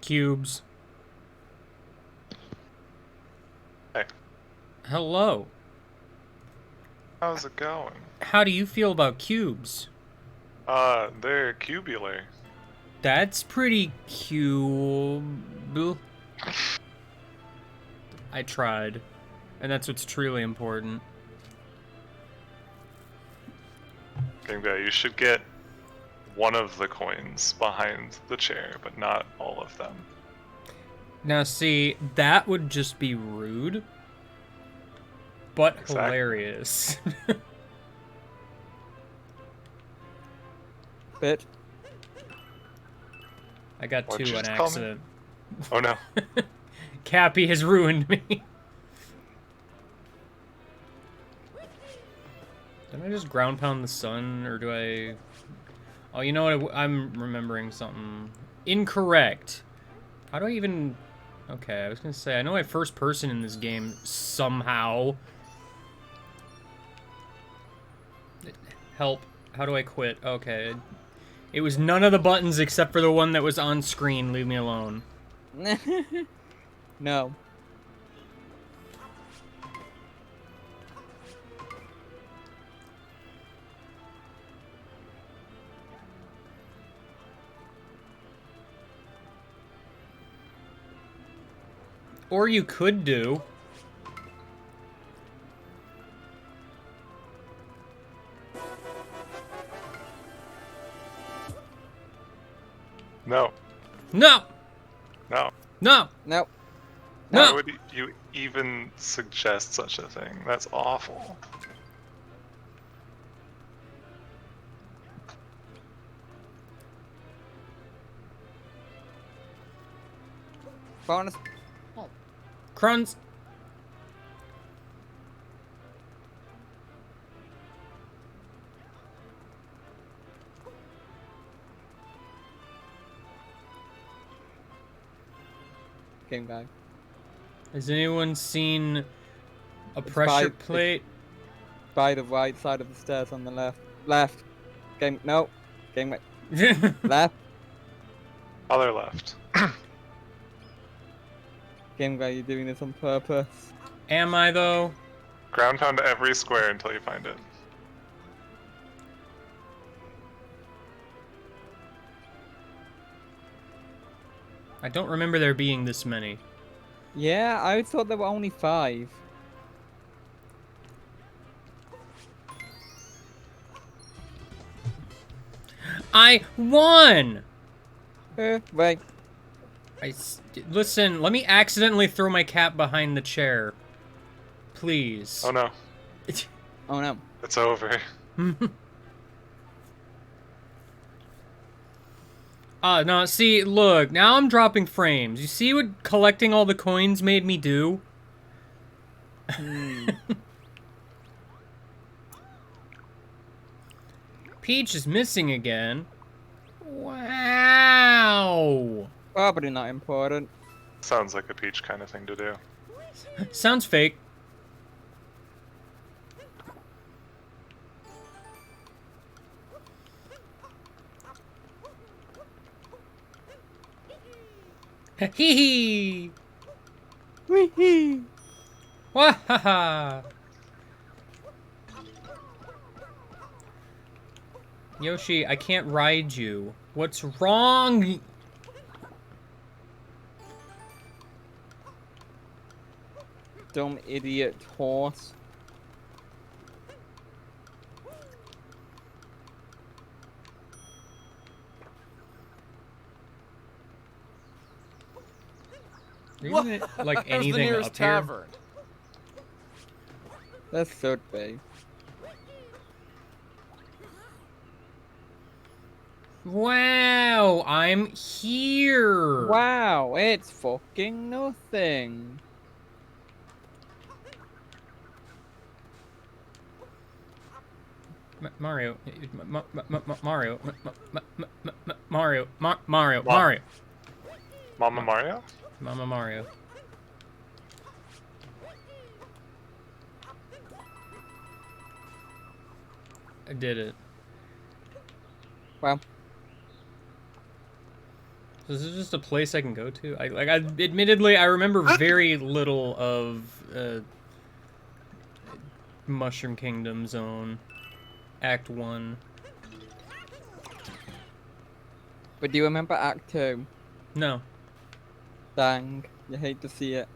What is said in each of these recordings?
cubes. Hey, Hello. how's it going? How do you feel about cubes? They're cubular. That's pretty cube. I tried. And that's what's truly important. Game guy, you should get one of the coins behind the chair, but not all of them. Now see, that would just be rude. But Exactly. hilarious. Bitch. I got What'd two you on just call me? accident. Oh no. Cappy has ruined me. Didn't I just ground pound the sun, or do I... Oh, you know what? I'm remembering something. Incorrect. How do I even... Okay, I was gonna say, I know I first person in this game somehow. Help. How do I quit? Okay. It was none of the buttons except for the one that was on screen. Leave me alone. No. Or you could do... No. No! No. No! No. No! Why would you even suggest such a thing? That's awful. Bonus. Cruns. Game guy. Has anyone seen a pressure plate? By the right side of the stairs on the left. Left. Game. No. Game. Left. Other left. Game guy, you're doing this on purpose. Am I, though? Ground pound every square until you find it. I don't remember there being this many. Yeah, I thought there were only 5. I won! Wait. Listen, let me accidentally throw my cat behind the chair. Please. Oh no. Oh no. It's over. No, see, look, now I'm dropping frames. You see what collecting all the coins made me do? Peach is missing again. Wow. Probably not important. Sounds like a Peach kind of thing to do. Sounds fake. Hee hee. Wee hee. Wahaha. Yoshi, I can't ride you. What's wrong? Dumb idiot horse. There isn't like anything up here. That should be. Wow, I'm here. Wow, it's fucking nothing. Mario, Mario, Mario, Mario, Wow. Mario. Mama Mario? Mama Mario. I did it. Well. This is just a place I can go to. Admittedly, I remember very little of Mushroom Kingdom Zone, Act 1. But do you remember Act 2? No. Dang, you hate to see it.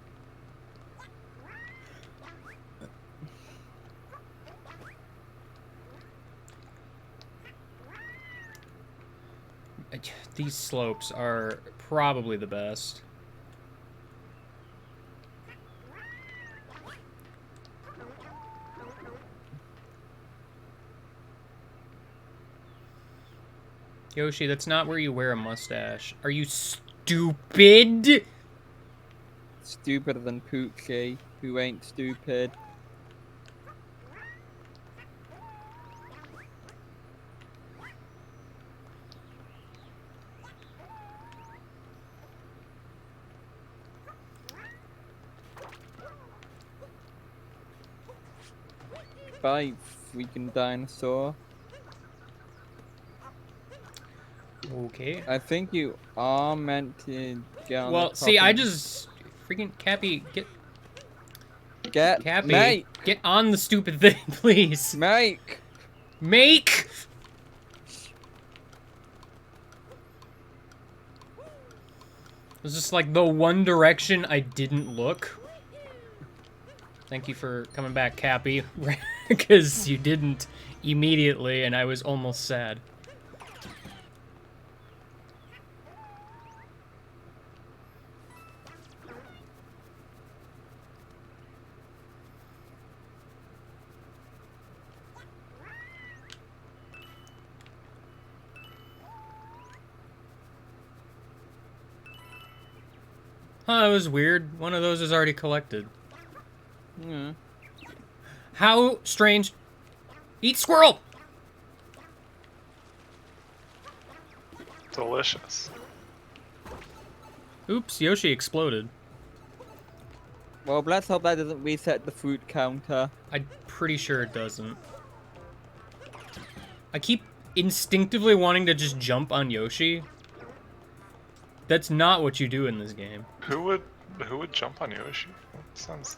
These slopes are probably the best. Yoshi, that's not where you wear a mustache. Are you stupid? Stupider than Poochie, who ain't stupid. Bye, freaking dinosaur. Okay. I think you are meant to get on Well, the see, top I of- just freaking Cappy, Get Cappy, Make! get on the stupid thing, please. Make! Make. It was just like the one direction I didn't look. Thank you for coming back, Cappy, because you didn't immediately, and I was almost sad. Huh, it was weird. One of those is already collected. Yeah. How strange. Eat squirrel! Delicious. Oops, Yoshi exploded. Well, let's hope that doesn't reset the fruit counter. I'm pretty sure it doesn't. I keep instinctively wanting to just jump on Yoshi. That's not what you do in this game. Who would jump on Yoshi? That sounds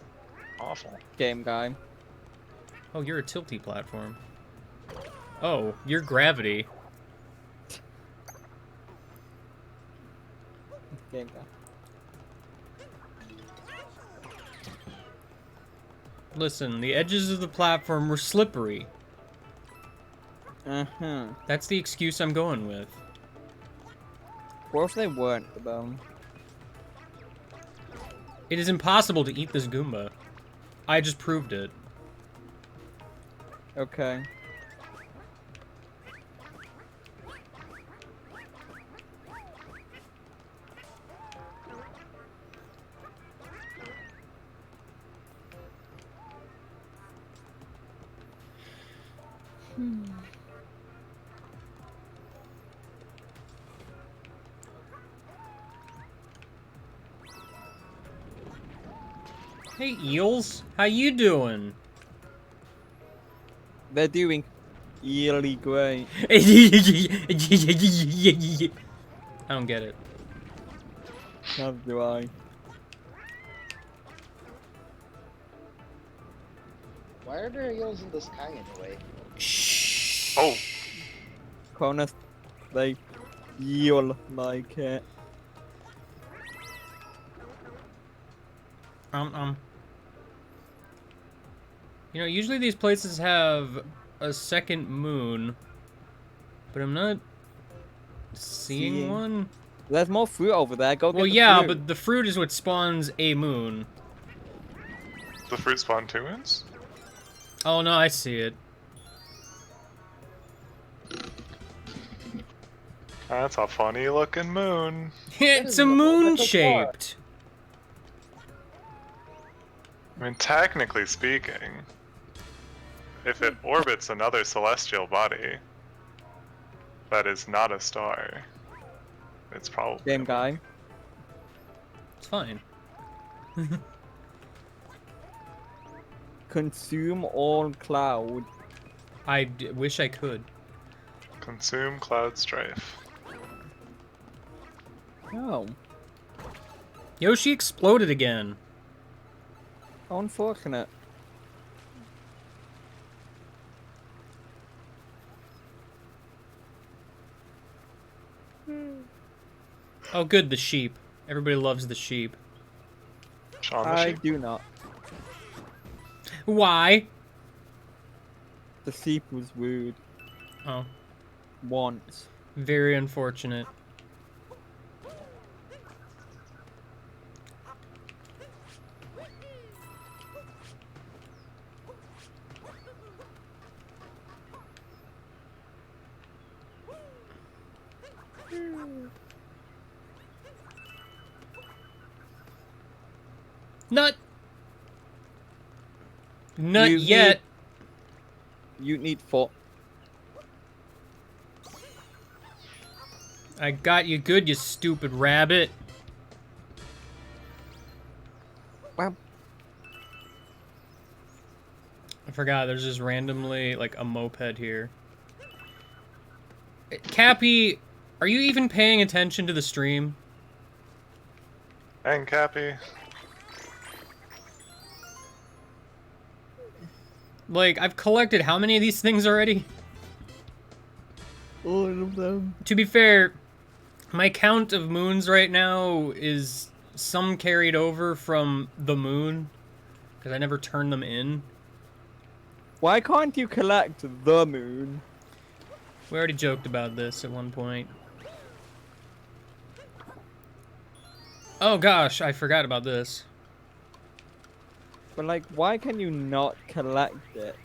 awful. Game guy. Oh, you're a tilty platform. Oh, you're gravity. Game guy. Listen, the edges of the platform were slippery. Uh-huh. That's the excuse I'm going with. What if they weren't, though? It is impossible to eat this Goomba. I just proved it. Okay. Hey, Eels. How you doing? They're doing really great. I don't get it. Neither do I. Why are there eels in the sky anyway? Shh. Oh, Cronus, they yell like it. You know, usually these places have a second moon, but I'm not seeing one. There's more fruit over there. Go get Well, the yeah, fruit. but the fruit is what spawns a moon. the fruit spawn two moons? Oh, no, I see it. That's a funny looking moon. It's is a the- moon that's a shaped. I mean, technically speaking, if it orbits another celestial body that is not a star, it's probably Game guy. It's fine. Consume all cloud. I wish I could. consume cloud strife. Oh, Yoshi exploded again. how unfortunate. Oh, good, the sheep. Everybody loves the sheep. Shaun the I sheep. do not. Why? The sheep was wooed Oh, once. very unfortunate. Not You yet. You need 4. I got you good, you stupid rabbit. Well, I forgot, there's just randomly, like, a moped here. Cappy, are you even paying attention to the stream? And Cappy. Like, I've collected how many of these things already? all of them. To be fair, my count of moons right now is some carried over from the moon, because I never turned them in. Why can't you collect the moon? We already joked about this at one point. Oh gosh, I forgot about this. But like, why can you not collect it?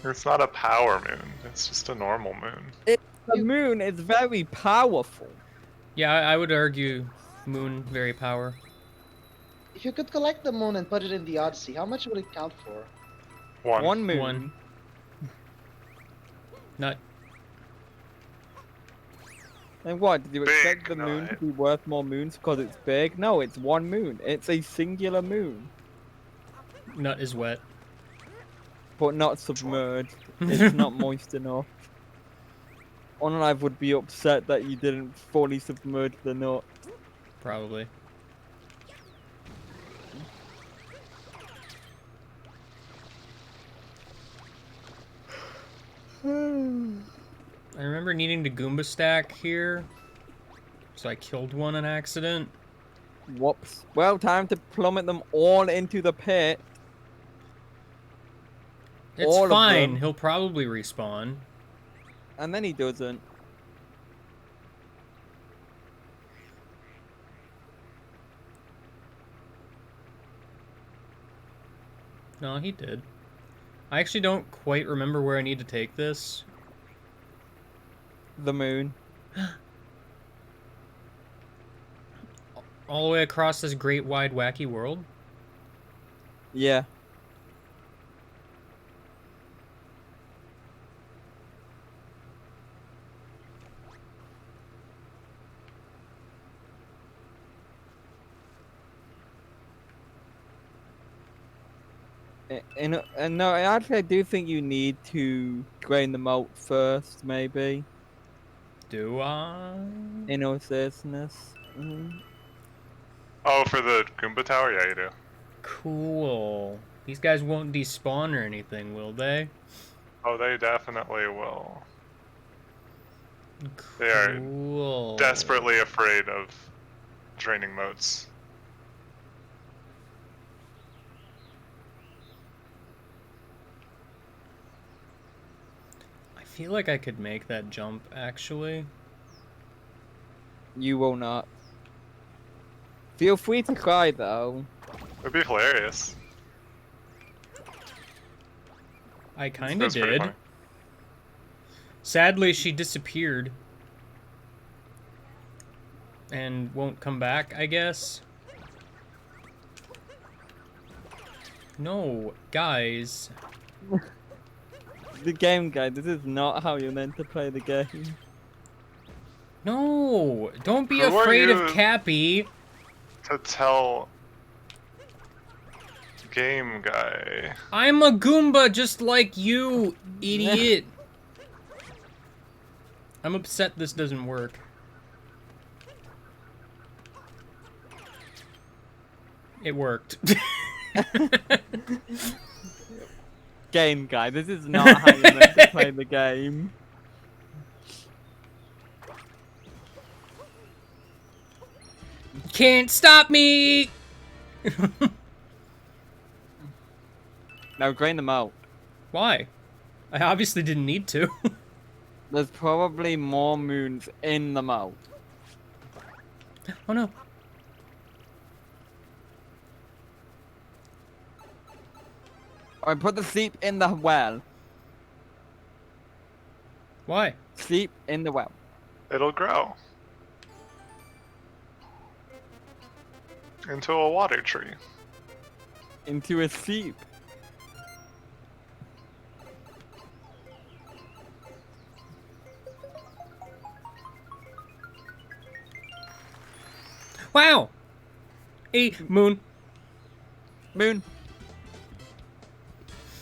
It's not a power moon. It's just a normal moon. The moon is very powerful. Yeah, I would argue moon very power. If you could collect the moon and put it in the Odyssey, how much would it count for? One moon. One. Not. And what, did you Big expect the moon to nut. be worth more moons because it's big? No, it's one moon. It's a singular moon. Nut is wet. But not submerged. It's not moist enough. OnLive would be upset that you didn't fully submerge the nut. Probably. I remember needing to Goomba stack here, so I killed one on accident. Whoops. Well, time to plummet them all into the pit. It's All of fine, them. he'll probably respawn. And then he doesn't. No, he did. I actually don't quite remember where I need to take this. The moon. All the way across this great, wide, wacky world? Yeah. And no, actually, I do think you need to drain them out first, maybe. Do I? In all seriousness. Mhm. Oh, for the Goomba Tower? Yeah, you do. Cool. These guys won't despawn or anything, will they? Oh, they definitely will. They are Cool. desperately afraid of draining moats. I feel like I could make that jump, actually. You will not. Feel free to cry, though. It'd be hilarious. I kinda That's pretty did. funny. Sadly, she disappeared. And won't come back, I guess. No, guys. The game guide, this is not how you're meant to play the game. No, don't be Who are afraid of you? Cappy. To tell game guy. I'm a Goomba just like you, idiot. I'm upset this doesn't work. It worked. Game guy, this is not how you meant to play the game. Can't stop me! Now drain them out. Why? I obviously didn't need to. There's probably more moons in the mouth. Oh no. Alright, put the sleep in the well. Why? Sleep in the well. It'll grow into a water tree. Into a sleep. Wow! Moon. Moon.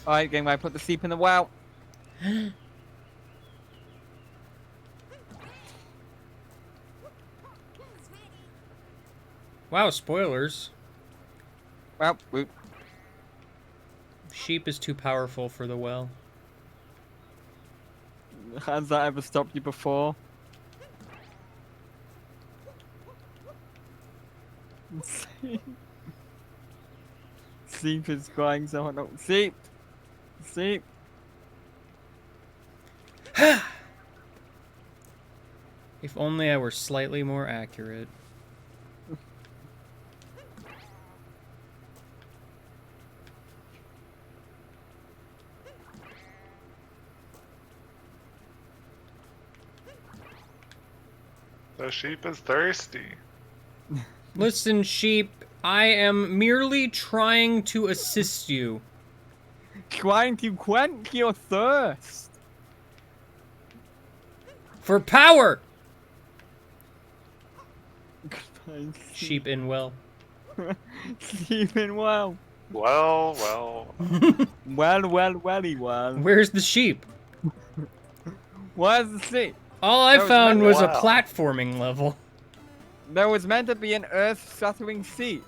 Alright, game guy, put the sleep in the well. Wow, spoilers. Well, whoop. Sheep is too powerful for the well. Has that ever stopped you before? Sleep is crying so hard. No, sleep! Sleep! If only I were slightly more accurate. The sheep is thirsty. Listen, sheep, I am merely trying to assist you. Trying to quench your thirst! For power! Goodbye, Sheep in well. Sleeping well. Well, well. Welly well. Where's the sheep? Where's the sleep? All I That was found meant- was a Wow. platforming level. There was meant to be an earth-shattering sleep.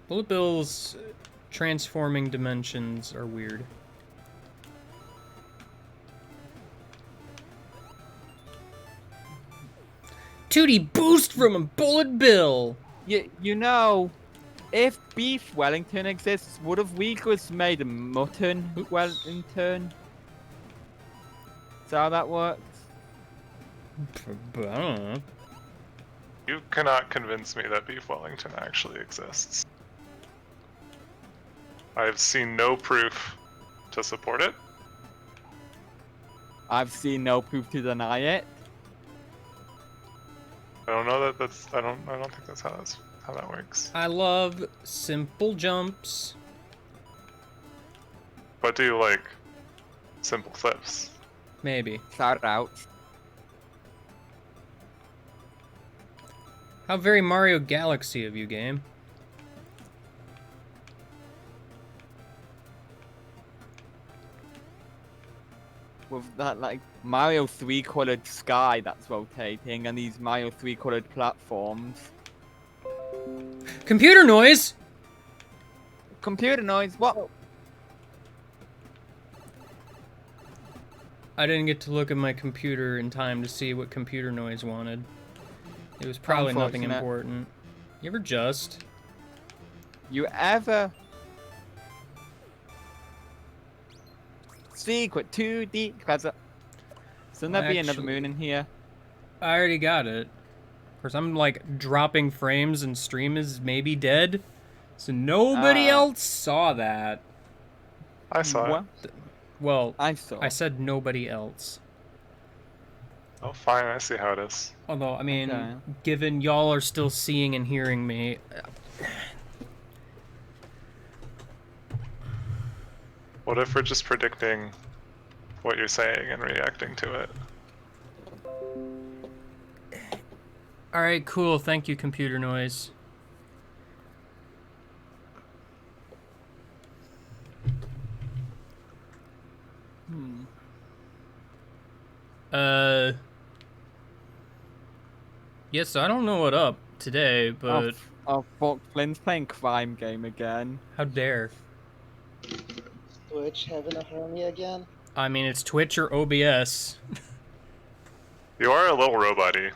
Bullet Bill's transforming dimensions are weird. Tootie boost from a Bullet Bill! You know, if beef Wellington exists, would have we just made a mutton Oops. Wellington? Is that how that works? I don't know. You cannot convince me that Beef Wellington actually exists. I have seen no proof to support it. I've seen no proof to deny it. I don't know that that's. I don't think that's how that works. I love simple jumps. But do you like simple flips? Maybe. Shout out. How very Mario Galaxy of you, game. With that, like, Mario 3-colored sky that's rotating and these Mario 3-colored platforms. Computer noise! Computer noise, what? I didn't get to look at my computer in time to see what computer noise wanted. It was probably nothing Unfortunate. important. You ever just? You ever... Secret 2D treasure. Shouldn't there be another Actually- moon in here? I already got it. Of course, I'm like dropping frames and stream is maybe dead. So nobody else saw that. I saw What? it. Well, I saw. I said nobody else. Oh, fine. I see how it is. Although, I mean, Okay. given y'all are still seeing and hearing me, What if we're just predicting what you're saying and reacting to it? all right, cool. Thank you, computer noise. Uh, yes, I don't know what up today, but Oh, fuck, Flynn's playing crime game again. how dare. Twitch having a hernia again. I mean, it's Twitch or OBS. You are a little robot-y,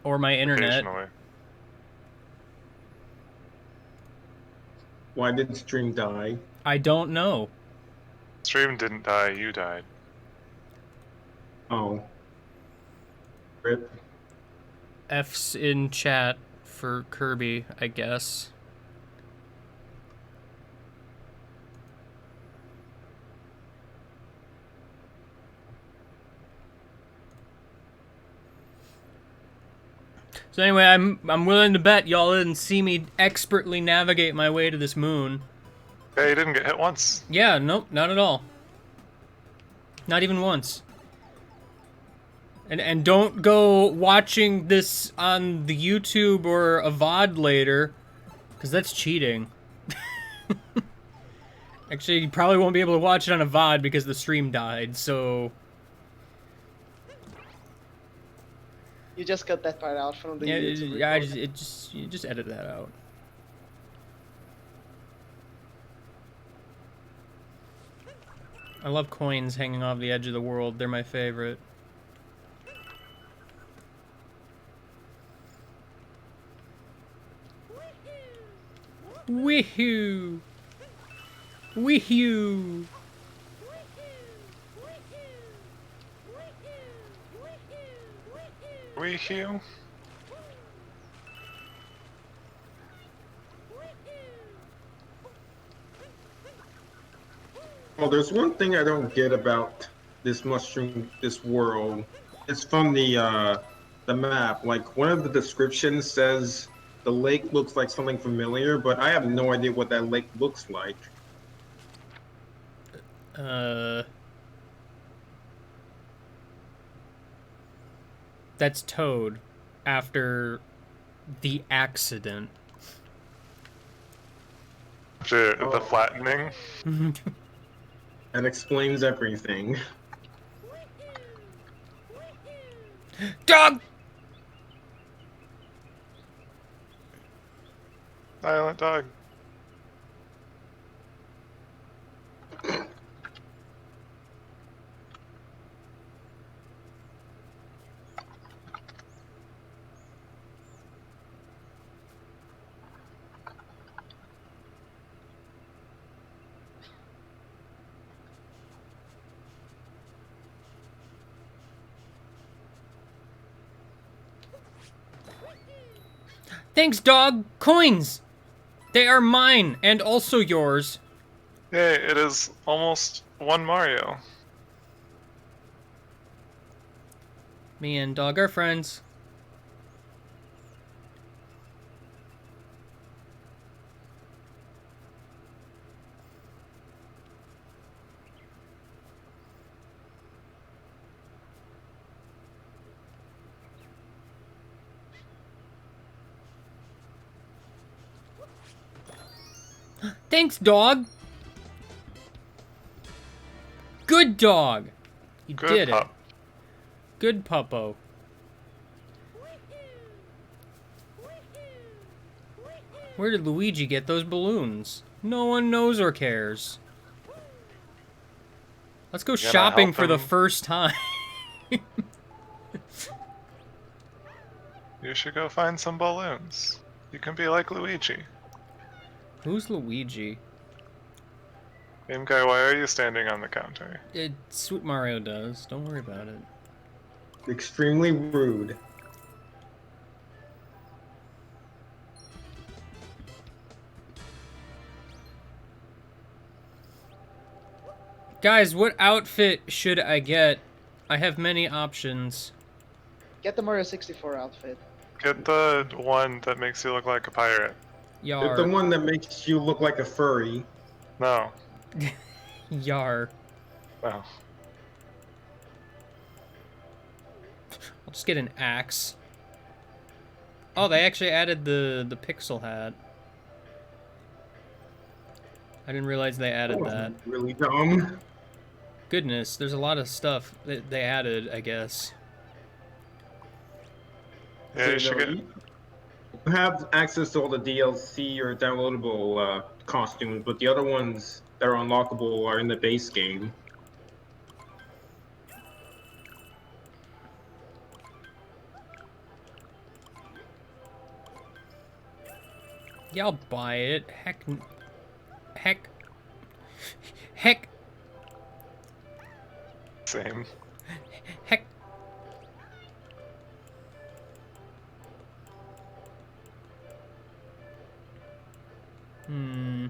Or my internet. occasionally. Why did the stream die? I don't know. Stream didn't die, you died. Oh. Rip. F's in chat for Kirby, I guess. So anyway, I'm willing to bet y'all didn't see me expertly navigate my way to this moon. Yeah, you didn't get hit once. Yeah, nope, not at all. Not even once. And don't go watching this on the YouTube or a VOD later, because that's cheating. Actually, you probably won't be able to watch it on a VOD because the stream died, so... You just cut that part out from the Yeah, YouTube yeah, recording. you just edit that out. I love coins hanging off the edge of the world. They're my favorite. Woohoo! Woohoo! We Hugh? Well, there's one thing I don't get about this world. It's from the map. Like, one of the descriptions says the lake looks like something familiar, but I have no idea what that lake looks like. That's Toad after the accident. After the flattening? That explains everything. Dog! Silent dog. Thanks, dog! Coins! They are mine, and also yours. Yay, it is almost one Mario. Me and dog are friends. Thanks, dog! Good dog! You Good did pup. it. Good puppo. Where did Luigi get those balloons? No one knows or cares. Let's go You gonna shopping help for the him? first time. You should go find some balloons. You can be like Luigi. Who's Luigi? Game guy, why are you standing on the counter? Sweet Mario does. Don't worry about it. Extremely rude. Guys, what outfit should I get? I have many options. Get the Mario 64 outfit. Get the one that makes you look like a pirate. It's the Yar. one that makes you look like a furry. No. Yar. No. I'll just get an axe. Oh, they actually added the pixel hat. I didn't realize they added That that. was really dumb. Goodness, there's a lot of stuff that they added, I guess. Yeah, you should get. You have access to all the DLC or downloadable costumes, but the other ones that are unlockable are in the base game. Yeah, I'll buy it. Heck. Heck. Heck. Same. Heck. Hmm.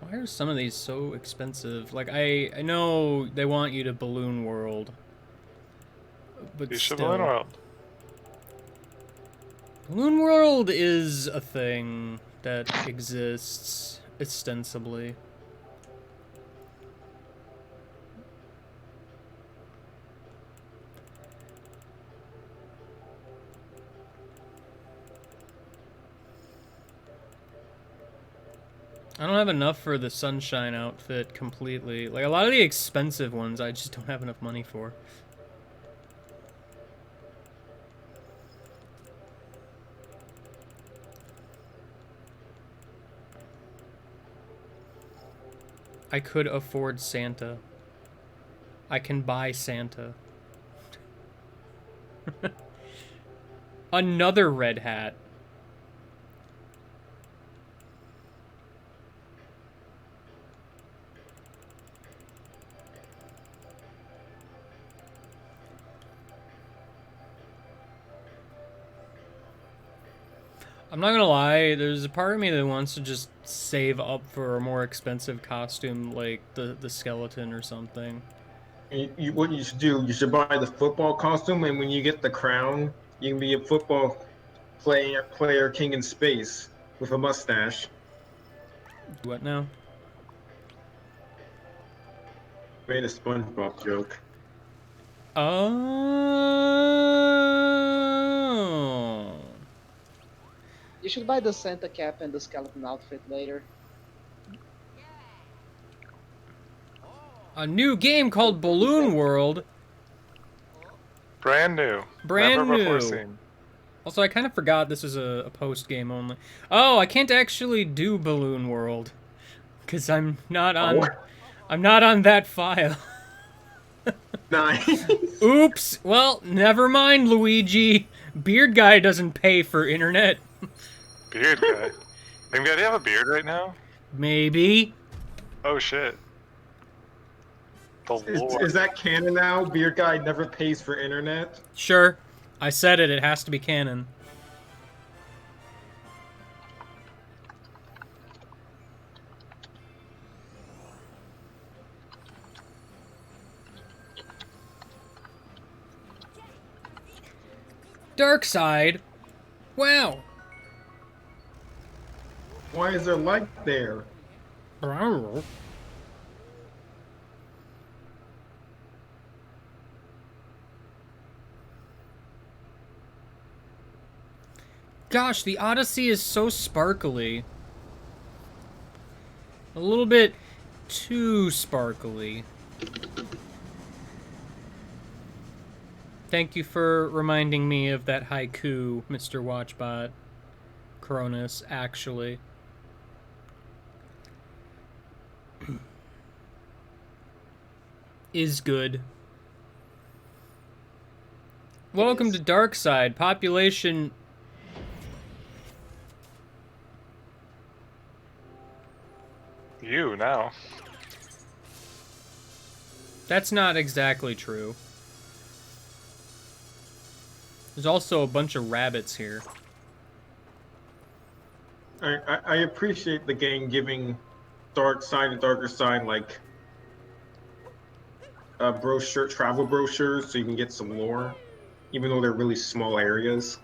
Why are some of these so expensive? Like, I know they want you to Balloon World, but You should still. Balloon World. Balloon World is a thing that exists, ostensibly. I don't have enough for the Sunshine outfit completely. Like, a lot of the expensive ones, I just don't have enough money for. I could afford Santa. I can buy Santa. Another red hat. I'm not gonna lie, there's a part of me that wants to just save up for a more expensive costume, like the skeleton or something. What you should do, you should buy the football costume, and when you get the crown, you can be a football player king in space with a mustache. What now? Made a SpongeBob joke. Oh. You should buy the Santa cap and the skeleton outfit later. A new game called Balloon World. Brand new. Brand Never before new. seen. Also, I kind of forgot this is a post game only. Oh, I can't actually do Balloon World because I'm not on. Oh. I'm not on that file. Nice. Oops. Well, never mind, Luigi. Beard guy doesn't pay for internet. Beard guy. Same guy, do you have a beard right now? Maybe. Oh shit. The lore. Is that canon now? Beard guy never pays for internet. Sure. I said it. It has to be canon. Dark side. Wow. Why is there light there? Gosh, the Odyssey is so sparkly. A little bit too sparkly. Thank you for reminding me of that haiku, Mr. Watchbot. Cronus, actually. Is good. Welcome to Darkside. Population... You now. That's not exactly true. There's also a bunch of rabbits here. I appreciate the game giving dark side and darker side like travel brochures, so you can get some lore, even though they're really small areas.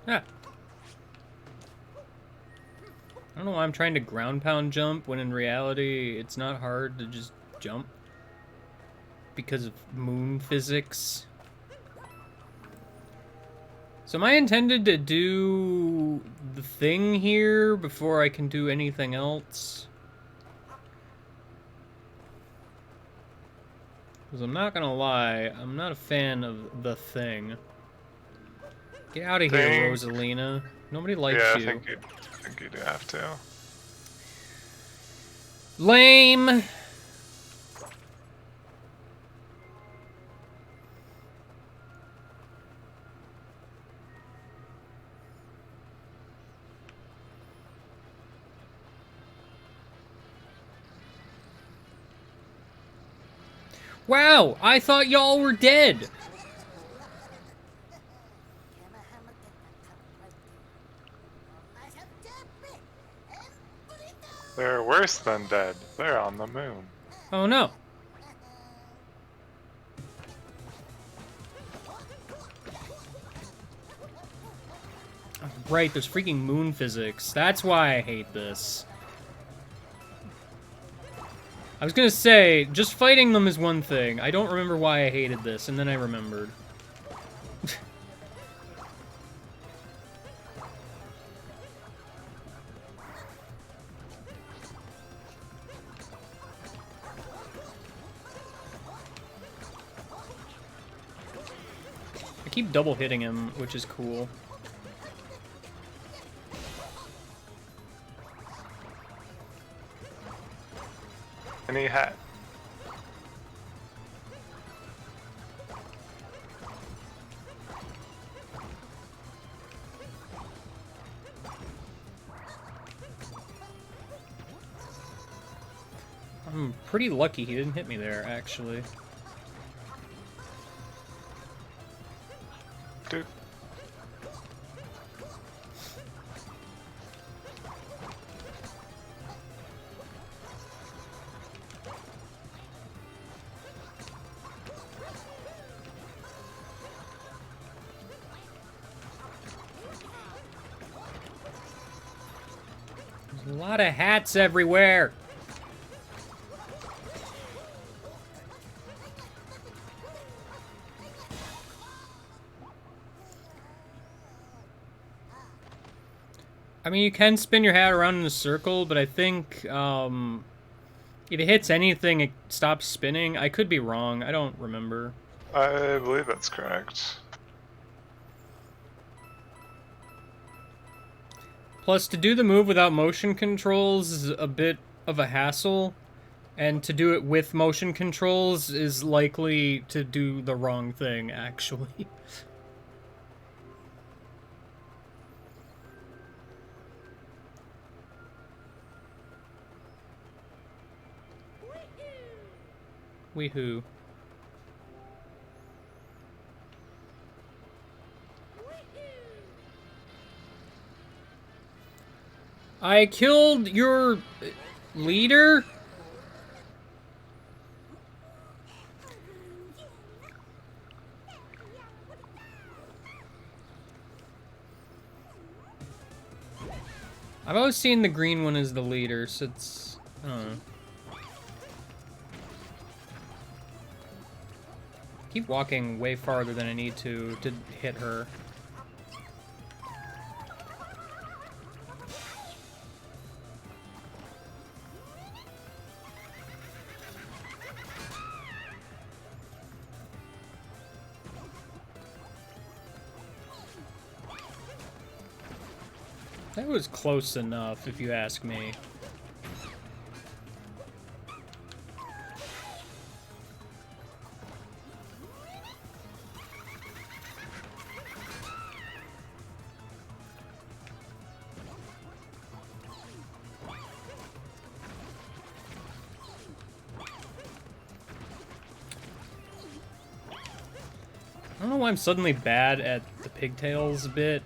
Yeah. I don't know why I'm trying to ground pound jump when in reality it's not hard to just jump. Because of moon physics. So am I intended to do the thing here before I can do anything else? Because I'm not gonna lie, I'm not a fan of the thing. Get out of here, Rosalina. Nobody likes Yeah, you. I think you do have to. Lame! Wow, I thought y'all were dead. They're worse than dead. They're on the moon. Oh no. Oh, right, there's freaking moon physics. That's why I hate this. I was gonna say, just fighting them is one thing. I don't remember why I hated this, and then I remembered. I keep double hitting him, which is cool. Any hat. I'm pretty lucky he didn't hit me there, actually. Dude. There's a lot of hats everywhere. I mean, you can spin your hat around in a circle, but I think, if it hits anything, it stops spinning. I could be wrong. I don't remember. I believe that's correct. Plus, to do the move without motion controls is a bit of a hassle, and to do it with motion controls is likely to do the wrong thing, actually. Weehoo. I killed your leader? I've always seen the green one as the leader, so it's... I don't know. Keep walking way farther than I need to hit her. That was close enough, if you ask me. I don't know why I'm suddenly bad at the pigtails bit.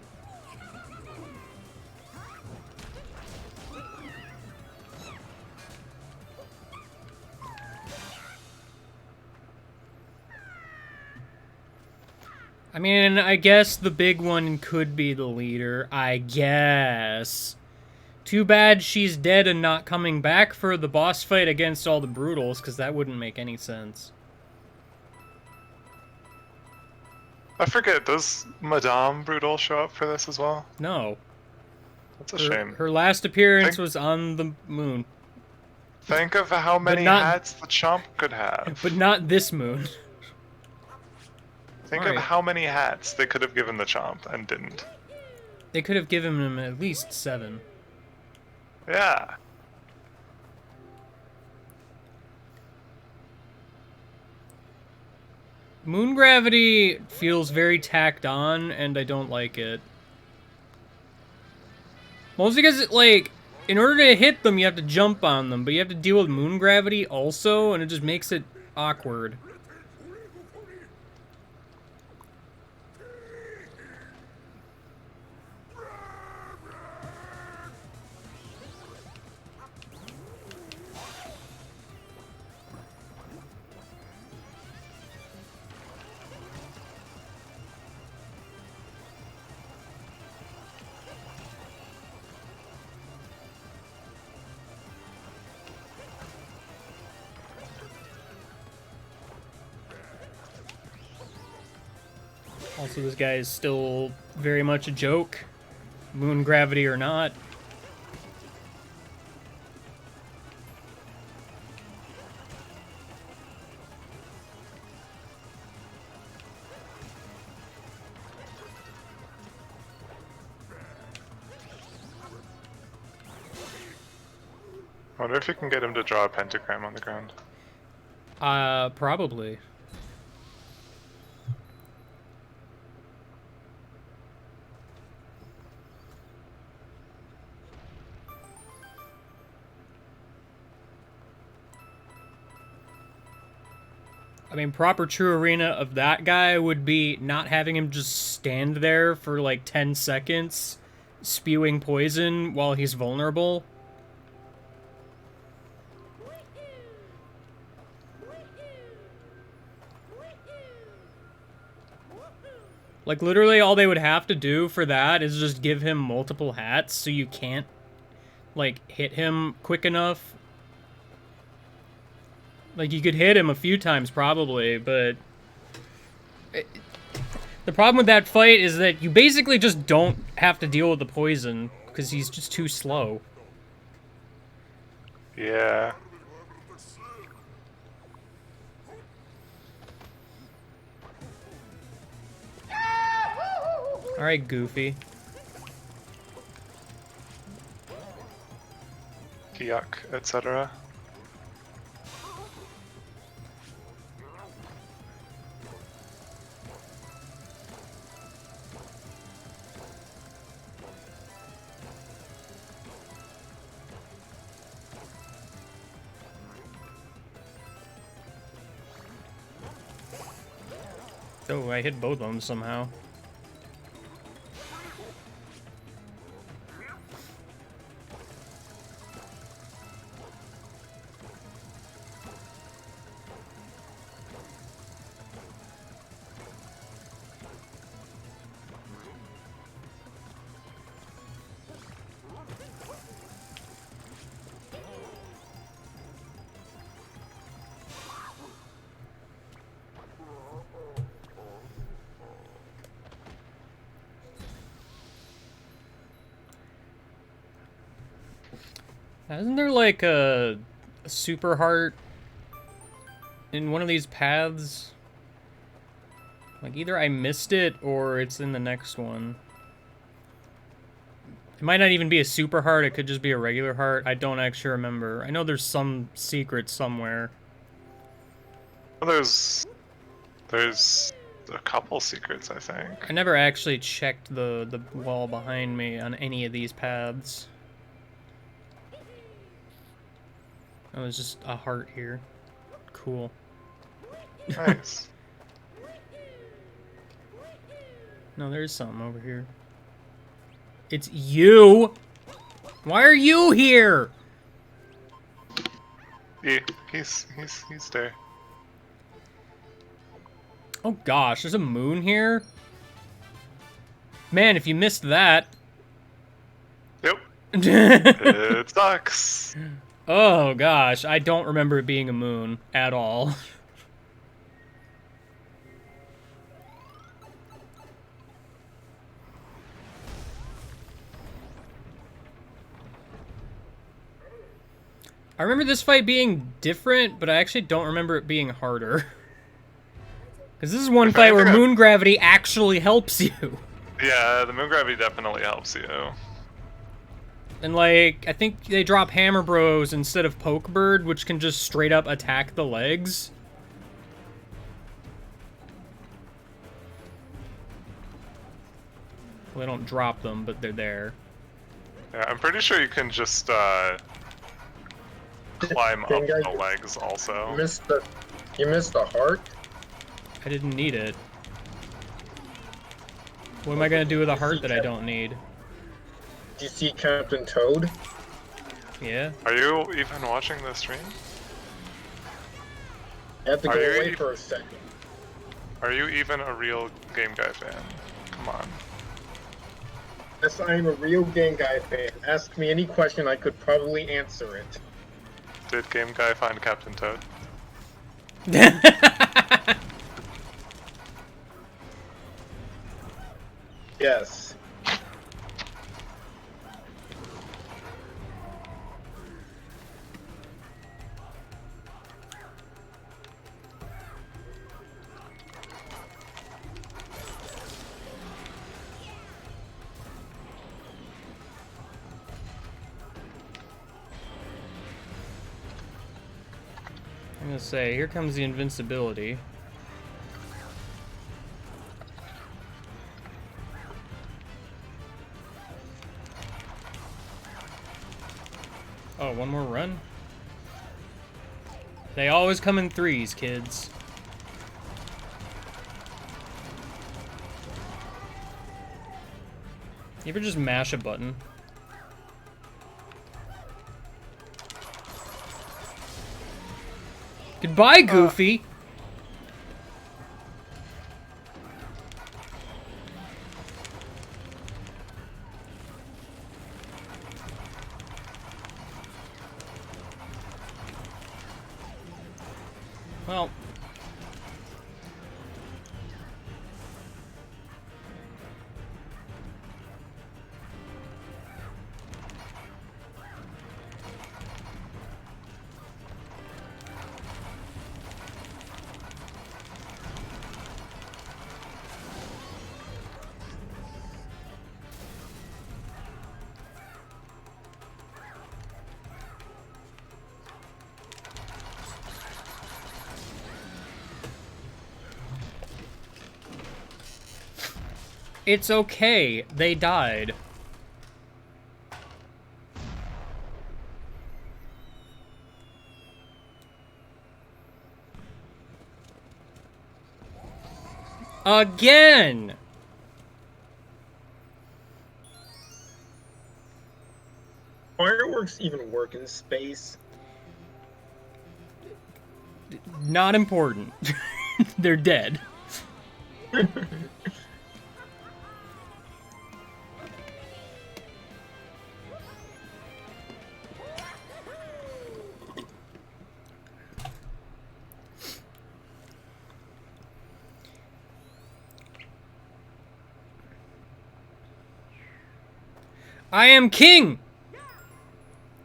I mean, I guess the big one could be the leader. I guess. Too bad she's dead and not coming back for the boss fight against all the Brutals, because that wouldn't make any sense. I forget, does Madame Brutal show up for this as well? No. That's a shame. Her last appearance was on the moon. Think of how many hats the Chomp could have. But not this moon. Think of how many hats they could have given the Chomp and didn't. They could have given him at least 7. Yeah. Moon gravity feels very tacked on, and I don't like it. Mostly because, like, in order to hit them, you have to jump on them, but you have to deal with moon gravity also, and it just makes it awkward. Also, this guy is still very much a joke. Moon gravity or not. I wonder if you can get him to draw a pentagram on the ground. Probably. I mean, proper true arena of that guy would be not having him just stand there for like 10 seconds, spewing poison while he's vulnerable. Like, literally all they would have to do for that is just give him multiple hats so you can't, like, hit him quick enough. Like, you could hit him a few times, probably, but... The problem with that fight is that you basically just don't have to deal with the poison, because he's just too slow. Yeah. Alright, Goofy. Yuck, etc. Oh, I hit both of them somehow. Isn't there like a super heart in one of these paths? Like either I missed it or it's in the next one. It might not even be a super heart, it could just be a regular heart. I don't actually remember. I know there's some secret somewhere. Well, there's a couple secrets, I think. I never actually checked the wall behind me on any of these paths. Oh, it's just a heart here. Cool. Nice. No, there's something over here. It's you! Why are you here? He's there. Oh gosh, there's a moon here? Man, if you missed that... Yep. It sucks. Oh gosh, I don't remember it being a moon at all. I remember this fight being different, but I actually don't remember it being harder. Because this is one fight where moon gravity actually helps you. Yeah, the moon gravity definitely helps you. And like, I think they drop Hammer Bros instead of Poke Bird, which can just straight up attack the legs. Well, they don't drop them, but they're there. Yeah, I'm pretty sure you can just climb up the legs also. You missed the heart? I didn't need it. What am I gonna do with a heart that I don't need? Do you see Captain Toad? Yeah? Are you even watching the stream? I have to go away for a second. Are you even a real Game Guy fan? Come on. Yes, I am a real Game Guy fan. Ask me any question, I could probably answer it. Did Game Guy find Captain Toad? Yes. I'm gonna say, here comes the invincibility. Oh, one more run? They always come in threes, kids. You ever just mash a button? Goodbye, Goofy! Well... It's okay, they died. Again! Fireworks even work in space? Not important. They're dead. I am king!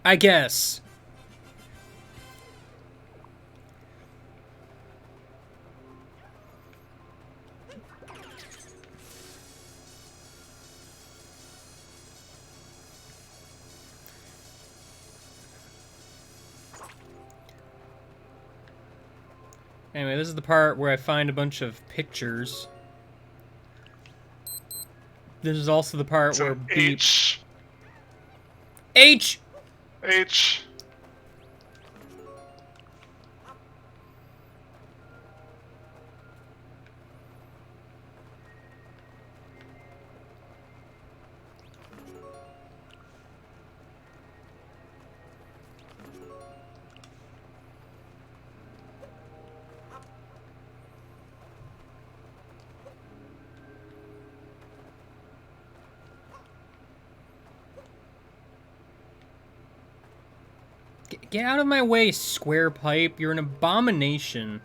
I guess. Anyway, this is the part where I find a bunch of pictures. This is also the part It's where an H. H! H. Get out of my way, square pipe. You're an abomination.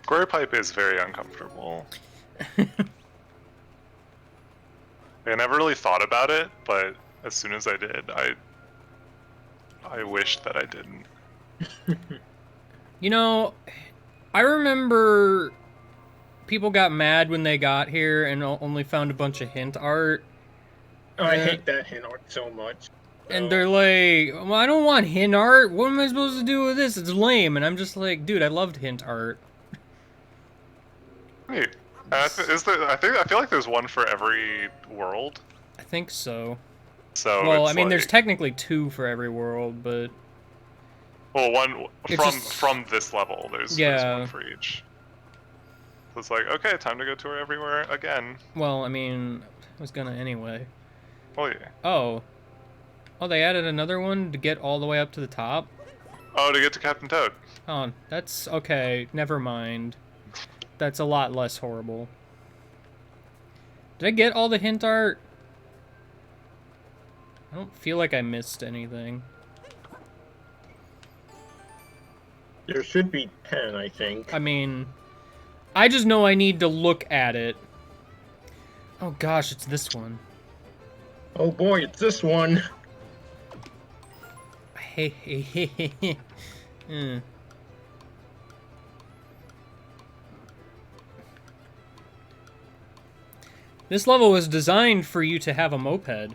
Square pipe is very uncomfortable. I never really thought about it, but as soon as I did, I wished that I didn't. You know, I remember people got mad when they got here and only found a bunch of hint art. Oh, I hate that hint art so much. And they're like, well, I don't want hint art. What am I supposed to do with this? It's lame. And I'm just like, dude, I loved hint art. Wait, I feel like there's one for every world. I think so. So Well, it's I mean, there's like- technically 2 for every world, but well, one It's from just- from this level. There's one for each. So it's like, okay, time to go tour everywhere again. well, I mean, I was gonna anyway. Oh yeah. Oh, they added another one to get all the way up to the top. Oh, to get to Captain Toad. Oh, that's okay. Never mind. That's a lot less horrible. Did I get all the hint art? I don't feel like I missed anything. There should be 10, I think. I mean, I just know I need to look at it. Oh gosh, it's this one. Oh boy, it's this one. Hey. This level was designed for you to have a moped.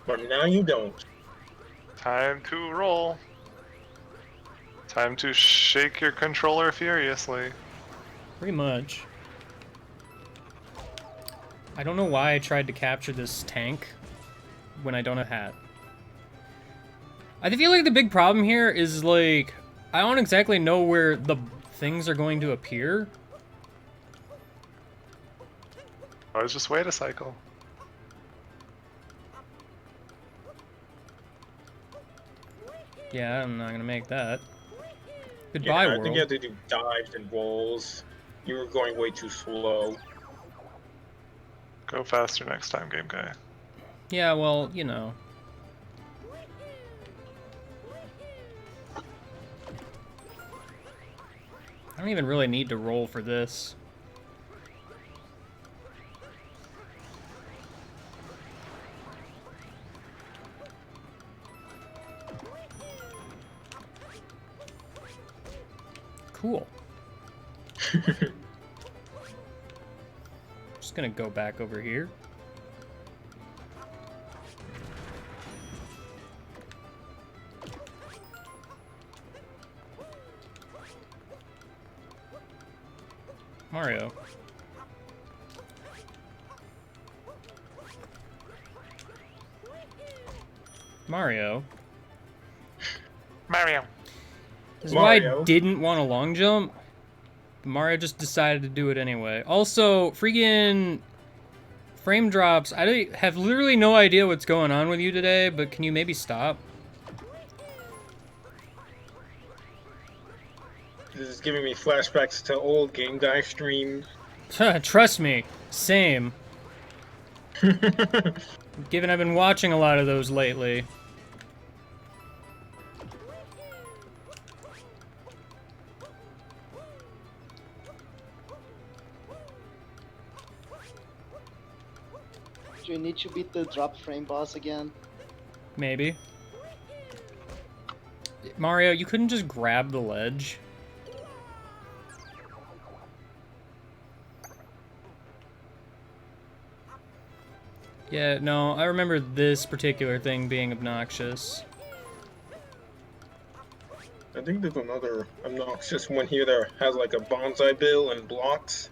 But now you don't. Time to roll. Time to shake your controller furiously. Pretty much. I don't know why I tried to capture this tank when I don't have a hat. I feel like the big problem here is, like, I don't exactly know where the things are going to appear. I was just wait a cycle. Yeah, I'm not gonna make that. Goodbye, Yeah, I world. think you have to do dives and rolls. You were going way too slow. Go faster next time, game guy. Yeah, well, you know. I don't even really need to roll for this. Cool. Just gonna go back over here. Mario. Mario. Mario. This is why I Mario. didn't want a long jump. Mario just decided to do it anyway. Also, freaking frame drops. I have literally no idea what's going on with you today, but can you maybe stop? This is giving me flashbacks to old Game Guy streams. Trust me, same. Given I've been watching a lot of those lately. Do you need to beat the drop frame boss again? Maybe. Mario, you couldn't just grab the ledge. Yeah, no, I remember this particular thing being obnoxious. I think there's another obnoxious one here that has like a bonsai bill and blocks.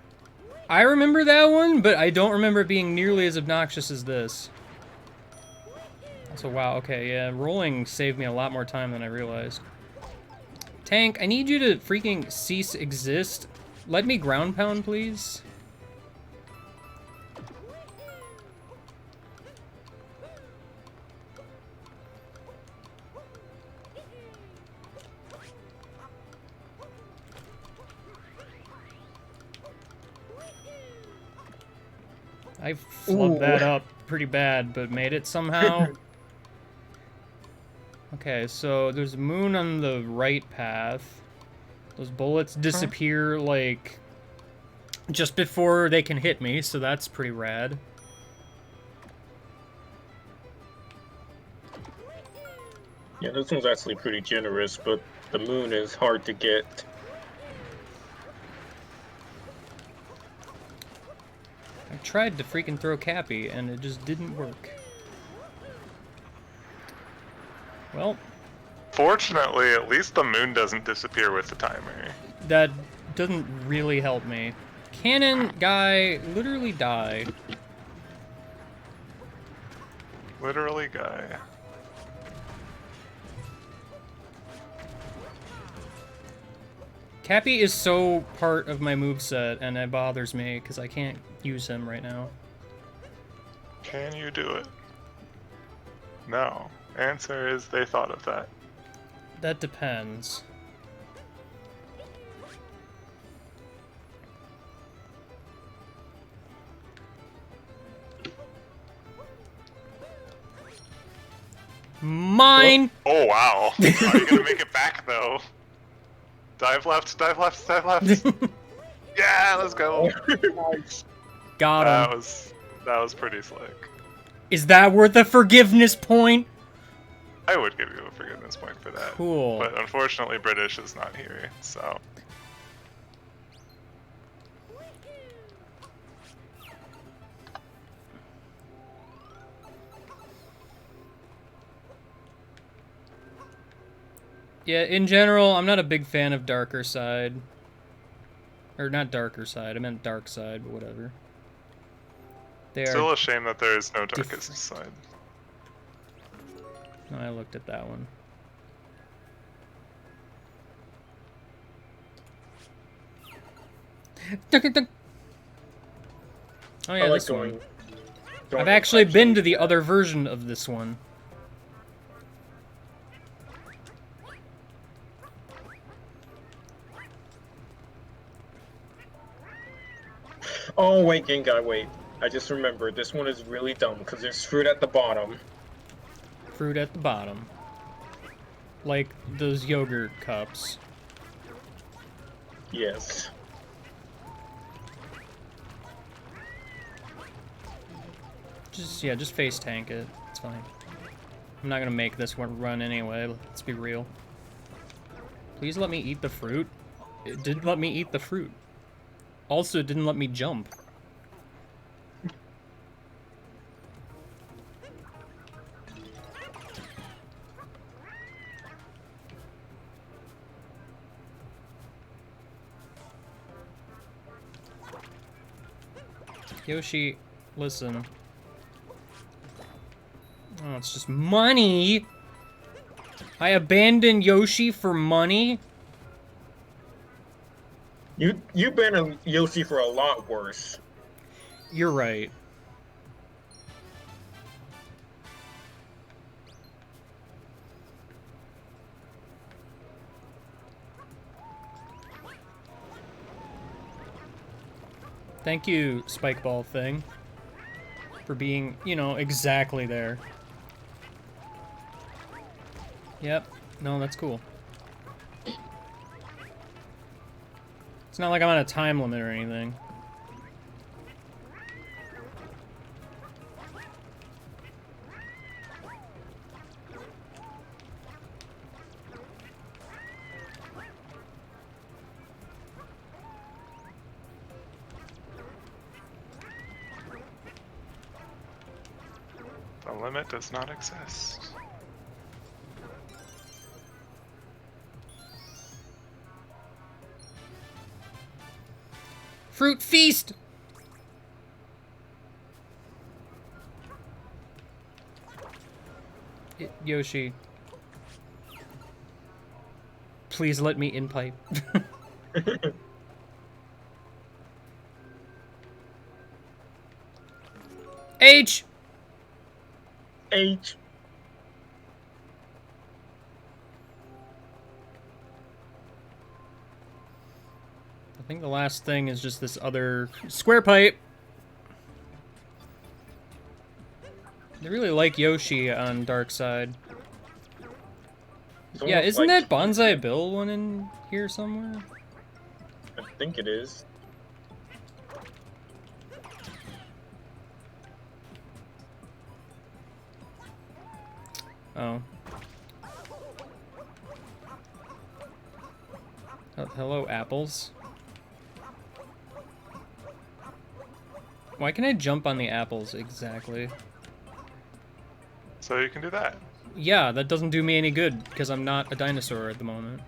I remember that one, but I don't remember it being nearly as obnoxious as this. So, wow, okay, yeah, rolling saved me a lot more time than I realized. Tank, I need you to freaking cease exist. Let me ground pound, please. I flubbed Ooh. that up pretty bad, but made it somehow. Okay, so there's a moon on the right path. Those bullets disappear, like, just before they can hit me, so that's pretty rad. Yeah, this one's actually pretty generous, but the moon is hard to get. I tried to freaking throw Cappy, and it just didn't work. Well, Fortunately, at least the moon doesn't disappear with the timer. that doesn't really help me. Cannon guy literally died. Literally, guy. Cappy is so part of my moveset, and it bothers me because I can't use him right now. Can you do it? No. Answer is they thought of that. That depends. Mine! Oh, wow. Are you gonna make it back, though? Dive left, dive left, dive left. Yeah, let's go. Nice. Got him. That was pretty slick. Is that worth a forgiveness point? I would give you a forgiveness point for that. Cool. But unfortunately, British is not here, so. Yeah, in general, I'm not a big fan of Darker Side. Or not Darker Side, I meant Dark Side, but whatever. They Still are... a shame that there is no darkest side. No, I looked at that one. Oh yeah, I like this one. going I've actually been directions. to the other version of this one. Oh, wait, Game Guy, wait. I just remembered, this one is really dumb, because there's fruit at the bottom. Fruit at the bottom. Like those yogurt cups. Yes. Just face tank it. It's fine. I'm not gonna make this one run anyway, let's be real. Please let me eat the fruit. It didn't let me eat the fruit. Also, it didn't let me jump. Yoshi, listen. Oh, it's just money! I abandoned Yoshi for money? You've been a Yoshi for a lot worse. You're right. Thank you, Spike Ball thing, for being, you know, exactly there. Yep. No, that's cool. It's not like I'm on a time limit or anything. The limit does not exist. Fruit feast! Yoshi. Please let me in pipe. H! H. I think the last thing is just this other square pipe. They really like Yoshi on Dark Side. It's Yeah, almost isn't like- that Bonsai Bill one in here somewhere? I think it is. Oh. Hello, apples. Why can I jump on the apples exactly? So you can do that. Yeah, that doesn't do me any good because I'm not a dinosaur at the moment.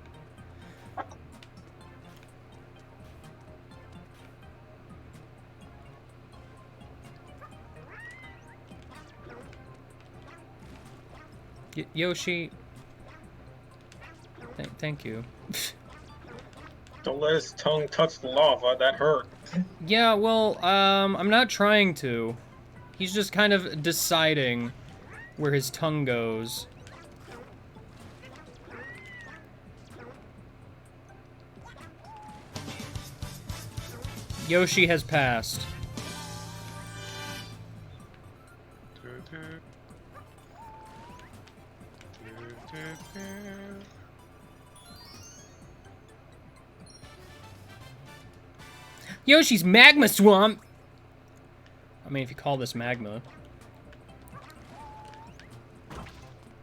Yoshi. Thank you. Don't let his tongue touch the lava, that hurt. Yeah, well, I'm not trying to. He's just kind of deciding where his tongue goes. Yoshi has passed. Yoshi's magma swamp! I mean, if you call this magma.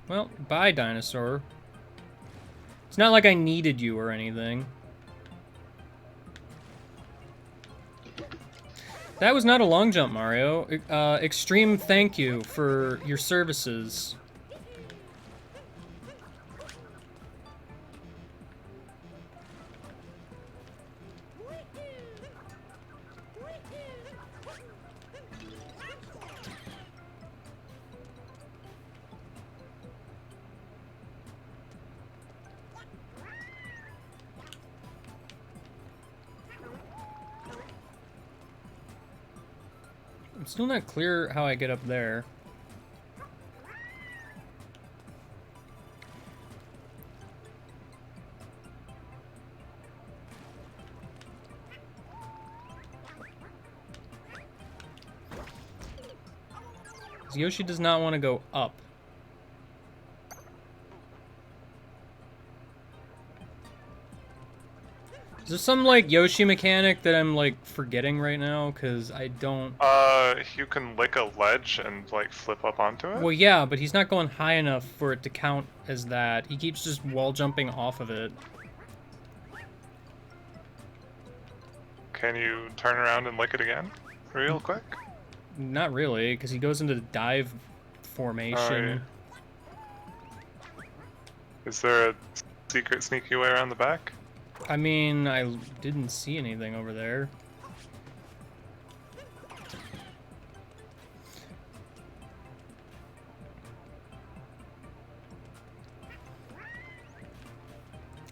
Well, bye, dinosaur. It's not like I needed you or anything. That was not a long jump, Mario. Extreme thank you for your services. I'm still not clear how I get up there. Yoshi does not want to go up. Is there some, like, Yoshi mechanic that I'm, like, forgetting right now? Because I don't... You can lick a ledge and, like, flip up onto it? Well, yeah, but he's not going high enough for it to count as that. He keeps just wall jumping off of it. Can you turn around and lick it again? Real quick? Not really, because he goes into the dive formation. Is there a secret sneaky way around the back? I mean, I didn't see anything over there.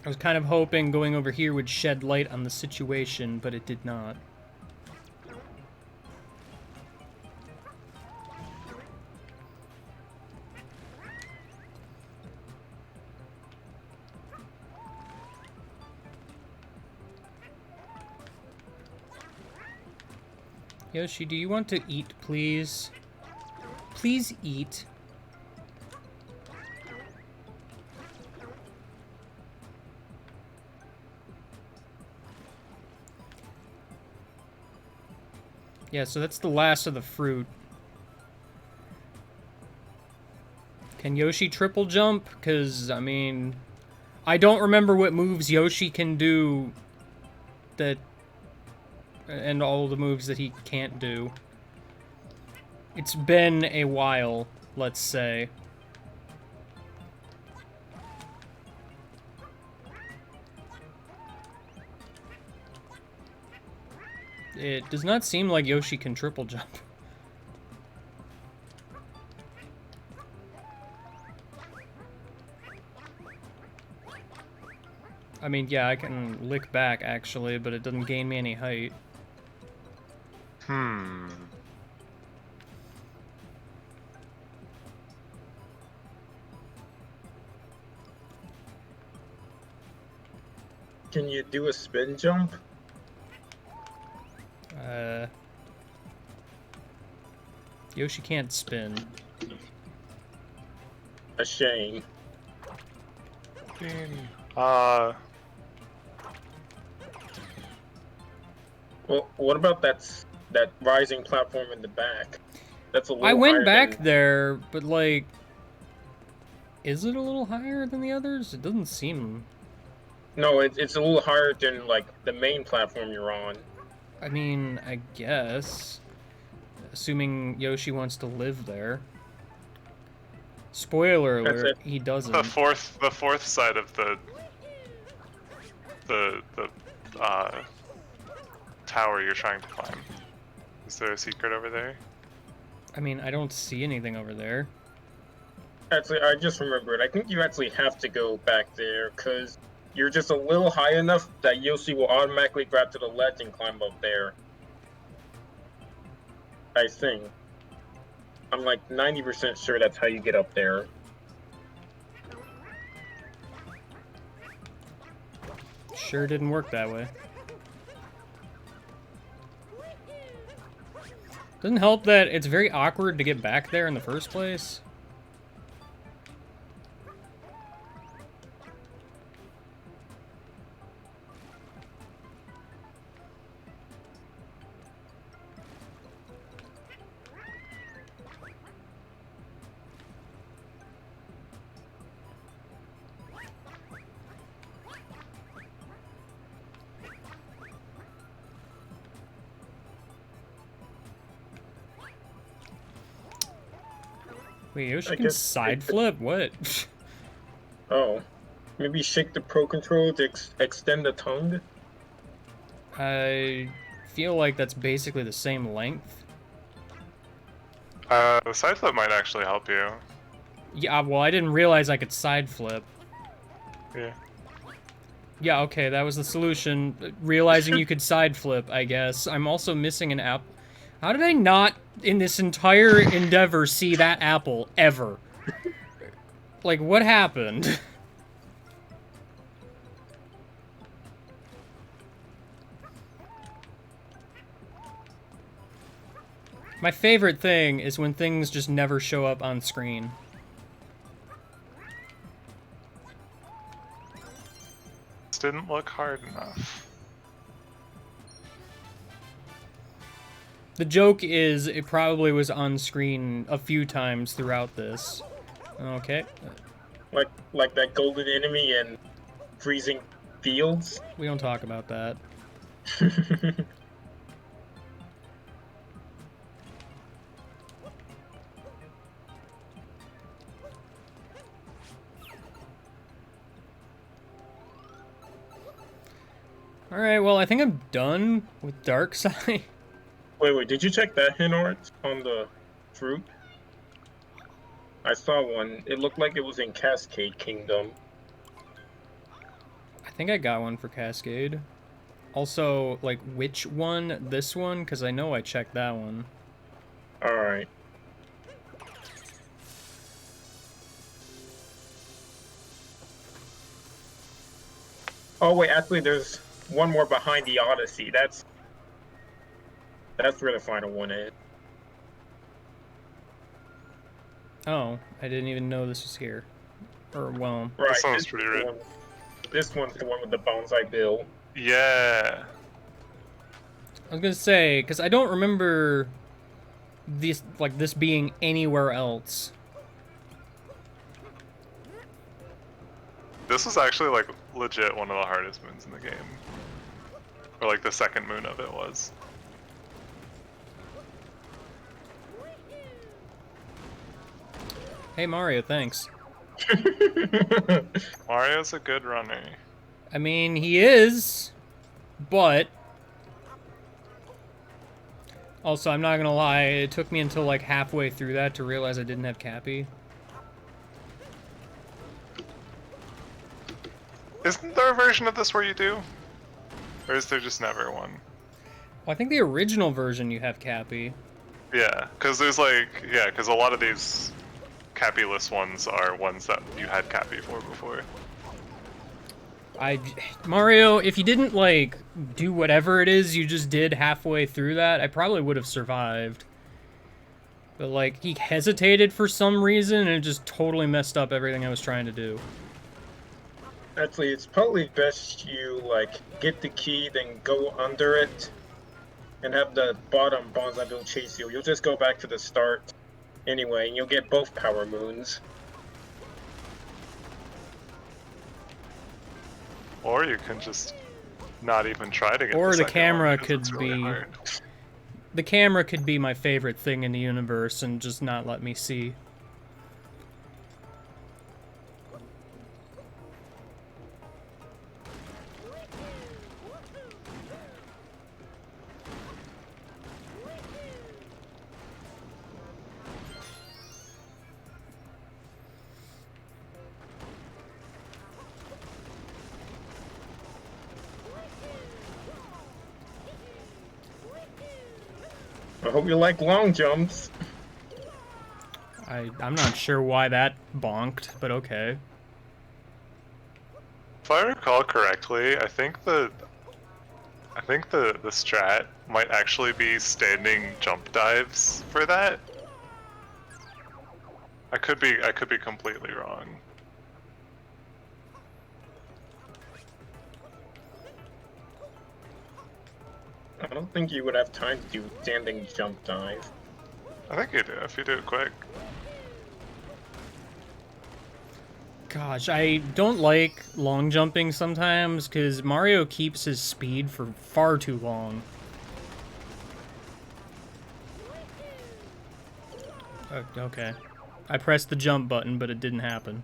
I was kind of hoping going over here would shed light on the situation, but it did not. Yoshi, do you want to eat, please? Please eat. Yeah, so that's the last of the fruit. Can Yoshi triple jump? Because, I mean, I don't remember what moves Yoshi can do that... and all the moves that he can't do. It's been a while, let's say. It does not seem like Yoshi can triple jump. I mean, yeah, I can lick back, actually, but it doesn't gain me any height. Can you do a spin jump? Yoshi can't spin. a shame. Uh, Well, what about that rising platform in the back? That's a little I went higher back than... there, but like, is it a little higher than the others? It doesn't seem. No, it's a little higher than like the main platform you're on. I mean, I guess. Assuming Yoshi wants to live there. Spoiler That's alert, it. he doesn't. the fourth side of the tower you're trying to climb. Is there a secret over there? I mean, I don't see anything over there. Actually, I just remembered. I think you actually have to go back there because you're just a little high enough that Yoshi will automatically grab to the ledge and climb up there. I think. I'm like 90% sure that's how you get up there. Sure didn't work that way. Doesn't help that it's very awkward to get back there in the first place. Wait, Yoshi can side flip? What? Oh. Maybe shake the Pro Controller to extend the tongue? I feel like that's basically the same length. The side flip might actually help you. Yeah, well, I didn't realize I could side flip. Yeah. Yeah, okay, that was the solution. Realizing you could side flip, I guess. I'm also missing an apple. How did I not, in this entire endeavor, see that apple, ever? Like, what happened? My favorite thing is when things just never show up on screen. This didn't look hard enough. The joke is, it probably was on screen a few times throughout this. Okay. Like that golden enemy in Freezing Fields? We don't talk about that. Alright, well, I think I'm done with Dark Side. Wait, did you check that hint art on the fruit? I saw one. It looked like it was in Cascade Kingdom. I think I got one for Cascade. Also, like, which one? This one? Because I know I checked that one. Alright. Oh wait, actually there's one more behind the Odyssey. That's where the final one is. Oh, I didn't even know this was here. Or, well... Right, This one's pretty red. This one's the one with the bonsai bill. Yeah. I was gonna say, because I don't remember this, like, this being anywhere else. This was actually, like, legit one of the hardest moons in the game. Or, like, the second moon of it was. Hey, Mario, thanks. Mario's a good runner. I mean, he is, but... Also, I'm not gonna lie, it took me until, like, halfway through that to realize I didn't have Cappy. Isn't there a version of this where you do? Or is there just never one? Well, I think the original version you have Cappy. Yeah, because there's like, yeah, because a lot of these Cappy-less ones are ones that you had Cappy for before. Mario, if you didn't, like, do whatever it is you just did halfway through that, I probably would have survived. But, like, he hesitated for some reason, and it just totally messed up everything I was trying to do. Actually, it's probably best you, like, get the key, then go under it, and have the bottom bonsai build chase you. You'll just go back to the start anyway, and you'll get both power moons. Or you can just not even try to get Or the second camera one, 'cause could it's really be... hard. The camera could be my favorite thing in the universe and just not let me see. I hope you like long jumps. I'm not sure why that bonked, but okay. If I recall correctly, I think the strat might actually be standing jump dives for that. I could be completely wrong. I don't think you would have time to do standing jump dive. I think you do if you do it quick. Gosh, I don't like long jumping sometimes because Mario keeps his speed for far too long. Okay. I pressed the jump button, but it didn't happen.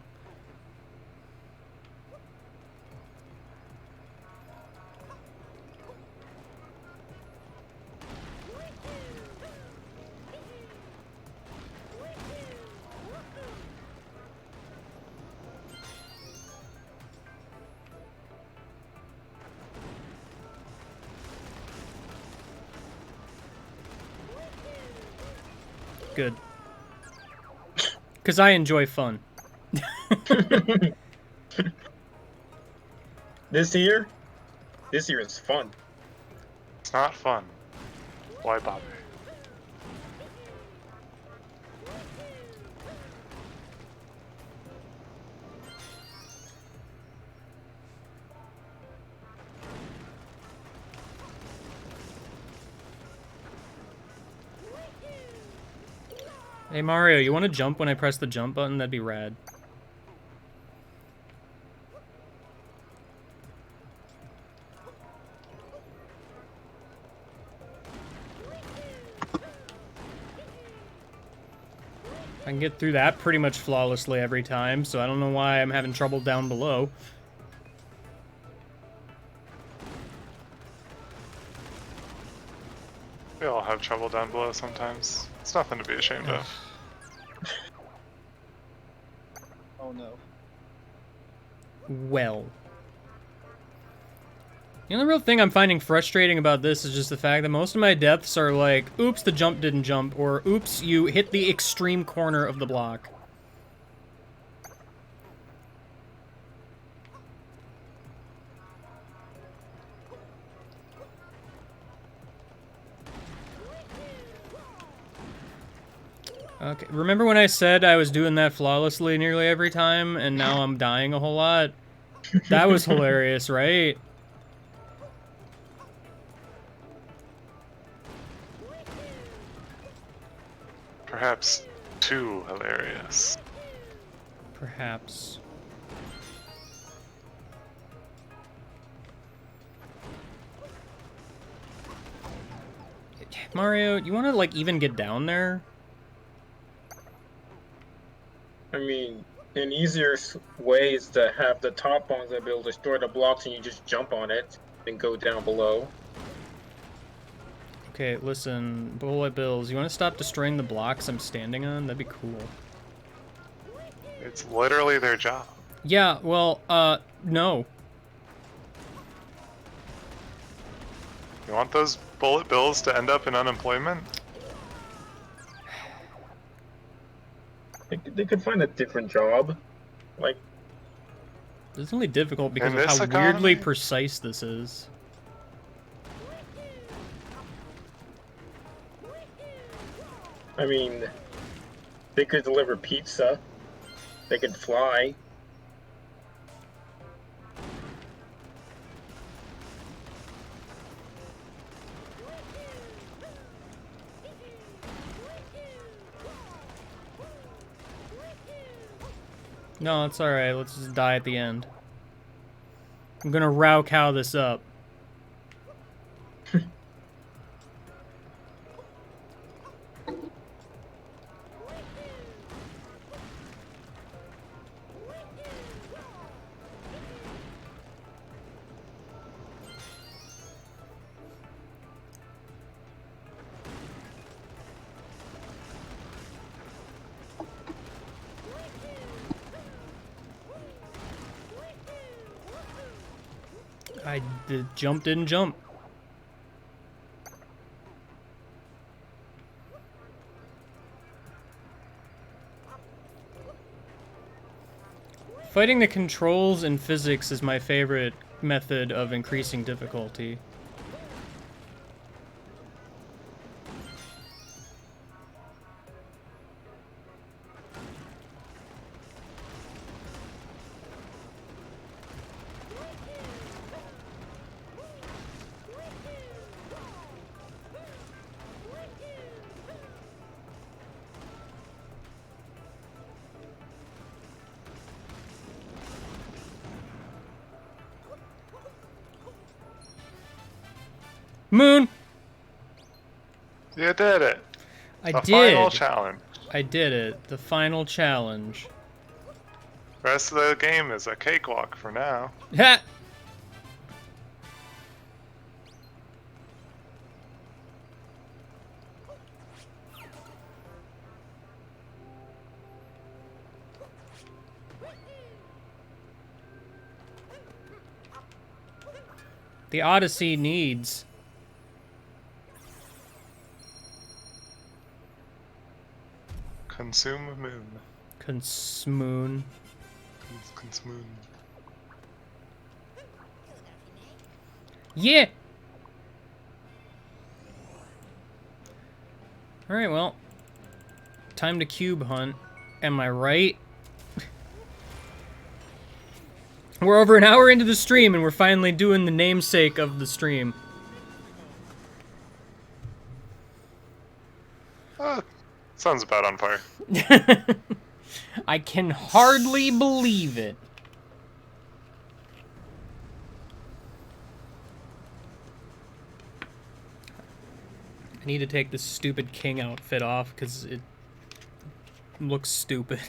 Good. Because I enjoy fun. This year is fun. It's not fun. Why bother? Hey Mario, you want to jump when I press the jump button? That'd be rad. I can get through that pretty much flawlessly every time, so I don't know why I'm having trouble down below. We all have trouble down below sometimes. It's nothing to be ashamed of. Oh no. Well. The only real thing I'm finding frustrating about this is just the fact that most of my deaths are like, oops, the jump didn't jump, or oops, you hit the extreme corner of the block. Okay, remember when I said I was doing that flawlessly nearly every time, and now I'm dying a whole lot? That was hilarious, right? Perhaps too hilarious. Perhaps. Mario, you want to, like, even get down there? I mean, an easier way is to have the top ones that will destroy the blocks and you just jump on it and go down below. Okay, listen, Bullet Bills, you want to stop destroying the blocks I'm standing on? That'd be cool. It's literally their job. Yeah, well, no. You want those bullet bills to end up in unemployment? They could find a different job. Like, It's only difficult because In of this how economy? weirdly precise this is. I mean, They could deliver pizza. They could fly. No, it's alright. Let's just die at the end. I'm gonna row cow this up. The jump didn't jump. Fighting the controls in physics is my favorite method of increasing difficulty. Moon! You did it. I The did. final challenge. I did it. The final challenge. The rest of the game is a cakewalk for now. Ha! The Odyssey needs. Consume moon. Consmoon. Consume. Yeah! Alright, well. Time to cube hunt. Am I right? We're over an hour into the stream and we're finally doing the namesake of the stream. Sounds about on par. I can hardly believe it. I need to take this stupid king outfit off because it looks stupid.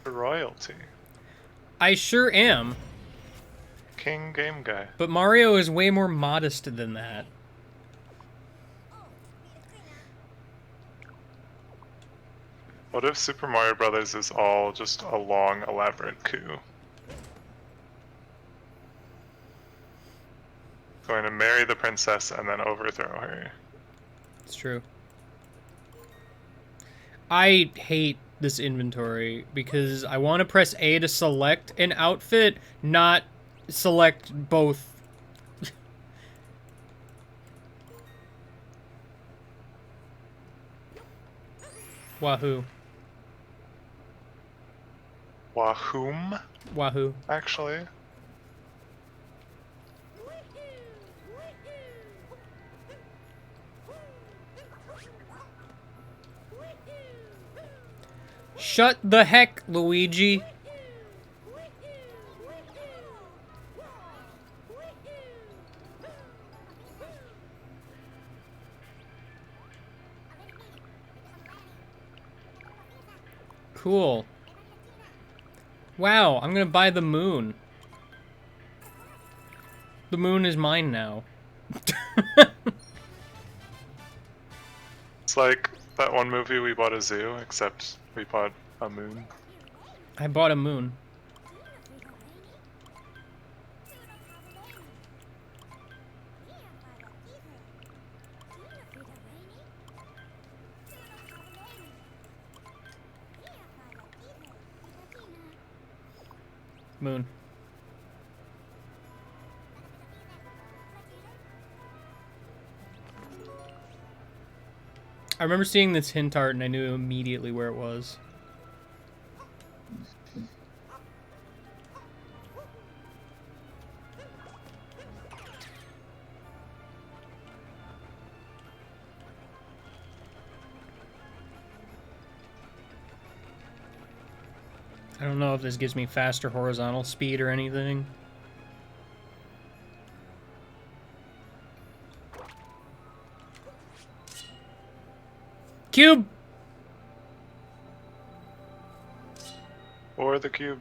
Royalty. I sure am, King game guy. but Mario is way more modest than that. What if Super Mario Brothers is all just a long, elaborate coup? Going to marry the princess and then overthrow her. It's true. I hate this inventory because I want to press A to select an outfit, not select both. Wahoo. Wahoom, Wahoo. actually. Shut the heck, Luigi. Cool. Wow, I'm gonna buy the moon. The moon is mine now. It's like that one movie we bought a zoo, except we bought a moon. I bought a moon. Moon. I remember seeing this hint art and I knew immediately where it was. I don't know if this gives me faster horizontal speed or anything. Cube! Or the cube.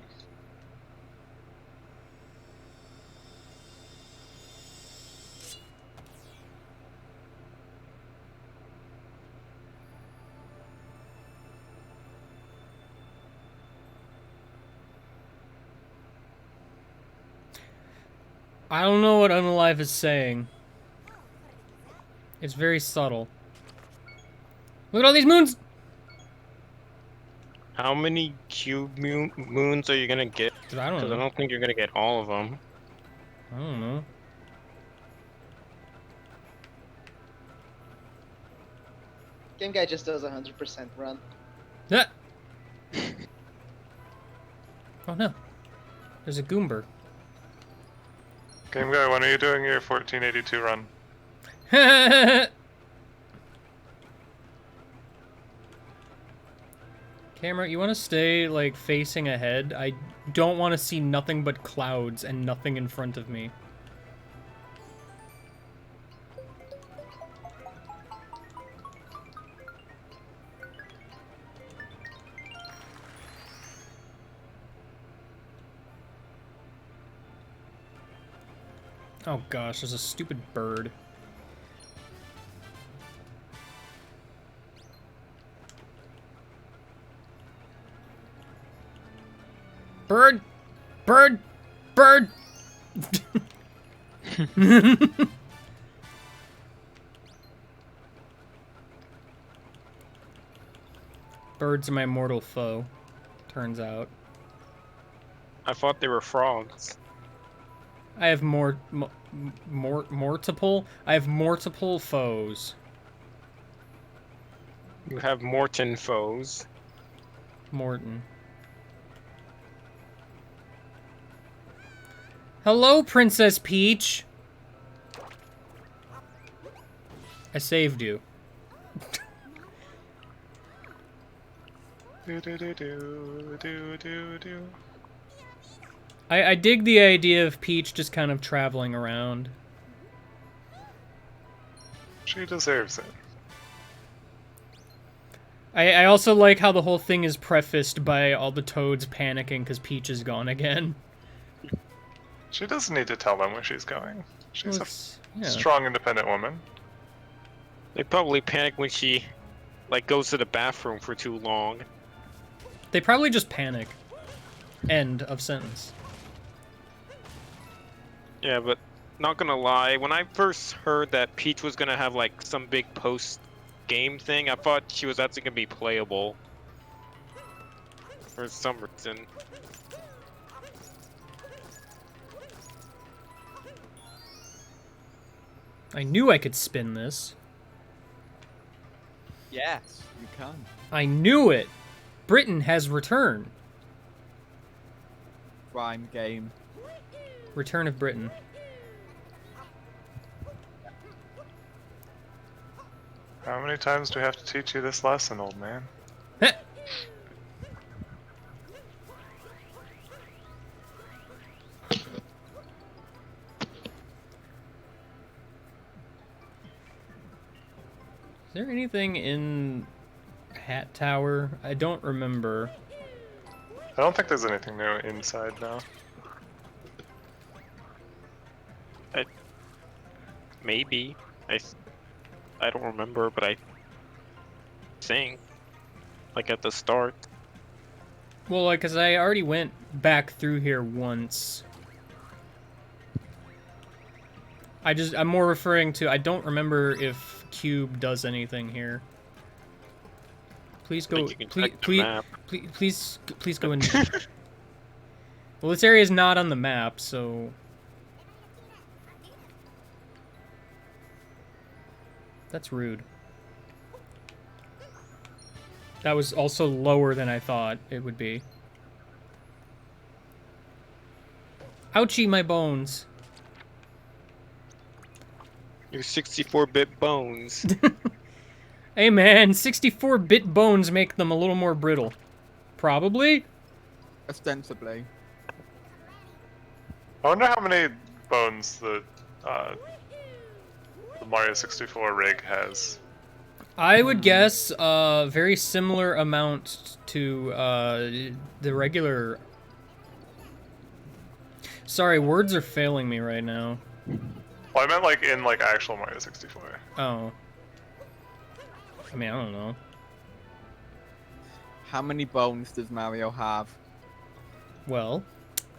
I don't know what Unalive is saying. It's very subtle. Look at all these moons! How many cube moons are you gonna get? I don't Because I know. don't think you're gonna get all of them. I don't know. Game guy just does 100% run. Ah! Oh no. There's a Goomber. Game guy, when are you doing your 1482 run? Camera, you want to stay, like, facing ahead? I don't want to see nothing but clouds and nothing in front of me. Oh gosh, there's a stupid bird. Bird! Bird! Bird! Birds are my mortal foe, turns out. I thought they were frogs. I have multiple? I have multiple foes. You have Morton foes. Morton. Hello, Princess Peach! I saved you. Do do do do do do do. I dig the idea of Peach just kind of traveling around. She deserves it. I also like how the whole thing is prefaced by all the toads panicking because Peach is gone again. She doesn't need to tell them where she's going. She's Well, a yeah. strong, independent woman. They probably panic when she, like, goes to the bathroom for too long. They probably just panic. End of sentence. Yeah, but not gonna lie, when I first heard that Peach was gonna have, like, some big post-game thing, I thought she was actually gonna be playable. For some reason. I knew I could spin this. Yes, you can. I knew it! Britain has returned. Rhyme game. Return of Britain. How many times do I have to teach you this lesson, old man? Heh. Is there anything in Hat Tower? I don't remember. I don't think there's anything new inside now. Maybe. I don't remember, but I think. Like at the start. Well, like, cause I already went back through here once. I'm more referring to, I don't remember if Cube does anything here. Please go, Like you can please, check the map. please go in. Well, this area is not on the map, so. That's rude. That was also lower than I thought it would be. Ouchie, my bones. Your 64-bit bones. Hey man, 64-bit bones make them a little more brittle. Probably? Ostensibly. I wonder how many bones the Mario 64 rig has. I would guess a very similar amount to the regular... Sorry, words are failing me right now. Well, I meant like in like actual Mario 64. Oh. I mean, I don't know. How many bones does Mario have? Well,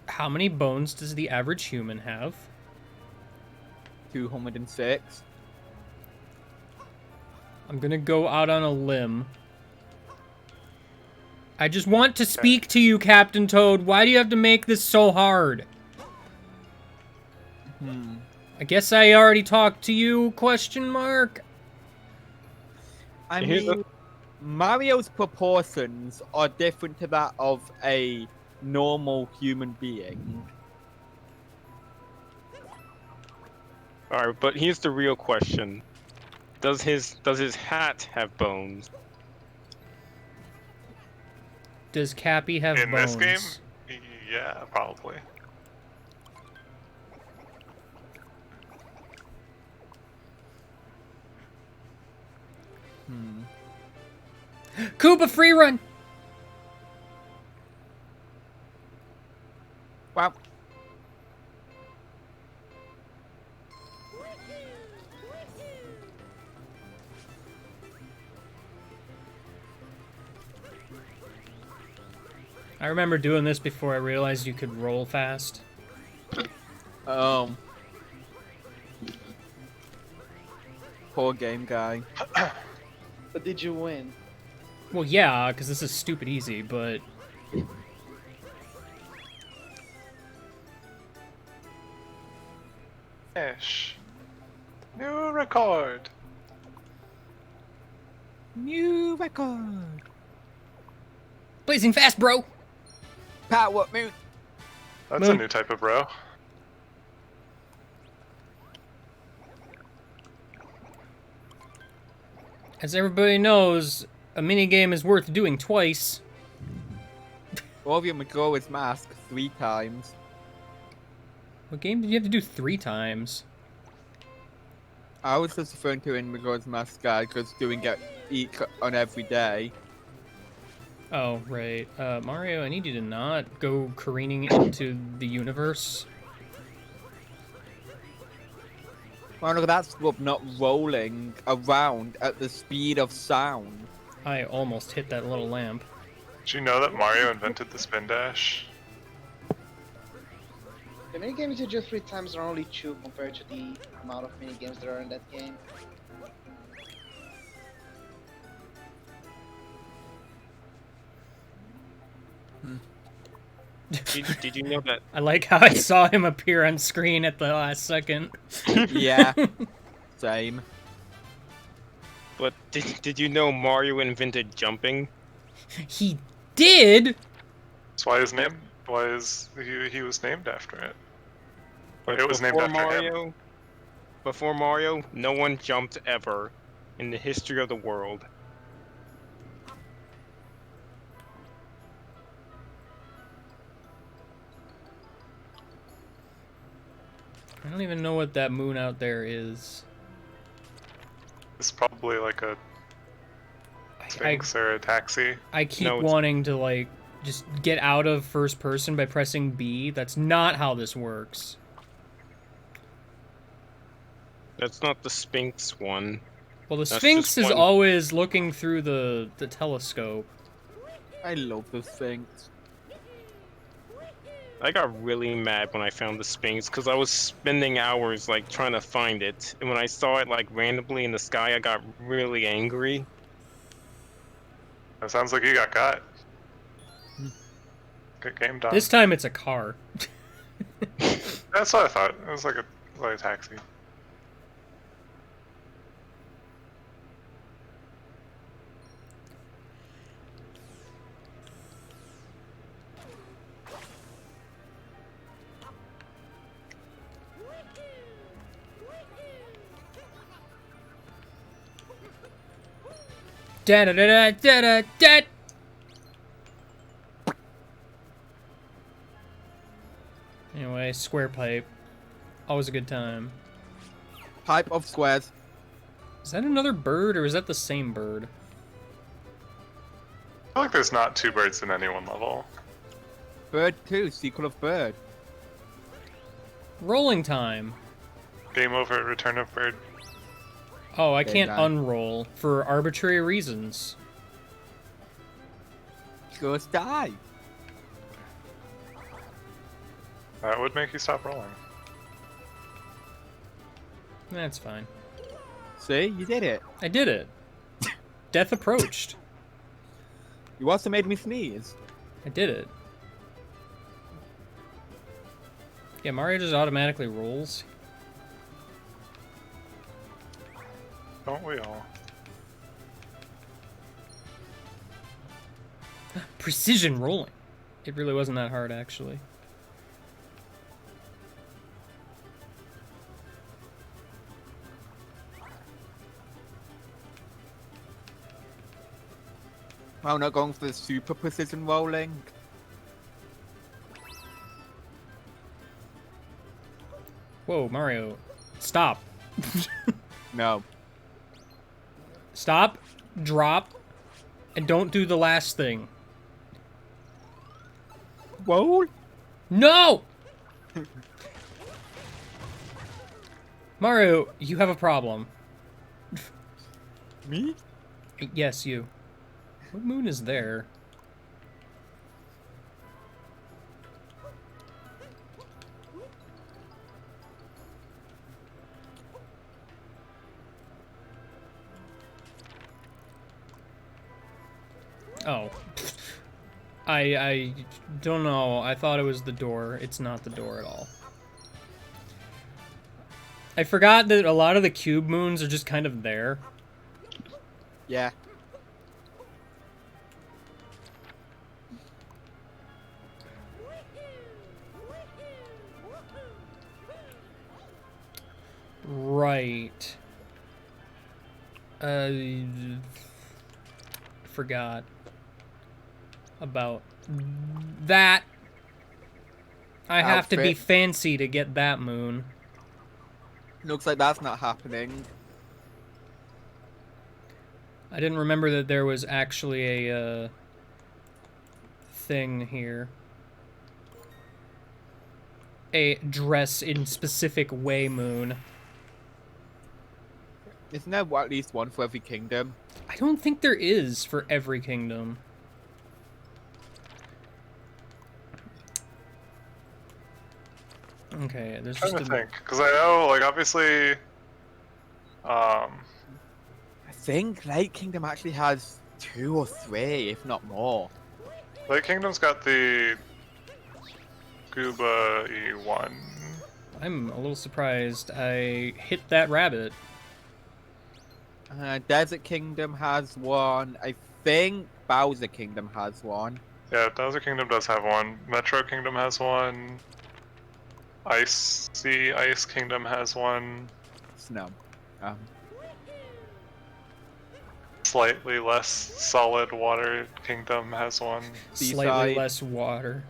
how many bones does the average human have? 206. I'm gonna go out on a limb. I just want to speak to you, Captain Toad. Why do you have to make this so hard? I guess I already talked to you, question mark? I Here's mean, Mario's proportions are different to that of a normal human being. Alright, but here's the real question. Does his hat have bones? Does Cappy have In bones? this game? Yeah, probably. Koopa free run! Wow. I remember doing this before I realized you could roll fast. Poor game guy. But did you win? Well, yeah, because this is stupid easy, but... Ish. New record. New record. Blazing fast, bro! Power move. That's a new type of bro. As everybody knows, a minigame is worth doing twice. Orville McGraw mask 3 times. What game did you have to do 3 times? I was just referring to in McGraw's mask guide because doing it each on every day. Oh, right. Mario, I need you to not go careening into the universe. Well, look, that's not rolling around at the speed of sound. I almost hit that little lamp. Did you know that Mario invented the spin dash? The minigames you do 3 times are only 2 compared to the amount of minigames there are in that game. Did you know that? I like how I saw him appear on screen at the last second. Yeah. Same. But did you know Mario invented jumping? He did? That's why his name. Why is he was named after it? But It was named after him. Before Mario, no one jumped ever in the history of the world. I don't even know what that moon out there is. It's probably like a Sphinx or a taxi. I keep No, it's- wanting to, like, just get out of first person by pressing B. That's not how this works. That's not the Sphinx one. Well, the That's Sphinx just is one- always looking through the telescope. I love those things. I got really mad when I found the Sphinx because I was spending hours like trying to find it, and when I saw it like randomly in the sky, I got really angry. That sounds like you got. Good game done. This time it's a car. That's what I thought. It was like a taxi. Da da da da da da. Anyway, square pipe. Always a good time. Pipe of squares. Is that another bird or is that the same bird? I feel like there's not two birds in any one level. Bird 2, sequel of Bird. Rolling time. Game over, return of bird. Oh, I Okay, can't done. unroll for arbitrary reasons. Just die. That would make you stop rolling. That's fine. See, you did it. I did it. Death approached. You also made me sneeze. I did it. Yeah, Mario just automatically rolls. Don't we all? Precision rolling. It really wasn't that hard, actually. Well, not going for the super precision rolling. Whoa, Mario. Stop. No. Stop, drop, and don't do the last thing. Roll? No! Mario, you have a problem. Me? Yes, you. What moon is there? Oh. I don't know. I thought it was the door. It's not the door at all. I forgot that a lot of the cube moons are just kind of there. Yeah. Right. Forgot about that. I have to be Outfit. fancy to get that moon. Looks like that's not happening. I didn't remember that there was actually a thing here. A dress in specific way moon. Isn't there at least one for every kingdom? I don't think there is for every kingdom. Okay, there's I'm just trying to a... think, because I know, like, obviously, I think Lake Kingdom actually has 2 or 3, if not more. Lake Kingdom's got the Gooba E1. I'm a little surprised I hit that rabbit. Desert Kingdom has one. I think Bowser Kingdom has one. Yeah, Bowser Kingdom does have one. Metro Kingdom has one. Ice Kingdom has one. Snow. Slightly less solid Water Kingdom has one. Slightly Seaside. less water.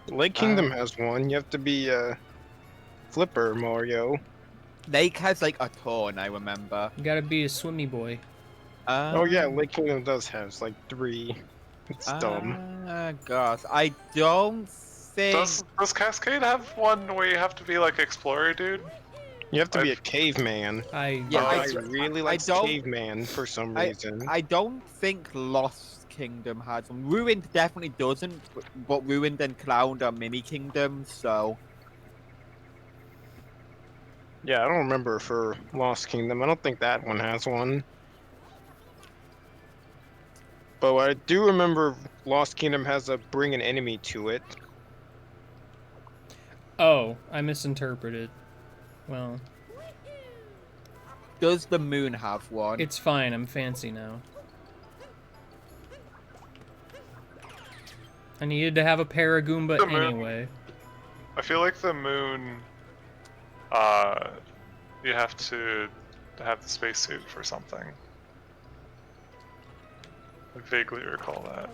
Lake Kingdom has one. You have to be Flipper Mario. Lake has like a ton, I remember. You gotta be a swimmy boy. Oh yeah, Lake Kingdom does have like 3. It's dumb. Gosh, I don't think. Does Cascade have one where you have to be like Explorer Dude? You have to be a caveman. Yeah, I I really like don't- caveman for some reason. I don't think Lost Kingdom has one. Ruined definitely doesn't, but Ruined and Cloud are mini kingdoms, so. Yeah, I don't remember for Lost Kingdom. I don't think that one has one. But I do remember Lost Kingdom has a bring an enemy to it. Oh, I misinterpreted. Well, Does the moon have one? it's fine. I'm fancy now. I needed to have a Paragoomba The moon. anyway. I feel like the moon, you have to have the spacesuit for something. I vaguely recall that.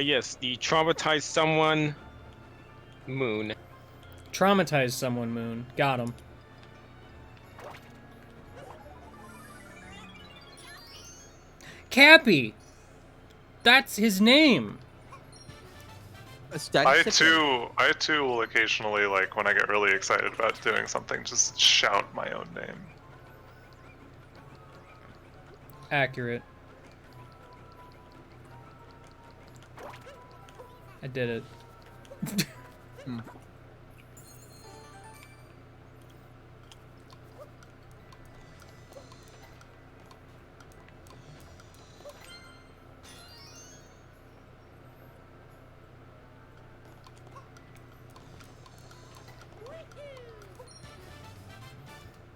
Yes, the traumatized someone moon. Traumatize someone, Moon. Got him. Cappy! That's his name! I too will occasionally, like, when I get really excited about doing something, just shout my own name. Accurate. I did it.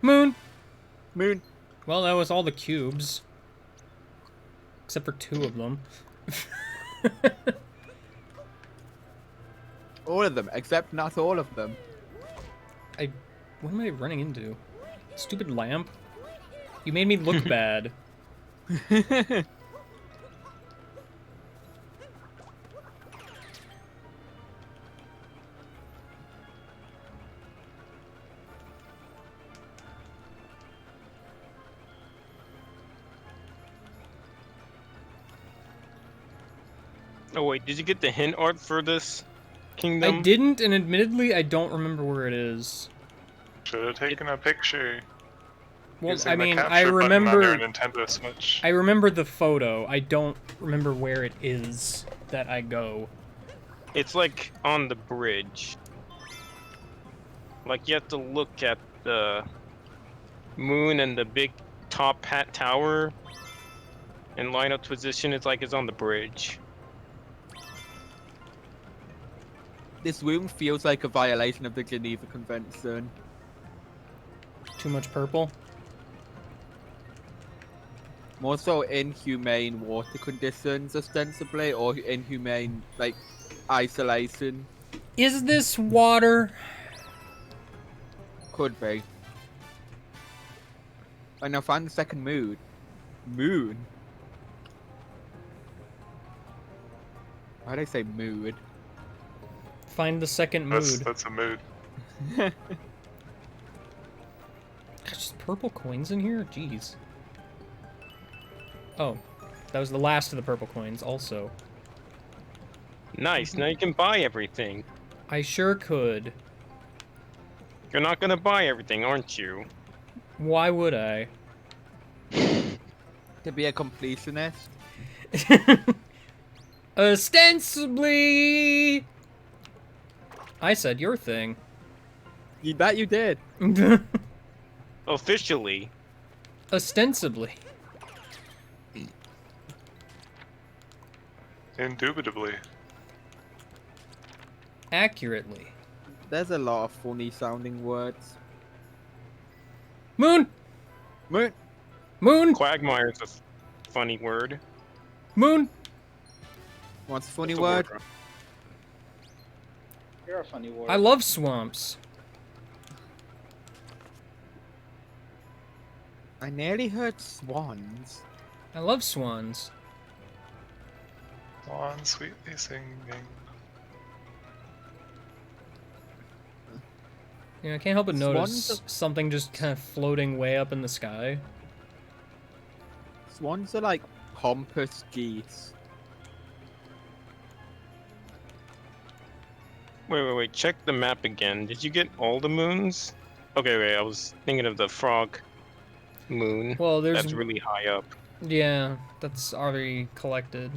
Moon! Moon. Well, that was all the cubes. Except for 2 of them. All of them, except not all of them. What am I running into? Stupid lamp? You made me look bad. Oh wait, did you get the hint art for this kingdom? I didn't, and admittedly, I don't remember where it is. Should have taken a picture. Well, using I the mean, capture I button remember... on your Nintendo Switch. I remember the photo. I don't remember where it is that I go. It's like on the bridge. Like you have to look at the moon and the big top hat tower and line up position. It's like it's on the bridge. This room feels like a violation of the Geneva Convention. Too much purple? More so inhumane water conditions, ostensibly, or inhumane, like, isolation. Is this water? Could be. I now find the second mood. Moon? Why'd I say mood? Find the second mood. That's a mood. Gosh, just purple coins in here? Jeez. Oh, that was the last of the purple coins, also. Nice, now you can buy everything. I sure could. You're not gonna buy everything, aren't you? Why would I? To be a completionist? Ostensibly! I said your thing. That you did. Officially. Ostensibly. Indubitably. Accurately. There's a lot of funny sounding words. Moon! Moon! Moon! Quagmire's a funny word. Moon! What's a funny It's a word? You're a funny word. I love swamps. I nearly heard swans. I love swans. Swan sweetly singing. Yeah, I can't help but notice Swans something just kind of floating way up in the sky. Swans are like pompous geese. Wait. Check the map again. Did you get all the moons? Okay, wait. I was thinking of the frog moon. Well, there's... That's really high up. Yeah, that's already collected.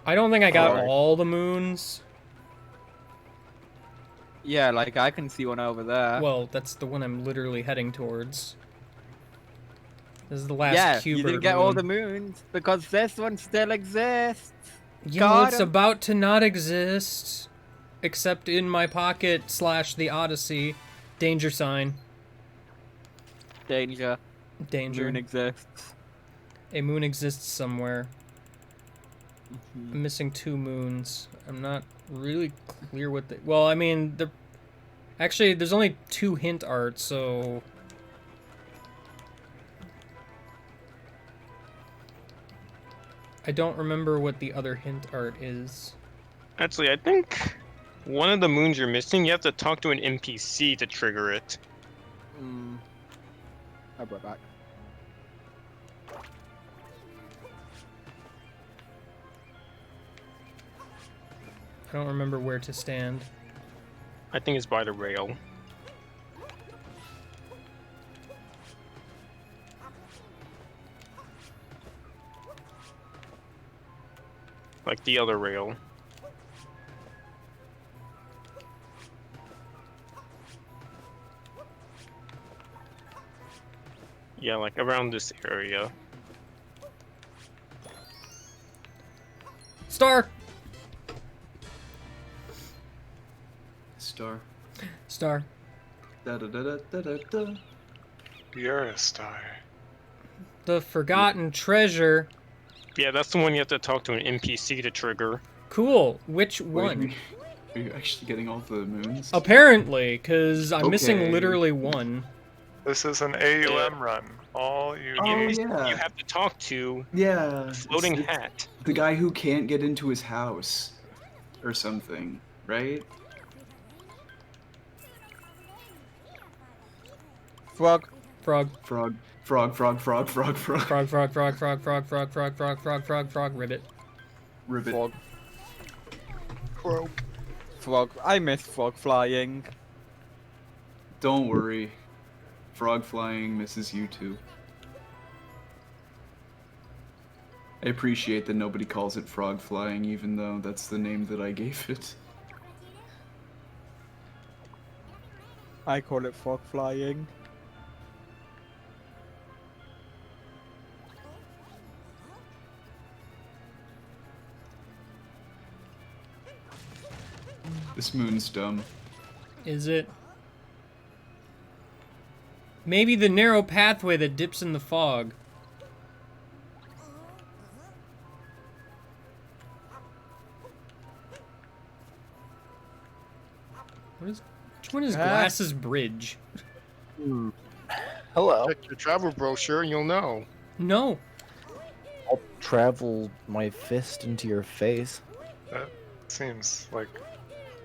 I don't think I got Alright. all the moons. Yeah, like I can see one over there. Well, that's the one I'm literally heading towards. This is the last yeah, Cubert you didn't get all moon. the moons because this one still exists. You know, Got it's 'em. about to not exist. Except in my pocket / the Odyssey. Danger sign. Danger. Danger. Moon exists. A moon exists somewhere. I'm missing 2 moons. I'm not really clear what the... Well, I mean, actually, there's only 2 hint art, so... I don't remember what the other hint art is. Actually, I think one of the moons you're missing, you have to talk to an NPC to trigger it. I'll be right back. I don't remember where to stand. I think it's by the rail. Like the other rail. Yeah, like around this area. Star! Star. Star. Da da da da da da da. You're a star. The Forgotten Treasure. Yeah, that's the one you have to talk to an NPC to trigger. Cool. Which Wait, one? Are you actually getting all the moons? Apparently, because I'm missing Okay. literally 1. This is an AUM run. All you Oh, need. yeah. You have to talk to Yeah. the floating it's hat. The guy who can't get into his house. Or something, right? Frog. Frog. Frog. Frog, frog, frog, frog, frog. Frog, frog, frog, frog, frog, frog, frog, frog, frog, frog, frog, ribbit. Ribbit. Frog. Frog. I miss frog flying. Don't worry. Frog flying misses you too. I appreciate that nobody calls it frog flying, even though that's the name that I gave it. I call it frog flying. This moon's dumb. Is it? Maybe the narrow pathway that dips in the fog. Which one is Glass's Bridge? Hello. Check your travel brochure and you'll know. No. I'll travel my fist into your face. That seems like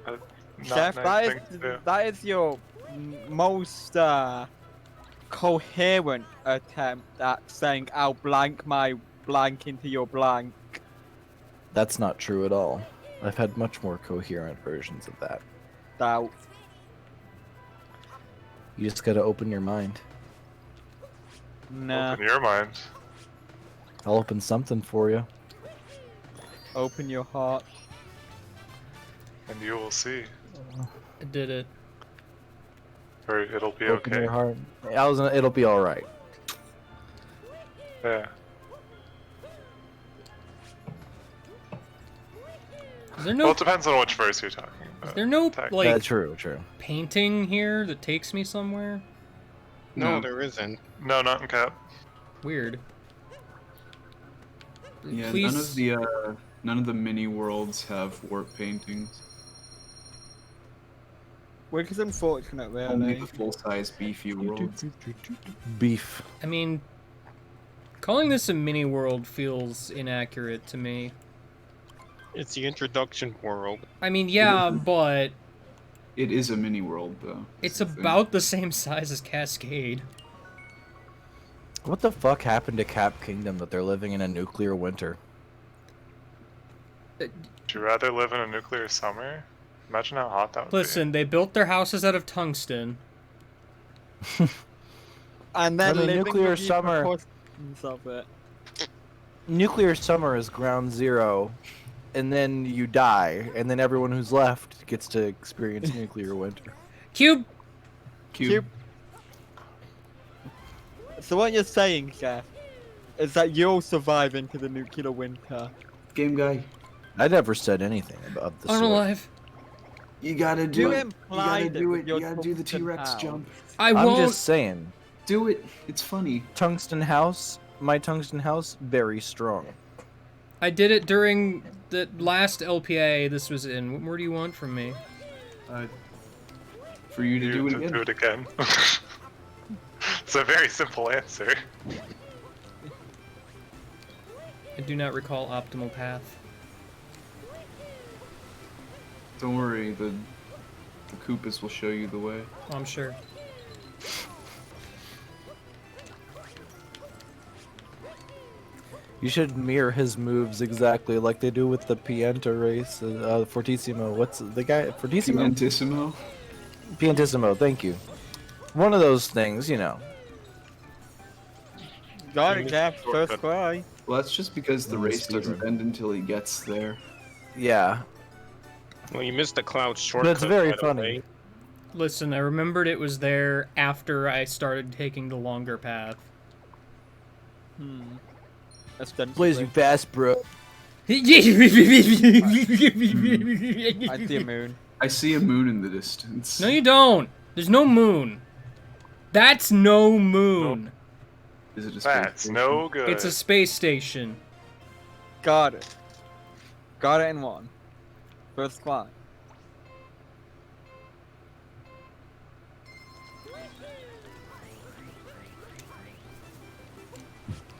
a not Chef, nice thing to do. that is your most coherent attempt at saying I'll blank my blank into your blank. That's not true at all. I've had much more coherent versions of that. Doubt. You just gotta open your mind. Nah. Open your mind. I'll open something for you. Open your heart. And you will see. I did it. Or it'll be Open okay. your heart. It'll be alright. Yeah. Is there Well, no it depends on which verse you're talking about. is there no Technically. Yeah, like true. painting here that takes me somewhere? No, there isn't. No, not in cap. Weird. Yeah, Please. none of the mini worlds have warp paintings. Which is unfortunate, Only really. the full-size beefy worlds. Beef. I mean, calling this a mini world feels inaccurate to me. It's the introduction world. I mean, yeah, but It is a mini world, though. it's That's the thing. about the same size as Cascade. What the fuck happened to Cap Kingdom that they're living in a nuclear winter? Would you rather live in a nuclear summer? Imagine how hot that would Listen, they built their houses out of tungsten. And then I mean, living nuclear with the summer- repercussions of it. Nuclear summer is ground zero, and then you die, and then everyone who's left gets to experience nuclear winter. Cube! Cube. So what you're saying, Chef, is that you'll survive into the nuclear winter. Game guy. I never said anything about the sort. Unalive. You gotta do You it. You implied gotta it do with it. your You gotta do the tungsten T-Rex house. jump. I'm won't. just saying. Do it. It's funny. Tungsten house, my tungsten house, very strong. I did it during the last LPIA this was in. What more do you want from me? For you to do it to again. do it again. It's a very simple answer. I do not recall optimal path. Don't worry, the Koopas will show you the way. Oh, I'm sure. You should mirror his moves exactly like they do with the Pianta race. Fortissimo. What's the guy? Fortissimo? Piantissimo? Piantissimo, thank you. One of those things, you know. Got it, Jeff. First try. Well, that's just because the Mm, race speedrun. doesn't end until he gets there. Yeah. Well, you missed the cloud shortcut. But it's very by the funny. way. Listen, I remembered it was there after I started taking the longer path. That's done. Blaze you fast, bro. I see a moon. I see a moon in the distance. No, you don't. There's no moon. That's no moon. Is it a space That's station? no good. It's a space station. Got it. Got it in one. First try.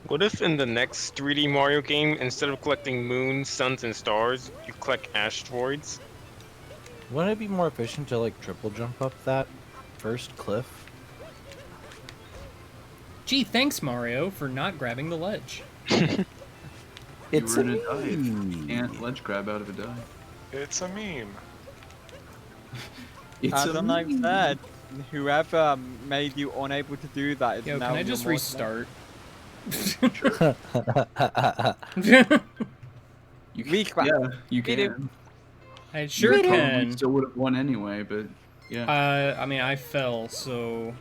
What if in the next 3D Mario game, instead of collecting moons, suns, and stars, you collect asteroids? Wouldn't it be more efficient to like triple jump up that first cliff? Gee, thanks, Mario, for not grabbing the ledge. It's You were in a a dive. meme. You can't ledge grab out of a dive. It's a meme. It's As a I meme. said, whoever made you unable to do that is Yo, now can I your just mortal. restart? You can, Recraft. yeah, you We do. can. I sure You probably can. still would have won anyway, but yeah. I mean, I fell, so...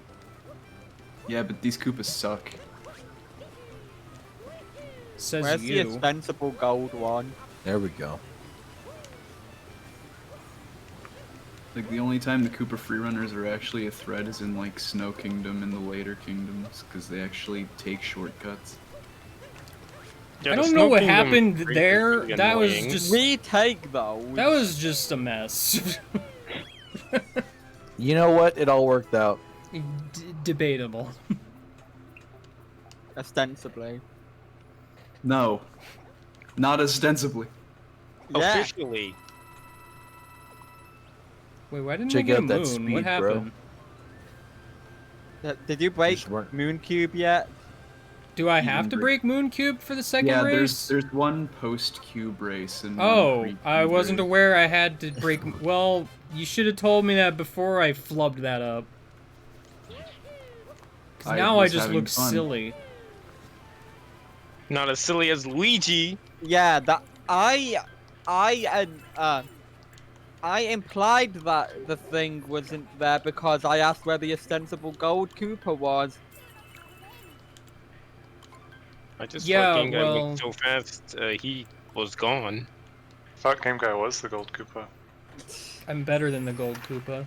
Yeah, but these Koopas suck. Says Where's the you. ostensible gold one? There we go. Like, the only time the Koopa freerunners are actually a threat is in, like, Snow Kingdom and the later kingdoms, because they actually take shortcuts. Yeah, I the don't Snow know what Kingdom happened race is there. really That was annoying. just... Retake though. That was just a mess. You know what? It all worked out. Debatable. ostensibly. No. Not ostensibly. Yeah. Officially. Wait, why didn't Check I get a out that moon? speed, What bro. happened? Did you break Just weren't- Moon Cube yet? Do I You have didn't to break Moon Cube for the second Yeah, race? there's one post-cube race and one Oh, pre-cube I wasn't race. aware I had to break... Well, you should have told me that before I flubbed that up. 'Cause I now I was just having look fun. silly. Not as silly as Luigi. Yeah, that I implied that the thing wasn't there because I asked where the ostensible gold Koopa was. I just Yeah, thought Game Guy well- went so fast, he was gone. Thought Game Guy was the gold Koopa. I'm better than the gold Koopa.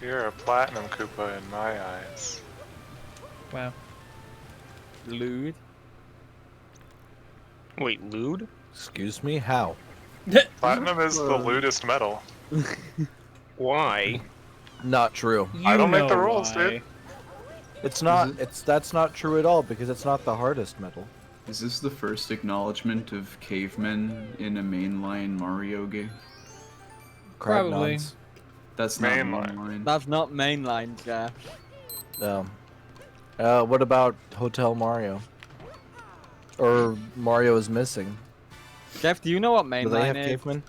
You're a platinum Koopa in my eyes. Wow. Lewd. Wait, lewd? Excuse me? How? Platinum is the lewdest metal. Why? Not true. You I don't make the know rules, why. dude. It's not. it? That's not true at all because it's not the hardest metal. Is this the first acknowledgement of cavemen in a mainline Mario game? Probably. Cragnons. That's not Mainline. mainline. That's not mainline, Jeff. What about Hotel Mario? Or Mario is Missing? Jeff, do you know what Do they mainline have is? cavemen?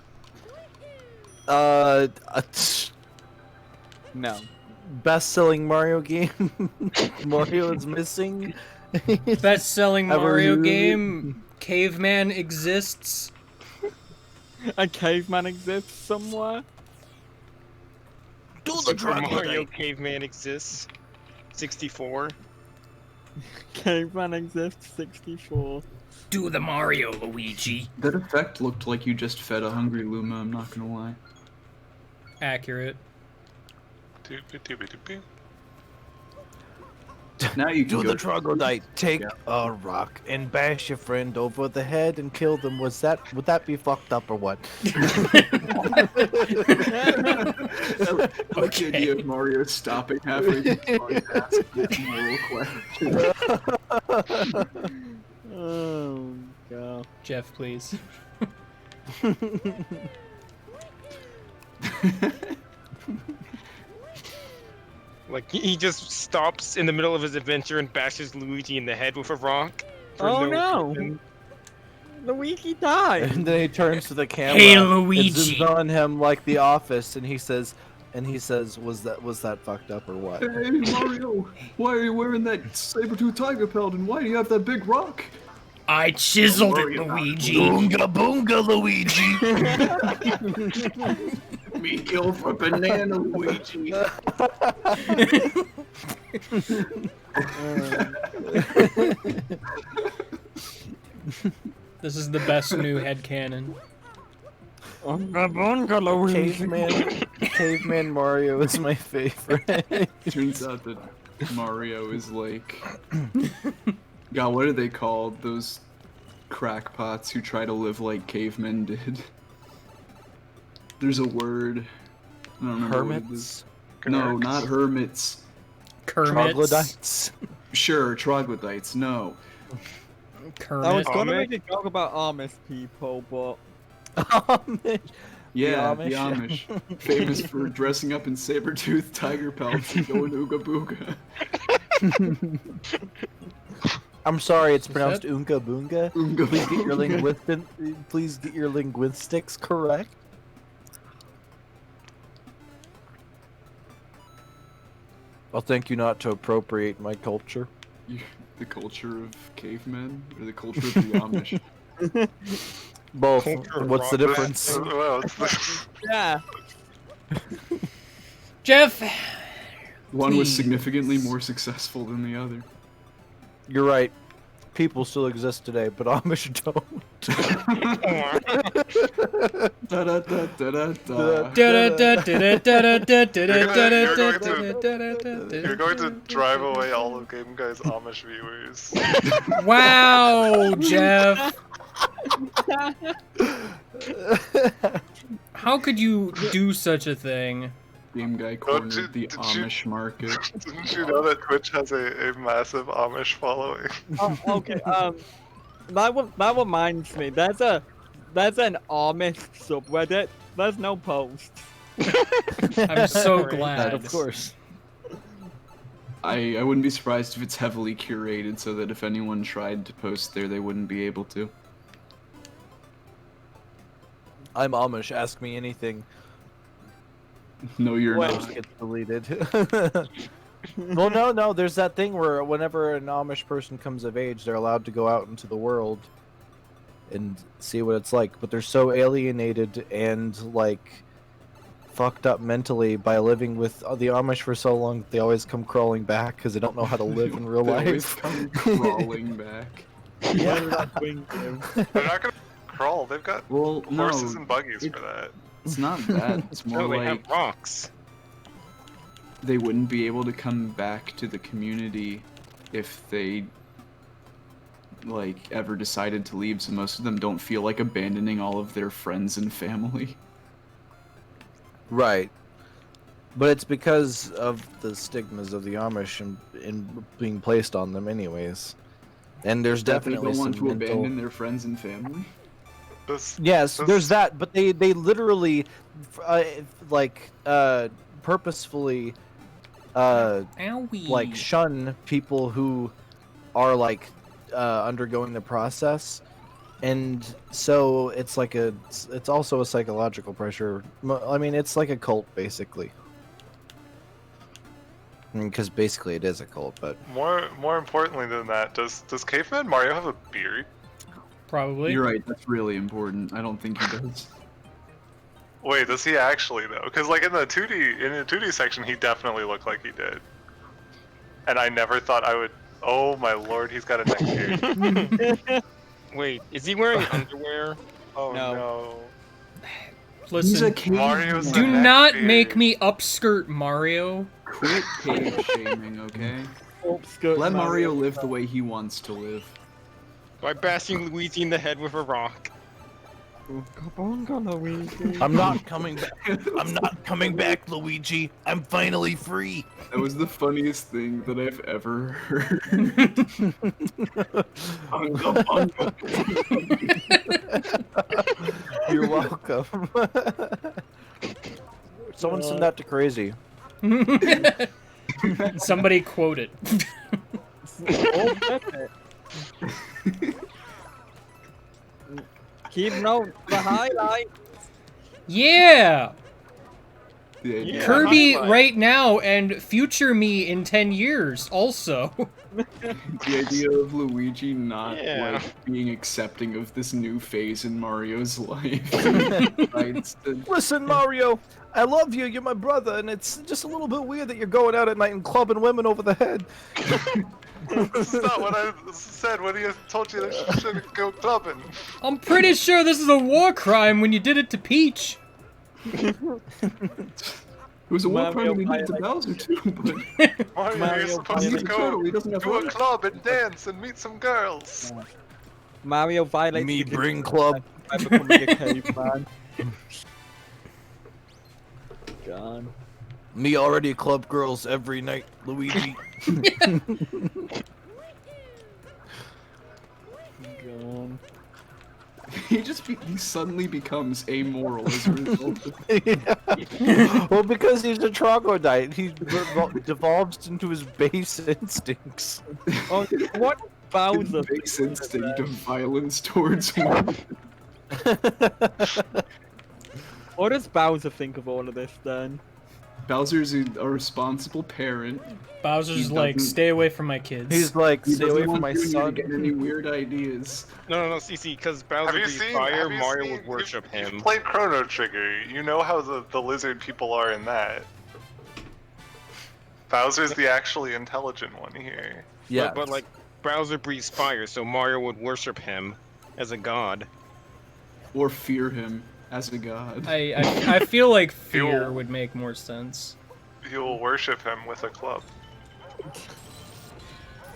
No. Best-selling Mario game. Mario is Missing. Best-selling Ever Mario heard of it? game. Caveman exists. A caveman exists somewhere? Super Mario Caveman exists. 64. Caveman exists 64. Do the Mario, Luigi. That effect looked like you just fed a hungry Luma, I'm not gonna lie. Accurate. Doopy doopy doopy. Now you can Do go. the troglodyte. Take a rock and bash your friend over the head and kill them. Would that be fucked up or what? Like the idea of Mario stopping halfway through the song to ask that moral question. Oh god. Jeff, please. Like he just stops in the middle of his adventure and bashes Luigi in the head with a rock. for Oh no! reason. Luigi died. And then he turns to the camera. Hey, It Luigi. zooms on him like The Office, and he says, "Was that fucked up or what?" Hey Mario, why are you wearing that saber-tooth tiger pelt, and why do you have that big rock? I chiseled Don't it, worry about it. Luigi. Boonga boonga, Luigi. Me kill for banana Luigi. This is the best new headcanon. Caveman Mario is my favorite. Turns out that Mario is like, God, what are they called? Those crackpots who try to live like cavemen did. There's a word. I don't remember what it is. Hermits, No, not hermits. Kermits. troglodytes. Sure, troglodytes. No. I was Kermit. gonna Amish? make a joke about Amish people, but Amish. Yeah, The the Amish. Famous for dressing up in saber-toothed tiger pelts and going ooga booga. I'm sorry, it's Is pronounced that- Oonga Boonga. Oonga Please get your boonga. please get your linguistics correct. I'll thank you not to appropriate my culture. The culture of cavemen or the culture of the Amish? Both. Culture of What's the rock. difference? Well, it's yeah. Jeff. One was Please. significantly more successful than the other. You're right. People still exist today, but Amish don't. You're going to drive away all of Game Guy's Amish viewers. Wow, Jeff. How could you do such a thing? Game Guy cornered the Amish market. Didn't you know that Twitch has a massive Amish following? Oh, okay. That reminds me. There's an Amish subreddit. There's no post. I'm so Sorry. glad. Of course. I wouldn't be surprised if it's heavily curated so that if anyone tried to post there, they wouldn't be able to. I'm Amish. Ask me anything. No, you're Wait. not. Gets deleted. Well, no. There's that thing where whenever an Amish person comes of age, they're allowed to go out into the world and see what it's like. But they're so alienated and like fucked up mentally by living with the Amish for so long that they always come crawling back because they don't know how to live in real They always life. come crawling back. What did I bring to? They're not gonna crawl. They've got Well, no, horses and buggies for that. it's not that. It's more No, they like have rocks. they wouldn't be able to come back to the community if they like ever decided to leave, so most of them don't feel like abandoning all of their friends and family. Right. But it's because of the stigmas of the Amish and being placed on them anyways. And there's That they definitely don't want some to mental... abandon their friends and family. Yes, This- there's that, but they literally, purposefully, Owie. like shun people who are like undergoing the process, and so it's like it's also a psychological pressure. I mean, it's like a cult basically, because basically it is a cult. But More importantly than that, does Caveman Mario have a beard? Probably. You're right, that's really important. I don't think he does. Wait, does he actually though? Because like in the 2D section, he definitely looked like he did. And I never thought I would. Oh my lord, he's got a neck beard. Wait, is he wearing underwear? Oh No. no. He's a Listen, caveman. Mario's do the neck not beard. make me upskirt Mario. Quit cave shaming, okay? Let Mario live the way he wants to live. By bashing Luigi in the head with a rock. I'm not coming back. I'm not coming back, Luigi. I'm finally free. That was the funniest thing that I've ever heard. You're welcome. Someone send that to Crazy. Somebody quote it. Keep note the highlight. Yeah! Yeah, Kirby highlight. right now and future me in 10 years also. the idea of Luigi not Yeah. like being accepting of this new phase in Mario's life. Listen, Mario, I love you. You're my brother, and it's just a little bit weird that you're going out at night and clubbing women over the head. This is not what I said when he told you that you shouldn't go clubbing. I'm pretty sure this is a war crime when you did it to Peach. It was a war Mario crime when he did to Bowser too, but Mario, you're supposed he's to a go turtle, he doesn't have to a legs. club and dance and meet some girls. Mario violates Me the bring club. by becoming a caveman. Gone. Me already club girls every night, Luigi. Gone. he suddenly becomes amoral as a result of it. Well, because he's a troglodyte, he devolves into his base instincts. Oh, what Bowser? Base instinct of violence towards women. What does Bowser think of all of this then? Bowser's a responsible parent. Bowser's He like, doesn't- stay away from my kids. He's like, He stay doesn't away from want my Junior to son. get any weird ideas. No, CC, because Bowser Have you breathed seen? fire, have you Mario seen, would worship you've him. played Chrono Trigger. You know how the lizard people are in that. Bowser's the actually intelligent one here. Yeah, But like, Bowser breathes fire, so Mario would worship him as a god. Or fear him as a god. I feel like fear Ew. would make more sense. You'll worship him with a club.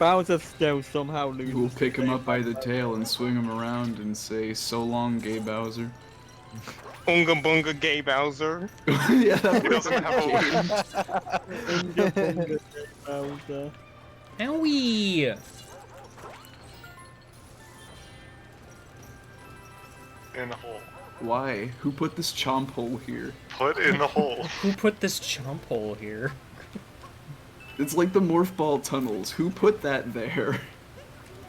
Bowser still somehow You will loses. pick him up by the tail and swing him around and say, "So long, gay Bowser." Unga bunga gay Bowser. Yeah, that He was doesn't have a Bowser. Owie! in the hole. Why? Who put this chomp hole here? Put in the hole. Who put this chomp hole here? It's like the morph ball tunnels. Who put that there?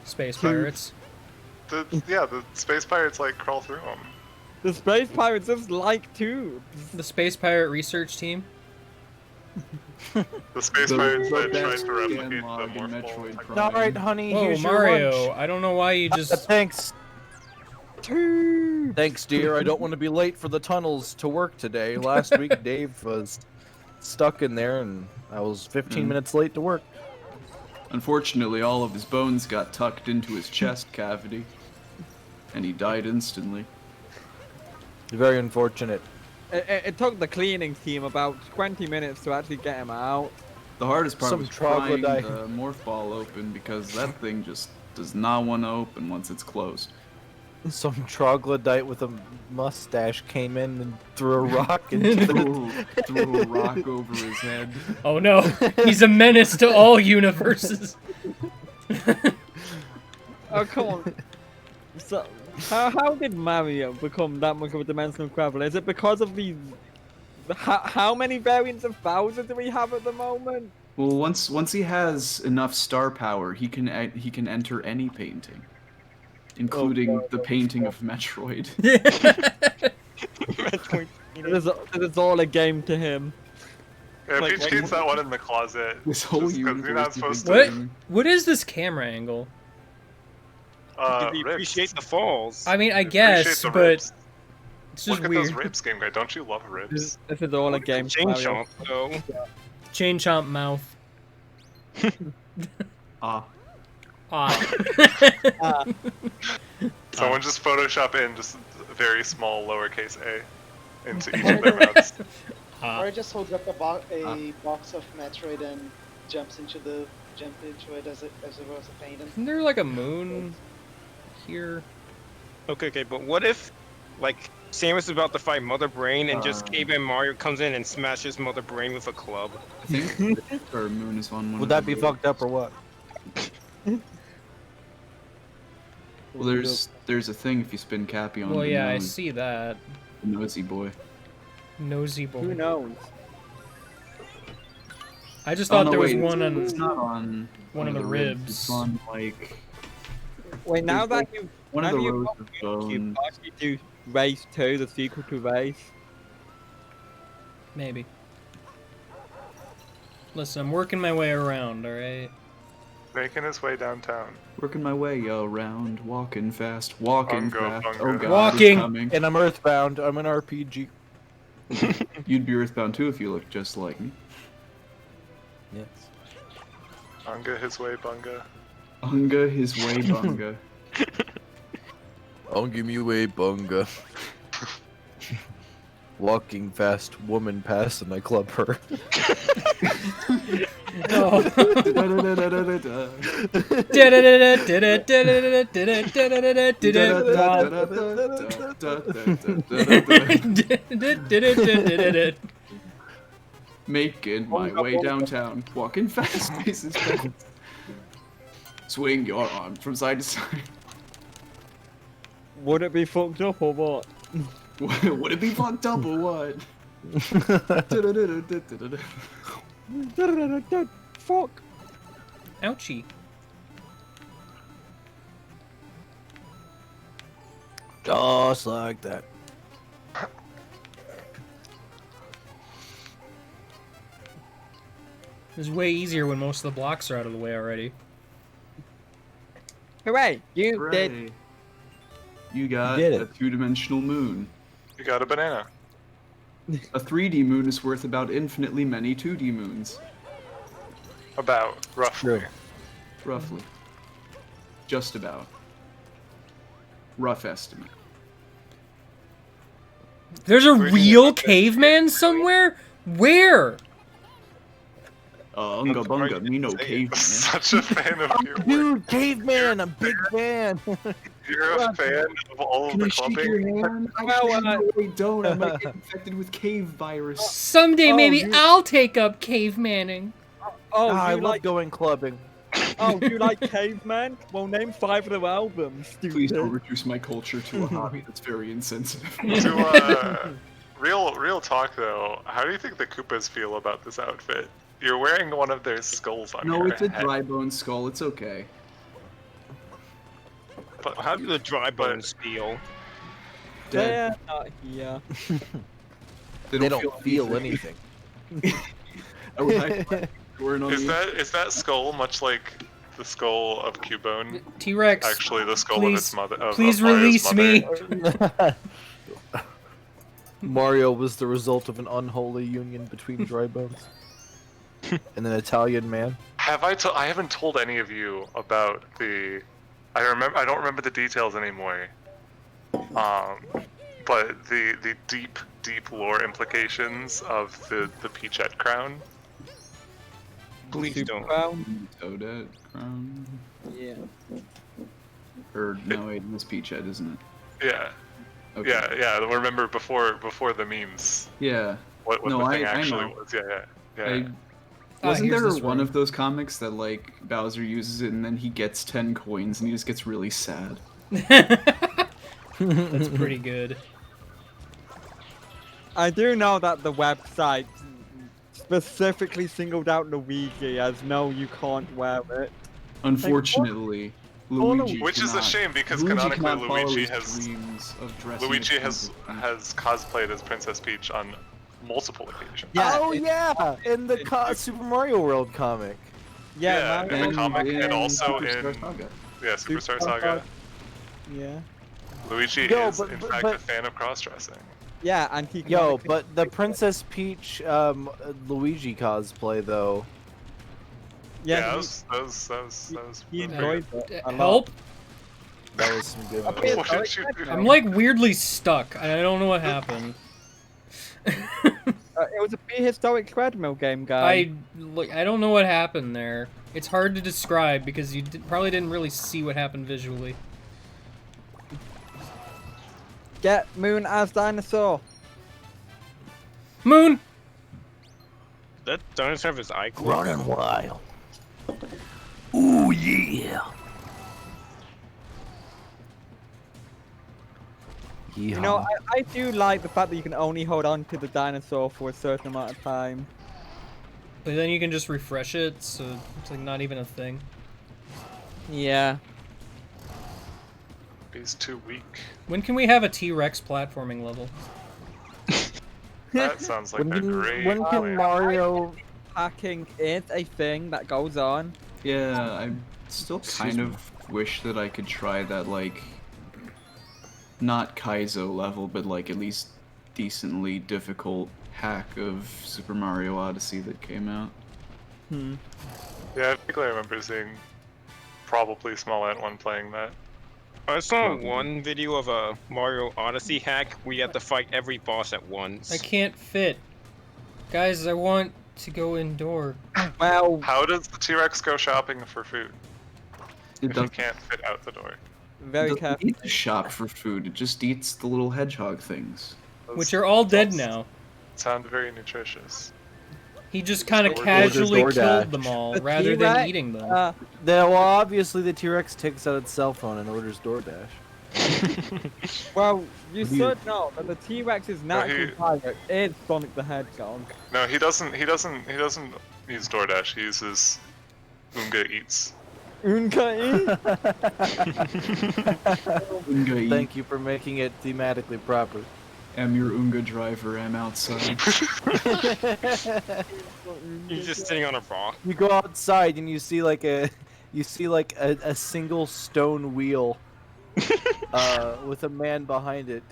Space pirates. The space pirates like crawl through them. The space pirates just like tubes. The space pirate research team. The space The pirates that tried best to replicate the scan log in morph Metroid ball. Prime. All right, honey. Whoa, here's Mario! Your lunch. I don't know why you just. Thanks. Thanks, dear. I don't want to be late for the tunnels to work today. Last week, Dave was stuck in there, and I was 15 minutes late to work. Unfortunately, all of his bones got tucked into his chest cavity, and he died instantly. Very unfortunate. It took the cleaning team about 20 minutes to actually get him out. The hardest part Some was prying troglodyte. the morph ball open because that thing just does not want to open once it's closed. Some troglodyte with a mustache came in and threw a rock into the... Threw a rock over his head. Oh no! He's a menace to all universes. Oh, come on. So, how did Mario become that much of a dimensional traveler? Is it because of these... How many variants of Bowser do we have at the moment? Well, once he has enough star power, he can enter any painting, including the painting of Metroid. Metroid. It is all a game to him. Yeah, Like, Peach keeps that one in the closet. This whole just 'cause universe. you're not is a supposed What? game. What is this camera angle? to. Did he appreciate the falls? I mean, I Appreciate guess, the but ribs. it's just Look at weird. those ribs, game guy. Don't you love ribs? This is all a game to Chain Mario. chomp, though. Chain chomp mouth. Ah. Ah. Someone just Photoshop in just a very small lowercase a into each of their mouths. Or just holds up a box of Metroid and jumps into the jump into it as it was a painting. Isn't there like a moon here? Okay, but what if, like, Samus is about to fight Mother Brain and just Caveman Mario comes in and smashes Mother Brain with a club? I think our moon is on one. Would of that the be roads. fucked up or what? Well, there's a thing if you spin Cappy on. Well, the yeah, I nose. see that. Nosy boy. Nosy boy. Who knows? I just Oh, thought no, there was wait, one it's on not on one of the ribs. It's on like Wait, now There's that you one now of the that rows you of you bones. actually do Race 2, the sequel to Race. Maybe. Listen, I'm working my way around, alright? Making his way downtown. Working my way around, walking fast, walking Bungo, fast. bungo. Oh god, Walking! it's coming. And I'm Earthbound. I'm an RPG. You'd be Earthbound too if you looked just like me. Yes. Bunga his way, bunga. Bunga his way, bunga. I'll give you a bunga. Walking fast, woman pass, and I club her. No. Making my way downtown, walking fast paces fast. Swing your arm from side to side. Would it be fucked up or what? Would it be fucked up or what? Fuck. Ouchie. Just like that. It's way easier when most of the blocks are out of the way already. Hooray! You did. Hooray. You got did a it. two-dimensional moon. You got a banana. A 3D moon is worth about infinitely many 2D moons. About, roughly. True. Roughly. Just about. Rough estimate. There's a Where do you real think that- caveman somewhere? Where? Unga bunga, me no caveman. Such a fan of your work. Dude, caveman, I'm a big fan. You're a fan of all of the clubbing. hand? Well, No, I don't. I might get infected with cave virus. Someday Oh, maybe you- I'll take up cavemaning. Oh, I you love like going clubbing. you like Caveman? Well, name 5 of their albums. Please don't Stupid. reduce my culture to a hobby that's very insensitive. Real talk though, how do you think the Koopas feel about this outfit? You're wearing one of their skulls on No, your it's a head. dry bone skull. It's okay. But How do the dry bones feel? Dead. They're not here. They don't feel anything. I would high five on is you. that skull much like the skull of Cubone? T-Rex, Actually, the skull of please- its mother. Of please Mario's release mother. me. Mario was the result of an unholy union between dry bones and an Italian man. I haven't told any of you about the. I don't remember the details anymore. But the deep lore implications of the Peachette crown. Please Super don't. Crown. Toadette crown. Yeah. Or no, wait, it's Peachhead, isn't it? Yeah, Okay. yeah. Remember before the memes. Yeah. What No, the thing I actually know. was? Yeah. Wasn't here's there this one room. of those comics that like Bowser uses it and then he gets 10 coins and he just gets really sad? That's pretty good. I do know that the website specifically singled out Luigi as no, you can't wear it. Unfortunately, Luigi Which is a cannot- shame because Luigi canonically cannot follow Luigi his has dreams of dressing Luigi as has cosplayed as Princess Peach on multiple occasions. Yeah, oh it- yeah, in the Super Mario World comic. Yeah, in the comic and also Superstar in Saga. Superstar Saga. Yeah. Luigi Yo, is but- in but- fact but- a fan of cross-dressing. Yeah, and he Yo, but the Princess Peach Luigi cosplay though. Yeah, yeah, that was he very enjoyed good. it. a lot. Help! That was some good. I mean, What did you do? I'm like weirdly stuck. I don't know what happened. It was a prehistoric treadmill game, guy. I don't know what happened there. It's hard to describe because you probably didn't really see what happened visually. Get Moon as dinosaur. Moon! That dinosaur have his eye closed. Running wild. Ooh, yeah. You know, I do like the fact that you can only hold on to the dinosaur for a certain amount of time. But then you can just refresh it, so it's like not even a thing. Yeah. He's too weak. When can we have a T-Rex platforming level? That sounds like a great when can plan. Mario... Hacking is a thing that goes on. Yeah, I still kind of wish that I could try that, like, not Kaizo level, but like at least decently difficult hack of Super Mario Odyssey that came out. Yeah, I think I remember seeing probably Small Ant One playing that. I saw one video of a Mario Odyssey hack where you have to fight every boss at once. I can't fit. Guys, I want to go indoor. Well, How does the T-Rex go shopping for food It if he doesn't, can't fit out the door? very doesn't careful. eat to shop for food, it just eats the little hedgehog things. Which are all dead now. Sound very nutritious. He just kind of Orders casually DoorDash. killed them all, The rather than T-Rex, eating them. Well, obviously the T-Rex takes out its cell phone and orders DoorDash. Well, you Do you- should know that the T-Rex's natural target is Sonic the Hedgehog. No, he doesn't use DoorDash. He uses Oonga Eats. Unka Unga eat. Thank you for making it thematically proper. Am your Unga driver, am outside. He's just sitting on a rock. You go outside and you see like a single stone wheel with a man behind it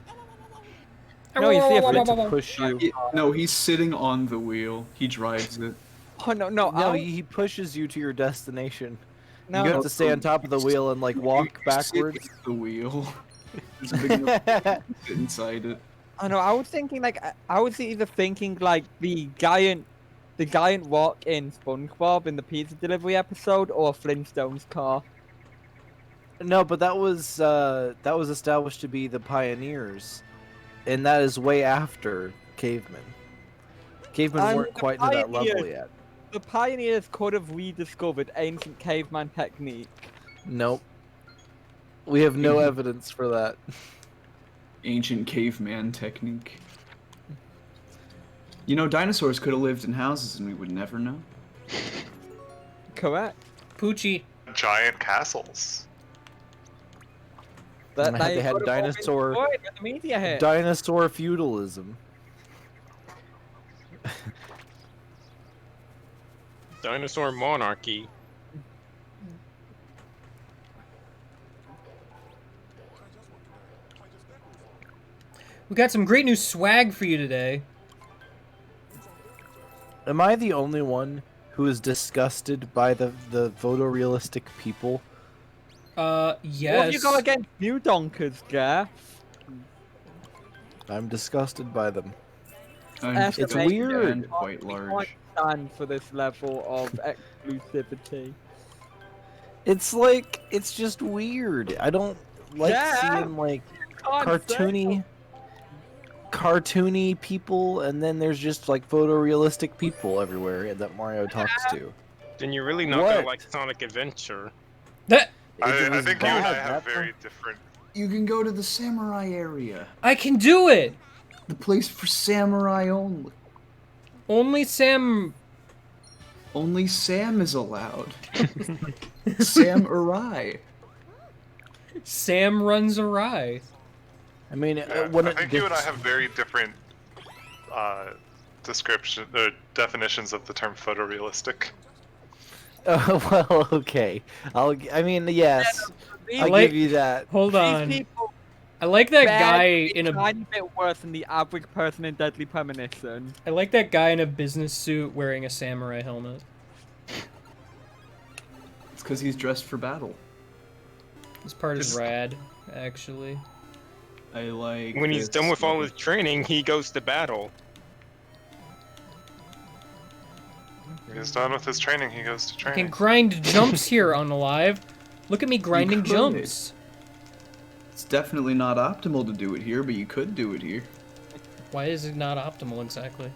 No, you see ready a to push you. No, he's sitting on the wheel. He drives it. Oh no, no, No, I'll- he pushes you to your destination. no. You have to stay on top of the wheel and like walk backwards. The wheel. It's big enough to fit inside it. I know. I was thinking like I was either thinking like the giant rock in SpongeBob in the pizza delivery episode, or Flintstone's car. No, but that was established to be the pioneers, and that is way after cavemen. Cavemen And weren't the quite to that level pioneers- yet. The pioneers could have rediscovered ancient caveman technique. Nope. We have no evidence for that. Ancient caveman technique. You know, dinosaurs could have lived in houses and we would never know. Correct. Poochie. Giant castles. And they had could have all been dinosaur- destroyed when the meteor hit. Dinosaur feudalism. Dinosaur monarchy. We got some great new swag for you today. Am I the only one who is disgusted by the photorealistic people? What Yes. have you got against new donkers, Gareth? I'm disgusted by them. It's It's amazing. weird. And quite We large. can't stand for this level of exclusivity. It's like, it's just weird. I don't like Yeah. seeing like Can't say. cartoony people, and then there's just like photorealistic people everywhere that Mario talks to. Then you're really not What? gonna like Sonic Adventure. That If it I was think you and I bad, have that- very different. You can go to the samurai area. I can do it. The place for samurai only. Only Sam. Only Sam is allowed. Samurai. Sam runs awry. I mean, Yeah, when I it think you and I gets- have very different definitions of the term photorealistic. well, okay. I mean, yes, These, I'll like- give you that. Hold these on. people I like that guy barely in a. tiny bit worse than the average person in Deadly Premonition. I like that guy in a business suit wearing a samurai helmet. It's because he's dressed for battle. This part is rad, actually. I like. When he's done with all his training, he goes to battle. He's done with his training, he goes to I training. can grind jumps here on Alive. Look at me grinding could. jumps. It's definitely not optimal to do it here, but you could do it here. Why is it not optimal exactly?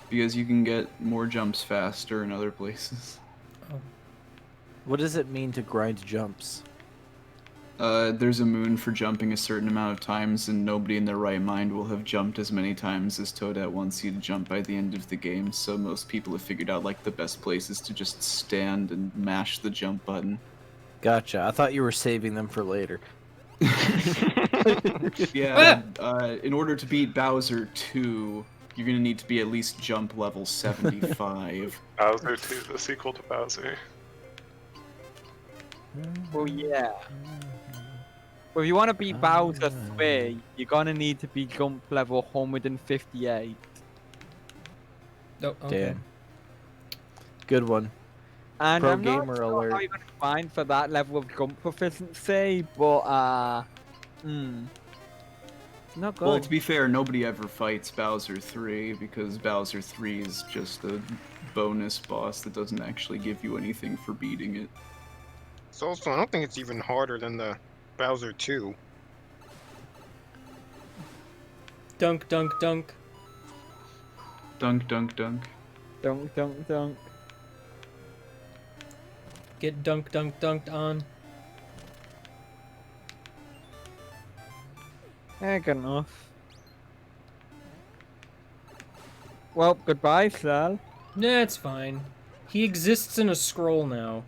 Because you can get more jumps faster in other places. What does it mean to grind jumps? There's a moon for jumping a certain amount of times, and nobody in their right mind will have jumped as many times as Toadette wants you to jump by the end of the game, so most people have figured out, like, the best place is to just stand and mash the jump button. Gotcha. I thought you were saving them for later. Yeah, in order to beat Bowser 2, you're gonna need to be at least jump level 75. Bowser 2, the sequel to Bowser. Oh yeah. Well, if you want to beat Bowser 3, you're gonna need to be jump level 158. Oh, okay. Damn. Good one. And Pro I'm not gamer sure alert. how you're gonna find for that level of jump proficiency, but not good. Well, to be fair, nobody ever fights Bowser 3, because Bowser 3 is just a bonus boss that doesn't actually give you anything for beating it. So also, I don't think it's even harder than the Bowser 2. Dunk, dunk, dunk. Dunk, dunk, dunk. Dunk, dunk, dunk. Get dunk, dunk, dunked on. Good enough. Well, goodbye, Sal. Nah, it's fine. He exists in a scroll now.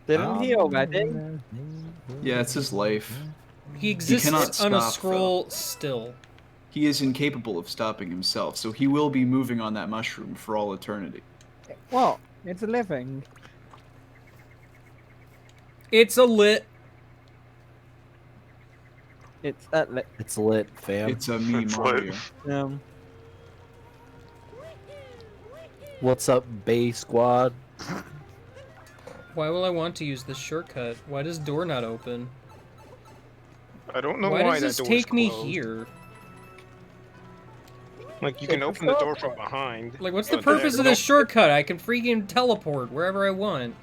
Didn't he already? Yeah, it's his life. He exists cannot on a stop, scroll still. He is incapable of stopping himself, so he will be moving on that mushroom for all eternity. What? It's a living. It's a lit. It's that lit. It's lit, fam. It's a me, It's Mario. lit. What's up, Bay Squad? Why will I want to use this shortcut? Why does door not open? I don't know Why why does that this door's take me closed. here? Like, you can open the door from behind. Like, what's the but purpose of no- this shortcut? I can freaking teleport wherever I want.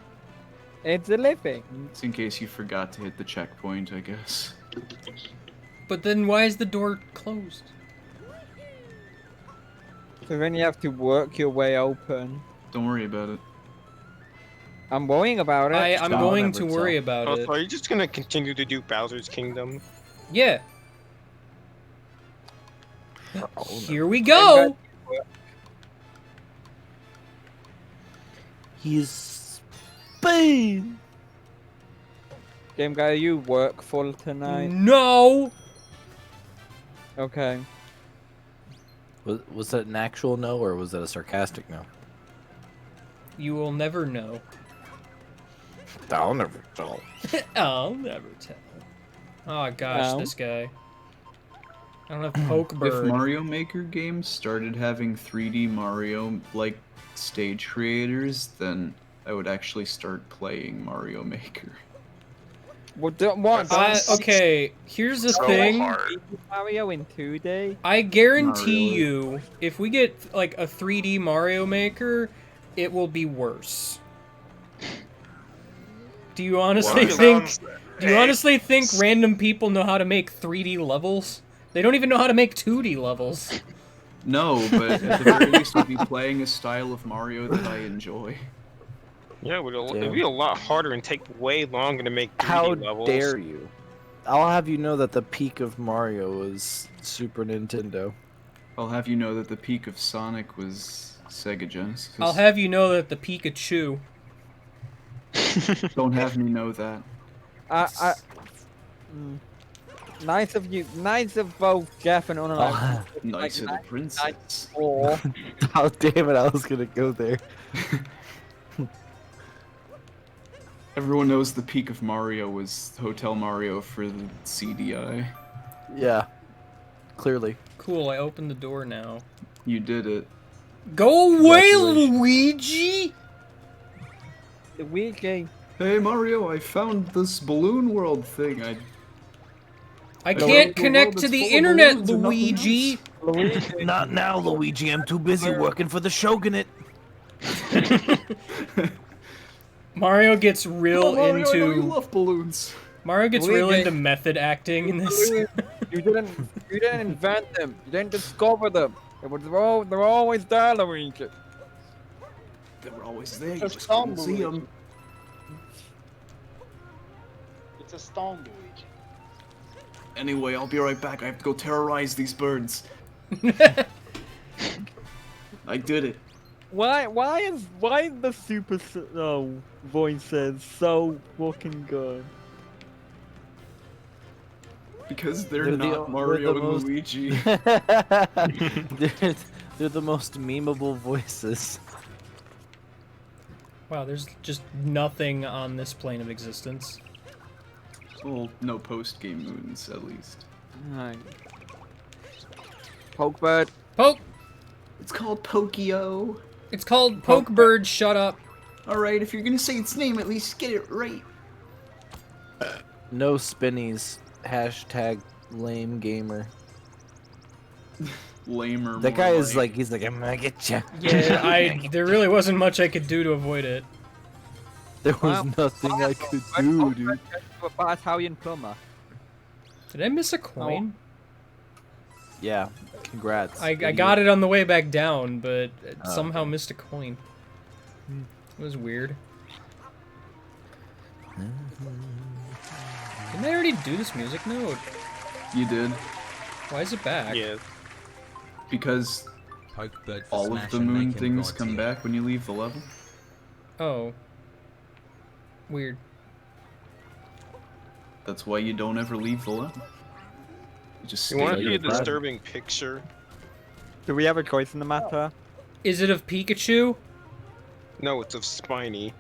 It's a living. It's in case you forgot to hit the checkpoint, I guess. But then why is the door closed? So then you have to work your way open. Don't worry about it. I'm worrying about it. I'm Don't going ever to tell. worry about Oh, it. so are you just gonna continue to do Bowser's Kingdom? Yeah. Here we go! He's Spain. Game guy, you work full tonight? No! Okay. Was that an actual no, or was that a sarcastic no? You will never know. I'll never tell. I'll never tell. Oh gosh, Ow. this guy. I don't have poke If bird. Mario Maker games started having 3D Mario like stage creators, then I would actually start playing Mario Maker. Well, what? Okay, here's the So thing. hard. Mario in 2D? I guarantee Not really. you, if we get like a 3D Mario Maker, it will be worse. Do you honestly What? think? Sounds- Do you Hey, honestly think random people know how to make 3D levels? They don't even know how to make 2D levels. No, but at the very least, I'll be playing a style of Mario that I enjoy. Yeah, it would Damn. it'd be a lot harder and take way longer to make 3D How levels. dare you? I'll have you know that the peak of Mario was Super Nintendo. I'll have you know that the peak of Sonic was Sega Genesis. I'll have you know that the Pikachu. Don't have me know that. Nice of you. Nice of both Jeff and Unalive. Nice of the princess. Or Oh damn it! I was gonna go there. Everyone knows the peak of Mario was Hotel Mario for the CDI. Yeah, clearly. Cool, I opened the door now. You did it. Go away, Congratulations. Luigi! the weird game. Hey Mario, I found this balloon world thing. I don't can't know, connect it's to the full of internet, balloons and nothing Luigi! Not now, Luigi. I'm too busy working for the Shogunate. Mario gets real Oh, Mario, I know you into love balloons. Mario gets Believe real me. into method acting in this. You didn't invent them. You didn't discover them. They're always there, Luigi. They were always there. You It's a just stone, couldn't see Luigi. them. It's a stone, Luigi. Anyway, I'll be right back. I have to go terrorize these birds. I did it. Why is the super voices so fucking good? Because they're They're not the Mario and most- Luigi. they're the most memeable voices. Wow, there's just nothing on this plane of existence. Well, no post-game moons, at least. Right. Pokebird. Poke! It's called Pokio. It's called Pokebird, shut up. Alright, if you're gonna say its name, at least get it right. No spinnies. Hashtag lame gamer. Lamer. That more guy is like, he's like, I'm gonna get you. Yeah, there really wasn't much I could do to avoid it. There was nothing I could do, dude. A Italian plumber. Did I miss a coin? Yeah, congrats. I idiot. got it on the way back down, but Oh, somehow okay. missed a coin. It was weird. Didn't I already do this music note? You did. Why is it back? Yeah. Because Pokebird for all of smash the and moon make him things God come tier. back when you leave the level. Oh. Weird. That's why you don't ever leave the level. You just You stay want to there see a forever. disturbing picture? Do we have a choice in the matter? Is it of Pikachu? No, it's of Spiny.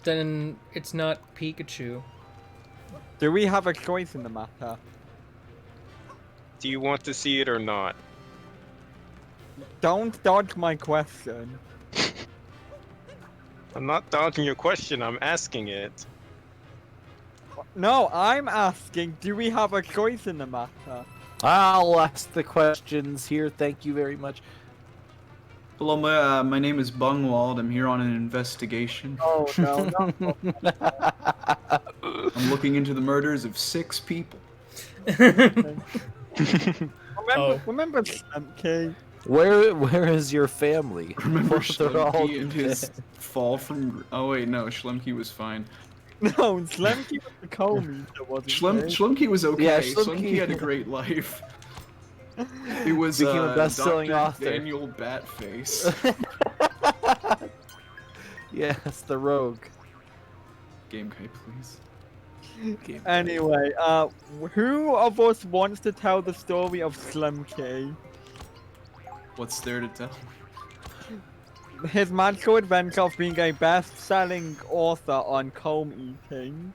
Then it's not Pikachu. Do we have a choice in the matter? Do you want to see it or not? Don't dodge my question. I'm not dodging your question, I'm asking it. No, I'm asking, do we have a choice in the matter? I'll ask the questions here. Thank you very much. Hello, my name is Bungwald. I'm here on an investigation. Oh, no, no. I'm looking into the murders of 6 people. Remember Slemke? Where is your family? Remember They're all Schlemke and his dead. fall from... Oh wait, no, Schlemke was fine. No, Slemke was the co-meter, wasn't he? Schlemke was okay. Yeah, Schlemke had a great life. He was Became a best-selling Dr. author. Daniel Batface. Yes, the rogue. Game kite, please. Anyway, who of us wants to tell the story of Slemke? What's there to tell? His magical adventure of being a best-selling author on comb eating.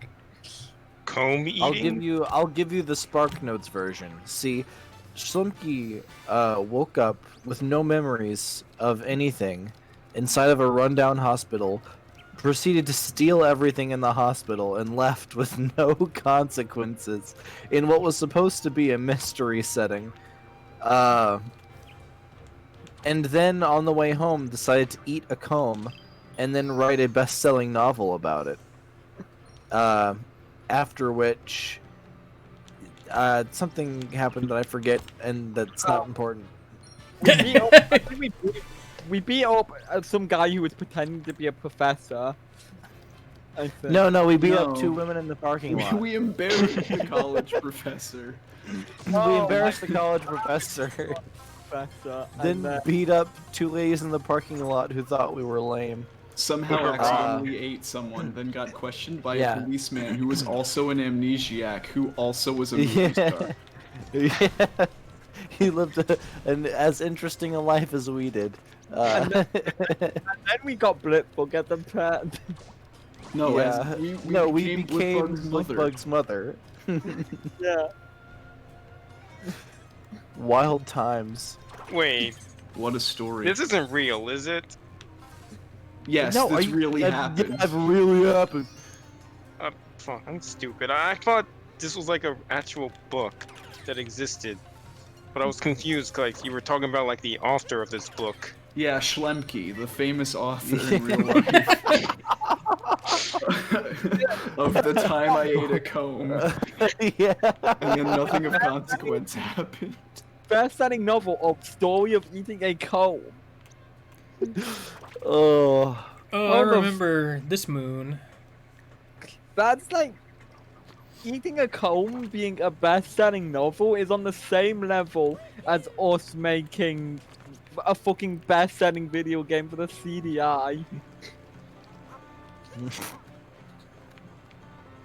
Comb eating? I'll give you the Spark Notes version. See, Schlemke woke up with no memories of anything inside of a rundown hospital, proceeded to steal everything in the hospital, and left with no consequences in what was supposed to be a mystery setting. And then on the way home decided to eat a comb and then write a best-selling novel about it. After which something happened that I forget, and that's not important. We beat up some guy who was pretending to be a professor. I think. No, we beat No. up 2 women in the parking lot. We embarrassed the college professor. We embarrassed the college professor. Then beat up 2 ladies in the parking lot who thought we were lame. Somehow accidentally ate someone, then got questioned by Yeah. a policeman who was also an amnesiac, who also was a movie star. Yeah. He lived an as interesting a life as we did. And then we got Blipbug at the pet. No, yeah. as we became Blipbug's mother. Blipbug's mother. Yeah. Wild times. Wait, What a story. this isn't real, is it? Yes, No, this really happened. That really happened. Fuck, I'm stupid. I thought this was like a actual book that existed. But I was confused, like, you were talking about, like, the author of this book. Yeah, Schlemke, the famous author in real life. Of the time I ate a comb. Yeah. And then nothing of consequence happened. Best-selling novel of Story of Eating a Comb. Oh. Oh, I What the f- remember this moon. That's like Eating a Comb being a best-selling novel is on the same level as us making a fucking best-selling video game for the CDI.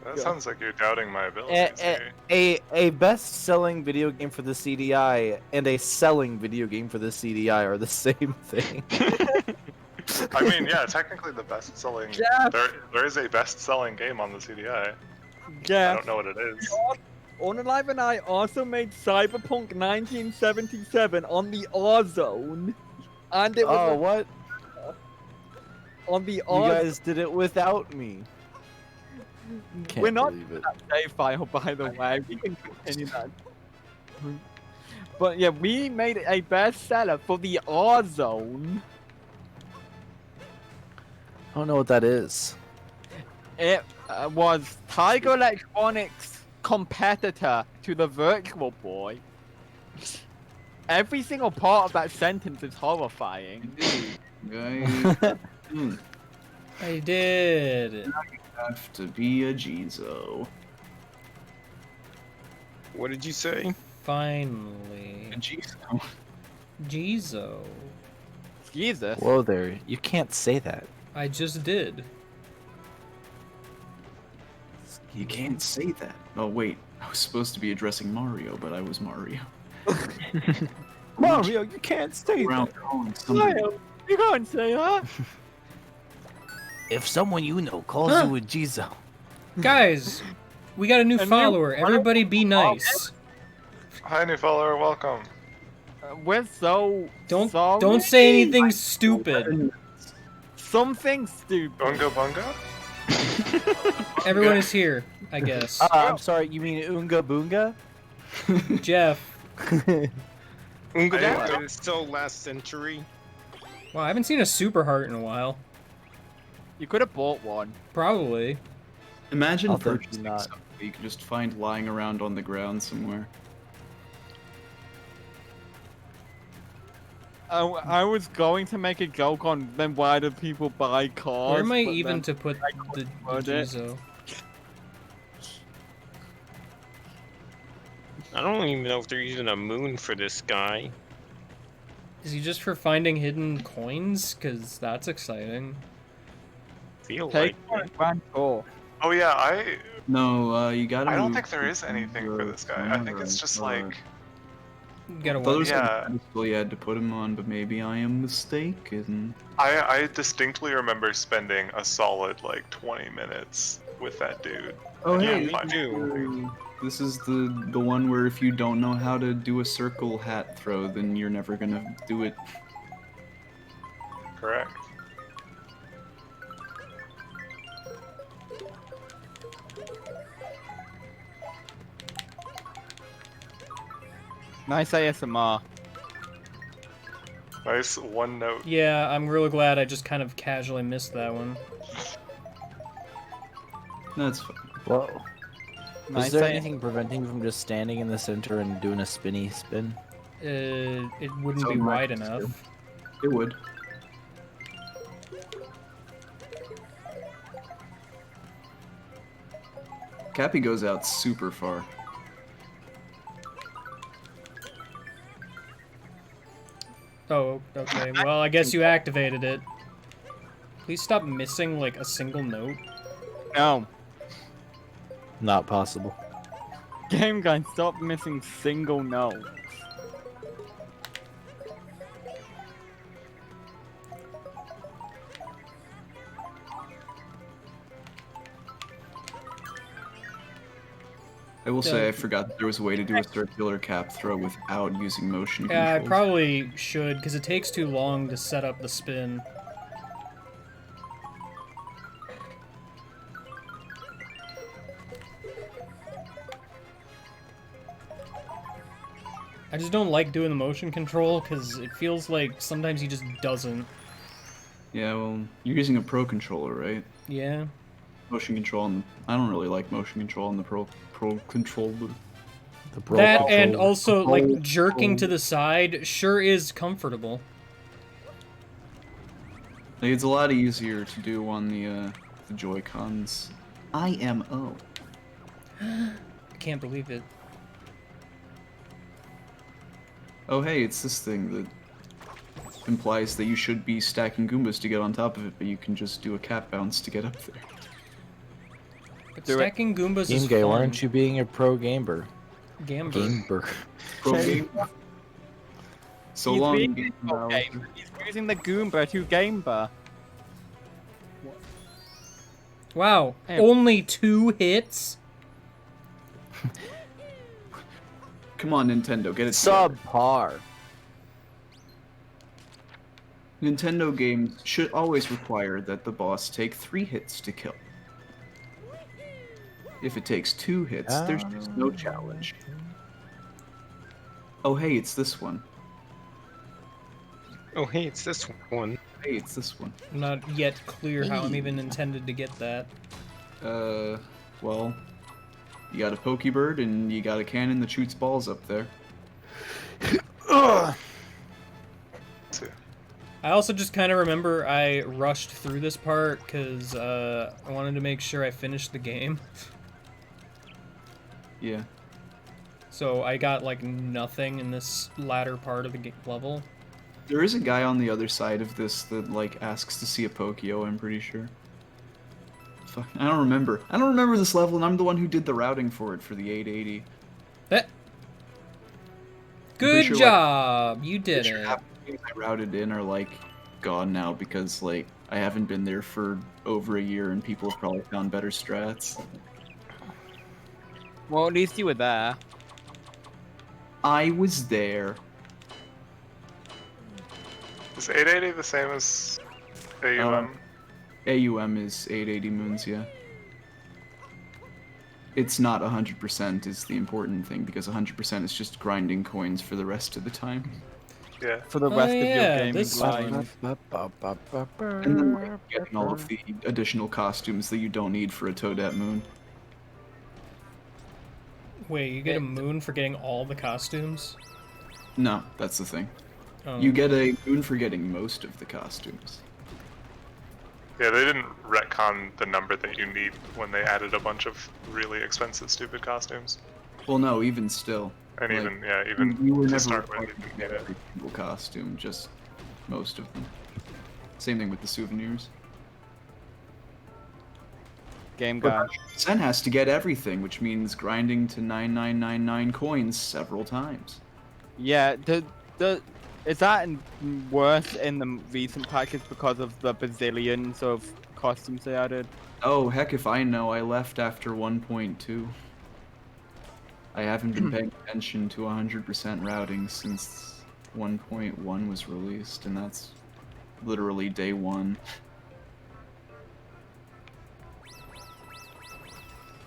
That Yeah. sounds like you're doubting my abilities here. A best-selling video game for the CDI and a selling video game for the CDI are the same thing. I mean, yeah, technically the best-selling. Jeff! There is a best-selling game on the CDI. I Yeah. don't know what it is. Unalive and I also made Cyberpunk 1977 on the R-Zone. And it was Oh, what? on the You R-Zone. guys did it without me. Can't We're not believe it. that save file, by the way. We can continue that. But yeah, we made a bestseller for the R-Zone. I don't know what that is. It was Tiger Electronics' competitor to the Virtual Boy. Every single part of that sentence is horrifying. Guys, I did. have to be a Jizo. What did you say? Finally. A Jizo. Jizo. Jesus. Whoa there, you can't say that. I just did. You can't say that. Oh wait, I was supposed to be addressing Mario, but I was Mario. Mario, you can't say Around that. calling somebody. Mario, you can't say that. If someone you know calls Huh. you a Jizo. Guys, we got a new A new follower. Everybody be nice. Hi, new follower, welcome. We're so Don't sorry. say anything stupid. Something stupid. Bunga Bunga? Everyone is here, I guess. I'm sorry, you mean Oonga Boonga? Jeff. That is so last century. Wow, I haven't seen a super heart in a while. You could have bought one. Probably. Imagine I'll think purchasing not. something you can just find lying around on the ground somewhere. I was going to make a joke on then why do people buy cars? Where am I but even then- to put the Jizo? I don't even know if they're using a moon for this guy. Is he just for finding hidden coins? Because that's exciting. Feel Take like it. one tour. Oh yeah, No, you gotta. I don't move think there is to anything for this guy. I think it's just like You gotta I thought there watch. was like Yeah. a pedestal you had to put him on, but maybe I am mistaken. I distinctly remember spending a solid like 20 minutes with that dude. Oh Yeah, hey, me too. This is the one where if you don't know how to do a circle hat throw, then you're never gonna do it. Correct. Nice ASMR. Nice one note. Yeah, I'm really glad I just kind of casually missed that one. That's fine. Whoa. Nice Is there A- anything preventing you from just standing in the center and doing a spinny spin? It wouldn't So be much wide too. enough. It would. Cappy goes out super far. Oh, okay. Well, I guess you activated it. Please stop missing, like, a single note. No. Not possible. Game guy, stop missing single notes. I will say Yeah. I forgot that there was a way to do a circular cap throw without using motion Yeah, I controls. probably should, because it takes too long to set up the spin. I just don't like doing the motion control because it feels like sometimes he just doesn't. Yeah, well, you're using a pro controller, right? Yeah. Motion control on I don't really like motion control on the pro controller. The Pro That controller. and also like jerking to the side sure is comfortable. Like, it's a lot easier to do on the Joy-Cons. IMO. I can't believe it. Oh hey, it's this thing that implies that you should be stacking Goombas to get on top of it, but you can just do a cat bounce to get up there. But stacking Goombas is Game, fun. why aren't you being a pro gamer? Gamber. Gamer. Pro game. So He's long, being game a pro gamer. He's using the Goomba to gamer. Wow, Hey. only 2 hits? Come on, Nintendo, get it together. Subpar. Nintendo games should always require that the boss take 3 hits to kill. If it takes 2 hits, there's just no challenge. Oh hey, it's this one. Oh, hey, it's this one. Hey, it's this one. I'm not yet clear how I'm even intended to get that. Well, you got a Pokebird and you got a cannon that shoots balls up there. Ugh. I also just kind of remember I rushed through this part because I wanted to make sure I finished the game. Yeah. So I got like nothing in this latter part of the level. There is a guy on the other side of this that like asks to see a Pokio, I'm pretty sure. Fuck, I don't remember. I don't remember this level, and I'm the one who did the routing for it for the 880. That. pretty Good sure, job, you did Sure it. half the things I routed in are like gone now because like I haven't been there for over a year and people have probably found better strats. Well, at least you were there. I was there. Is 880 the same as AUM? AUM is 880 moons, yeah. It's not 100% is the important thing, because 100% is just grinding coins for the rest of the time. Yeah. For the Oh, rest of yeah, your gaming this life. And then like, getting all of the additional costumes that you don't need for a Toadette moon. Wait, you get a moon for getting all the costumes? No, that's the thing. Oh. You get a moon for getting most of the costumes. Yeah, they didn't retcon the number that you need when they added a bunch of really expensive, stupid costumes. Well, no, even still. And like, even you were to never start with, required you to didn't get need it. every single costume, just most of them. Same thing with the souvenirs. Game guy. Sen has to get everything, which means grinding to 9999 coins several times. Yeah, is that worse in the recent patches because of the bazillions of costumes they added? Oh, heck if I know, I left after 1.2. I haven't been paying attention to 100% routing since 1.1 was released, and that's literally day 1.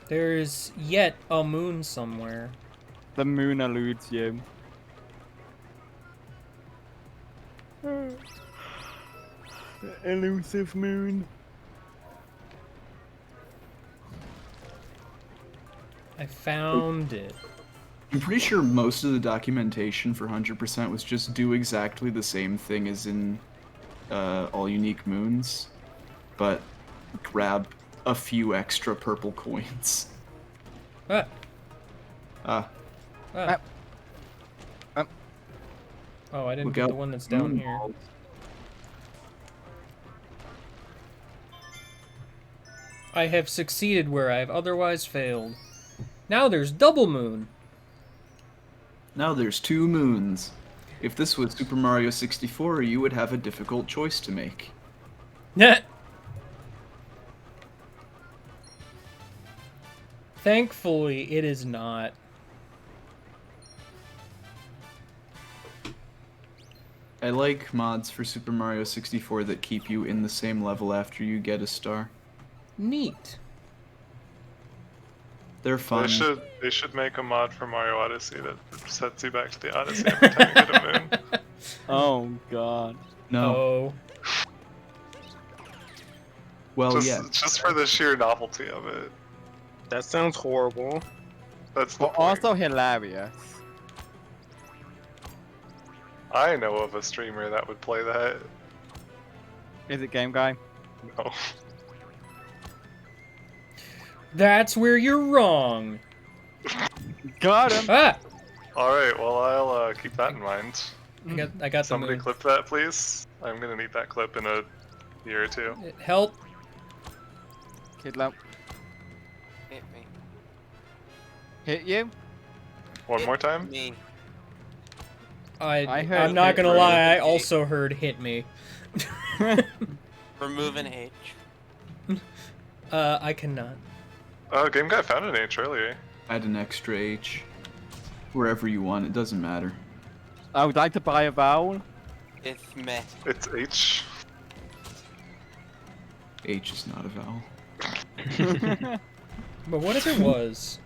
There's yet a moon somewhere. The moon eludes you. Elusive moon. I found it. I'm pretty sure most of the documentation for 100% was just do exactly the same thing as in all unique moons, but grab a few extra purple coins. Ah. Ah. Ah. Oh, I didn't Look get out. the one that's down Moon here. balls. I have succeeded where I have otherwise failed. Now there's double moon. Now there's 2 moons. If this was Super Mario 64, you would have a difficult choice to make. Thankfully, it is not. I like mods for Super Mario 64 that keep you in the same level after you get a star. Neat. They're fun. It They should make a mod for Mario Odyssey that sets you back to the Odyssey every time you hit a moon. Oh god. No. Oh. Well, just, yeah. just for the sheer novelty of it. That sounds horrible. That's the But point. also hilarious. I know of a streamer that would play that. Is it Game Guy? No. That's where you're wrong. Got him! Ah! Alright, well I'll keep that in mind. I got the Somebody moon. clip that, please. I'm gonna need that clip in a year or two. Help. Kid low. Hit me. Hit you? One more time? Me. I heard I'm not hit gonna me. lie, I also heard hit me. Remove an H. I cannot. Oh, Game Guy found an H earlier. Add an extra H. Wherever you want, it doesn't matter. I would like to buy a vowel. It's meh. It's H. H is not a vowel. But what if it was?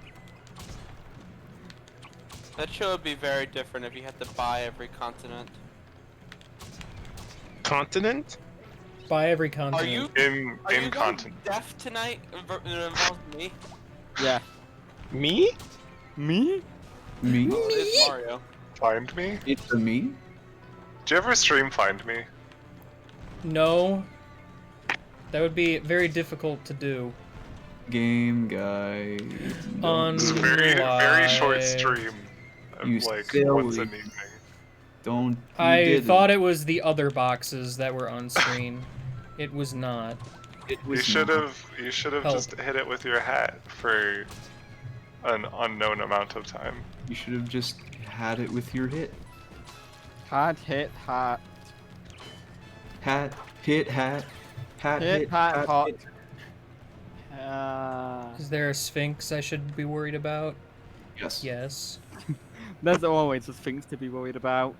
That show would be very different if you had to buy every continent. Continent? By every Are continent. you? Are you going deaf tonight? It involves me. Yeah. Me? Me? Me? It's Mario. Find me? It's a me? Do you ever stream Find Me? No. That would be very difficult to do. Game Guy. On It's a very short live. stream. You Like silly. once an evening. Don't. I thought it was the other boxes that were on screen. It was not. It You was should not. have Help. just hit it with your hat for an unknown amount of time. You should have just had it with your hit. Hard hit, hot. Hat, hit, hat. Hat, Hit, hit, hat, hat, hot. hit. Is there a sphinx I should be worried about? Yes. Yes. There's always a things to be worried about.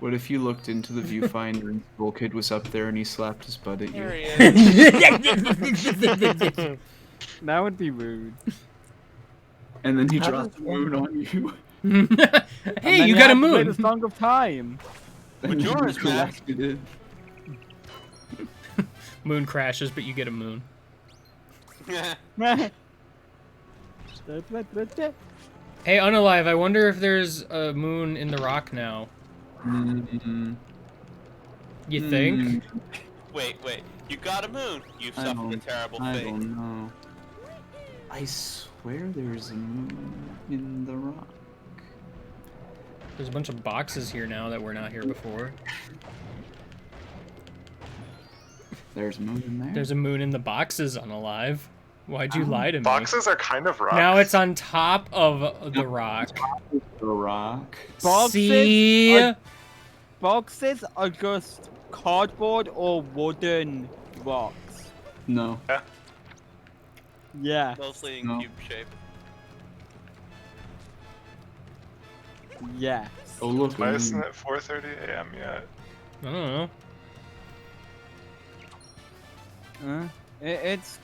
What if you looked into the viewfinder and Skull Kid was up there and he slapped his butt at you? There he is. That would be rude. And then he How dropped does the moon on you. Hey, you got a Play the moon! Song of Time. And then yours, you man. collected it. Moon crashes, but you get a moon. Hey, Unalive, I wonder if there's a moon in the rock now. Mm-hmm. You think? Wait. You got a moon. You've suffered a terrible I fate. don't know. I swear there's a moon in the rock. There's a bunch of boxes here now that were not here before. There's a moon in there. There's a moon in the boxes, Unalive. Why'd you lie to me? Boxes are kind of rocks. Now it's on top of the rock. The rock. See? Boxes are just cardboard or wooden rocks. No. Yeah. Mostly in No. cube shape. Yes. Oh look. Why a isn't moon. it 4:30 a.m. yet? I don't know. It's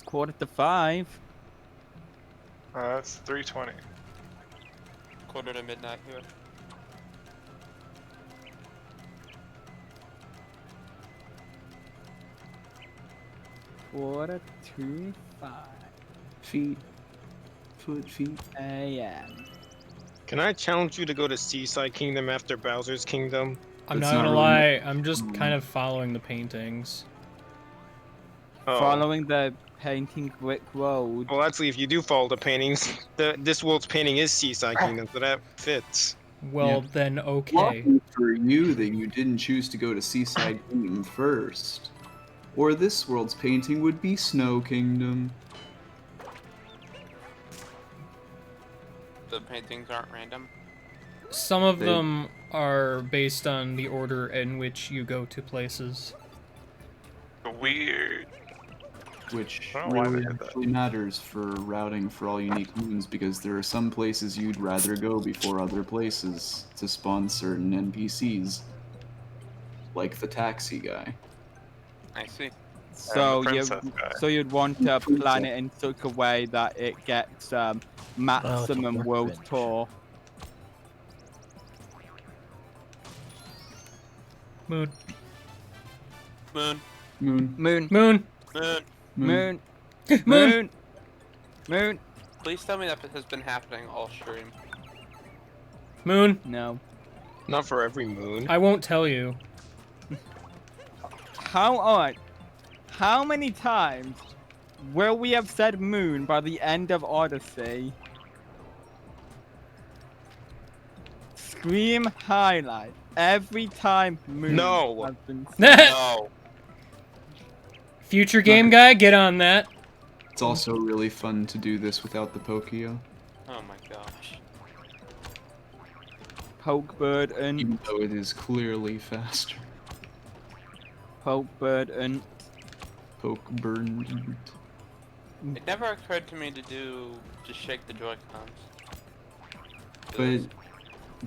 4:45. It's 3:20. Quarter to midnight here. Quarter to 5 Feet. Feet. a.m. Can I challenge you to go to Seaside Kingdom after Bowser's Kingdom? I'm That's not gonna not really- lie, I'm just kind of following the paintings. Oh. Following the painting brick road. Well, actually, if you do follow the paintings, this world's painting is Seaside Kingdom, so that fits. Well, Yeah. then okay. Lucky for you that you didn't choose to go to Seaside Kingdom first. Or this world's painting would be Snow Kingdom. The paintings aren't random. Some of They- them are based on the order in which you go to places. Weird. Which I don't know why they really did that. actually matters for routing for all unique moons, because there are some places you'd rather go before other places to spawn certain NPCs. Like the taxi guy. I see. So you princess guy. so you'd want to plan it in such a way that it gets maximum work world bench. tour. Moon. Moon. Moon. Moon. Moon. Moon. Moon. Moon. Moon. Moon. Please tell me that has been happening all stream. Moon. No. Not for every moon. I won't tell you. Alright. How many times will we have said moon by the end of Odyssey? Scream highlight. Every time moon No. has been No. Future game guy, get on that. It's also really fun to do this without the Pokio, Oh my gosh. Pokebird and even though it is clearly faster. Pokebird and Pokebird. It never occurred to me to just shake the Joy-Cons. But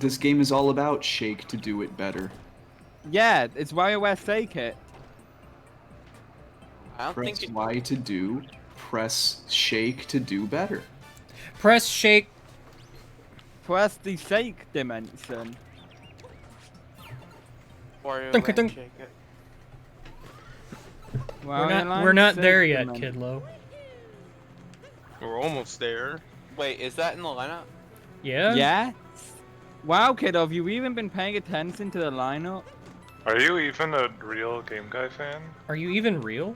this game is all about shake to do it better. yeah, it's WarioWare Shake It. I don't Press think it, Y to do, press shake to do better. Press shake. Press the shake dimension. Wario Dunk, Land dunk. shake it. We're not there yet, Kidlo. We're almost there. Wait, is that in the lineup? Yeah? Yeah? Wow, kiddo, have you even been paying attention to the lineup? Are you even a real Game Guy fan? Are you even real?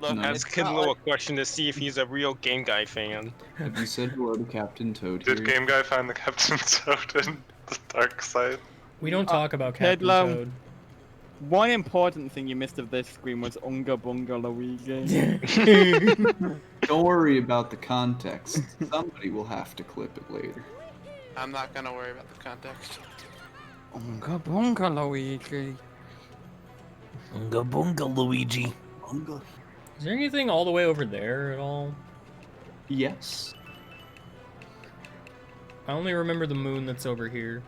Look, No. Ask it's Kid not Lo a like- question to see if he's a real Game Guy fan. Have you said hello to Captain Toad Did here? Game Guy find the Captain Toad in the dark side? We don't talk about Captain Kidlo. Toad. One important thing you missed of this screen was Unga Bunga Luigi. Don't worry about the context. Somebody will have to clip it later. I'm not gonna worry about the context. Unga Bunga Luigi. Unga bunga, Luigi. Is there anything all the way over there at all? Yes. I only remember the moon that's over here.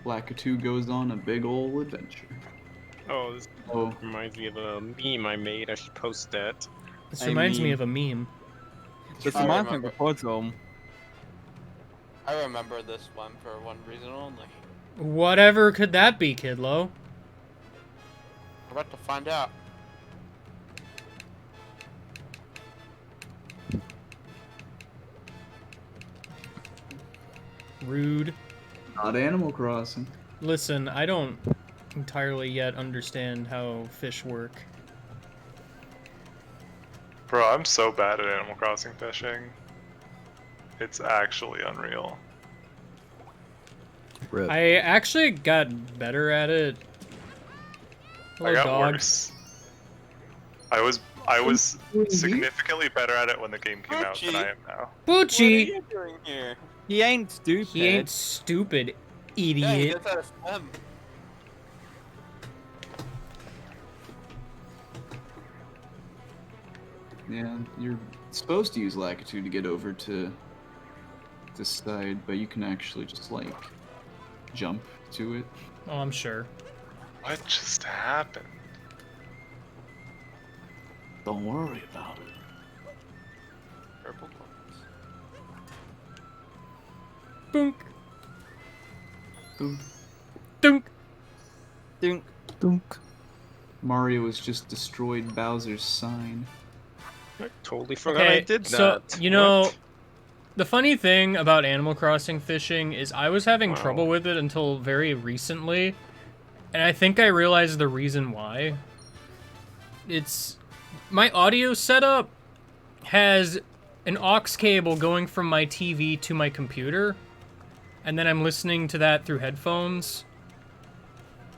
Lakitu goes on a big ol' adventure. Oh, this Oh, reminds me of a meme I made. I should post that. This I reminds me mean- of a meme. This I reminds me of a remember. puzzle. I remember this one for one reason only. Whatever could that be, Kidlo? We're about to find out. Rude. not Animal Crossing. Listen, I don't entirely yet understand how fish work. Bro, I'm so bad at Animal Crossing fishing. It's actually unreal. Rip. I actually got better at it. Hello, I got dog. worse. I was significantly better at it when the game came out than I am now. What are Poochie! you doing here? He ain't stupid. He ain't stupid, Yeah, he idiot. knows how to swim. Yeah, you're supposed to use Lakitu to get over to this side, but you can actually just like jump to it. Oh, I'm sure. What just happened? Don't worry about it. Purple coins. Boonk. Boom. Dunk. Dunk. Dunk. Mario has just destroyed Bowser's sign. I totally forgot I did so, that. you know, What? the funny thing about Animal Crossing fishing is I was having Wow. trouble with it until very recently, and I think I realized the reason why. It's... my audio setup has an aux cable going from my TV to my computer, and then I'm listening to that through headphones.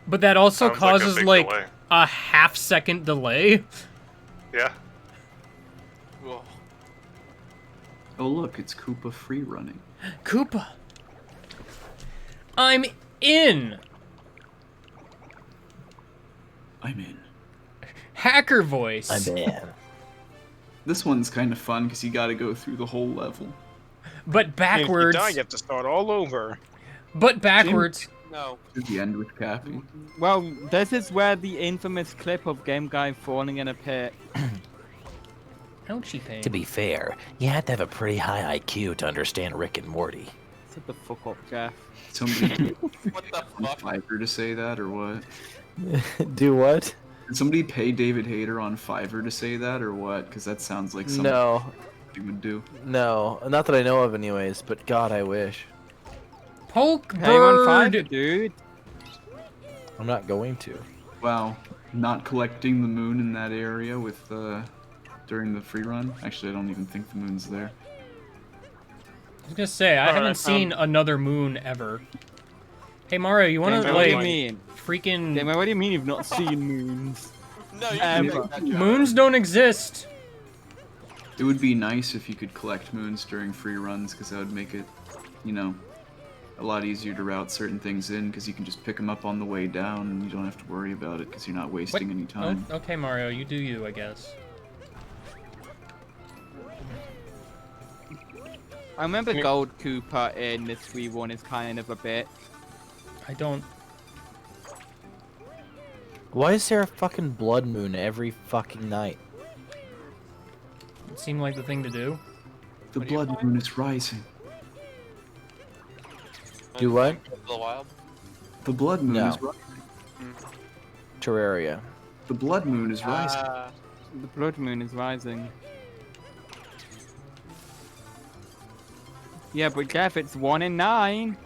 But that also Sounds like a causes, big like, delay. a half-second delay. Yeah. Whoa. Oh look, it's Koopa free running. Koopa! I'm in! I'm in. Hacker voice. I'm in. This one's kind of fun because you got to go through the whole level. But backwards. If you die, you have to start all over. But backwards. No. Did the end with Cappy? Well, this is where the infamous clip of Game Guy falling in a pit. Ouchie pain. To be fair, you had to have a pretty high IQ to understand Rick and Morty. Shut the fuck up, Jeff. Somebody What the on fuck? Fiverr to say that, or what? Do what? Did somebody pay David Hayter on Fiverr to say that, or what? Because that sounds like something No, he would do. no, not that I know of, anyways. But God, I wish. Poke Hey, on bird. Fiverr, dude. I'm not going to. Wow, not collecting the moon in that area with during the free run. Actually, I don't even think the moon's there. I was gonna say I haven't seen another moon ever. Hey Mario, you wanna Damon, what do you like mean? freaking Damon, what do you mean you've not seen moons? No, you Ever. can make that joke. moons don't exist? It would be nice if you could collect moons during free runs, because that would make it, you know, a lot easier to route certain things in, because you can just pick them up on the way down, and you don't have to worry about it, because you're not wasting any time. Oh, okay, Mario, you do you, I guess. I remember Gold Cooper in this free one is kind of a bit. I don't. Why is there a fucking blood moon every fucking night? It seemed like the thing to do. The blood moon is rising. Do what? The wild. The blood moon No. is rising. Terraria. The blood moon is rising. The blood moon is rising. Yeah, but Jeff, it's 1 in 9.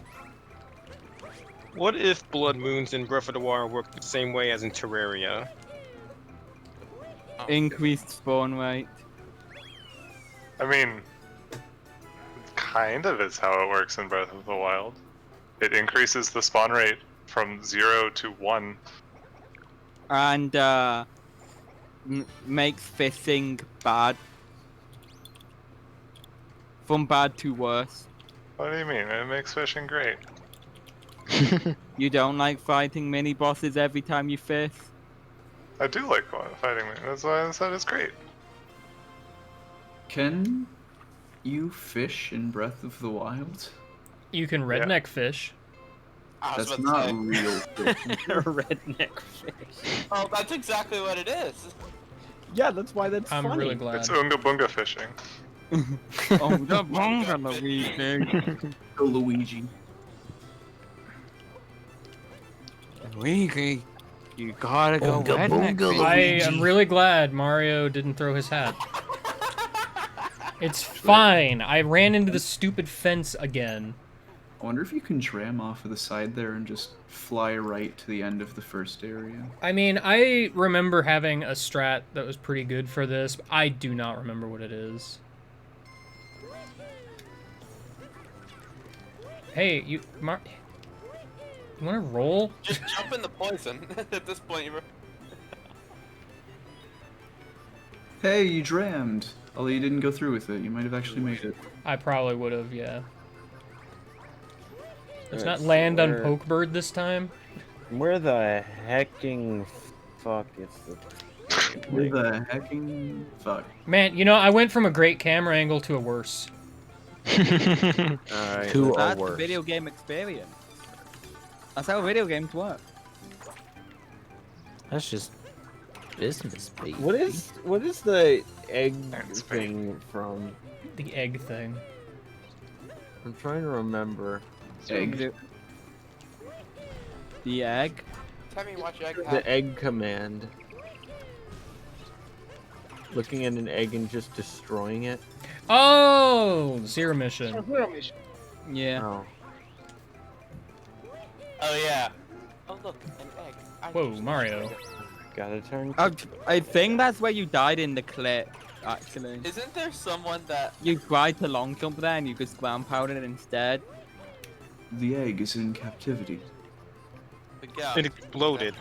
What if blood moons in Breath of the Wild work the same way as in Terraria? Increased spawn rate. I mean, kind of is how it works in Breath of the Wild. It increases the spawn rate from 0 to 1. And makes fishing bad. From bad to worse. What do you mean? It makes fishing great. You don't like fighting mini bosses every time you fish? I do like fighting me. That's why I said it's great. Can you fish in Breath of the Wild? You can redneck fish. I was That's about to not say. real fish. Redneck fish. Oh, that's exactly what it is. Yeah, that's why that's I'm funny. really glad. It's Oonga Boonga fishing. Oh, the bonga, Luigi. Oh, Luigi. Luigi, you gotta go Oonga redneck boonga, fish. I Luigi. am really glad Mario didn't throw his hat. It's fine. I ran into the stupid fence again. I wonder if you can tram off of the side there and just fly right to the end of the first area. I mean, I remember having a strat that was pretty good for this, but I do not remember what it is. Hey, you want to roll? Just jump in the poison at this point. Hey, you drammed. Although you didn't go through with it, you might have actually made it. I probably would have, yeah. Let's Alright, not land on where- Pokebird this time. Where the hecking fuck is the Where the hecking fuck? Man, you know, I went from a great camera angle to a worse. Alright. Two or That's the worse. video game experience. That's how video games work. That's just business, baby. What is the egg That's thing from? The egg thing. I'm trying to remember. Egg. The egg. Tell me watch egg The egg command. Looking at an egg and just destroying it. Oh, Zero Mission. Yeah. Oh. Oh yeah. Oh look, an egg. I Whoa, just- Mario. Gotta turn. I think that's where you died in the clip, actually. Isn't there someone that? You tried to long jump there and you just ground pounded it instead. The egg is in captivity. Yeah. It exploded.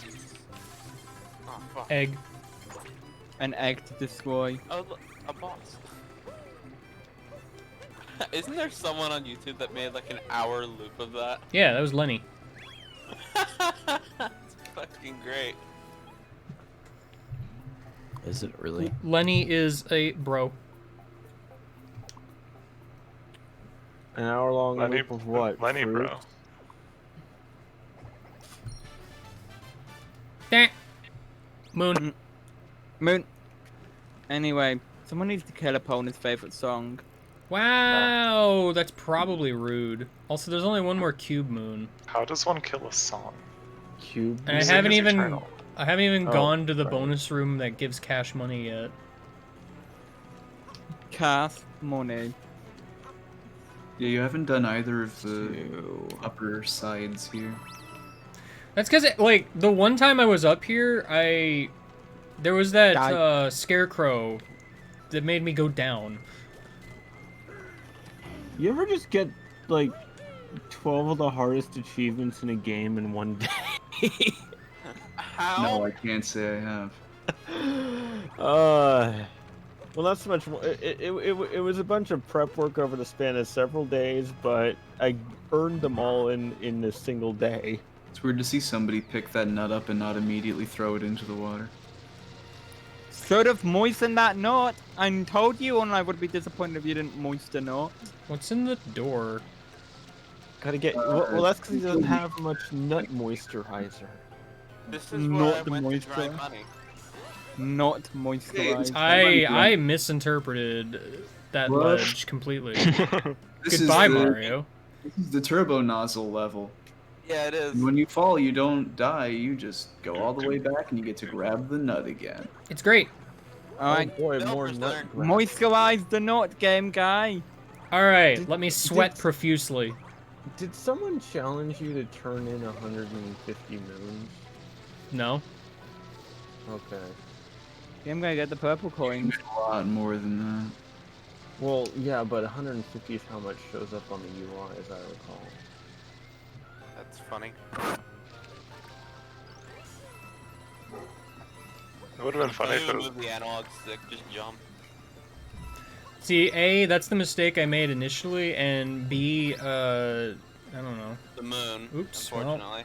Oh fuck. Egg. An egg to destroy. Oh look, a boss. Isn't there someone on YouTube that made like an hour loop of that? Yeah, that was Lenny. It's fucking great. Is it really? Lenny is a bro. An hour long Lenny, loop of what? Lenny, Fruit? bro. Moon. Moon. Anyway, someone needs to kill opponent's favorite song. Wow, that's probably rude. Also, there's only one more cube moon. How does one kill a song? Cube. And I Music haven't is even eternal. Oh, gone to the right. bonus room that gives cash money yet. Cash money. Yeah, you haven't done either of the upper sides here. That's because, like, the one time I was up here, there was that scarecrow that made me go down. You ever just get, like, 12 of the hardest achievements in a game in one day? How? No, I can't say I have. Well, not so much. It was a bunch of prep work over the span of several days, but I earned them all in a single day. It's weird to see somebody pick that nut up and not immediately throw it into the water. Should have moistened that nut. I told you, and I would be disappointed if you didn't moisten it. What's in the door? Gotta get. Well, that's because he doesn't have much nut moisturizer. This is where Not I the went to dry moisture. money. Not moisturized. I misinterpreted that What? ledge completely. This Goodbye, is the, Mario. This is the turbo nozzle level. Yeah, it is. And when you fall, you don't die. You just go all the way back and you get to grab the nut again. It's great. Alright, Oh boy, more Developers nut. learn. grab. moisturize the nut, game guy. Alright, let me sweat profusely. Did someone challenge you to turn in 150 moons? No? Okay. Game guy, get the purple coins. A lot more than that. Well, yeah, but 150 is how much shows up on the UI, as I recall. That's funny. It would have been funny if it Don't was. even move the analog stick, just jump. See, A, that's the mistake I made initially, and B, I don't know. The moon. Oops, well. Unfortunately.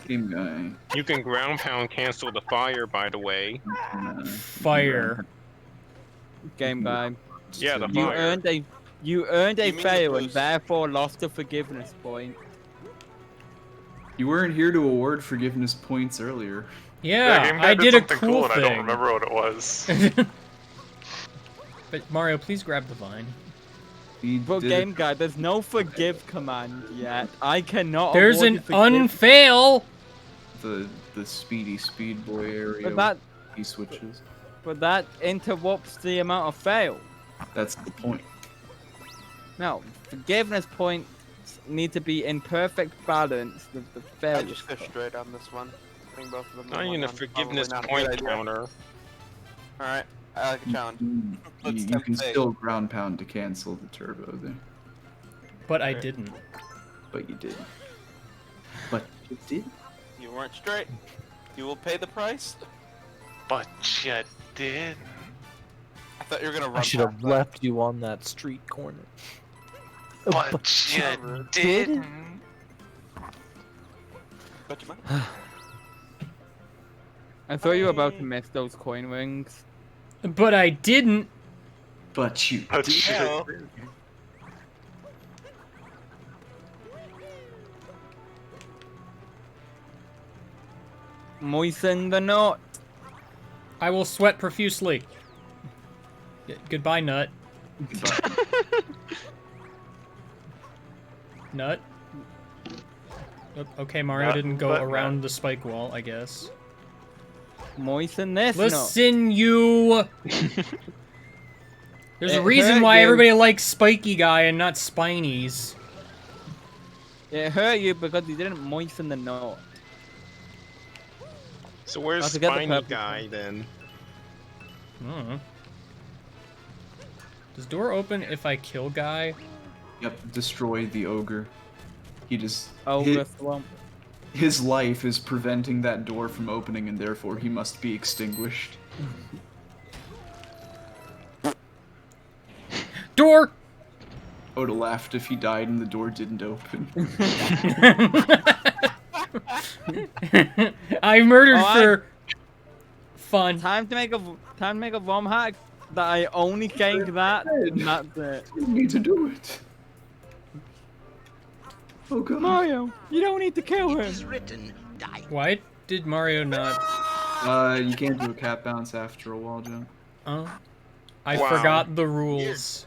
Game guy. You can ground pound cancel the fire, by the way. Fire. Game guy. Yeah, the You fire. earned a You fail mean the and boost. therefore lost a forgiveness point. You weren't here to award forgiveness points earlier. Yeah, Game Guy I did a something cool and I thing. don't remember what it was. But Mario, please grab the vine. We But did game it. guy, there's no forgive command yet. I cannot. There's award an you forgive- unfail. The speedy boy area. But that, he switches. but that interrupts the amount of fail. That's the point. No, forgiveness points need to be in perfect balance with the I failure. just go straight on this one. Bring both of them. Not in even a one. forgiveness Probably not a point good idea. counter. Alright, I like a challenge. Let's You tempt can fate. still ground pound to cancel the turbo there. But I didn't. But you did. But you did. You weren't straight. You will pay the price. But you did. I thought you were gonna run. I should have past that. left you on that street corner. But you did. But you might. I thought you were about to miss those coin rings. But I didn't. But you But did. you Yeah. Moisten the nut. I will sweat profusely. Goodbye, Nut. Nut. Okay, Mario Nut, didn't go but around nut. the spike wall, I guess. Moisten this nut. Listen, you. There's a It reason hurt why you. everybody likes Spiky Guy and not Spinies. It hurt you because you didn't moisten the nut. So where's I'll forget the Spiny purple Guy then? Does door open if I kill Guy? Yep, destroy the ogre. He just Oh, his, that's the one. his life is preventing that door from opening, and therefore he must be extinguished. Door! Oda laughed if he died and the door didn't open. I murdered Oh, for fun. Time to make a ROM hack that I only gained that, and that's it. You need to do it. Oh god. Mario, you don't need to kill him. written, die Why did Mario not? You can't do a cat bounce after a wall jump. Oh, I Wow. forgot the rules.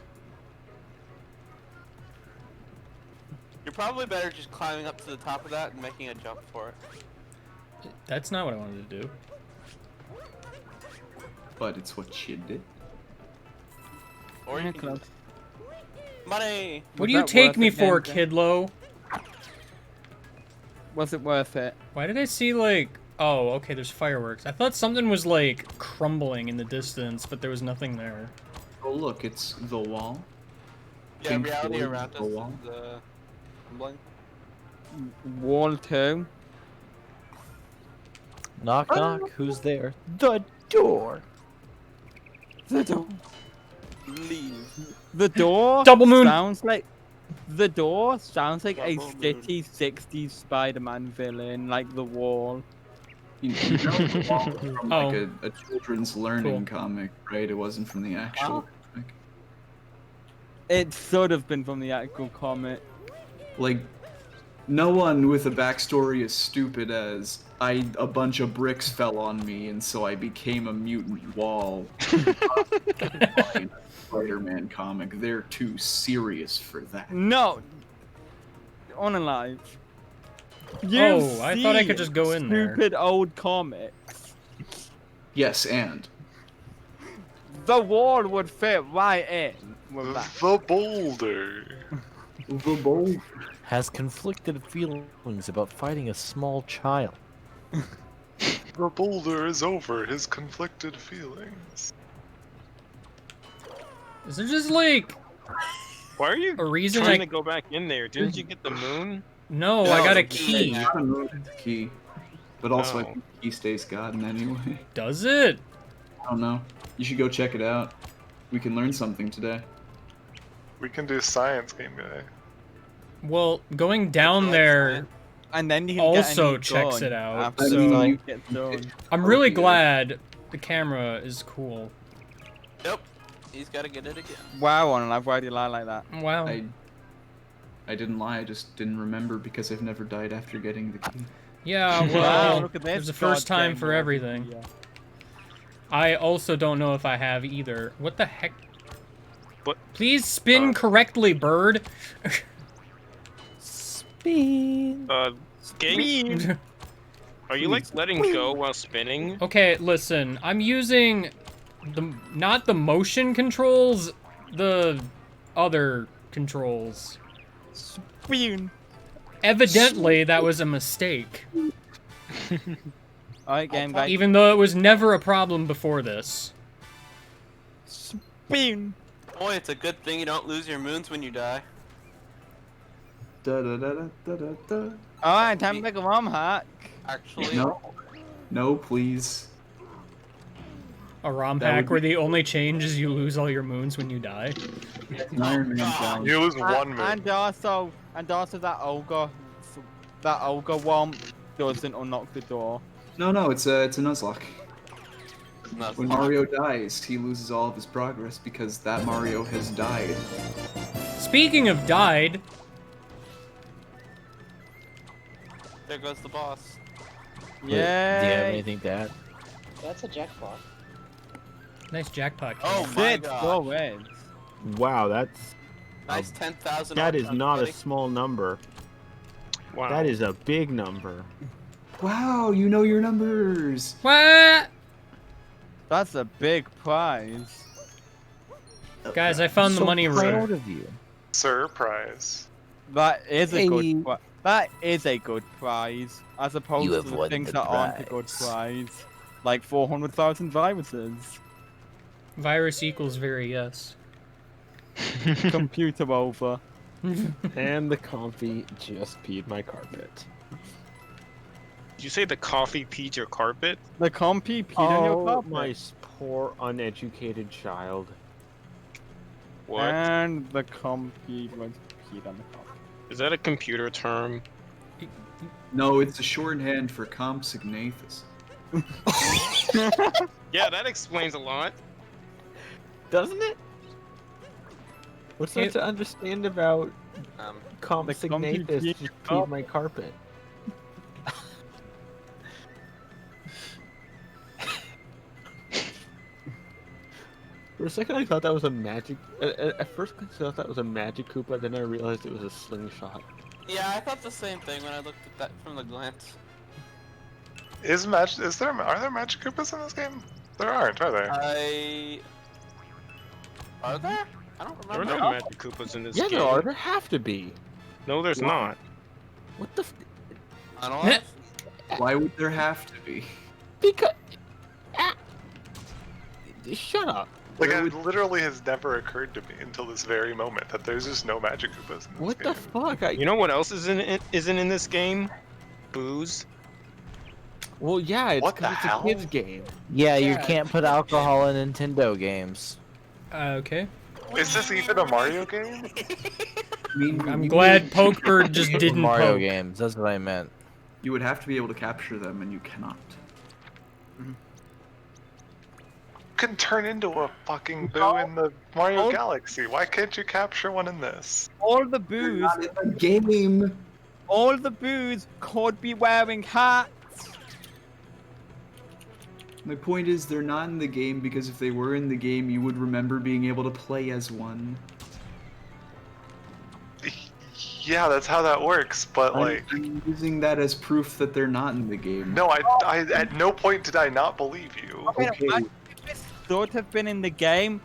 You're probably better just climbing up to the top of that and making a jump for it. That's not what I wanted to do. But it's what you did. Or you can... Money! What do you take me for, Kidlo? Was it worth it? Why did I see, like... Oh, okay, there's fireworks. I thought something was, like, crumbling in the distance, but there was nothing there. Oh, look, it's the wall. Yeah, Pink reality Floyd, around the us wall. is crumbling. Wall 2. Knock, knock. Who's there? The door. The door. Leave. The door. Double moon. Sounds like. The door sounds like a shitty 60s Spider-Man villain, like the wall. You know the wall was from like Oh. a children's learning comic, right? It wasn't from the actual comic. It should have been from the actual comic. Like, no one with a backstory as stupid as a bunch of bricks fell on me and so I became a mutant wall. Spider-Man comic. They're too serious for that. No. Unalive. Oh, I thought I could just go in there. Stupid old comics. Yes, and The wall would fit right in with that. The boulder. the bowl. Has conflicted feelings about fighting a small child. The boulder is over his conflicted feelings. Is there just, like... Why are you a reason trying I... to go back in there? Didn't you get the moon? No, I got a key. You haven't moved the key. But also, I Oh. think the key stays gotten anyway. Does it? I don't know. You should go check it out. We can learn something today. We can do science, game guy. Well, going down there And then you can also get a new checks gun it out, after so... the site gets done. I'm really glad the camera is cool. Nope. He's gotta get it again. Wow, Unalive, why do you lie like that? Wow. I didn't lie, I just didn't remember because I've never died after getting the key. Yeah, Wow, well, look at this there's a first time goddamn for wall. everything. Yeah. I also don't know if I have either. What the heck? But Please spin correctly, bird. Spin. Game? Are you like letting go while spinning? Okay, listen. I'm using not the motion controls, the other controls. Spin. Evidently, that was a mistake. Alright, game guy. Even though it was never a problem before this. Spin. Boy, it's a good thing you don't lose your moons when you die. Da da da da da da da. Alright, time to make a ROM hack. Actually, No. No, please. A ROM That hack would where the only change is you lose all your moons when you die. It's an Iron Man challenge. You lose one moon. And also that ogre womp doesn't unlock the door. No, it's a Nuzlocke. Nuzlocke. When Mario dies, he loses all of his progress because that Mario has died. Speaking of died, there goes the boss. Wait, do you have Yeah. anything to add? That's a jackpot. nice jackpot. Oh King. my Sit, god. go in. Wow, that's Nice 10,000. that is all-time not a buddy. small number. Wow. That is a big number. Wow, you know your numbers! What? That's a big prize. Guys, I found the So money proud room. of you. Surprise. That is a Hey. good that is a good prize. As opposed You have to the won things the that aren't a good prize. prize. Like 400,000 viruses. Virus equals very yes. Computer over. And the coffee just peed my carpet. Did you say the coffee peed your carpet? The compy peed on your Oh, carpet. my poor uneducated child. What? And the compy was peed on the carpet. Is that a computer term? No, it's a shorthand for Compsognathus. Yeah, that explains a lot. Doesn't it? What's not It- to understand about Um, Compsognathus peed just peed my carpet? For a second, I thought that was a magic. At first, I thought that was a magic Koopa. Then I realized it was a slingshot. Yeah, I thought the same thing when I looked at that from the glance. Are there Magic Koopas in this game? There aren't, are there? Are there? I don't There remember. are no Magic Koopas in this Yeah, game. there are. There have to be. No, there's not. What the? I don't know. Why would there have to be? Because. Shut up. Like, it literally has never occurred to me until this very moment that there's just no Magic Koopas in this What game. the fuck? You know what else isn't in this game? Booze. Well, yeah, it's What the because it's a hell? kids game. Yeah, you can't put alcohol in Nintendo games. Okay. Is this even a Mario game? I'm glad Pokebird just didn't Mario poke. games. That's what I meant. You would have to be able to capture them, and you cannot. Can turn into a fucking boo in the Mario Galaxy. Why can't you capture one in this? All the boos. Game. All the boos could be wearing hats. My point is, they're not in the game because if they were in the game, you would remember being able to play as one. Yeah, that's how that works, but like... I'm using that as proof that they're not in the game. No, I at no point did I not believe you. Okay. This should have been in the game,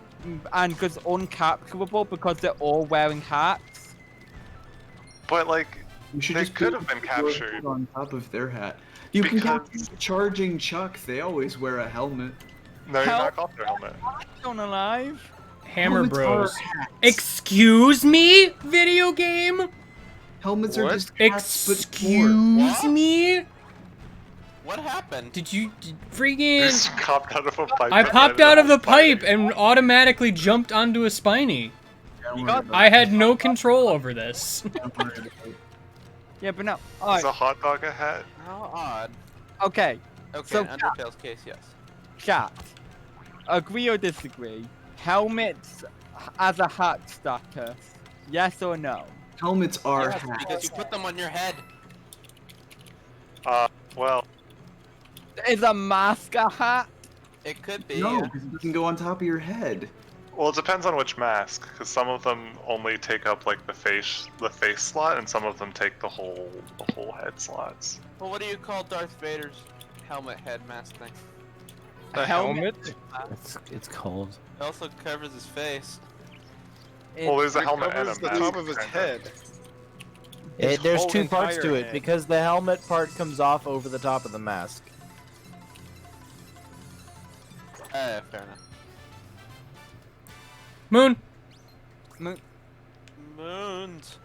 and because uncapturable because they're all wearing hats. But like, You should they just could put have been the captured. on top of their hat. You can Because- capture Charging Chuck. They always wear a helmet. No, you Help. knock off their helmet. Don't alive. Hammer Helmets Bros. are hats. Excuse me, video game? Helmets are What? just hats, but Excuse me? What happened? Did you You freaking... just popped out of a pipe. I and popped landed out on of the Spidey. pipe and automatically jumped onto a Spiny. Don't worry about I had no control over this. it. Don't worry about it. Yeah, but no. Is Alright. a hot dog a hat? How odd. Okay. Okay, So- in Undertale's case, yes. Chat. Agree or disagree? Helmets as a hat status. Yes or no? Helmets are Yes, hats. because you put them on your head. Well, Is a mask a hat? It could be. No, because it doesn't go on top of your head. it depends on which mask, because some of them only take up like the face slot, and some of them take the whole head slots. Well, what do you call Darth Vader's helmet head mask thing? The helmet? It's cold. It also covers his face. Well, there's a It helmet and a covers mask. the top of his kinda. head. There's whole two parts to entire it head. because the helmet part comes off over the top of the mask. Fair enough. Moon. Moons.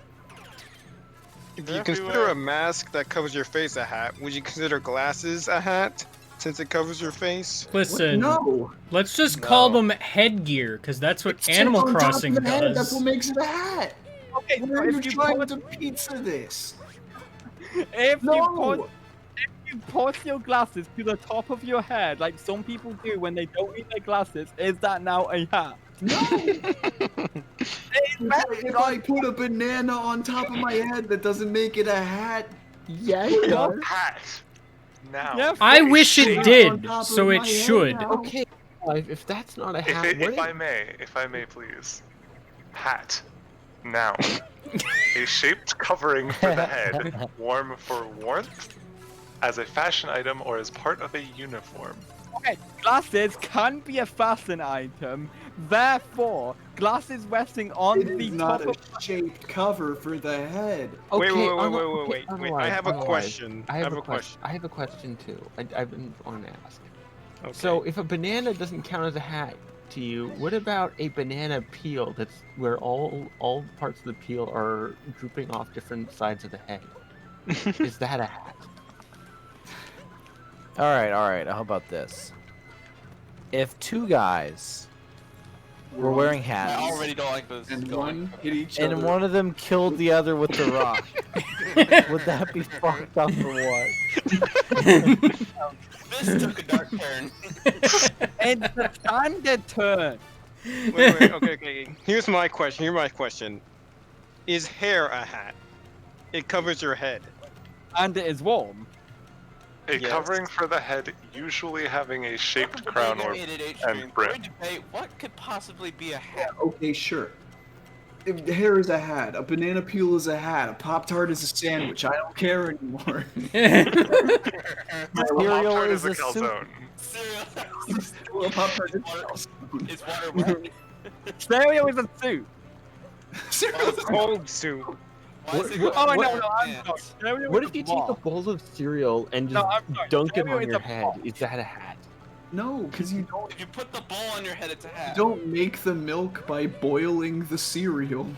If you consider a mask that covers your face a hat, would you consider glasses a hat? Since it covers your face? Listen, No. let's just call them headgear, because that's what It's Animal on top of Crossing the head, That's does. what makes it a hat. Okay, Where so are you if you trying put, to pizza this? if No. you put your glasses to the top of your head, like some people do when they don't need their glasses, is that now a hat? No. If I put a banana on top of my head, that doesn't make it a hat. Yeah, Put it it does. Hat. Now. Yeah, I wish it on did, top of so my it head should. now. Okay, if that's not a hat, If I may please. Hat. Now. A shaped covering for the head, warm for warmth, as a fashion item or as part of a uniform. Okay, glasses can be a fashion item. Therefore, glasses resting on It the is top not of a shaped cover for the head. Wait, Okay, wait, unli- wait. okay, I have a unalive. question. I have a question. I have a question too. I've been wanting to ask. Okay. So, if a banana doesn't count as a hat to you, what about a banana peel? That's where all parts of the peel are drooping off different sides of the head. Is that a hat? All right. How about this? If two guys were wearing I hats, already don't like this. And going. one hit each and other. one of them killed the other with the rock, would that be fucked up or what? This took a dark turn. it's a standard turn. Wait, okay. Here's my question. Is hair a hat? It covers your head. And it is warm. A Yes. covering for the head, usually having a shaped crown or and brim. Debate what could possibly be a hat. Okay, sure. If the hair is a hat, a banana peel is a hat, a Pop-Tart is a sandwich. I don't care anymore. Cereal Pop-Tart is a soup. calzone. Cereal. Well, Pop-Tart is It's water wet. Cereal is a soup. Cold soup. Why is it Oh, called no, water no, I'm pants? sorry. Cereal What is if you a take a ball. bowl of cereal and No, just I'm sorry. dunk it Cereal on is your a head? ball. Is that a hat? No, because you If you put the bowl on your head, it's a hat. don't make the milk by boiling the cereal.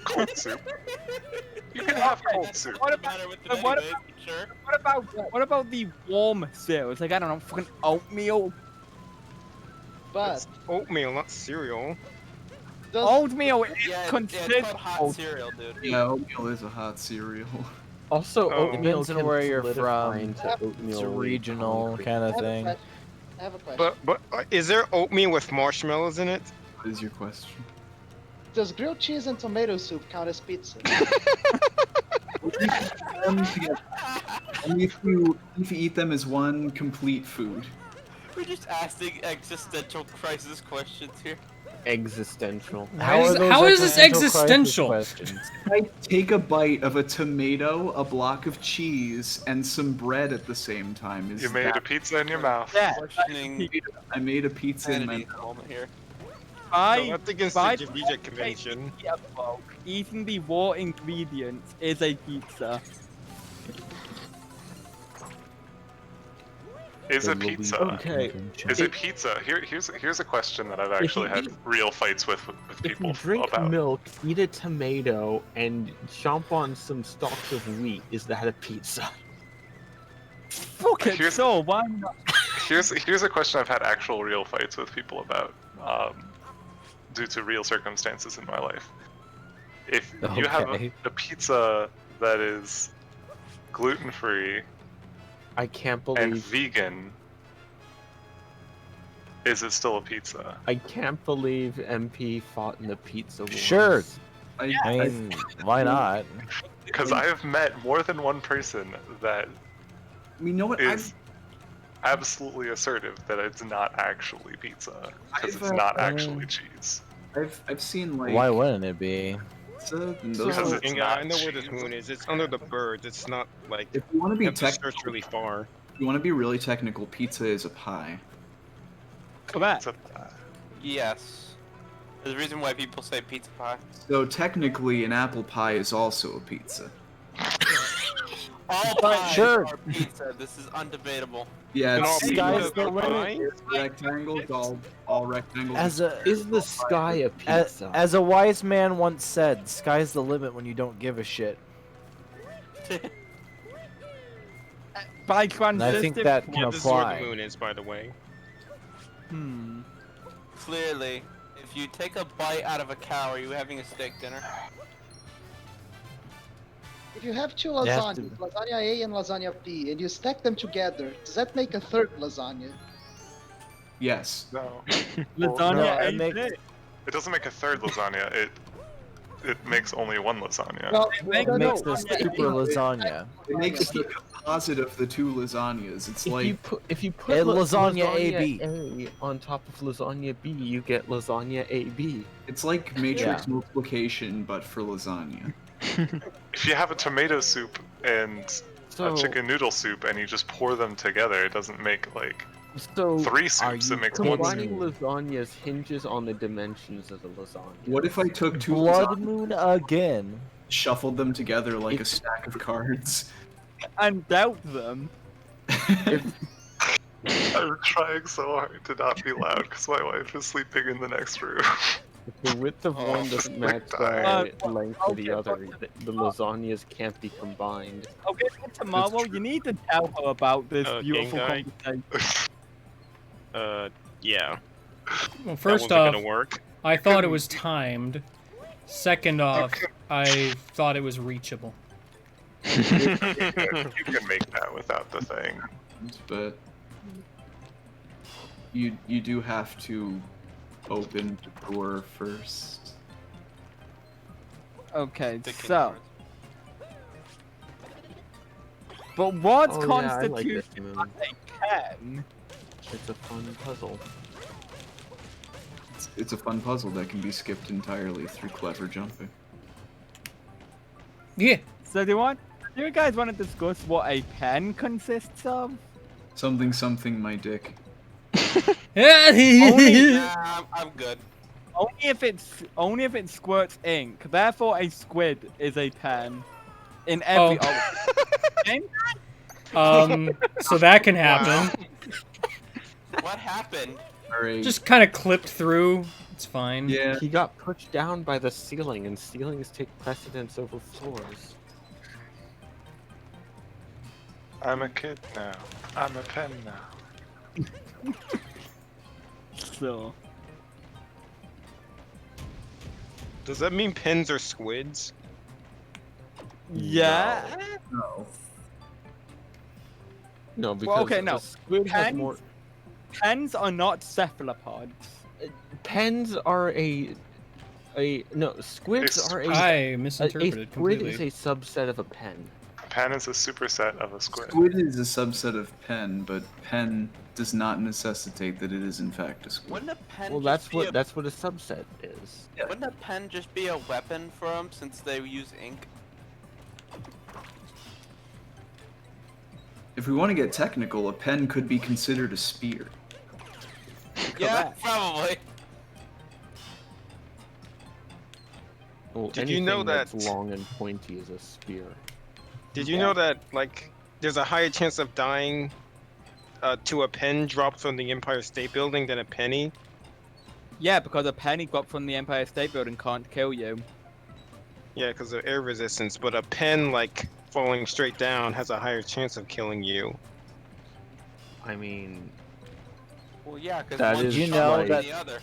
Cold soup. You can have cold soup. What Doesn't matter with the what anyways, but sure. what about the warm cereals? Like, I don't know, fucking oatmeal. But Oatmeal, not cereal. does, Oatmeal is Yeah, it's considered called hot cereal, dude. Yeah, oatmeal is a hot cereal. Also, Oh. oatmeal Depends on can where you're solidify from. into oatmeal It's a regional concrete. kind I of have a thing. question. I have a question. But is there oatmeal with marshmallows in it? What is your question? Does grilled cheese and tomato soup count as pizza? Only if you eat them as one complete food. We're just asking existential crisis questions here. Existential. How is this existential? Questions? I take a bite of a tomato, a block of cheese, and some bread at the same time. Is You made that- a pizza in your mouth. Yeah. Questioning I made a pizza in my sanity moment here. No, that's against by the Javicia convention. Eating the raw ingredients is a pizza. Is a pizza. Okay. Is a pizza. Here's a question that I've actually had real fights with If you people drink about. milk, eat a tomato, and chomp on some stalks of wheat, is that a pizza? Fuck it, Here's- so why not? Here's a question I've had actual real fights with people about, due to real circumstances in my life. If you have Okay. a pizza that is gluten-free I can't and believe vegan, is it still a pizza? I can't believe MP fought in the pizza wars. Sure. I, I mean, why not? Because I have met more than one person that you know what? is absolutely assertive that it's not actually pizza because I've, it's not actually cheese. I've seen like Why wouldn't it be? pizza and So- those. Because it's not I know where this cheese. moon is. It's under the birds. It's not like If you want to you be have to search technical, really far. if you want to be really technical, pizza is a pie. Correct. So, Yes. There's a reason why people say pizza pie. So technically, an apple pie is also a pizza. All pies Sure. are pizza. This is undebatable. Yeah, And all it's pizza Guys, is the a limit- pie? rectangles. All rectangles. As a Is the sky a pizza? as a wise man once said, "Sky's the limit when you don't give a shit." By And I think transitive that can Yeah, this is where apply. the moon is, by the way. Clearly, if you take a bite out of a cow, are you having a steak dinner? If you have two It has to lasagnas, lasagna A and lasagna B, and you stack them together, does that make a third lasagna? Yes. no. lasagna No, A it makes- thing. It doesn't make a third lasagna. It makes only one lasagna. Well, It makes It no, makes the lasagna super A- lasagna. It makes the composite of the two lasagnas. It's If like you put Lasagna AB. A on top of lasagna B, you get lasagna AB. it's like matrix multiplication, but for lasagna. If you have a tomato soup and So a chicken noodle soup and you just pour them together, it doesn't make like so three soups. you It makes one soup. combining lasagnas hinges on the dimensions of the lasagna. What if I took two Blood lasagnas, moon again. shuffled them together like a stack of cards? and doubt them. I'm trying so hard to not be loud because my wife is sleeping in the next room. If the width of one doesn't match die. the length of the other, the lasagnas can't be combined. Okay, for tomorrow, you need to tell her about this Game beautiful guy? conversation. Yeah. Well, That first wasn't off, gonna work. I thought it was timed. Second off, I thought it was reachable. You can make that without the thing. But you do have to open the door first. Okay, Sticking so cards. But what Oh, yeah, I like constitutes this moon. a pen? It's a fun puzzle. It's a fun puzzle that can be skipped entirely through clever jumping. Yeah. So do you guys want to discuss what a pen consists of? Something, my dick. Only, I'm good. only if it squirts ink. Therefore, a squid is a pen. In every game. So that can happen. What happened? Just kind of clipped through. It's fine. Yeah. He got pushed down by the ceiling, and ceilings take precedence over floors. I'm a kid now. I'm a pen now. So. Does that mean pens are squids? Yeah. No. No, because Well, okay, no. a squid has more. Pens are not cephalopods. Pens are no. Squids are a. I misinterpreted a squid completely. is a subset of a pen. A pen is a superset of a squid. Squid is a subset of pen, but pen does not necessitate that it is in fact a squid. Wouldn't a pen Well, just be that's what a subset is. Wouldn't a pen just be a weapon for them since they use ink? If we want to get technical, a pen could be considered a spear. Yeah, probably. Well, Did you know anything that- that's long and pointy is a spear? Did you know that, like, there's a higher chance of dying to a pen dropped from the Empire State Building than a penny? Yeah, because a penny dropped from the Empire State Building can't kill you. Yeah, because of air resistance, but a pen, like, falling straight down has a higher chance of killing you. I mean, Well, yeah, because That one is shot know than that- the other.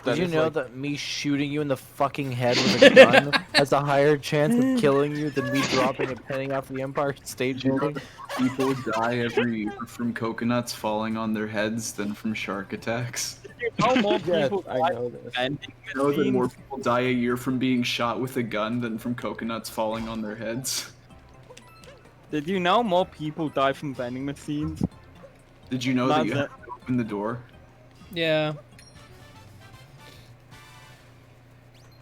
Did you is know like- that me shooting you in the fucking head with a gun has a higher chance of killing you than me dropping a penny off the Empire State Did you know Building? that people die every year from coconuts falling on their heads than from shark attacks? You know more yes, people I die know from this. vending You know that more machines. people die a year from being shot with a gun than from coconuts falling on their heads? Did you know more people die from vending machines? Did you know that you That's have to open the door? Yeah.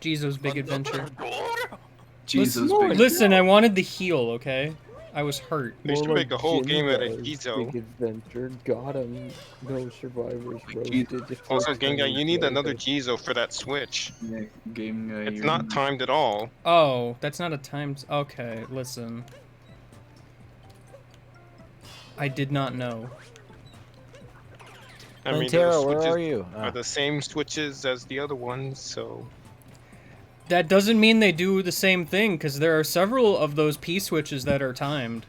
Jesus' Big Adventure. Jesus, listen, big listen, I wanted the heal, okay? I was hurt. They should make a whole game out of Gizo. Big adventure, got him. No survivors roasted. Also, Gengai, you need another Gizo for that switch. Yeah, game guy. It's not timed at all. Oh, that's not a timed... Okay, listen. I did not know. I mean, Pantera, the where switches are you? are the same switches as the other ones, so... That doesn't mean they do the same thing, because there are several of those P-switches that are timed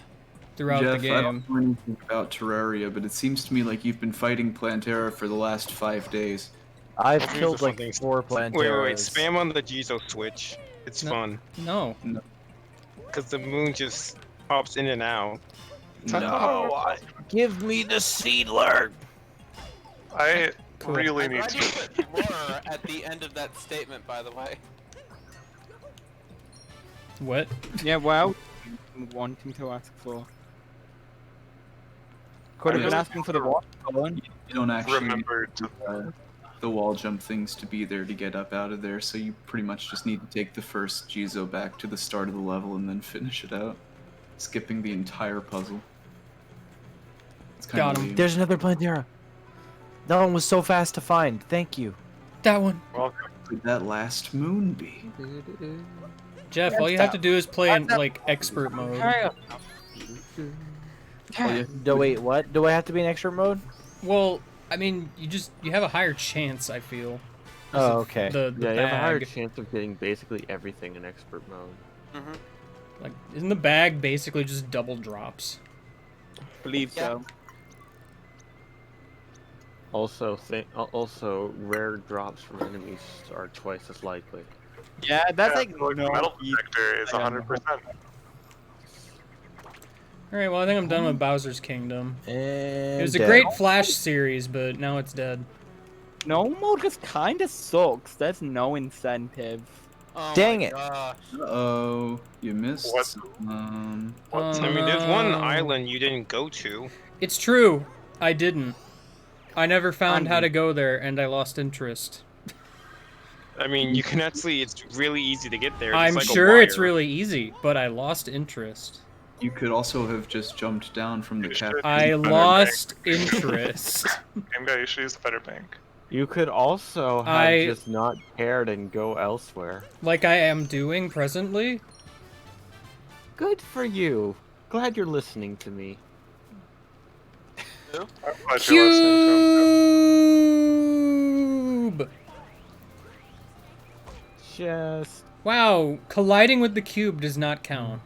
throughout Jeff, the I don't game. know anything about Terraria, but it seems to me like you've been fighting Plantera for the last 5 days. I've Those killed are like something- 4 Wait, Planteras. spam on the Gizo switch. It's No. fun. No. Because the moon just pops in and out. No. Give me the Seedler! I Cool. really I'm need glad you to. put horror at the end of that statement, by the way. What? Yeah, well, wanting to ask for. Could have been asking for the one. You don't actually Remember to. the wall jump things to be there to get up out of there, so you pretty much just need to take the first Gizo back to the start of the level and then finish it out, skipping the entire puzzle. It's kind Got of him. lame. There's another Plantera. That one was so fast to find. Thank you. That one. Welcome. Could that last moon be? Jeff, all you have to do is play in, like, expert mode. No, wait, what? Do I have to be in expert mode? Well, I mean, you have a higher chance, I feel. Oh, okay. The Yeah, you have a higher bag. chance of getting basically everything in expert mode. Mm-hmm. Like, isn't the bag basically just double drops? Believe so. Also, rare drops from enemies are twice as likely. Yeah, that's like Like no. metal detector is I don't know. 100%. Alright, well, I think I'm done with Bowser's Kingdom. And It was a dead. great Flash series, but now it's dead. No mode just kind of sucks. There's no incentive. Oh Dang my it. gosh. Uh-oh, you missed. What? some. What's I mean, there's one no. island you didn't go to. It's true. I didn't. I never found how Andy. to go there, and I lost interest. I mean, you can actually, it's really easy to get there. I'm like sure a it's wire. really easy, but I lost interest. You could also have just jumped down from the You cap. should I use the better lost interest. Game guy, you should use the better bank. You could also have I- just not cared and go elsewhere. Like I am doing presently. Good for you. Glad you're listening to me. I'm glad you're listening to him. Cube! Just Wow, colliding with the cube does not count.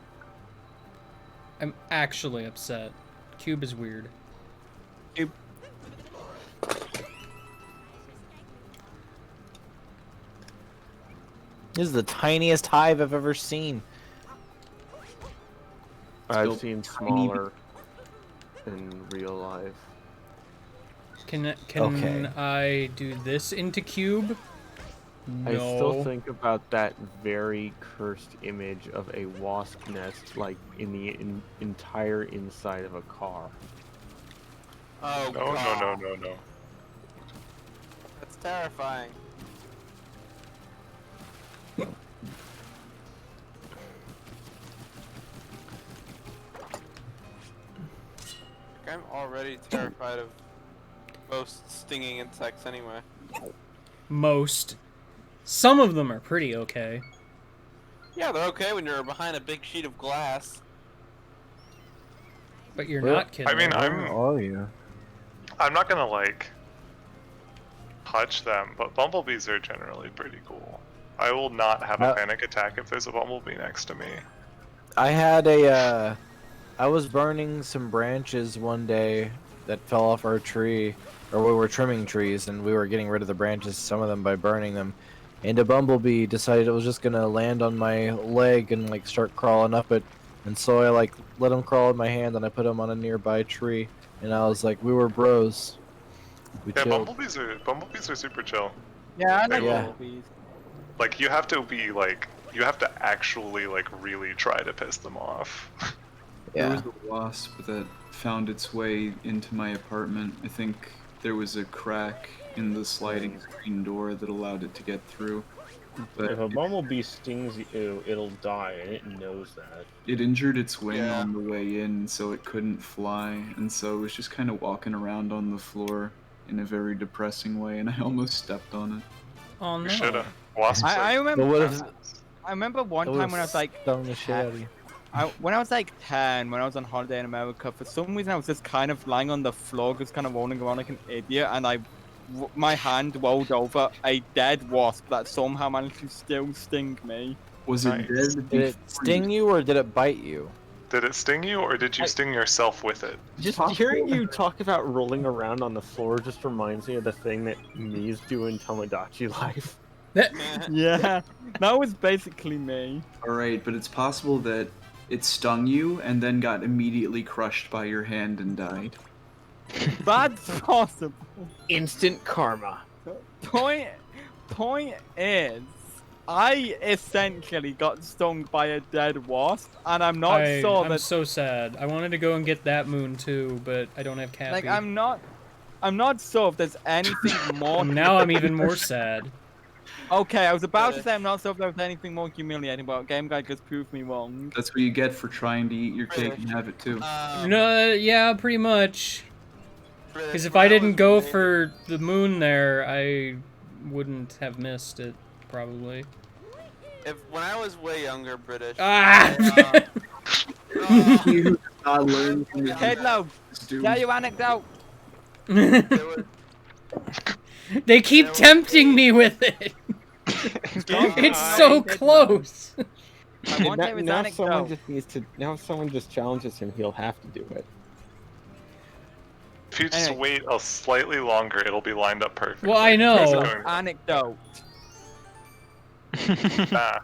I'm actually upset. Cube is weird. This is the tiniest hive I've ever seen. I've Still seen tiny. smaller in real life. Can Okay. I do this into cube? No. I still think about that very cursed image of a wasp nest, like in the entire inside of a car. Oh No, god. no. That's terrifying. I'm already terrified of most stinging insects anyway. Most. Some of them are pretty okay. Yeah, they're okay when you're behind a big sheet of glass. But you're Well, not kidding. I mean, Where are you? I'm not gonna like touch them, but bumblebees are generally pretty cool. I will not have a panic attack if there's a bumblebee next to me. I had a, I was burning some branches one day that fell off our tree, or we were trimming trees, and we were getting rid of the branches, some of them by burning them. And a bumblebee decided it was just gonna land on my leg and like start crawling up it. And so I like let him crawl in my hand, and I put him on a nearby tree. And I was like, we were bros. We Yeah, chilled. bumblebees are super chill. Yeah, I like They will- bumblebees. Like you have to be like you have to actually like really try to piss them off. There Yeah. was a wasp that found its way into my apartment. I think there was a crack in the sliding screen door that allowed it to get through. But If a bumblebee stings you, it'll die, and it knows that. it injured its wing Yeah. on the way in, so it couldn't fly, and so it was just kind of walking around on the floor in a very depressing way, and I almost stepped on it. Oh no. You shoulda. Wasps I are- remember. But what if I remember one it time when I was like, stung the shit out of you? when I was like 10, when I was on holiday in America, for some reason I was just kind of lying on the floor, just kind of rolling around like an idiot, and my hand rolled over a dead wasp that somehow managed to still sting me. Was it Nice. dead? Did it sting you or did it bite you? Did it sting you or did you sting yourself with it? Just hearing you talk about rolling around on the floor just reminds me of the thing that Mii's do in Tomodachi Life. Yeah, that was basically me. Alright, but it's possible that it stung you and then got immediately crushed by your hand and died. That's possible. Instant karma. Point is, I essentially got stung by a dead wasp, and I'm not sure I'm that so sad. I wanted to go and get that moon too, but I don't have Cappy. like I'm not sure if there's anything more. Now I'm even more sad. Okay, I was about to say I'm not sure if there was anything more humiliating, but Game Guy just proved me wrong. That's what you get for trying to eat your cake and have it too. No, yeah, pretty much. Because if I didn't go for the moon there, I wouldn't have missed it, probably. When I was way younger, British. Ah! You not learn from your Hedlow, tell your anecdote. They keep tempting me with it. It's so close. I want to hear his Now anecdote. if someone just challenges him, he'll have to do it. If you just Anyway. wait a slightly longer, it'll be lined up perfectly. Well, I know. It's Hedlow, going- anecdote. Ah,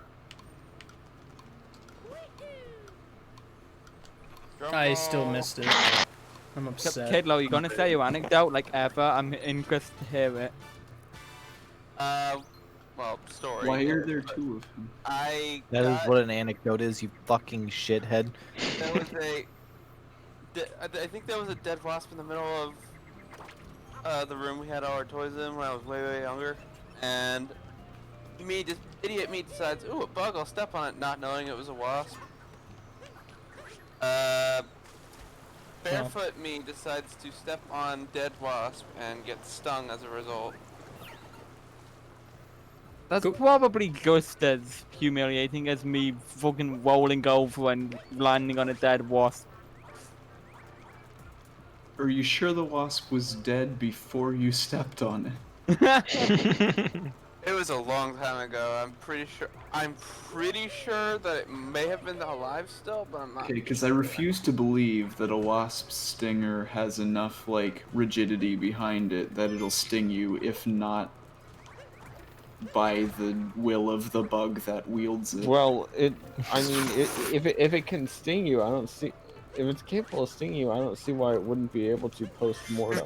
I still missed it. I'm upset. Kidlo, you gonna say your anecdote like ever? I'm interested to hear it. well, story. Why are there two of them? That is what an anecdote is, you fucking shithead. There was I think there was a dead wasp in the middle of the room we had all our toys in when I was way younger, and this idiot me decides, ooh, a bug, I'll step on it, not knowing it was a wasp. Barefoot me decides to step on dead wasp and gets stung as a result. That's probably just as humiliating as me fucking rolling over and landing on a dead wasp. Are you sure the wasp was dead before you stepped on it? It was a long time ago. I'm pretty sure that it may have been alive still, but I'm not. Okay, because I refuse to believe that a wasp's stinger has enough, like, rigidity behind it that it'll sting you, if not by the will of the bug that wields it. Well, if it can sting you, I don't see. If it's capable of stinging you, I don't see why it wouldn't be able to post-mortem.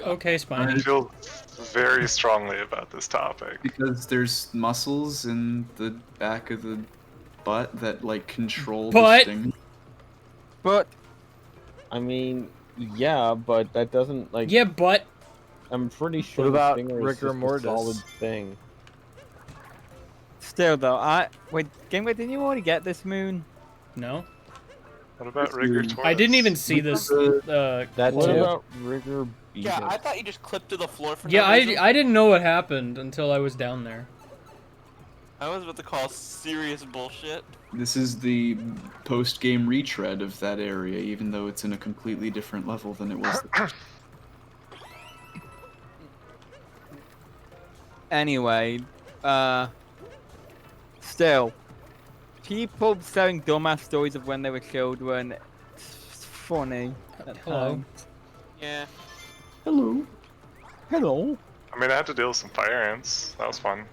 Okay, Spiny. I feel very strongly about this topic. Because there's muscles in the back of the butt that, like, control But- the sting. But I mean, yeah, but that doesn't, like... Yeah, but... I'm pretty sure What about the stinger is rigor just mortis? a solid thing. still though, wait, Gameway, didn't you already get this moon? No. What about rigor tortoise? I didn't even see this. That What too. about rigor beatus? Yeah, I thought you just clipped to the floor for Yeah, no reason. I didn't know what happened until I was down there. I was about to call serious bullshit. This is the post-game retread of that area, even though it's in a completely different level than it was. Anyway, still, people telling dumbass stories of when they were children, it's funny. At Hello. times. Yeah. Hello. Hello. I mean, I had to deal with some fire ants. That was fun.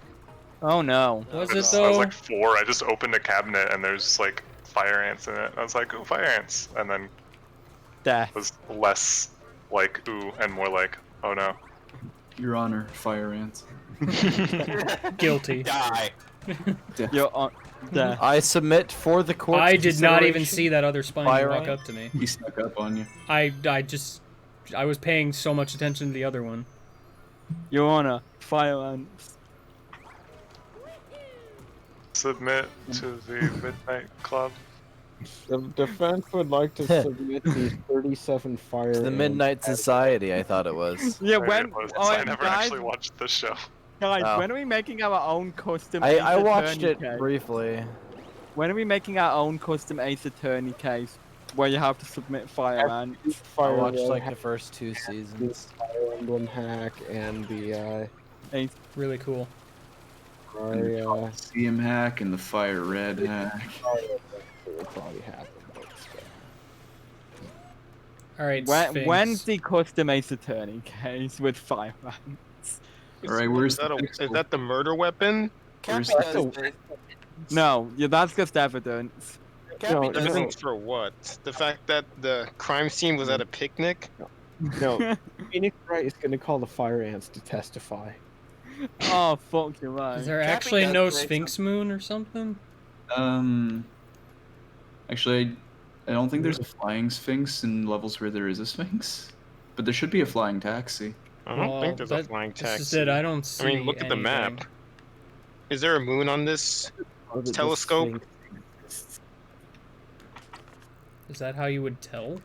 Oh no. Was I it was though? like 4. I just opened a cabinet and there's like fire ants in it. I was like, ooh, fire ants. And then Death. was less like ooh and more like, oh no. Your Honor, fire ants. Guilty. Die. You're on death. I submit for the court. I did not even see that other spine Fire walk ant? up to me. He snuck up on you. I was paying so much attention to the other one. Your Honor, fire ants. Submit to the Midnight Club. The defense would like to submit these 37 fire To the ants Midnight as- Society, I thought it was. Yeah, Right, when it was. oh, I never guys, actually watched the show. guys, Oh. when are we making our own custom? I Ace watched Attorney it case? briefly. When are we making our own custom Ace Attorney case where you have to submit fire ants? I Fire watched Red like hack, the first 2 seasons. Fire Emblem hack and the Ace. Really cool. Mario. CM hack and the fire red hack. It would probably happen. But still. All right. When's the custom Ace Attorney case with fire ants? Alright, where's Is that, the is that the murder weapon? Where's Cappy the- does this. No, yeah, that's just evidence. Cappy No, does Evidence this. for what? The fact that the crime scene was at a picnic? No, Phoenix Wright is going to call the fire ants to testify. Oh fuck, you're right. Is there Cappy actually does no say Sphinx Moon or something? Actually, I don't think there's a flying sphinx in levels where there is a sphinx. But there should be a flying taxi. I don't Well, think there's a that- flying This is taxi. it. I don't see. I mean, look at the map. anything. Is there a moon on this Or that the telescope? Sphinx- Is that how you would tell?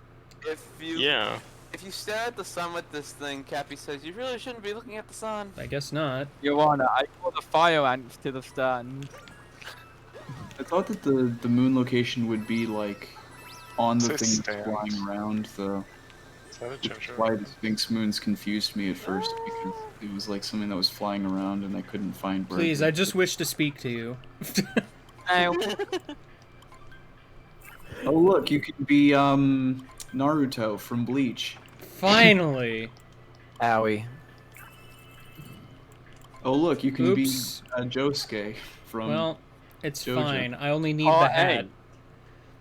If you Yeah. if you stare at the sun with this thing, Cappy says you really shouldn't be looking at the sun. I guess not. Your Honor, I call the fire ants to the stand. I thought that the moon location would be like on the Say thing that's stand. flying around, though. Is that a Which is ginger? why the Sphinx Moons confused me at first, because it was like something that was flying around and I couldn't find where. Please, I just wish to speak to you. Ow. Oh look, you can be Naruto from Bleach. Finally. Owie. Oh look, you can Oops. be Josuke from. Well, it's Jojo. fine. I only need Oh, the hey. hat.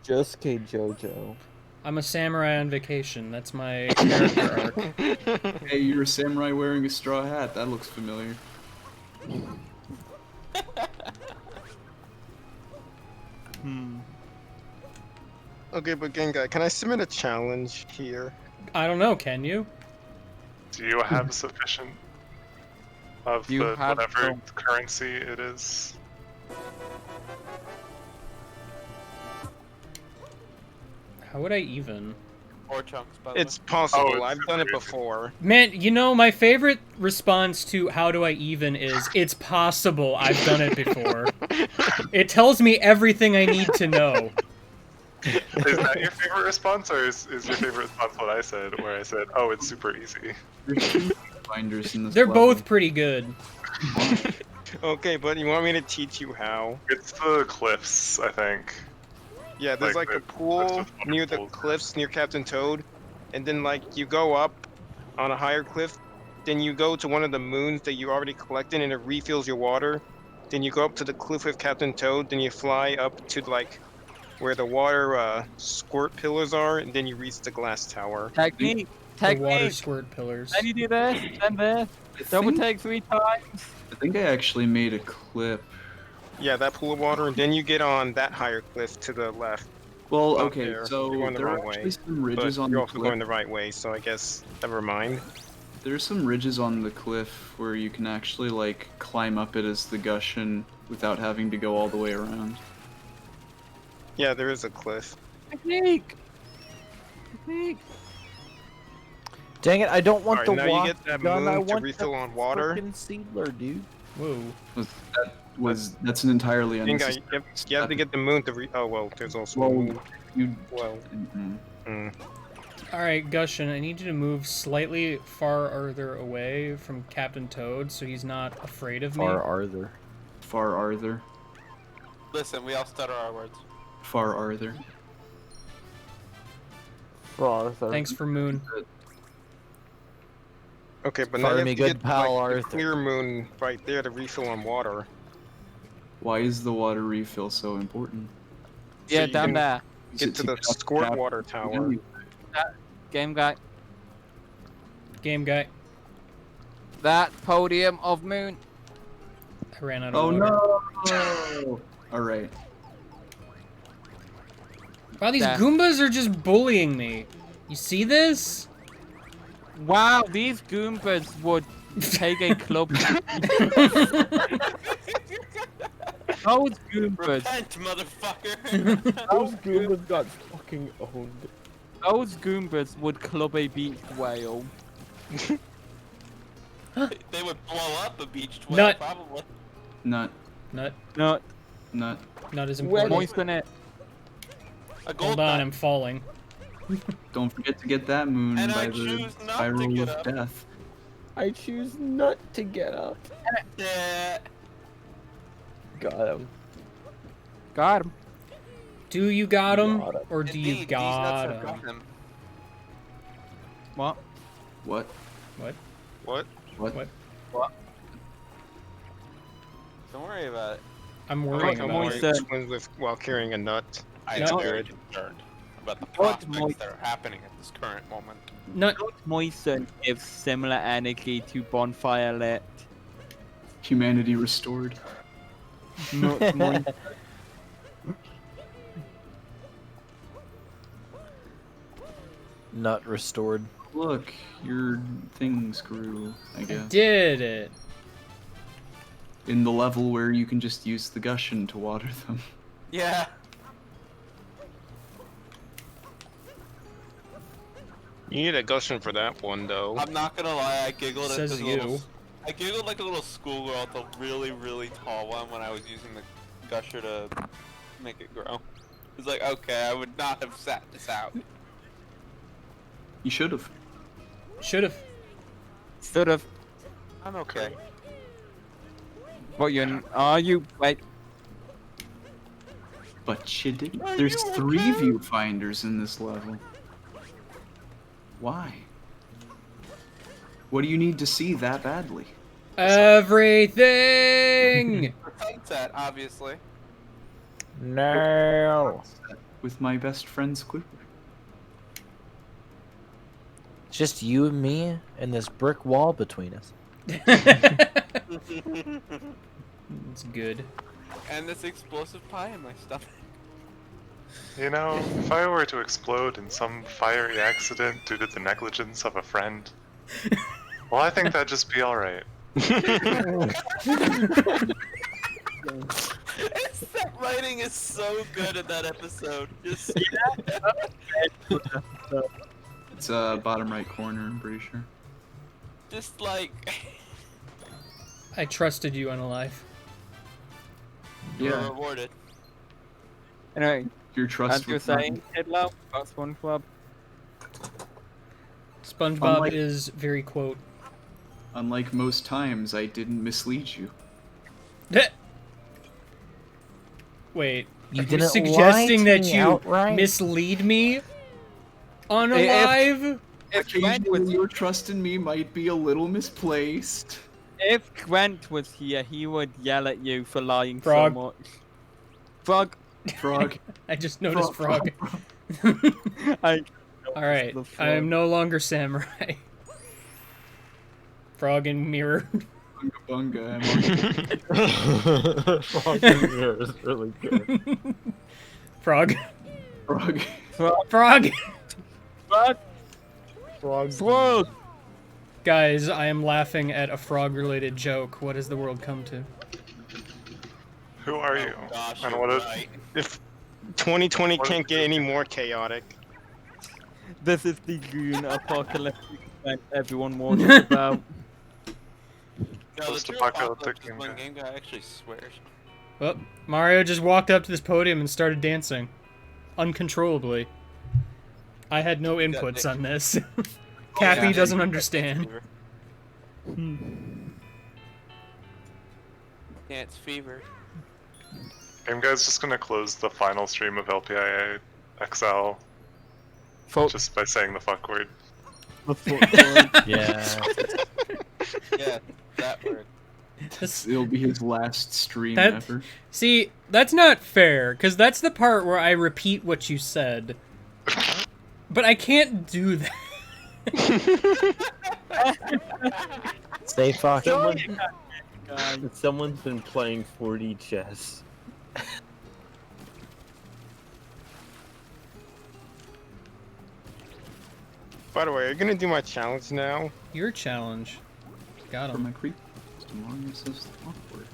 Josuke Jojo. I'm a samurai on vacation. That's my character arc. Hey, you're a samurai wearing a straw hat. That looks familiar. Okay, but Gengai, can I submit a challenge here? I don't know, can you? Do you have sufficient of You the have whatever some. currency it is? How would I even? Or chunks, by the It's way. possible. it's I've done it super before. Man, you know, my favorite response to how do I even is, it's possible, I've done it before. It tells me everything I need to know. Is that your favorite response, or is your favorite response what I said, where I said, "Oh, it's super easy"? There's two finders in this They're level. both pretty good. Okay, but you want me to teach you how? It's the cliffs, I think. Yeah, there's Like like a the pool cliffs with near the waterfalls. cliffs near Captain Toad, and then like you go up on a higher cliff, then you go to one of the moons that you already collected and it refills your water. Then you go up to the cliff with Captain Toad, then you fly up to like where the water squirt pillars are, and then you reach the glass tower. Technique. The water Technique. squirt pillars. Then you do this. Then this. Double take 3 times. I think I actually made a clip. Yeah, that pool of water, and then you get on that higher cliff to the left. Well, Up okay, there. so You're going the there wrong are actually way, some ridges but on you're the also cliff. going the right way, so I guess never mind. There's some ridges on the cliff where you can actually like climb up it as the Gushin without having to go all the way around. Yeah, there is a cliff. Technique. Technique. Dang it! I don't want Alright, the now you wasp get that gun. I moon to want refill the on water. frickin' seedler, dude. Whoa. That's an entirely Gengai, unnecessary. you have to get the moon to oh well, there's also a Well, moon. you. Well, Alright, Gushin, I need you to move slightly farther away from Captain Toad so he's not afraid of me. Far Arthur. Far Arthur. Listen, we all stutter our words. Far Arthur. Thanks for Moon. okay, but now Fire you have me to good get pal, like, the Arthur. clear moon right there to refill on water. Why is the water refill so important? Yeah, you down can there. Is Get it to the get squirt chapter water tower. Game guy. Game guy. That podium of moon. I ran out of Oh water. no! Alright. Wow, these That- Goombas are just bullying me. You see this? Wow, these Goombas would take a club. Those Goombas. Repent, motherfucker! Those Goombas got fucking owned. Those Goombas would club a beach whale. They would blow up a beached whale, Nut. probably. Nut. Nut. Nut. Nut. Nut is important. Moisten it. A gold Hold on, nut. I'm falling. Don't forget to get that moon And by I the choose not to spiral get of up. death. I choose not to get up. Yeah. Got him. Got him. Do you got him? Got him. Or do you Indeed, these nuts got have got him? him. What? What? What? What? What? What? Don't worry about it. I'm I like worrying how about Mario it. swims with while carrying a nut. I Nut. am very concerned about the What prospects that are happening at this current moment. Nut. Moisten gives similar energy to Bonfire Lit. Humanity restored. Nut Moisten. Nut restored. Look, your things grew, I guess. Did it? In the level where you can just use the Gushin to water them. Yeah. You need a Gushin for that one, though. I'm not gonna lie, I giggled Says at this you. little. I giggled like a little schoolgirl at the really, really tall one when I was using the gusher to make it grow. It's like, okay, I would not have sat this out. You should have. Should've. Should've. I'm okay. What you are you? Wait. But you didn't. Are There's you 3 okay? viewfinders in this level. Why? What do you need to see that badly? Everything! For sunset, obviously. No. With my best friend Squidward. It's just you and me and this brick wall between us. It's good. And this explosive pie in my stomach. You know, if I were to explode in some fiery accident due to the negligence of a friend, well, I think that'd just be alright. That writing is so good in that episode. Just It's bottom right corner, I'm pretty sure. just like I trusted you, Unalive. you're Yeah, rewarded. Anyway, your trust as you're was not- saying, Hitler, about SpongeBob. SpongeBob Unlike- is very quote. Unlike most times, I didn't mislead you. Wait, You are you didn't suggesting lie to that me you outright? mislead me? Unalive? If Gwent was Occasionally, your trust in me might be a little misplaced. If Gwent was here, he would yell at you for lying Frog. so much. Frog. Frog. I just noticed frog. I, Alright, The I am frog. no longer samurai. Frog and mirror. Bunga bunga. Fucking mirror is really good. Frog. Frog. Frog! Frog. Frog. Frog. Guys, I am laughing at a frog-related joke. What has the world come to? Who are you? Gosh, And you're what is... right. If 2020 can't get any more chaotic. This is the green apocalyptic event everyone warns us about. No, the Post-apocalyptic true apocalypse game guy actually swears. Well, Mario just walked up to this podium and started dancing. Uncontrollably. I had no inputs on this. Cappy yeah. doesn't understand. Dance fever. Game Guy's just gonna close the final stream of LPIA XL just by saying the fuck word. Yeah. Yeah, that word. It'll be his last stream That- ever. See, that's not fair, because that's the part where I repeat what you said. But I can't do that. Say fuck. Someone's been playing 4D chess. By the way, are you gonna do my challenge now? Your challenge. Got For him. my creep. Mario says awkward.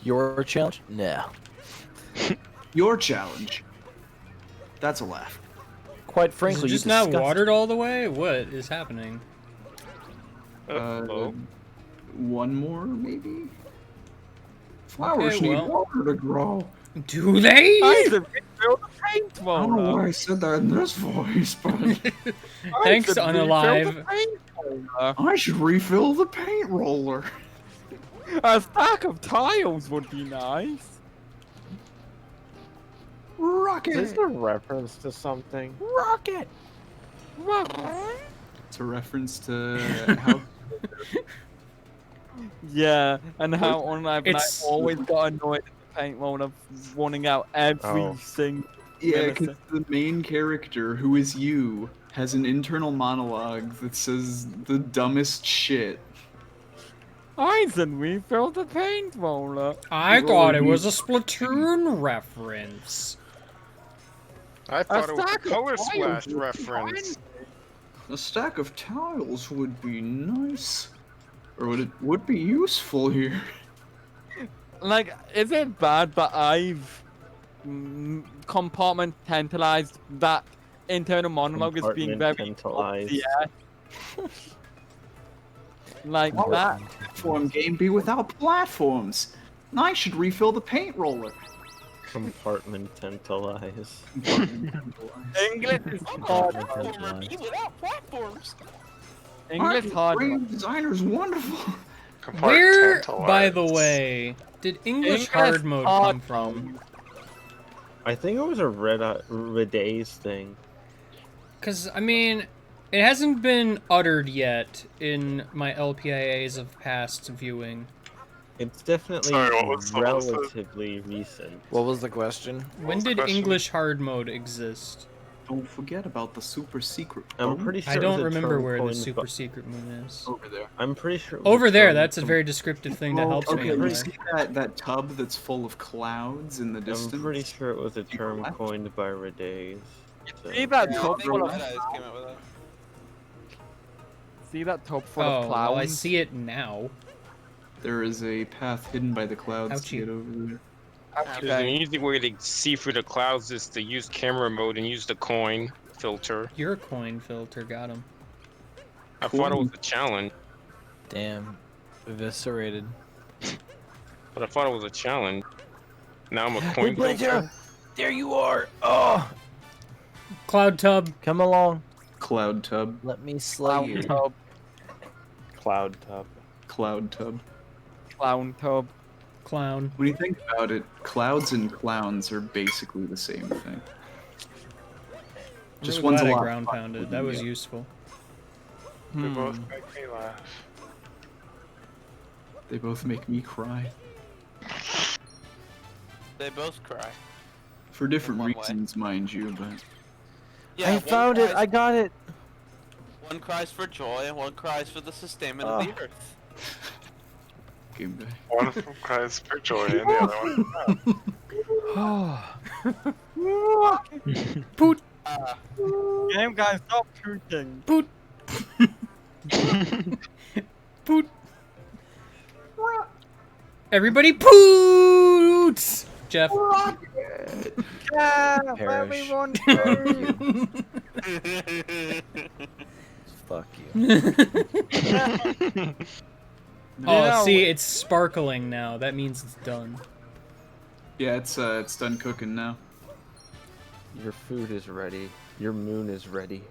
Your challenge? No. Your challenge. That's a laugh. Quite Is frankly, it just you not disgust- watered all the way? What is happening? One more, maybe? Flowers Okay, need well. water to grow. Do they? Isaac, refill the paint I don't know roller. why I said that in this voice, but Thanks, Isaac, refill the Unalive. paint roller. I should refill the paint roller. A stack of tiles would be nice. Rocket! Is this a reference to something? Rocket! It's a reference to how Yeah, and how Unalive and I It's- always got annoyed at the paint roller wanting out everything. yeah, because the main character, who is you, has an internal monologue that says the dumbest shit. Isaac, refill the paint roller. I thought it was a Splatoon reference. I thought it was a stack of Color tiles Splash would be reference. A stack of tiles would be nice. Or would be useful here. Like, is it bad that I've compartmentalized that internal monologue as being very Compartmentalized. yeah. Like Why would that. a platform game be without platforms? I should refill the paint roller. Compartmentalize. English is hard. Platformer me without platforms. English hard. Game designer's wonderful. Where, by the Compartmentalized. way, did English English hard mode hard come from? I think it was a Redays thing. Because, I mean, it hasn't been uttered yet in my LPIAs of past viewing. It's definitely Sorry, what was the- relatively recent. What was the question? When was the did question? English hard mode exist? Don't forget about the super secret. I'm moon. pretty sure I it was don't a remember term where the coined super by- secret moon is. Over there. I'm pretty sure. It was Over a there, term that's a com- very descriptive thing that helps me. Okay, in you life. see that tub that's full of clouds in the distance? I'm pretty sure it was a term left? coined by Redays. So. See that Yeah, I tub think full of Red Eyes came up with that. See that tub full Oh, of clouds? well, I see it now. There is a path hidden by the clouds Ouchie. to get over there. There's an easy way to see through the clouds is to use camera mode and use the coin filter. Your coin filter got him. I thought it was a challenge, Damn. Eviscerated. but I thought it was a challenge. Now I'm a coin Hey, filter. there you are! Oh! Cloud tub. Come along. Cloud tub. Let me slay you. Tub. Cloud tub. Cloud tub. Clown tub. Clown. When you think about it, clouds and clowns are basically the same thing. Just I'm one's glad a I lot ground faster pounded. than That the was other. useful. They both make me laugh. They both make me cry. They both cry. For different one way. reasons, mind you, but... Yeah, I one found it! cries- I got it! One cries for joy and one cries for the sustainment of the earth. Game day. One of them cries for joy, and the other one. Poot. Game guys, stop shooting. Poot. Poot. Everybody poots! Jeff. Yeah, Perish. everyone. Fuck you. Oh, see, it's sparkling now. That means it's done. Yeah, it's done cooking now. Your food is ready. Your moon is ready.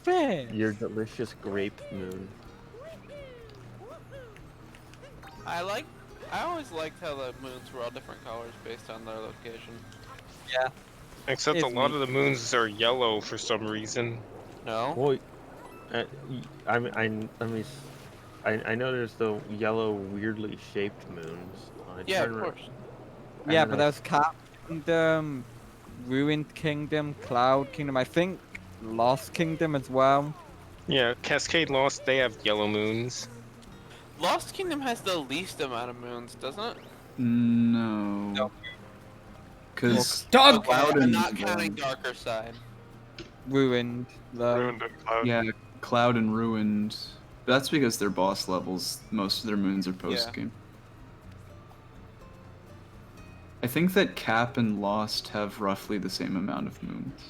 Fair. Your delicious grape moon. I always liked how the moons were all different colors based on their location. Yeah. Except It's a lot neat. of the moons are yellow for some reason. No? Well, I know there's the yellow, weirdly shaped moons. Yeah, of course. Yeah, but there's Cat Kingdom, Ruined Kingdom, Cloud Kingdom, I think Lost Kingdom as well. Yeah, Cascade Lost, they have yellow moons. Lost Kingdom has the least amount of moons, doesn't it? No. Because Dog! Okay, Cloud I'm and not counting Darker Side. Ruined. Ruined and Cloud. yeah, Cloud and Ruined. That's because they're boss levels. Most of their moons are post game. I think that Cap and Lost have roughly the same amount of moons.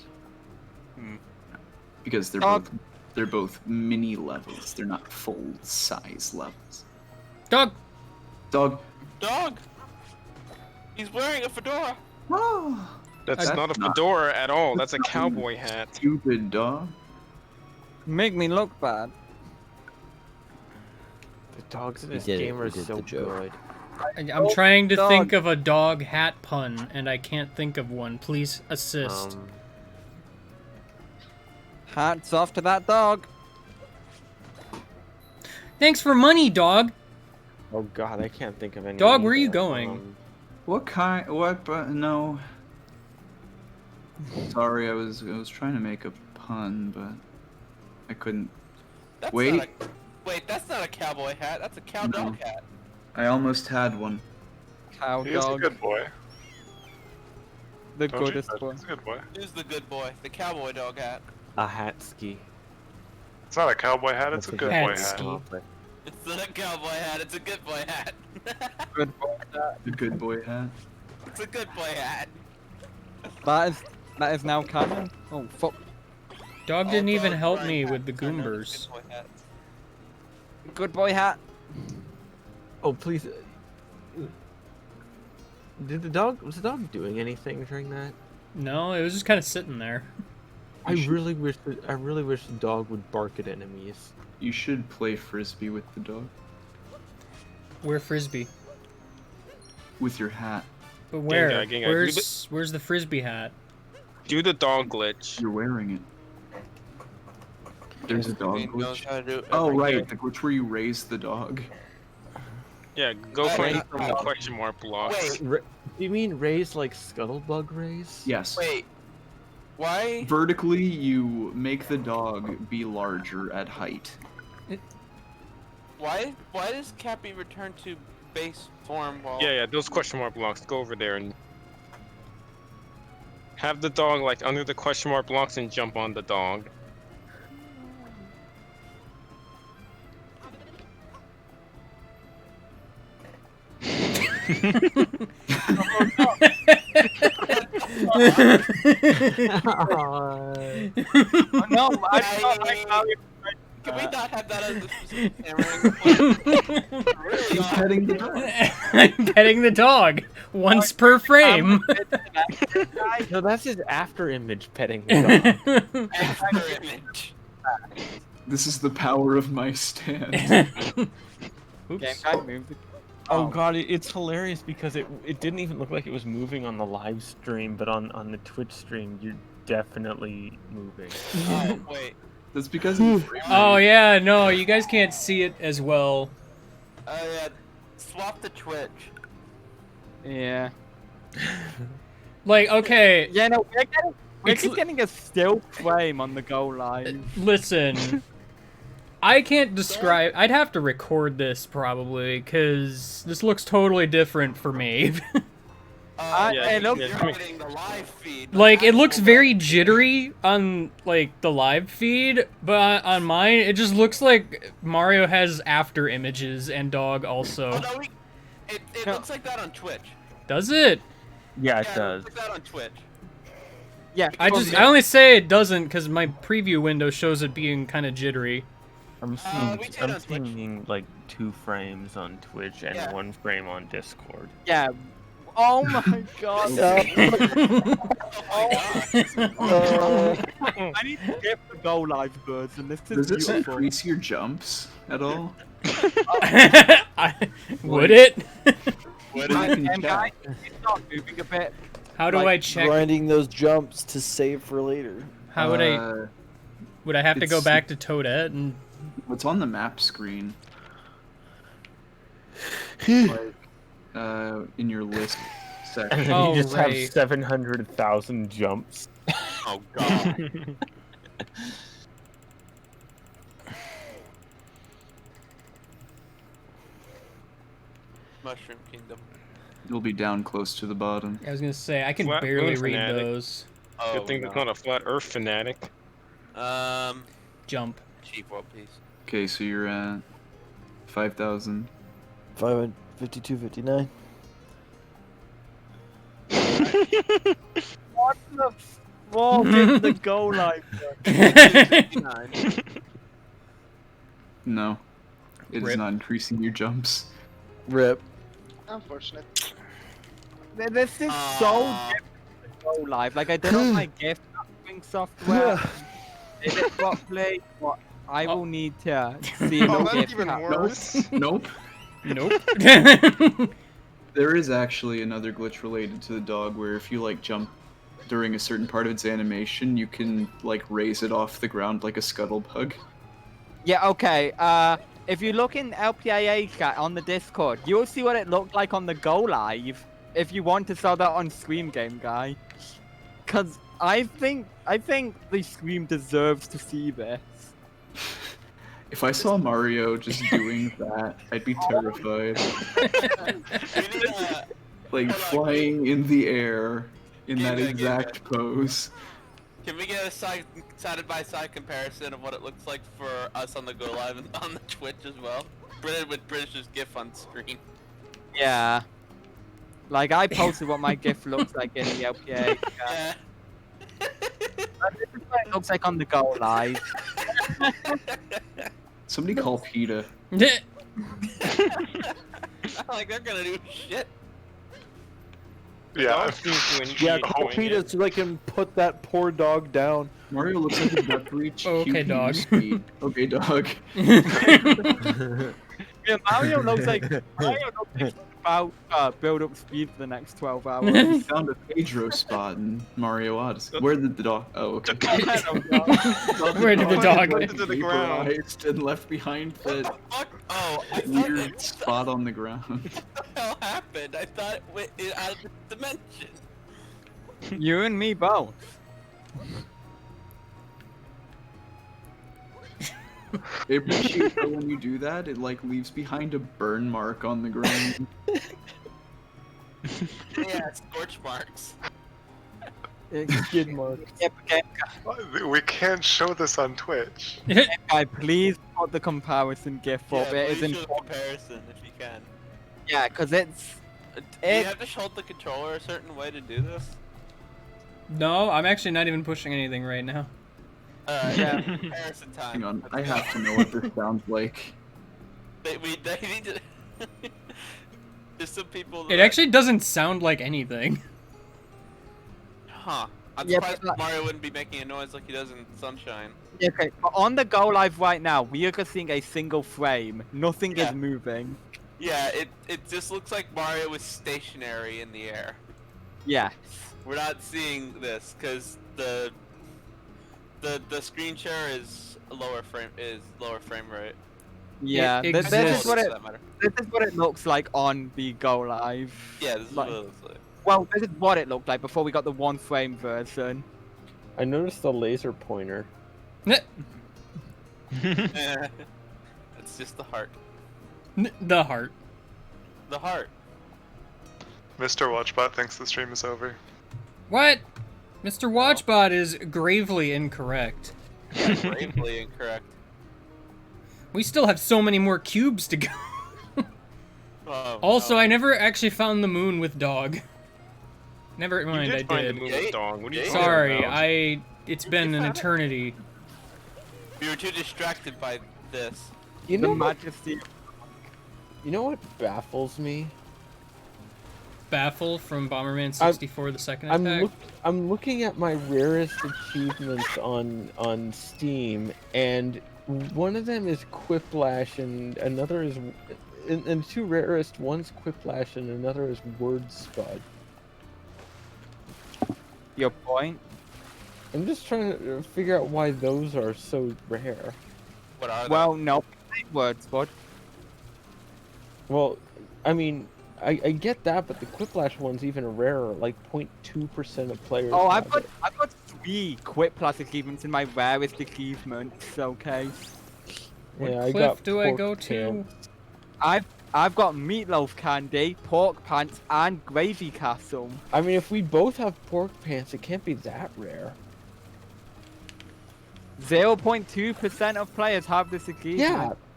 Because they're both mini levels. They're not full size levels. Dog! Dog. Dog! He's wearing a fedora! Oh, That's That's not a not- fedora at all. That's a not cowboy hat. stupid dog. Make me look bad. The dogs in We this did it, game we are did so the joke. good. I'm trying to dog. think of a dog hat pun, and I can't think of one. Please assist. Hats off to that dog. Thanks for money, dog! Oh god, I can't think of any. Dog, where are you either. going? What kind? What? But no. Sorry, I was trying to make a pun, but I couldn't. That's Wait. Not wait, that's not a cowboy hat. That's a cow dog hat. I almost had one. Cow He is a dog. good boy. The Don't you goodest think one. he's a good boy. Who's the good boy? The cowboy dog hat. A hat ski. It's not a cowboy hat, it's a good boy Hat hat. ski. It's not a cowboy hat, it's a good boy hat. Good boy. The good boy hat. It's a good boy hat. That is now canon. Oh fuck. Dog All didn't even dogs help wearing me hats with the are known as goombers. good boy hats. Good boy hat. Oh please. Was the dog doing anything during that? No, it was just kind of sitting there. I really wish the dog would bark at enemies. You should play frisbee with the dog. Where frisbee? With your hat. But where? Gengar, Where's the frisbee hat? Do the dog glitch. You're wearing it. There's a dog He knows glitch. how to do Oh every right, game. the glitch where you raise the dog. Yeah, go Wait, find wait, from the question mark blocks. Wait, Do you mean raise like scuttlebug raise? Yes. wait. Why? Vertically, you make the dog be larger at height. Why does Cappy return to base form while... Yeah, those question mark blocks. Go over there and have the dog like under the question mark blocks and jump on the dog. No, I don't like how you. Can we not have that as a specific camera? He's petting the dog. I'm petting the dog once per frame. No, that's his after image petting the dog. After image. This is the power of my stand. Oops. Oh god, it's hilarious because it didn't even look like it was moving on the live stream, but on the Twitch stream, you're definitely moving. Oh, wait. That's because of the frame rate. Oh yeah, no, you guys can't see it as well. Oh yeah, swap the Twitch. Yeah. Like, okay. Yeah, no, we're just getting a still frame on the go live. Listen, I can't describe. I'd have to record this probably, because this looks totally different for me. It looks You're getting the live feed. Like, it looks very jittery on, like, the live feed, but on mine, it just looks like Mario has after images and dog also. Oh, no, it looks like that on Twitch. Does it? Yeah, it Yeah, does. it looks like that on Twitch. Yeah. I only say it doesn't because my preview window shows it being kind of jittery. I'm we did on seeing like 2 frames on Twitch and Yeah. 1 frame on Discord. Yeah. Oh my god. I need to get the go live version. This is Does this beautiful. increase your jumps at all? Would it? Guy, it's not moving a bit. How do I check? Grinding those jumps to save for later. How would I? Would I have to go it's- back to Toadette and? It's on the map screen. Like, in your list And section. then Oh, you just right. have 700,000 jumps. Oh god. Mushroom Kingdom. You'll be down close to the bottom. I was gonna say I can Flat barely Moon read fanatic. those. Oh, Good thing that's not a flat Earth fanatic. Jump. Cheap World Peace. Okay, so you're at 5,000. 552.59. What the fuck is the go live No, it is Rip. not increasing your jumps. Rip. Unfortunate. This is so different to go live. Like I did on my gift wrapping software. Did it properly, but I will need to see Oh, the that's gift even app. worse. Nope. Nope. There is actually another glitch related to the dog where if you like jump during a certain part of its animation, you can like raise it off the ground like a scuttlebug. Yeah, okay. If you look in LPIA chat on the Discord, you'll see what it looked like on the Go Live. If you want to sell that on Scream Game Guy, because I think the Scream deserves to see this. If I saw Mario just doing that, I'd be terrified. Like flying in the air in that exact pose. Can we get a side by side comparison of what it looks like for us on the Go Live and on the Twitch as well? Printed with British's GIF on screen. Yeah. Like I posted what my GIF looks like in the LPA. Yeah. This is what it looks like on the Go Live. Somebody call PETA. Like they're gonna do shit. Yeah. Yeah, call PETA so they can put that poor dog down. Mario looks like a duck reach. Okay, dog. Speed. Okay, dog. Yeah, Mario looks like about build up speed for the next 12 hours. We found a Pedro spot in Mario Odyssey. Where did the dog? Oh, okay. Where did the dog? To the ground. Vaporized and left behind that Oh, I thought weird spot on the ground. what the hell happened? I thought it went out of the dimension. You and me both. I appreciate that when you do that, it like leaves behind a burn mark on the ground. Yeah, scorch marks. Skid marks. We can't show this on Twitch. Guy, please put the comparison GIF up. Yeah, It is please show the important. comparison if you can. Yeah, because it's. Do you have to hold the controller a certain way to do this? No, I'm actually not even pushing anything right now. Yeah. Comparison time. Hang on, I have to know what this sounds like. They need to. There's some people. It actually doesn't sound like anything. Huh. I'm Yeah, surprised but- Mario wouldn't be making a noise like he does in Sunshine. Okay, but on the go live right now, we are just seeing a single frame. Nothing Yeah. is moving. Yeah, it just looks like Mario is stationary in the air. Yes. We're not seeing this because the screen share is lower frame rate. Yeah. It This is exists. what For it. that matter. This is what it looks like on the go live. Yeah, this is Like- what it looks like. Well, this is what it looked like before we got the one frame version. I noticed the laser pointer. It's just the heart. The heart. The heart. Mr. Watchbot thinks the stream is over. What? Mr. Watchbot is gravely incorrect. Yeah, gravely incorrect. We still have so many more cubes to go. Oh, Also, no. I never actually found the moon with dog. Never mind, You I did find the did. moon with dog. What are you talking Sorry, about? it's been an eternity. We were too distracted by this. You The know what? majesty. You know what baffles me? Baffle from Bomberman 64, the second attack. I'm looking at my rarest achievements on Steam, and one of them is Quiplash, and another is, and two rarest, one's Quiplash, and another is Word Spud. Your point? I'm just trying to figure out why those are so rare. What are Well, no. Words, bud. Well, I mean, I get that, but the Quiplash one's even rarer, like 0.2% of players. Oh, have it. I've got 3 Quit Plus achievements in my rarest achievements. Okay. What Yeah, I cliff got do I pork go to? pants. I've got meatloaf candy, pork pants, and gravy castle. I mean, if we both have pork pants, it can't be that rare. 0.2% of players have this achievement.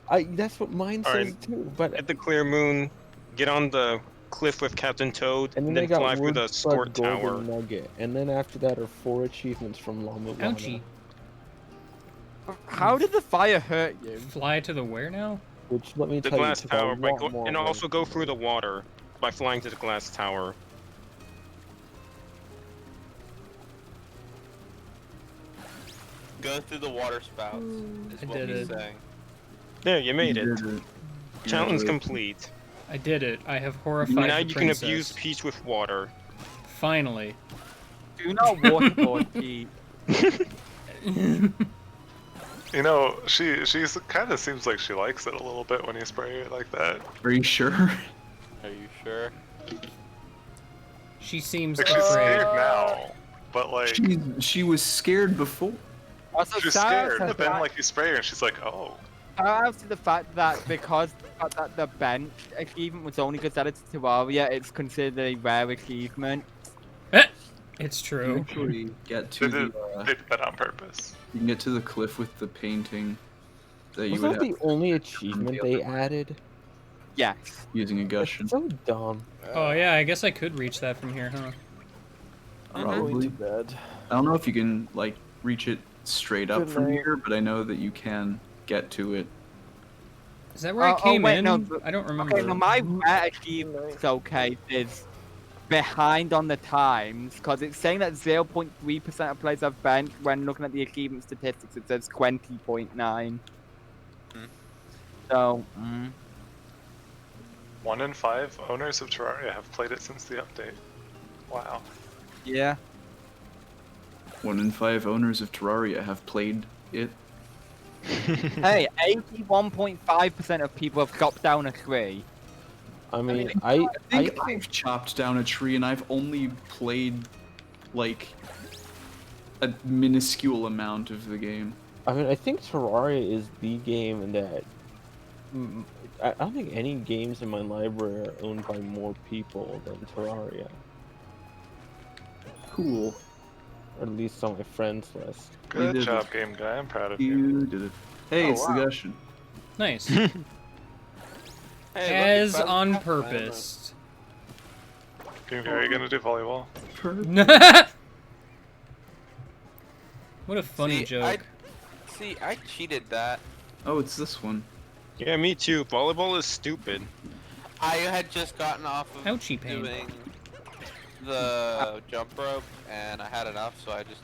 Yeah, that's what mine says Alright. too. But At the clear moon, get on the cliff with Captain Toad, and and then I then got fly through Word the Spud Sport Golden Tower. Nugget, and then after that are 4 achievements from Llama Llama. Ouchie. How did the fire hurt you? Fly to the where now? Which let me The tell glass you, 'cause I tower, by want more and Word also go through the water by flying to the glass tower. Go through the water spouts. Is I what did he's it. saying. There, you made it. You did it. Challenge Congratulations. complete. I did it. I have horrified Now the you princess. can abuse Peach with water. Finally. Do not waterboard Pete. You know, she's kind of seems like she likes it a little bit when you spray it like that. Are you sure? Are you sure? She seems Like she's afraid. scared now, but like She was scared before. Also, she's shout out scared. to But then that- like you spray her and she's like, oh. shout out to the fact that because that the bench achievement was only added to Terraria, it's considered a rare achievement. It's You true. actually get They to did, the they did that on purpose. you can get to the cliff with the painting that you Was would that have the only achievement they added? Yes. using a gushing. It's so dumb. Oh yeah, I guess I could reach that from here, huh? I'm going Probably. to bed. I don't know if you can like reach it straight up Good from night. here, but I know that you can get to it. Is that where I came wait, in? no, I don't remember. Okay, no, my rare achievement, okay, is behind on the times, because it's saying that 0.3% of players have bench. When looking at the achievement statistics, it says 20.9. So, 1 in 5 owners of Terraria have played it since the update. Wow. yeah. 1 in 5 owners of Terraria have played it. Hey, 81.5% of people have chopped down a tree. I mean, I think I've chopped down a tree and I've only played like a minuscule amount of the game. I mean, I think Terraria is the game that I don't think any games in my library are owned by more people than Terraria. Cool. Or at least on my friends list. Good did job, it. game guy. I'm proud of you. You did it. Hey, Oh, it's wow. the Gushin. Nice. Hey, look, As it's on Bowser's purpose. Game guy, are you gonna do volleyball? What a funny See, joke. I cheated that. Oh, it's this one. Yeah, me too. Volleyball is stupid. I had just gotten off of Ouchie pain. doing the jump rope, and I had enough, so I just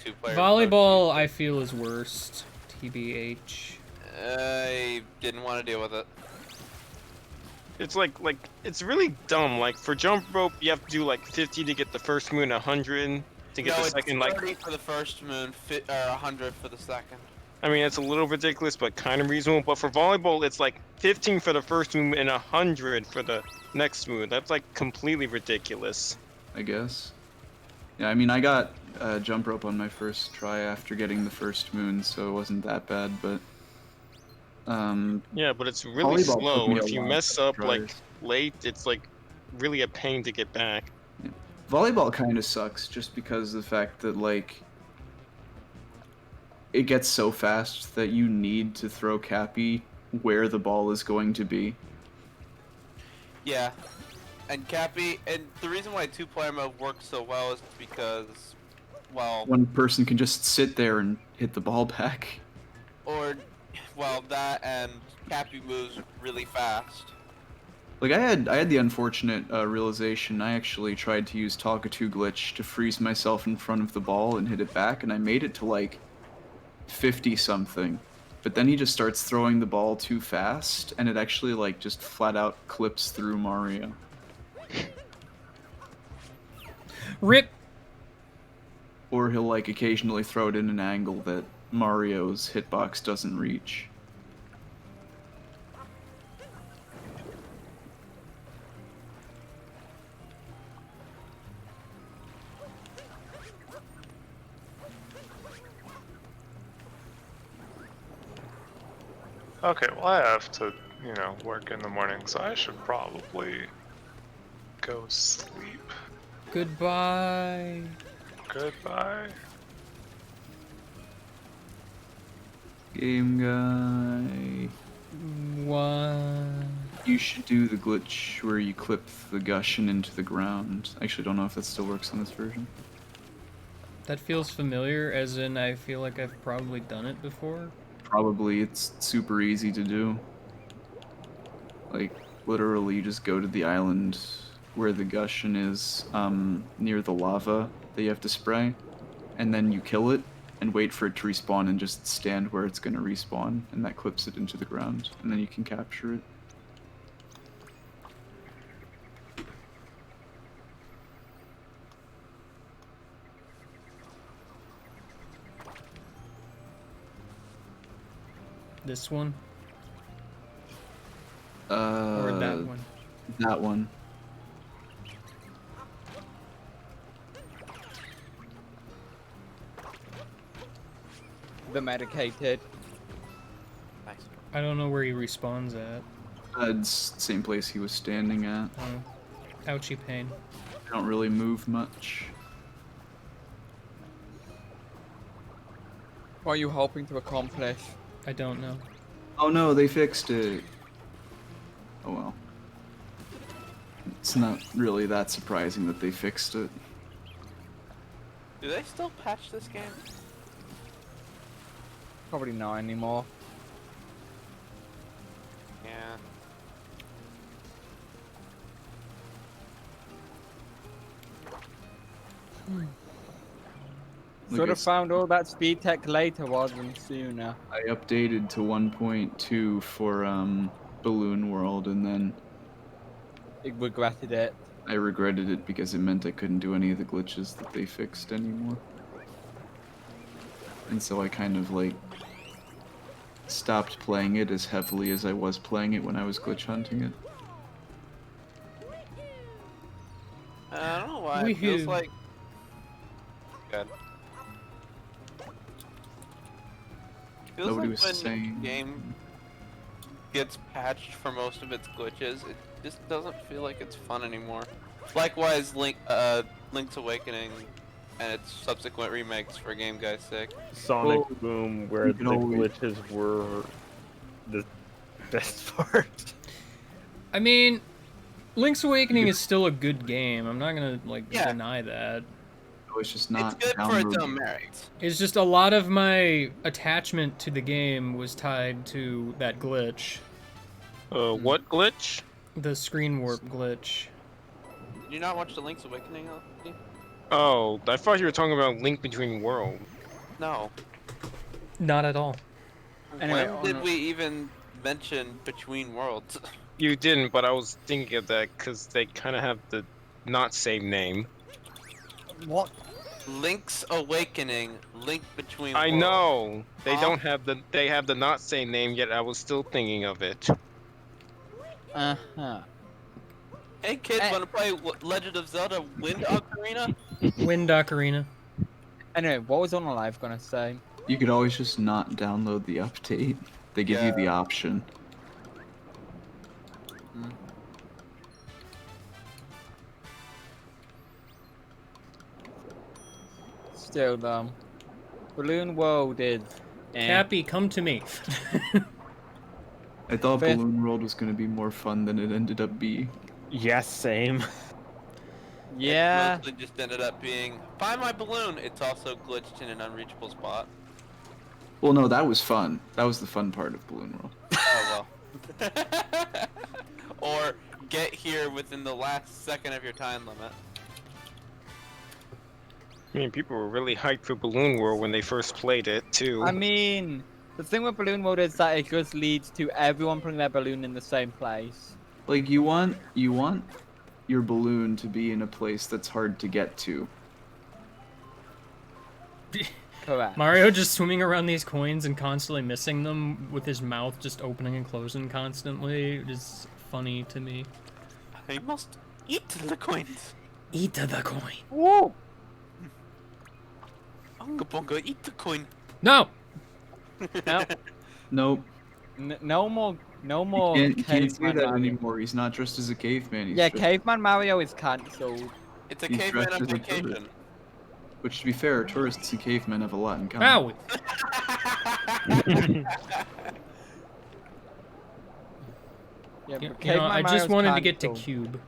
two-player. Volleyball, I feel, is worst. TBH. I didn't want to deal with it. It's like it's really dumb. Like for jump rope, you have to do like 50 to get the first moon, 100 to get No, the it's second. 30 Like, for the first moon, 100 for the second. I mean, it's a little ridiculous, but kind of reasonable. But for volleyball, it's like 15 for the first moon and 100 for the next moon. That's like completely ridiculous. I guess. Yeah, I mean, I got jump rope on my first try after getting the first moon, so it wasn't that bad, but... Yeah, but it's really volleyball took slow. me a If you while mess to up try. like late, it's like really a pain to get back. Yeah. Volleyball kind of sucks, just because of the fact that, like, it gets so fast that you need to throw Cappy where the ball is going to be. Yeah, and Cappy, and the reason why two-player mode works so well is because, well, One person can just sit there and hit the ball back. well, that and Cappy moves really fast. Like, I had the unfortunate realization, I actually tried to use Talkatoo glitch to freeze myself in front of the ball and hit it back, and I made it to, like, 50-something. But then he just starts throwing the ball too fast, and it actually, like, just flat out clips through Mario. RIP! Or he'll, like, occasionally throw it in an angle that Mario's hitbox doesn't reach. Okay, well I have to, work in the morning, so I should probably go sleep. Goodbye. Goodbye. Game guy. What? You should do the glitch where you clip the Gushin into the ground. I actually don't know if that still works in this version. That feels familiar, as in I feel like I've probably done it before. Probably, it's super easy to do. Like, literally, you just go to the island where the Gushin is, near the lava that you have to spray, and then you kill it, and wait for it to respawn and just stand where it's gonna respawn, and that clips it into the ground, and then you can capture it. This one? Or that one? That one. The medicated. Nice. I don't know where he respawns at. It's the same place he was standing at. Oh. Ouchie pain. I don't really move much. What are you hoping to accomplish? I don't know. Oh no, they fixed it. Oh well. It's not really that surprising that they fixed it. Do they still patch this game? Probably not anymore. Yeah. Should have found all that speed tech later rather than sooner. I updated to 1.2 for Balloon World, and then It regretted it. I regretted it because it meant I couldn't do any of the glitches that they fixed anymore. And so I kind of like stopped playing it as heavily as I was playing it when I was glitch hunting it. I don't know why. It feels Woohoo. like. Good. Feels Nobody like was when saying. the game gets patched for most of its glitches, it just doesn't feel like it's fun anymore. Likewise, Link's Awakening and its subsequent remakes for Game Guy's sake. Sonic Well, Boom, where you the can always- glitches were the best part. I mean, Link's Awakening is still a good game. I'm not gonna Yeah. deny that. No, it's just not. It's good for its downloadable. own merits. It's just a lot of my attachment to the game was tied to that glitch, What glitch? the screen warp glitch. Did you not watch the Link's Awakening? LP? Oh, I thought you were talking about Link Between Worlds. No. Not at all. Anyway, when did we even mention Between Worlds? You didn't, but I was thinking of that because they kind of have the not same name. What? Link's Awakening, Link Between I Worlds. know they Huh? don't have the. They have the not same name yet. I was still thinking of it. Uh-huh. Hey kids, wanna play Legend of Zelda Wind Ocarina? Wind Ocarina. Anyway, what was Unalive gonna say? You could always just not download the update. They give you the option. Still, Balloon World is. Cappy, come to me. I thought Fifth. Balloon World was gonna be more fun than it ended up being. Yes, same. Yeah. It mostly just ended up being, find my balloon. It's also glitched in an unreachable spot. Well, no, that was fun. That was the fun part of Balloon World. Oh well. Or get here within the last second of your time limit. I mean, people were really hyped for Balloon World when they first played it too. I mean, the thing with Balloon World is that it just leads to everyone putting their balloon in the same place. Like you want your balloon to be in a place that's hard to get to. Correct. Mario just swimming around these coins and constantly missing them with his mouth just opening and closing constantly. It is funny to me. I must eat the coins. Eat the coin. Woo! Unga bunga, eat the coin. No! No. Nope. No more. No more. You can't say Caveman that Mario. anymore. He's not dressed as a caveman. He's Yeah, dressed- Caveman Mario is cancelled. It's a He's caveman dressed as a vacation. tourist. Which, to be fair, tourists and cavemen have a lot in common. Ow! Yeah, You but know, Caveman I just Mario's wanted to get to cancelled. Cube.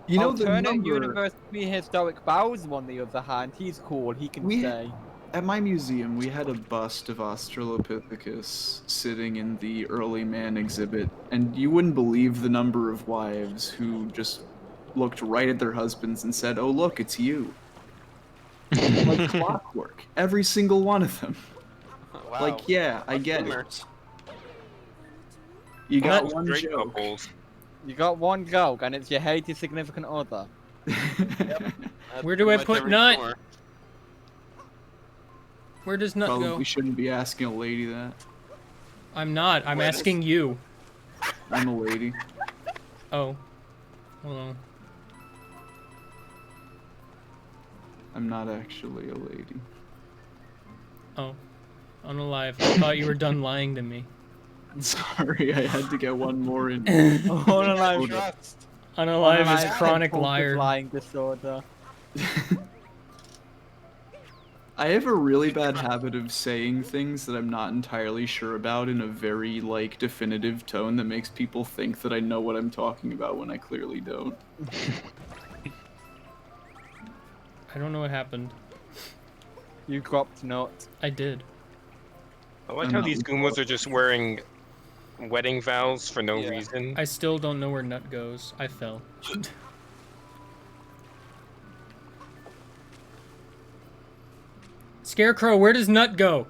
You know, the Alternate number... Universe Prehistoric Bowser, on the other hand, he's cool. He can stay. At my museum, we had a bust of Australopithecus sitting in the early man exhibit, and you wouldn't believe the number of wives who just looked right at their husbands and said, "Oh, look, it's you." Like clockwork. Every single one of them. Wow. Like, yeah, I get it. Boomers. You got That's one great joke. couples. You got one joke, and it's your hated significant other. That's Where do I pretty much put every Nut? boomer. Where does Nut Probably go? shouldn't be asking a lady that. I'm not. I'm Where asking you. I'm a lady. Oh. Hold on. I'm not actually a lady. Oh. Unalive. I thought you were done lying to me. Sorry, I had to get one more in. Unalive. Trust. Unalive is Unalive chronic compulsive liar. lying disorder. I have a really bad habit of saying things that I'm not entirely sure about in a very, like, definitive tone that makes people think that I know what I'm talking about when I clearly don't. I don't know what happened. You dropped Nut. I did. I like how these Goombas are just wearing wedding vows for no Yeah. reason. I still don't know where Nut goes. I fell. Scarecrow, where does Nut go?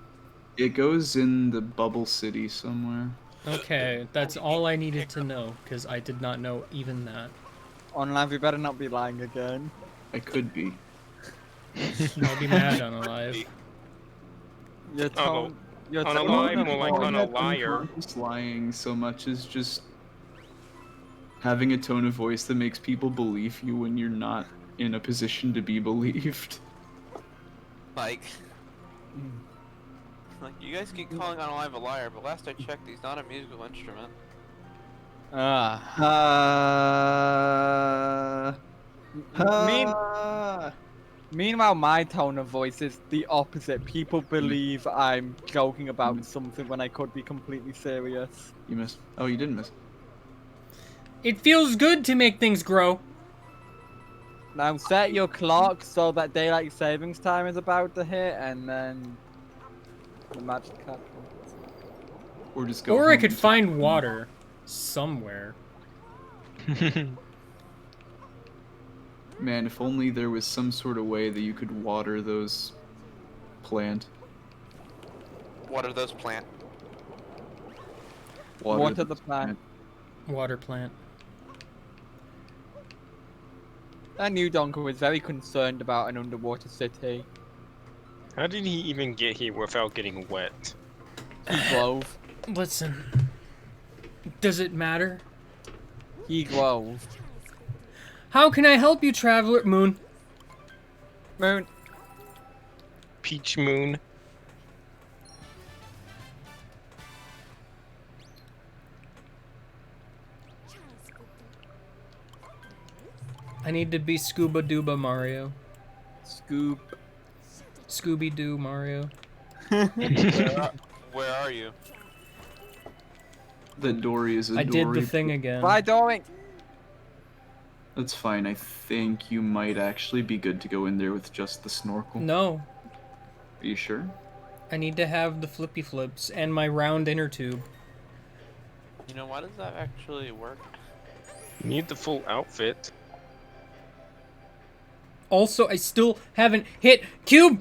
It goes in the bubble city somewhere. Okay, that's all I needed to know, because I did not know even that. Unalive, you better not be lying again. I could be. I'll be mad Unalive. Your tone. Your on a tone lie, of more like voice- on a liar. Unconscious lying so much as just having a tone of voice that makes people believe you when you're not in a position to be believed. Like, Like, you guys keep calling Unalive a liar, but last I checked, he's not a musical instrument. Meanwhile, my tone of voice is the opposite. People believe I'm joking about something when I could be completely serious. You missed. Oh, you didn't miss. It feels good to make things grow. Now set your clock so that daylight savings time is about to hit, and then the match will catch up. Or just go. Or I home could and- find water somewhere. Man, if only there was some sort of way that you could water those plant. What are those plant? Water the plant. Water plant. That new Donker was very concerned about an underwater city. How did he even get here without getting wet? He drove. Listen. Does it matter? He drove. How can I help you, Traveler? Moon. Moon. Peach Moon. I need to be Scuba Dooba Mario. Scoop. Scooby Doo Mario. Where are you? The Dory is a I did Dory. the thing again. Bye, Dory. That's fine. I think you might actually be good to go in there with just the snorkel. No. Are you sure? I need to have the flippy flips and my round inner tube. You know, why does that actually work? You need the full outfit. Also, I still haven't hit cube.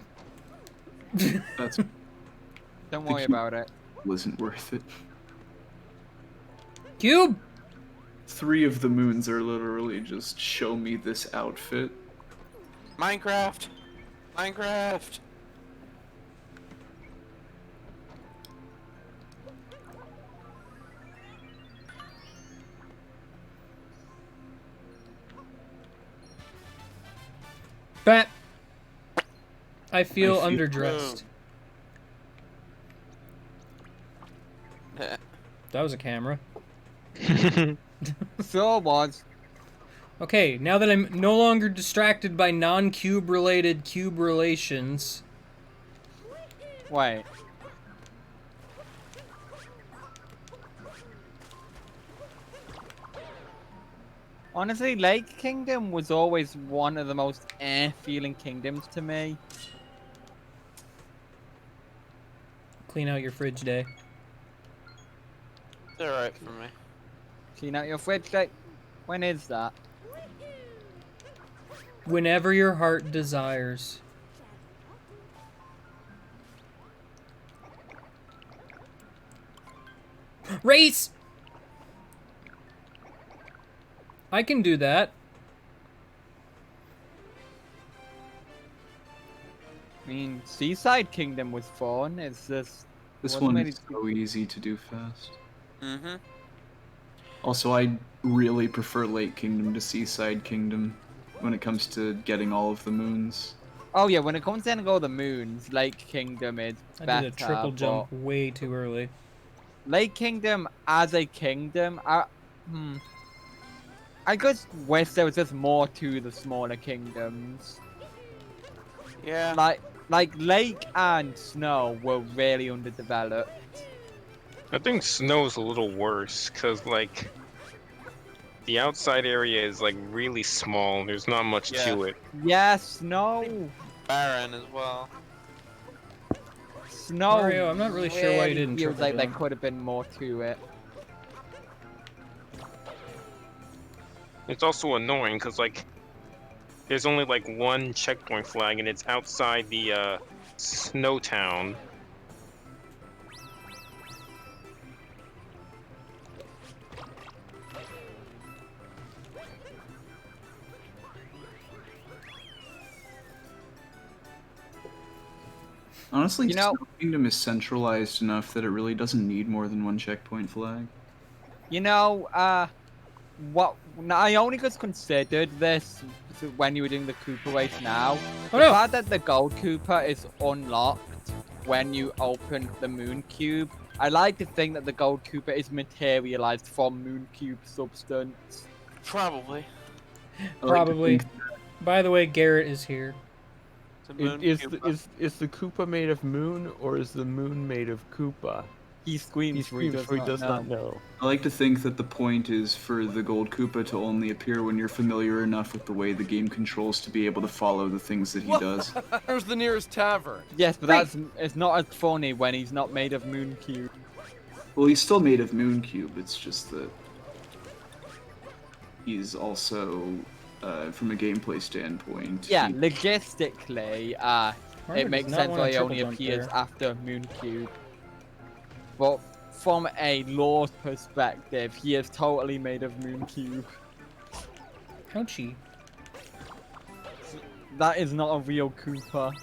That's Don't worry about it. wasn't worth it. Cube. 3 of the moons are literally just show me this outfit. Minecraft! Minecraft! Bat. I feel I feel- underdressed. That was a camera. So was. Okay, now that I'm no longer distracted by non-cube related cube relations. Wait. Honestly, Lake Kingdom was always one of the most feeling kingdoms to me. Clean out your fridge day. It's alright for me. Clean out your fridge, like, when is that? Whenever your heart desires. Race! I can do that. I mean, Seaside Kingdom was fun. It's just This wasn't one really- is so easy to do fast. Mm-hmm. Also, I really prefer Lake Kingdom to Seaside Kingdom when it comes to getting all of the moons. Oh yeah, when it comes down to go the moons, Lake Kingdom is I better. did a triple but jump way too early. Lake Kingdom as a kingdom, I just wish there was just more to the smaller kingdoms. Yeah. Like Lake and Snow were really underdeveloped. I think Snow's a little worse, because, like, the outside area is, like, really small. There's not much to it. Yeah, Snow. Barren as well. Snow. Mario, I'm not really sure why you didn't feels triple like there jump. could have been more to it. It's also annoying, because, like, there's only, like, one checkpoint flag, and it's outside the, Snow Town. Honestly, You know- Snow Kingdom is centralized enough that it really doesn't need more than one checkpoint flag. You know, what? I only just considered this when you were doing the Koopa race now. Oh, The no. fact that the Gold Koopa is unlocked when you open the moon cube. I like to think that the gold Koopa is materialized from moon cube substance. Probably. Probably. By the way, Garrett is here. It's a moon Is Koopa. the Koopa made of moon, or is the moon made of Koopa? He screams, For he does not know. I like to think that the point is for the gold Koopa to only appear when you're familiar enough with the way the game controls to be able to follow the things that he does. There's the nearest tavern. Yes, but it's not as funny when he's not made of moon cube. Well, he's still made of moon cube. It's just that he's also, from a gameplay standpoint. Yeah, logistically, Mario it makes does not sense want why a he only triple jump appears there. after moon cube. But from a lore perspective, he is totally made of moon cube. Ouchie. That is not a real Koopa.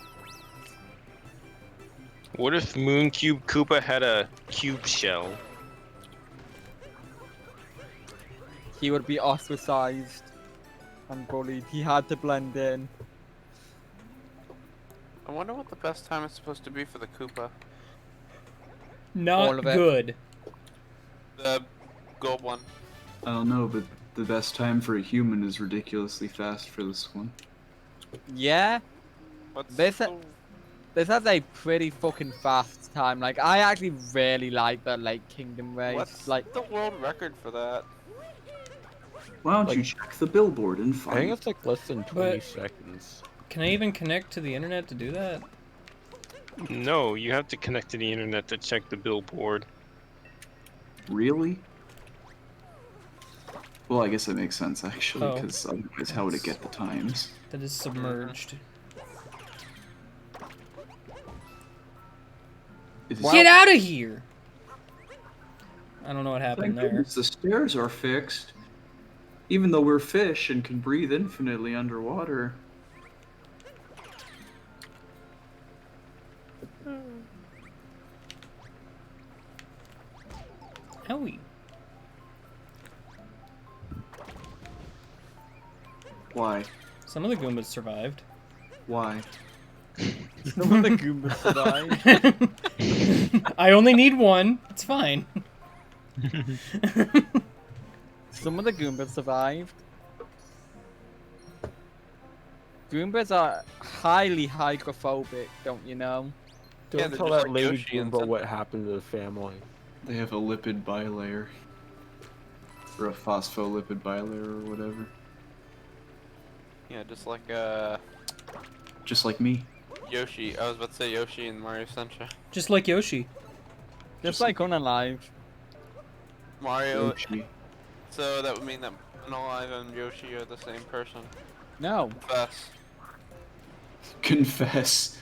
What if Moon Cube Koopa had a cube shell? He would be ostracized and bullied. He had to blend in. I wonder what the best time is supposed to be for the Koopa. Not All of it. good. The gold one. I don't know, but the best time for a human is ridiculously fast for this one. Yeah, What's this the- this has a pretty fucking fast time. Like, I actually really like the Lake Kingdom race. What's Like, the world record for that? Why don't you check the billboard and I think find it's like less than 20 But- seconds. Can I even connect to the internet to do that? No, you have to connect to the internet to check the billboard. Really? Well, I guess that makes sense actually, Oh. because otherwise how would it get the times? That is submerged. It is- Get out of here! I don't know what Thank happened there. goodness the stairs are fixed. Even though we're fish and can breathe infinitely underwater. Owie. Why? Some of the Goombas survived. Why? some of the Goombas survived. I only need one. It's fine. Some of the Goombas survived. Goombas are highly hydrophobic, don't you know? Don't Yeah, they're tell just that like lady Yoshi and Goomba some- what happened to the family. They have a lipid bilayer. Or a phospholipid bilayer or whatever. Yeah, just like Just like me. Yoshi. I was about to say Yoshi and Mario Sunshine. Just like Yoshi. Just like Unalive. Mario. Yoshi. So that would mean that Unalive and Yoshi are the same person. No. Confess. Confess.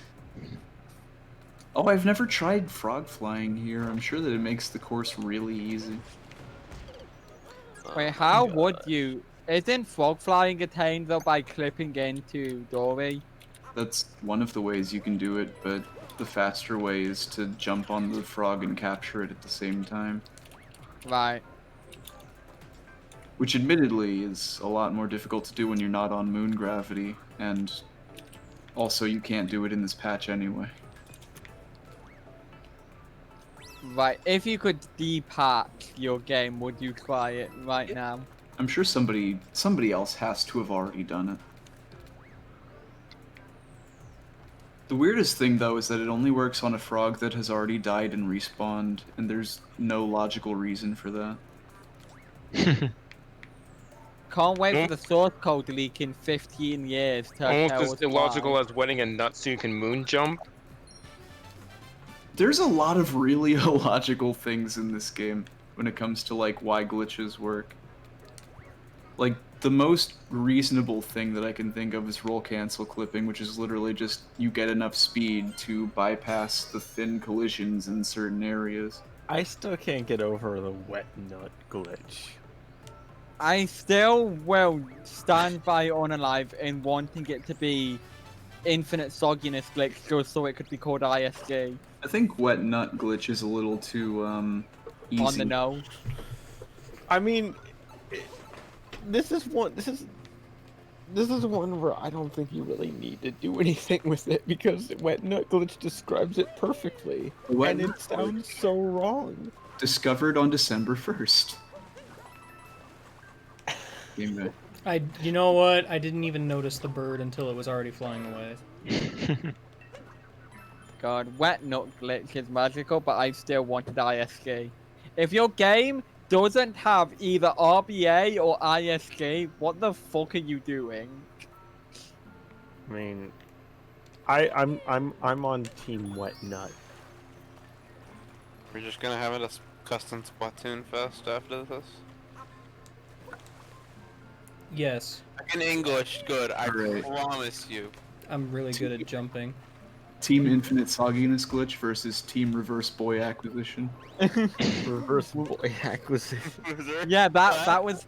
Oh, I've never tried frog flying here. I'm sure that it makes the course really easy. Wait, how would you? Isn't frog flying attained though by clipping into Dory? That's one of the ways you can do it, but the faster way is to jump on the frog and capture it at the same time. Right. Which admittedly is a lot more difficult to do when you're not on moon gravity, and also you can't do it in this patch anyway. Right. If you could depack your game, would you try it right now? I'm sure somebody else has to have already done it. The weirdest thing though is that it only works on a frog that has already died and respawned, and there's no logical reason for that. Can't wait for the source code to leak in 15 years to Almost tell as us illogical why. as wetting a nut so you can moon jump. There's a lot of really illogical things in this game when it comes to like why glitches work. Like the most reasonable thing that I can think of is roll cancel clipping, which is literally just you get enough speed to bypass the thin collisions in certain areas. I still can't get over the wet nut glitch. I still will stand by Unalive in wanting it to be infinite sogginess glitch just so it could be called ISG. I think wet nut glitch is a little too easy. On the nose. I mean, this is This is one where I don't think you really need to do anything with it because Wet Nut Glitch describes it perfectly, Wet and Nut it sounds so wrong. Discovered on December 1st. Game day. You know what? I didn't even notice the bird until it was already flying away. God, Wet Nut Glitch is magical, but I still wanted ISG. If your game doesn't have either RBA or ISG, what the fuck are you doing? I mean, I'm on Team Wet Nut. We're just gonna have it a custom Splatoon fest after this. Yes. In English, good. I Alright. promise you. I'm really good at jumping. Team Infinite Sogginess Glitch versus Team Reverse Boy Acquisition. Reverse boy acquisition. Yeah, that was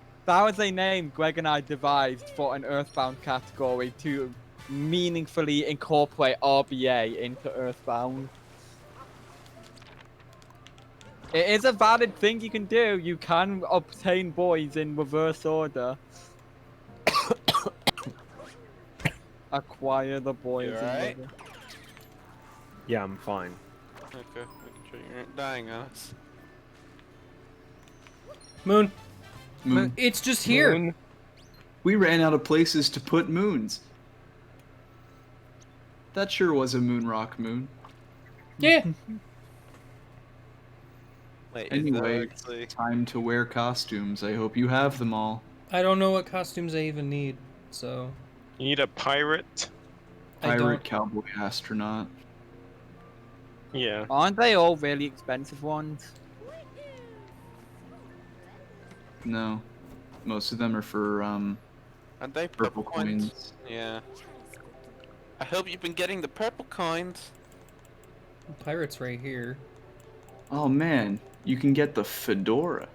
a name Greg and I devised for an Earthbound category to meaningfully incorporate RBA into Earthbound. It is a valid thing you can do. You can obtain boys in reverse order. Acquire the boys You in alright? reverse. Yeah, I'm fine. Okay, making sure you aren't dying on us. Moon. Moon. It's just here. Moon. We ran out of places to put moons. That sure was a moon rock moon. Yeah. Wait, Anyway, is that actually... time to wear costumes. I hope you have them all. I don't know what costumes I even need, so... You need a pirate. Pirate, cowboy, astronaut. Yeah. Aren't they all really expensive ones? No. Most of them are for, Aren't they purple coins? coins. Yeah. I hope you've been getting the purple coins. Pirate's right here. Oh man, you can get the fedora.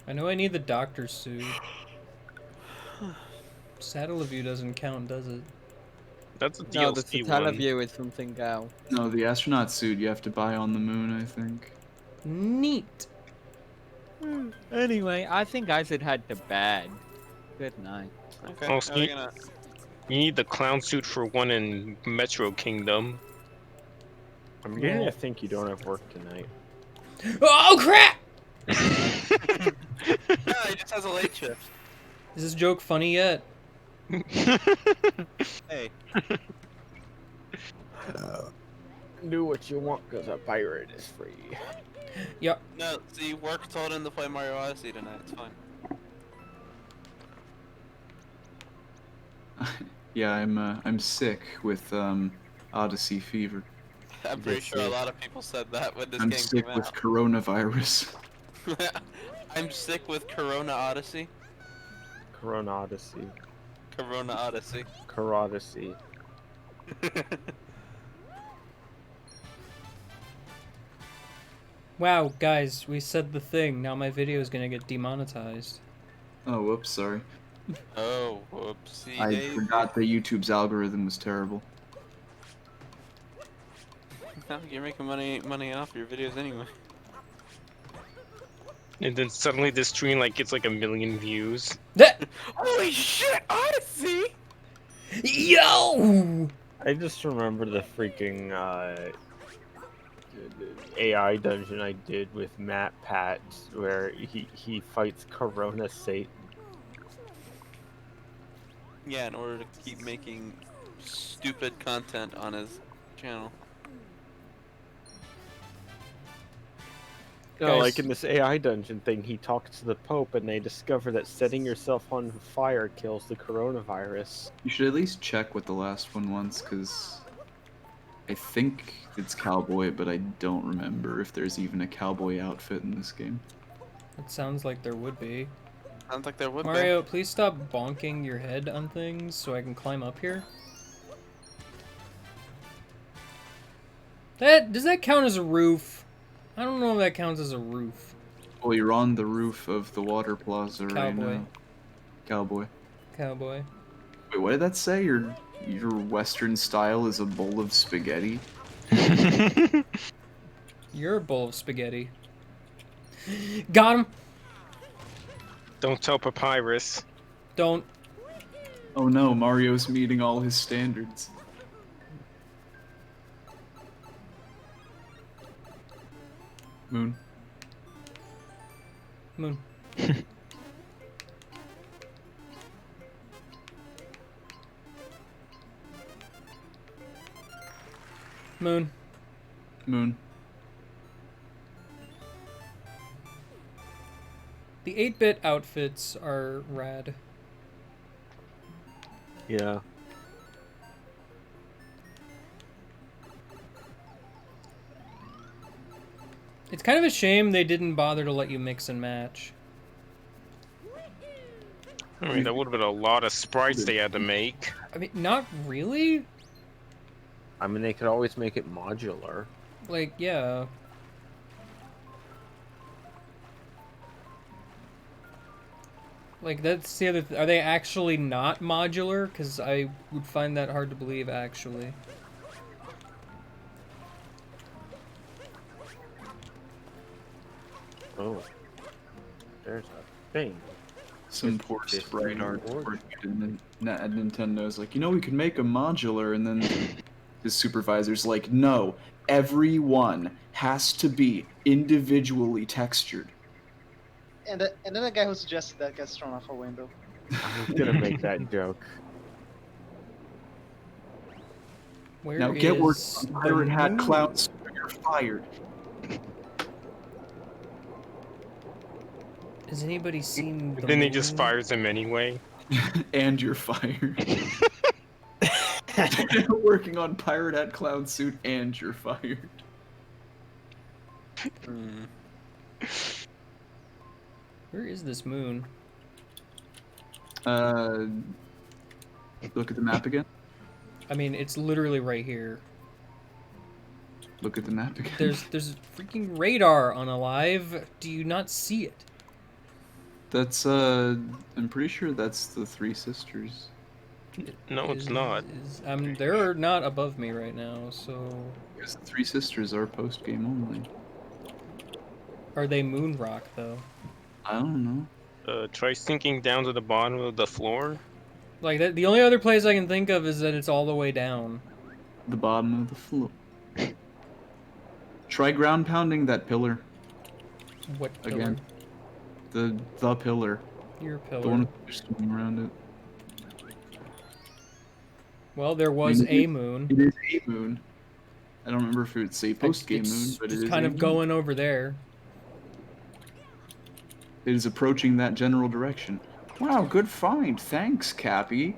I know I need the doctor's suit. Saddle of You doesn't count, does it? That's a No, the DLC Satella one. View is something else. No, the astronaut suit you have to buy on the moon, I think. Neat. Anyway, I think I should head to bed. Good night. Okay, Also, now we're you, gonna... you need the clown suit for one in Metro Kingdom. I'm beginning to think you don't have work tonight. Oh crap! No, he just has a late shift. Is this joke funny yet? Hey. Do what you want because a pirate is free. Yep. No, see, work told him to play Mario Odyssey tonight. It's fine. Yeah, I'm sick with Odyssey fever. I'm pretty sure a lot of people said that when this I'm game sick came with out. coronavirus. I'm sick with Corona Odyssey. Corona Odyssey. Corona Odyssey. Carodyssey. Wow, guys, we said the thing. Now my video is gonna get demonetized. Oh, whoops, sorry. Oh, whoopsie I daisy. forgot that YouTube's algorithm was terrible. No, you're making money off your videos anyway. And then suddenly this stream like gets like 1 million views. Holy shit, Odyssey! Yo! I just remember the freaking AI dungeon I did with Matt Pat, where he fights Corona Satan. Yeah, in order to keep making stupid content on his channel. No, like in this AI dungeon thing, he talks to the Pope, and they discover that setting yourself on fire kills the coronavirus. You should at least check what the last one was, because I think it's cowboy, but I don't remember if there's even a cowboy outfit in this game. It sounds like there would be. Sounds like there would Mario, please stop bonking your head on things so I can climb up here. Does that count as a roof? I don't know if that counts as a roof. Well, you're on the roof of the water plaza right Cowboy. now. Cowboy. Cowboy. Wait, what did that say? Your Western style is a bowl of spaghetti? You're a bowl of spaghetti. Got him! Don't tell Papyrus. Don't. Oh no, Mario's meeting all his standards. Moon. Moon. Moon. Moon. The 8-bit outfits are rad. Yeah. It's kind of a shame they didn't bother to let you mix and match. I mean, that would have been a lot of sprites they had to make. I mean, not really. I mean, they could always make it modular. Like, yeah. Like, that's the other are they actually not modular? Because I would find that hard to believe, actually. Oh. There's a thing. Some poor sprite art working at Nintendo's like, you know, we could make a modular, and then his supervisor's like, no, every one has to be individually textured. And then the guy who suggested that gets thrown off a window. I was gonna make that joke. Where Now get work is on Pirate the Hat moon? Clouds, you're fired. Has anybody seen the Then he moon? just fires him anyway. And you're fired. Working on Pirate Hat Cloud suit and you're fired. Where is this moon? Look at the map again. I mean, it's literally right here. Look at the map again. There's a freaking radar on Alive. Do you not see it? That's I'm pretty sure that's the Three Sisters. No, it's not. They're not above me right now, so... Because the Three Sisters are post-game only. Are they moon rock, though? I don't know. Try sinking down to the bottom of the floor. Like, the only other place I can think of is that it's all the way down. The bottom of the floor. Try ground pounding that pillar. What pillar? Again. The pillar. Your pillar. The one with the swimming around it. Well, there was I mean, a moon. It is a moon. I don't remember if it's a post-game moon, It's but it just is kind a of moon. going over there. It is approaching that general direction. Wow, good find. Thanks, Cappy.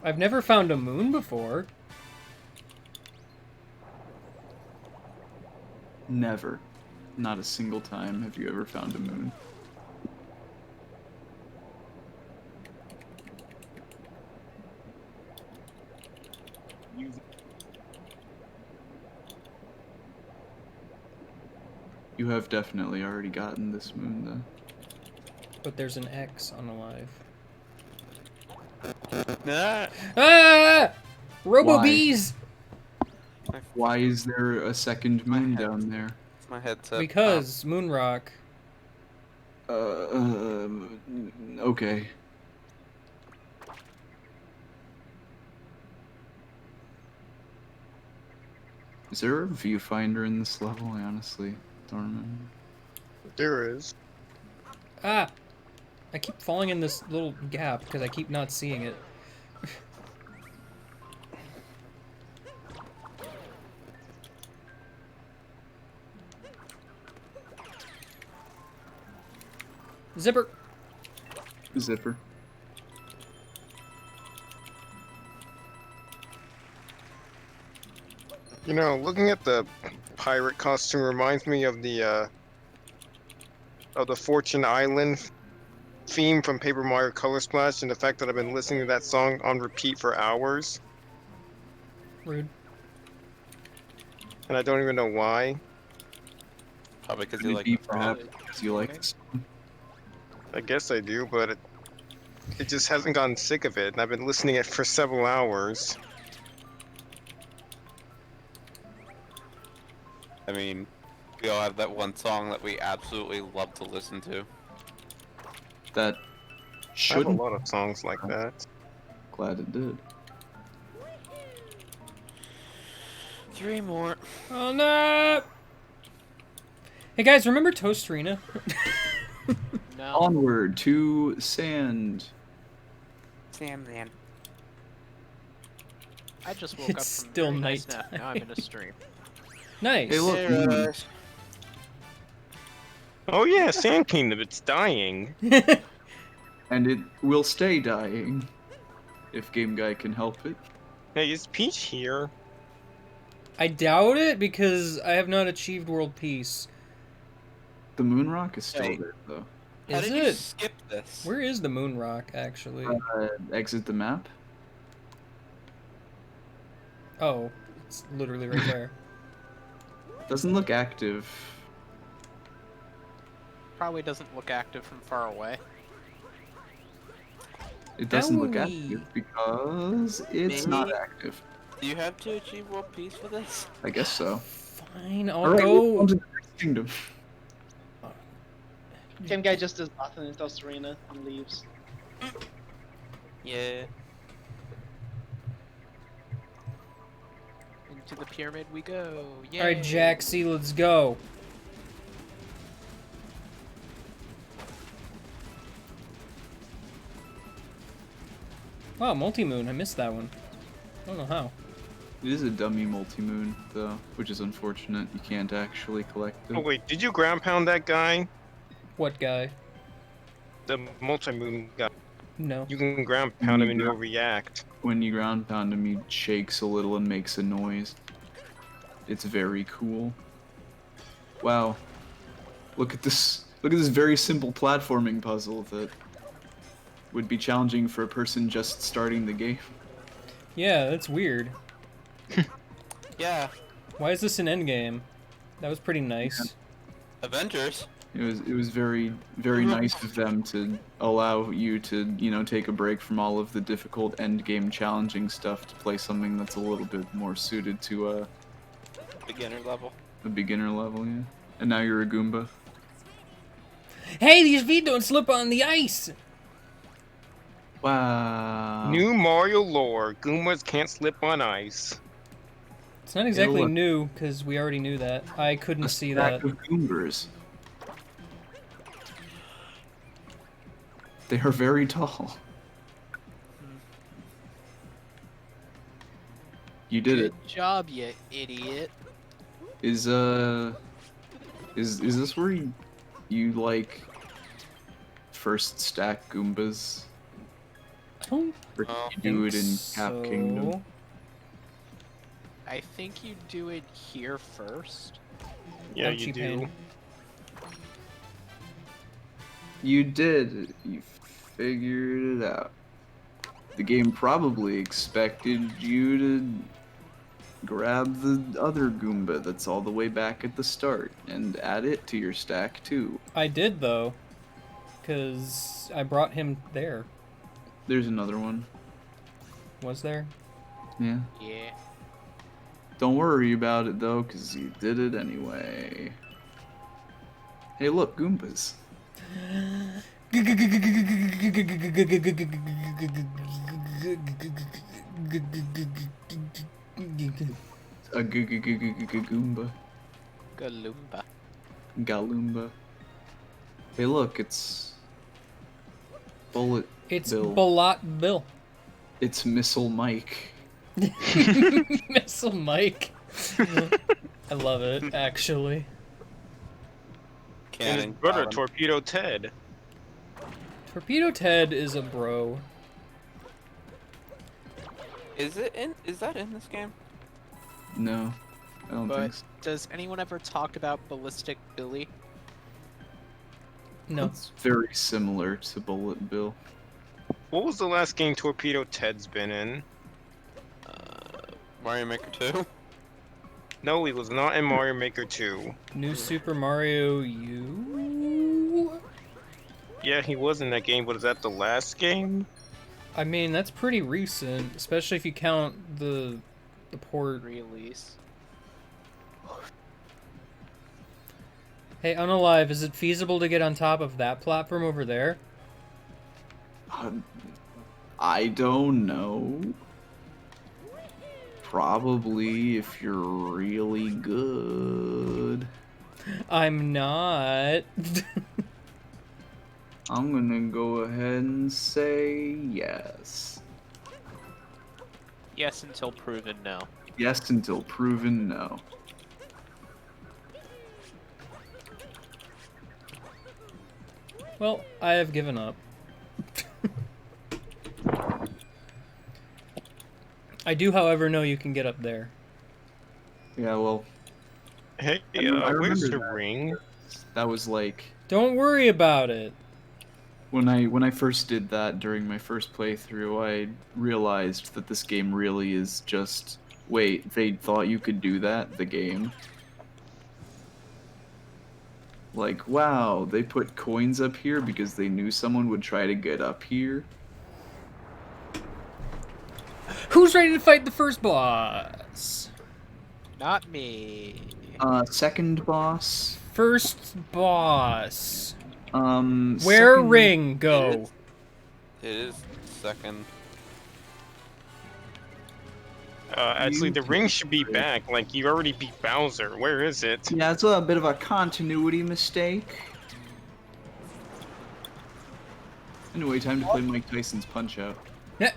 I've never found a moon before. Never. Not a single time have you ever found a moon. You have definitely already gotten this moon, though. But there's an X on Alive. Nah. Ah! Robo-bees! Why is there a second moon down there? It's my headset. Because moon rock. Okay. Is there a viewfinder in this level? I honestly don't remember. There is. Ah! I keep falling in this little gap because I keep not seeing it. Zipper! Zipper. You know, looking at the pirate costume reminds me of the Fortune Island theme from Paper Mario Color Splash, and the fact that I've been listening to that song on repeat for hours. Rude. And I don't even know why. Probably because you like Maybe the perhaps song. because you like this. I guess I do, but it just hasn't gotten sick of it, and I've been listening it for several hours. I mean, we all have that one song that we absolutely love to listen to. That I have a Shouldn't. lot of songs like that. Glad it did. 3 more. Oh no! Hey guys, remember Toast Arena? No. Onward to sand. Sandman. I just woke up It's from still very nice nap. nighttime. Now I'm in a stream. Nice. Hey, look. Oh yeah, Sand Kingdom, it's dying. And it will stay dying. If Game Guy can help it. Hey, is Peach here? I doubt it because I have not achieved world peace. The moon rock is still Wait. there, though. How Is did you it? skip this? Where is the moon rock actually? Exit the map. Oh, it's literally right there. Doesn't look active. Probably doesn't look active from far away. It doesn't look Owie. active because it's not Maybe- active. Do you have to achieve world peace for this? I guess so. Fine, I'll Alright, go. welcome to the next kingdom. Game guy just does nothing in Toast Arena and leaves. Yeah. Into the pyramid we go. Yay. All right, Jaxie, let's go. Wow, multi-moon. I missed that one. I don't know how. It is a dummy multi-moon, though, which is unfortunate. You can't actually collect it. Oh wait, did you ground pound that guy? What guy? The multi-moon guy. No. You can ground pound him and he'll react. When you ground pound him, he shakes a little and makes a noise. It's very cool. Wow. Look at this. Look at this very simple platforming puzzle that would be challenging for a person just starting the game. Yeah, that's weird. Yeah. Why is this an endgame? That was pretty nice. Avengers. It was very nice of them to allow you to, you know, take a break from all of the difficult end game challenging stuff to play something that's a little bit more suited to a Beginner level. beginner level, yeah. And now you're a Goomba. Hey, these feet don't slip on the ice! Wow. New Mario lore: Goombas can't slip on ice. It's not exactly look. new, because we already knew that. I couldn't see Stack that. of Goombers. They are very tall. You did it. Good job, you idiot. Is this where you like first stack Goombas? Or did you do it in Cap Kingdom? I think you do it here first. Yeah, Ouchie you do. pain. You did. You figured it out. The game probably expected you to grab the other Goomba that's all the way back at the start and add it to your stack too. I did, though. Because I brought him there. There's another one. Was there? Yeah. Yeah. Don't worry about it though, because you did it anyway. Hey, look, Goombas. A Goomba. Galumba. Galumba. Hey, look, it's Bullet It's Bill. Bullet Bill. It's Missile Mike. Missile Mike. I love it, actually. And his brother, Torpedo Ted. Torpedo Ted is a bro. Is that in this game? No, I don't think But so. does anyone ever talk about Ballistic Billy? No. It's very similar to Bullet Bill. What was the last game Torpedo Ted's been in? Mario Maker 2? No, he was not in Mario Maker 2. New Super Mario U? Yeah, he was in that game, but is that the last game? I mean, that's pretty recent, especially if you count the port. Release. Hey, Unalive, is it feasible to get on top of that platform over there? I don't know. Probably if you're really good. I'm not. I'm gonna go ahead and say yes. Yes, until proven no. Yes until proven no. Well, I have given up. I do, however, know you can get up there. Yeah, well. Hey, I where's remember the that. ring? That was like Don't worry about it. when I first did that during my first playthrough, I realized that this game really is just wait, they thought you could do that, the game. Like, wow, they put coins up here because they knew someone would try to get up here. Who's ready to fight the first boss? Not me. Second boss. First boss. Where Where ring go? It is second. Actually, the ring should be back. Like, you already beat Bowser. Where is it? Yeah, it's a bit of a continuity mistake. Anyway, time to play Mike Tyson's Punch-Out.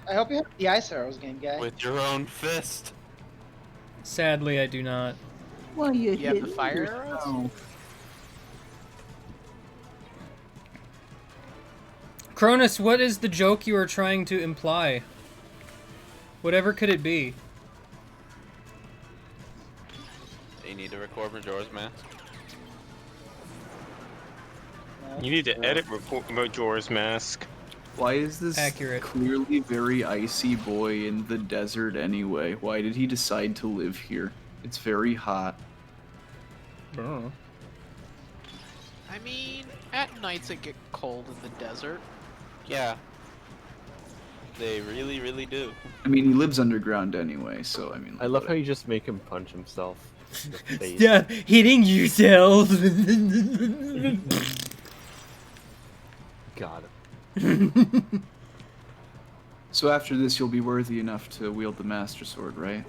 I hope you have the ice arrows game, guy. With your own fist. Sadly, I do not. Well, you have the fire arrows? Cronus, what is the joke you are trying to imply? Whatever could it be? You need to record Majora's Mask. You need to edit Majora's Mask. Why is this accurate? Clearly very icy boy in the desert anyway? Why did he decide to live here? It's very hot. Oh. I mean, at nights it get cold in the desert. Yeah. They really, really do. I mean, he lives underground anyway, so I mean. I love how you just make him punch himself in the face. Stop hitting yourself. Got him. So after this, you'll be worthy enough to wield the Master Sword, right?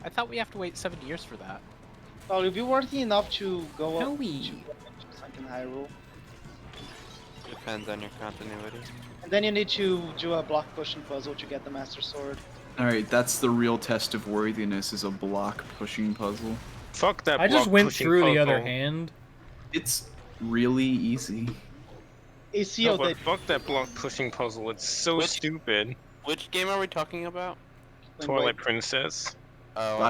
I thought we have to wait 7 years for that. Well, you'll be worthy enough to go up Howie. to Sunken Hyrule. Depends on your continuity. And then you need to do a block pushing puzzle to get the Master Sword. Alright, that's the real test of worthiness, is a block pushing puzzle. Fuck that I just block went pushing through puzzle. the other hand. It's really easy. ACO No, but fuck that block pushing puzzle. It's so stupid. Which game are we talking about? Twilight Princess. Oh,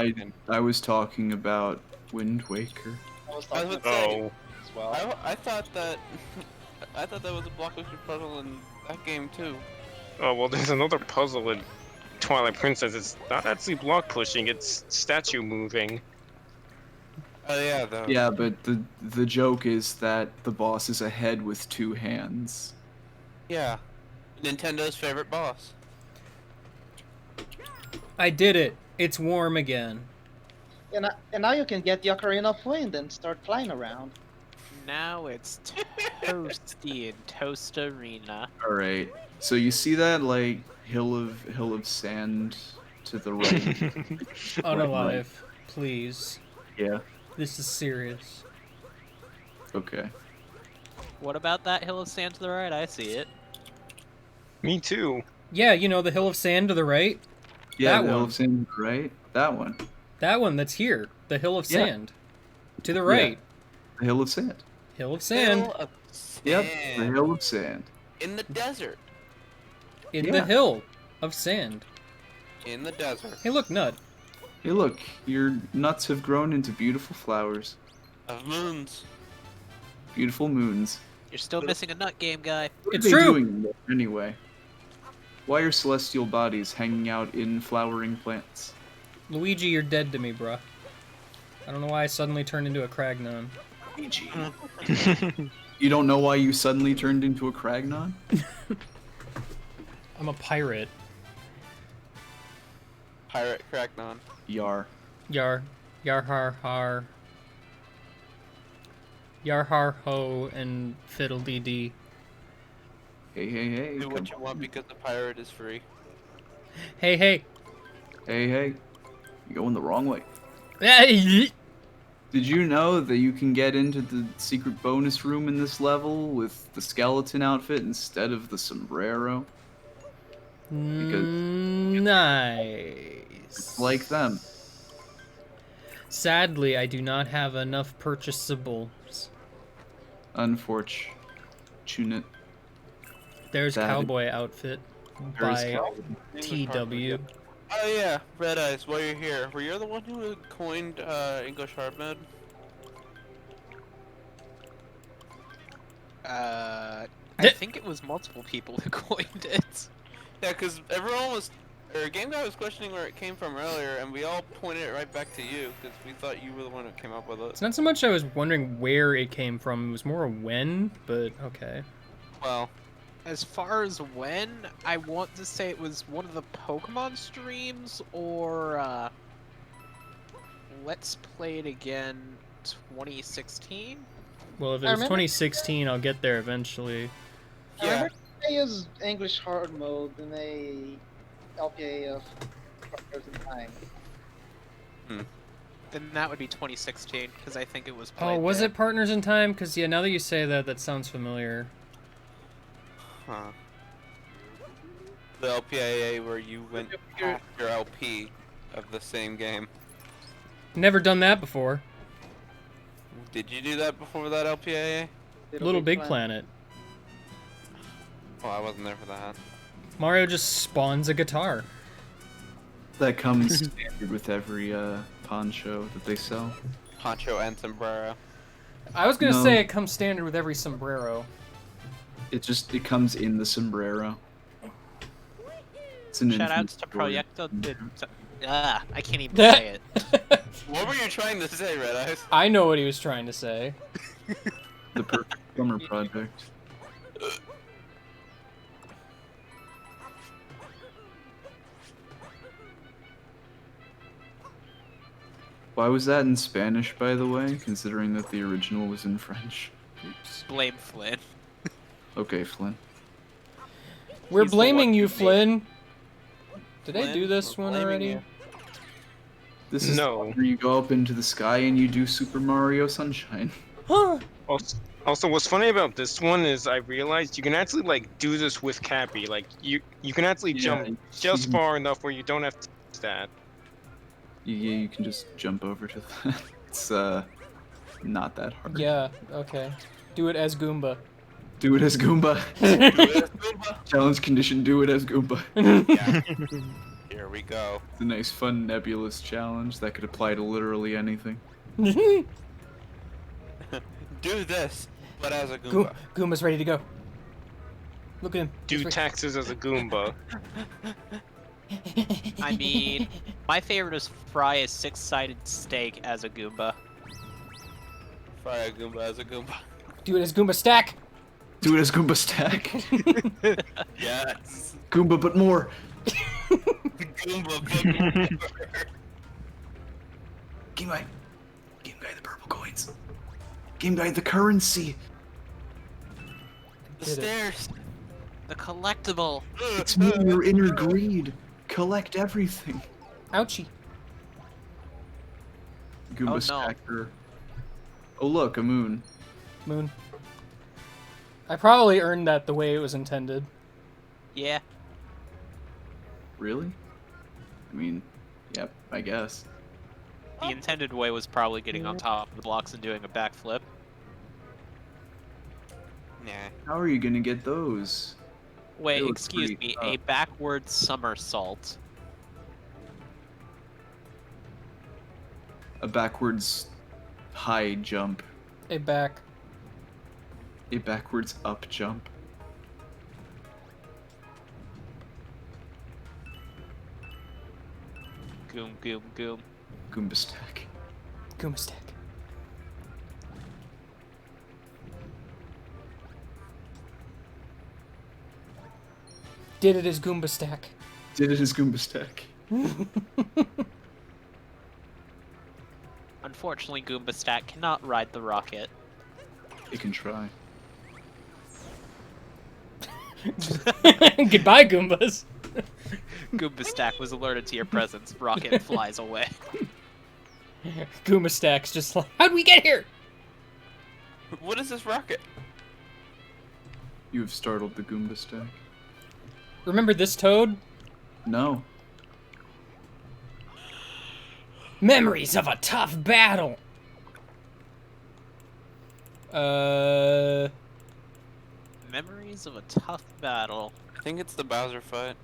I was talking about Wind Waker. I was about to say, Oh. As well. I thought that I thought that was a block pushing puzzle in that game too. Oh, well, there's another puzzle in Twilight Princess. It's not actually block pushing, it's statue moving. Oh yeah, Yeah, but the joke is that the boss is a head with two hands. Yeah. Nintendo's favorite boss. I did it. It's warm again. And now you can get the Ocarina of Wind and start flying around. Now it's toasty in Toast Arena. Alright. So you see that like hill of sand to the right? Unalive, please. Yeah. This is serious. Okay. What about that hill of sand to the right? I see it. Me too. Yeah, you know, the hill of sand to the right? Yeah, That the hill one. of sand, right? That one. That one that's here. The hill of Yeah. sand. To the right. The hill of sand. Hill of sand. Hill of Yep, sand. the hill of sand. In the desert. In Yeah. the hill of sand. In the desert. Hey, look, Nut. Hey, look, your nuts have grown into beautiful flowers. Of moons. Beautiful moons. You're still missing a nut game, guy. What It's are they true. doing there anyway? Why are celestial bodies hanging out in flowering plants? Luigi, you're dead to me, bruh. I don't know why I suddenly turned into a Cragnon. Luigi. You don't know why you suddenly turned into a Cragnon? I'm a pirate. Pirate Cracknon. Yar. Yar. Yar har har. Yarhar Ho and Fiddle Dee. Hey, Do what you want because the pirate is free. Hey. Hey, you're going the wrong way. Hey. Did you know that you can get into the secret bonus room in this level with the skeleton outfit instead of the sombrero? Because Nice. it's like them. Sadly, I do not have enough purchasables. Unfortunate. There's That- cowboy outfit There is by cowboy. TW. Oh yeah, Red Eyes, while you're here, were you the one who coined English hard mode? I think it was multiple people who coined it. Yeah, because everyone was, or Game Guy was questioning where it came from earlier, and we all pointed it right back to you, because we thought you were the one who came up with it. It's not so much I was wondering where it came from, it was more when, but okay. Well, as far as when, I want to say it was one of the Pokemon streams, or, Let's Play It Again 2016? Well, if it I was remember- 2016, I'll get there eventually. I remember they use English hard mode in a LPA of Partners in Time. Then that would be 2016, because I think it was Oh, played was there. it Partners in Time? Because, yeah, now that you say that, that sounds familiar. Huh. The LPIA where you went past your LP of the same game. Never done that before. Did you do that before that LPIA? Little Big Planet. Oh, I wasn't there for that. Mario just spawns a guitar. That comes standard with every poncho that they sell. Poncho and sombrero. I was gonna No. say it comes standard with every sombrero. It comes in the sombrero. It's an Shoutouts to infinite Proyecto. I can't even say it. What were you trying to say, Red Eyes? I know what he was trying to say. The perfect summer project. Why was that in Spanish, by the way, considering that the original was in French? Blame Flynn. Okay, Flynn. We're He's the blaming one you, who Flynn. Did I Flynn, do this we're one blaming already? you. This is No. where you go up into the sky and you do Super Mario Sunshine. Also, what's funny about this one is I realized you can actually like do this with Cappy. Like you can actually Yeah, jump just you- far enough where you don't have to do that. Yeah, you can just jump over to that. It's not that hard. Yeah, okay. Do it as Goomba. Do it as Goomba. Challenge condition, do it as Goomba. Here we go. It's a nice, fun, nebulous challenge that could apply to literally anything. Do this, but as a Goomba. Goomba's ready to go. Look at him. Do taxes as a Goomba. I mean, my favorite is fry a six-sided steak as a Goomba. Fry a Goomba as a Goomba. Do it as Goomba Stack. Do it as Goomba Stack. Yes. Goomba, but more. Goomba. Game Guy, the purple coins. Game Guy, the currency. The stairs. The collectible. It's me, your inner greed. Collect everything. Ouchie. Goomba Oh, no. Stacker. Oh look, a moon. Moon. I probably earned that the way it was intended. Yeah. Really? I mean, yep, I guess. The intended way was probably getting on top of the blocks and doing a backflip. Nah. How are you gonna get those? Wait, It was excuse pretty me, tough. a backward somersault. A backwards high jump. A back. A backwards up jump. Goom, goom, goom. Goomba Stack. Goomba Stack. Did it as Goomba Stack. Did it as Goomba Stack. Unfortunately, Goomba Stack cannot ride the rocket. You can try. Goodbye, Goombas. Goomba Stack was alerted to your presence. Rocket flies away. Goomba Stack's just like, how'd we get here? What is this rocket? You have startled the Goomba stack. Remember this Toad? No. Memories of a tough battle. Memories of a tough battle. I think it's the Bowser fight.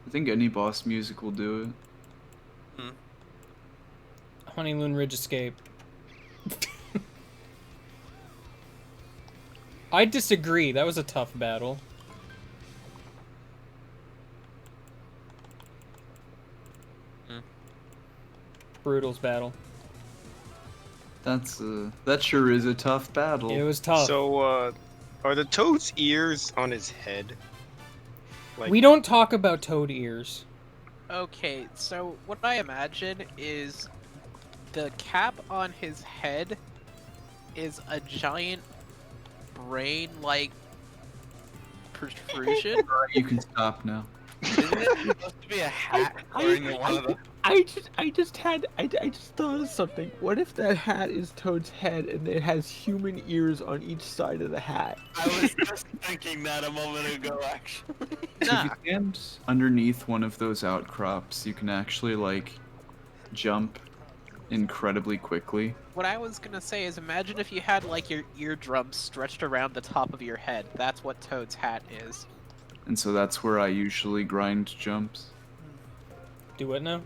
I think any boss music will do it. Honeyloon Ridge Escape. I disagree. That was a tough battle. Brutal's battle. That sure is a tough battle. It was tough. So, are the Toad's ears on his head? Like, We don't talk about Toad ears. Okay, so what I imagine is the cap on his head is a giant brain-like protrusion. You can stop now. Isn't it supposed to be a hat wearing one of the... I just thought of something. What if that hat is Toad's head and it has human ears on each side of the hat? I was just thinking that a moment ago, actually. If you stand underneath one of those outcrops, you can actually, like, jump incredibly quickly. What I was gonna say is imagine if you had like your eardrums stretched around the top of your head. That's what Toad's hat is. And so that's where I usually grind jumps. Do what now?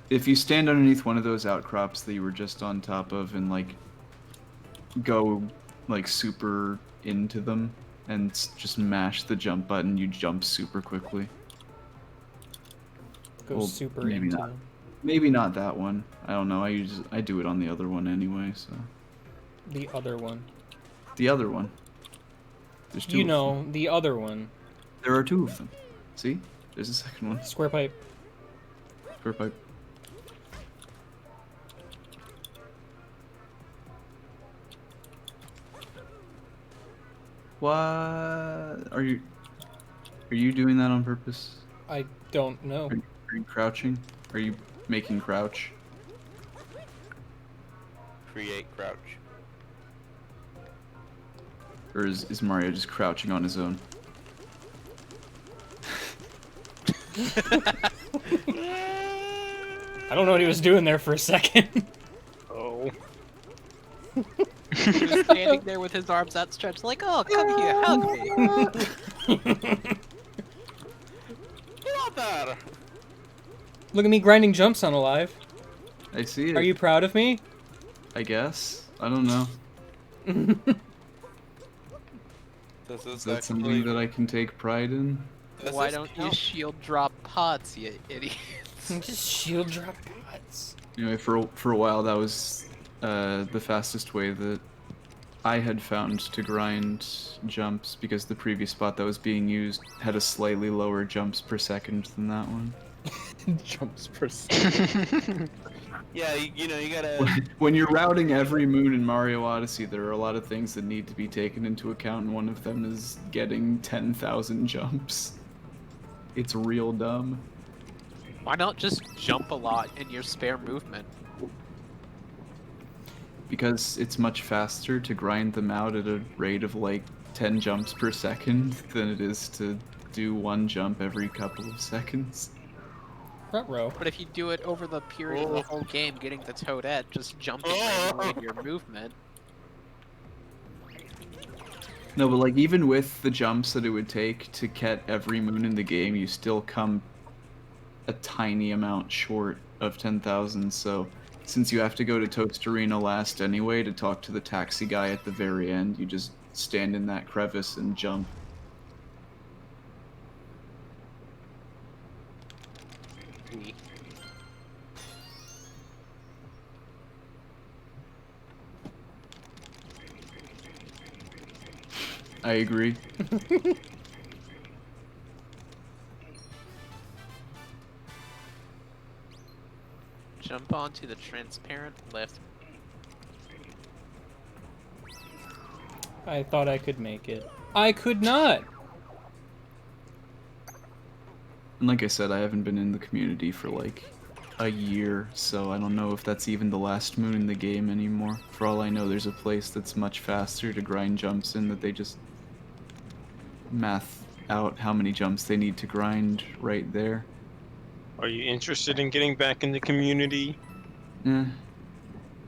If you stand underneath one of those outcrops that you were just on top of and, like, go, like, super into them and just mash the jump button, you jump super quickly. Go Well, super maybe into not. them. Maybe not that one. I don't know. I do it on the other one anyway, so. The other one. The other one. There's two. You of know, them. the other one. There are two of them. See? There's a second one. Square pipe. Square pipe. What? Are you doing that on purpose? I don't know. Are you crouching? Are you making crouch? Create crouch. Or is Mario just crouching on his own? I don't know what he was doing there for a second. Oh. He was standing there with his arms outstretched like, oh, come here, hug me. Get out there! Look at me grinding jumps on Alive. I see it. Are you proud of me? I guess. I don't know. This Is that something that I can take pride in? Why don't you shield drop pots, you idiot? Just shield drop pots. Anyway, for a while that was the fastest way that I had found to grind jumps, because the previous spot that was being used had a slightly lower jumps per second than that one. Jumps per second. Yeah, you know, you gotta... When you're routing every moon in Mario Odyssey, there are a lot of things that need to be taken into account, and one of them is getting 10,000 jumps. It's real dumb. Why not just jump a lot in your spare movement? Because it's much faster to grind them out at a rate of like 10 jumps per second than it is to do one jump every couple of seconds. Front row. But if you do it over the period of the whole game, getting the Toadette, just jumping randomly in your movement. No, but like even with the jumps that it would take to get every moon in the game, you still come a tiny amount short of 10,000, so since you have to go to Toast Arena last anyway to talk to the taxi guy at the very end, you just stand in that crevice and jump. I agree. Jump onto the transparent lift. I thought I could make it. I could not! And like I said, I haven't been in the community for like a year, so I don't know if that's even the last moon in the game anymore. For all I know, there's a place that's much faster to grind jumps in that they just math out how many jumps they need to grind right there. Are you interested in getting back in the community?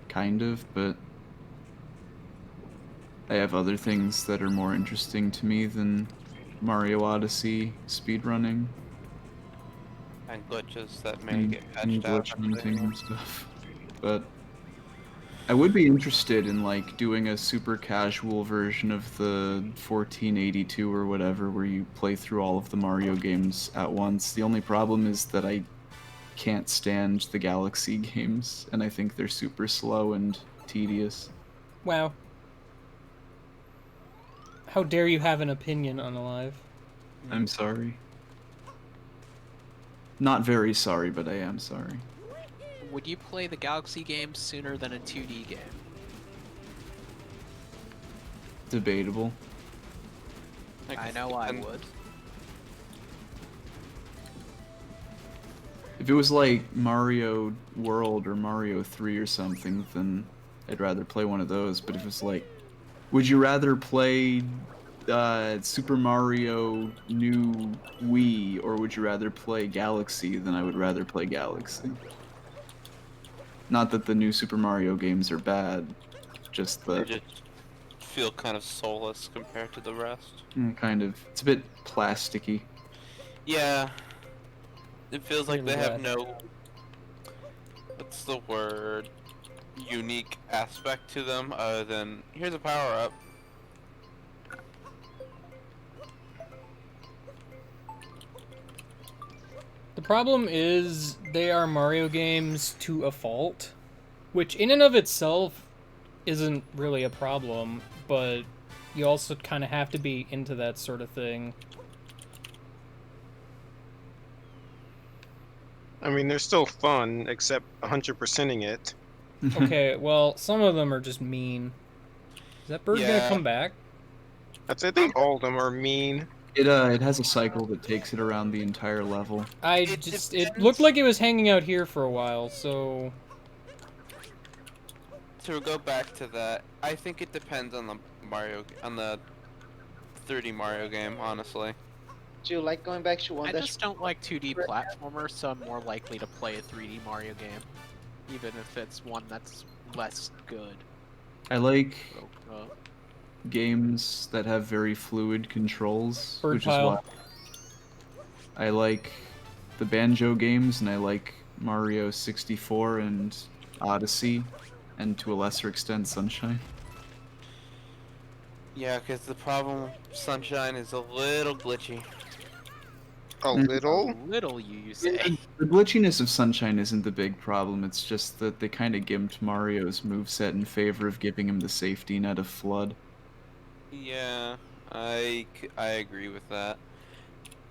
Kind of, but I have other things that are more interesting to me than Mario Odyssey speedrunning. And glitches that may and, get and patched out. glitch hunting and stuff. But I would be interested in like doing a super casual version of the 1482 or whatever, where you play through all of the Mario games at once. The only problem is that I can't stand the Galaxy games, and I think they're super slow and tedious. Wow. How dare you have an opinion on Alive? I'm sorry. Not very sorry, but I am sorry. Would you play the Galaxy games sooner than a 2D game? Debatable. I know I would. If it was like Mario World or Mario 3 or something, then I'd rather play one of those. But if it was like, would you rather play Super Mario New Wii, or would you rather play Galaxy? Then I would rather play Galaxy. Not that the new Super Mario games are bad, just They that just feel kind of soulless compared to the rest. kind of, it's a bit plasticky. Yeah. It feels like Really they have bad. no, what's the word, unique aspect to them other than, here's a power-up. The problem is they are Mario games to a fault, which in and of itself isn't really a problem, but you also kind of have to be into that sort of thing. I mean, they're still fun, except 100%ing it. Okay, well, some of them are just mean. Is that bird gonna come back? I think all of them are mean. It has a cycle that takes it around the entire level. It looked like it was hanging out here for a while, so To go back to that, I think it depends on the on the 3D Mario game, honestly. Do you like going back to one I that's just don't like 2D platformers, so I'm more likely to play a 3D Mario game, even if it's one that's less good. I like Uh, games that have very fluid controls, Bird which pile. is why I like the Banjo games, and I like Mario 64 and Odyssey, and to a lesser extent Sunshine. Yeah, because the problem with Sunshine is a little glitchy. A little? A little, you say. The glitchiness of Sunshine isn't the big problem, it's just that they kind of gimped Mario's moveset in favor of giving him the safety net of Flood. Yeah, I agree with that.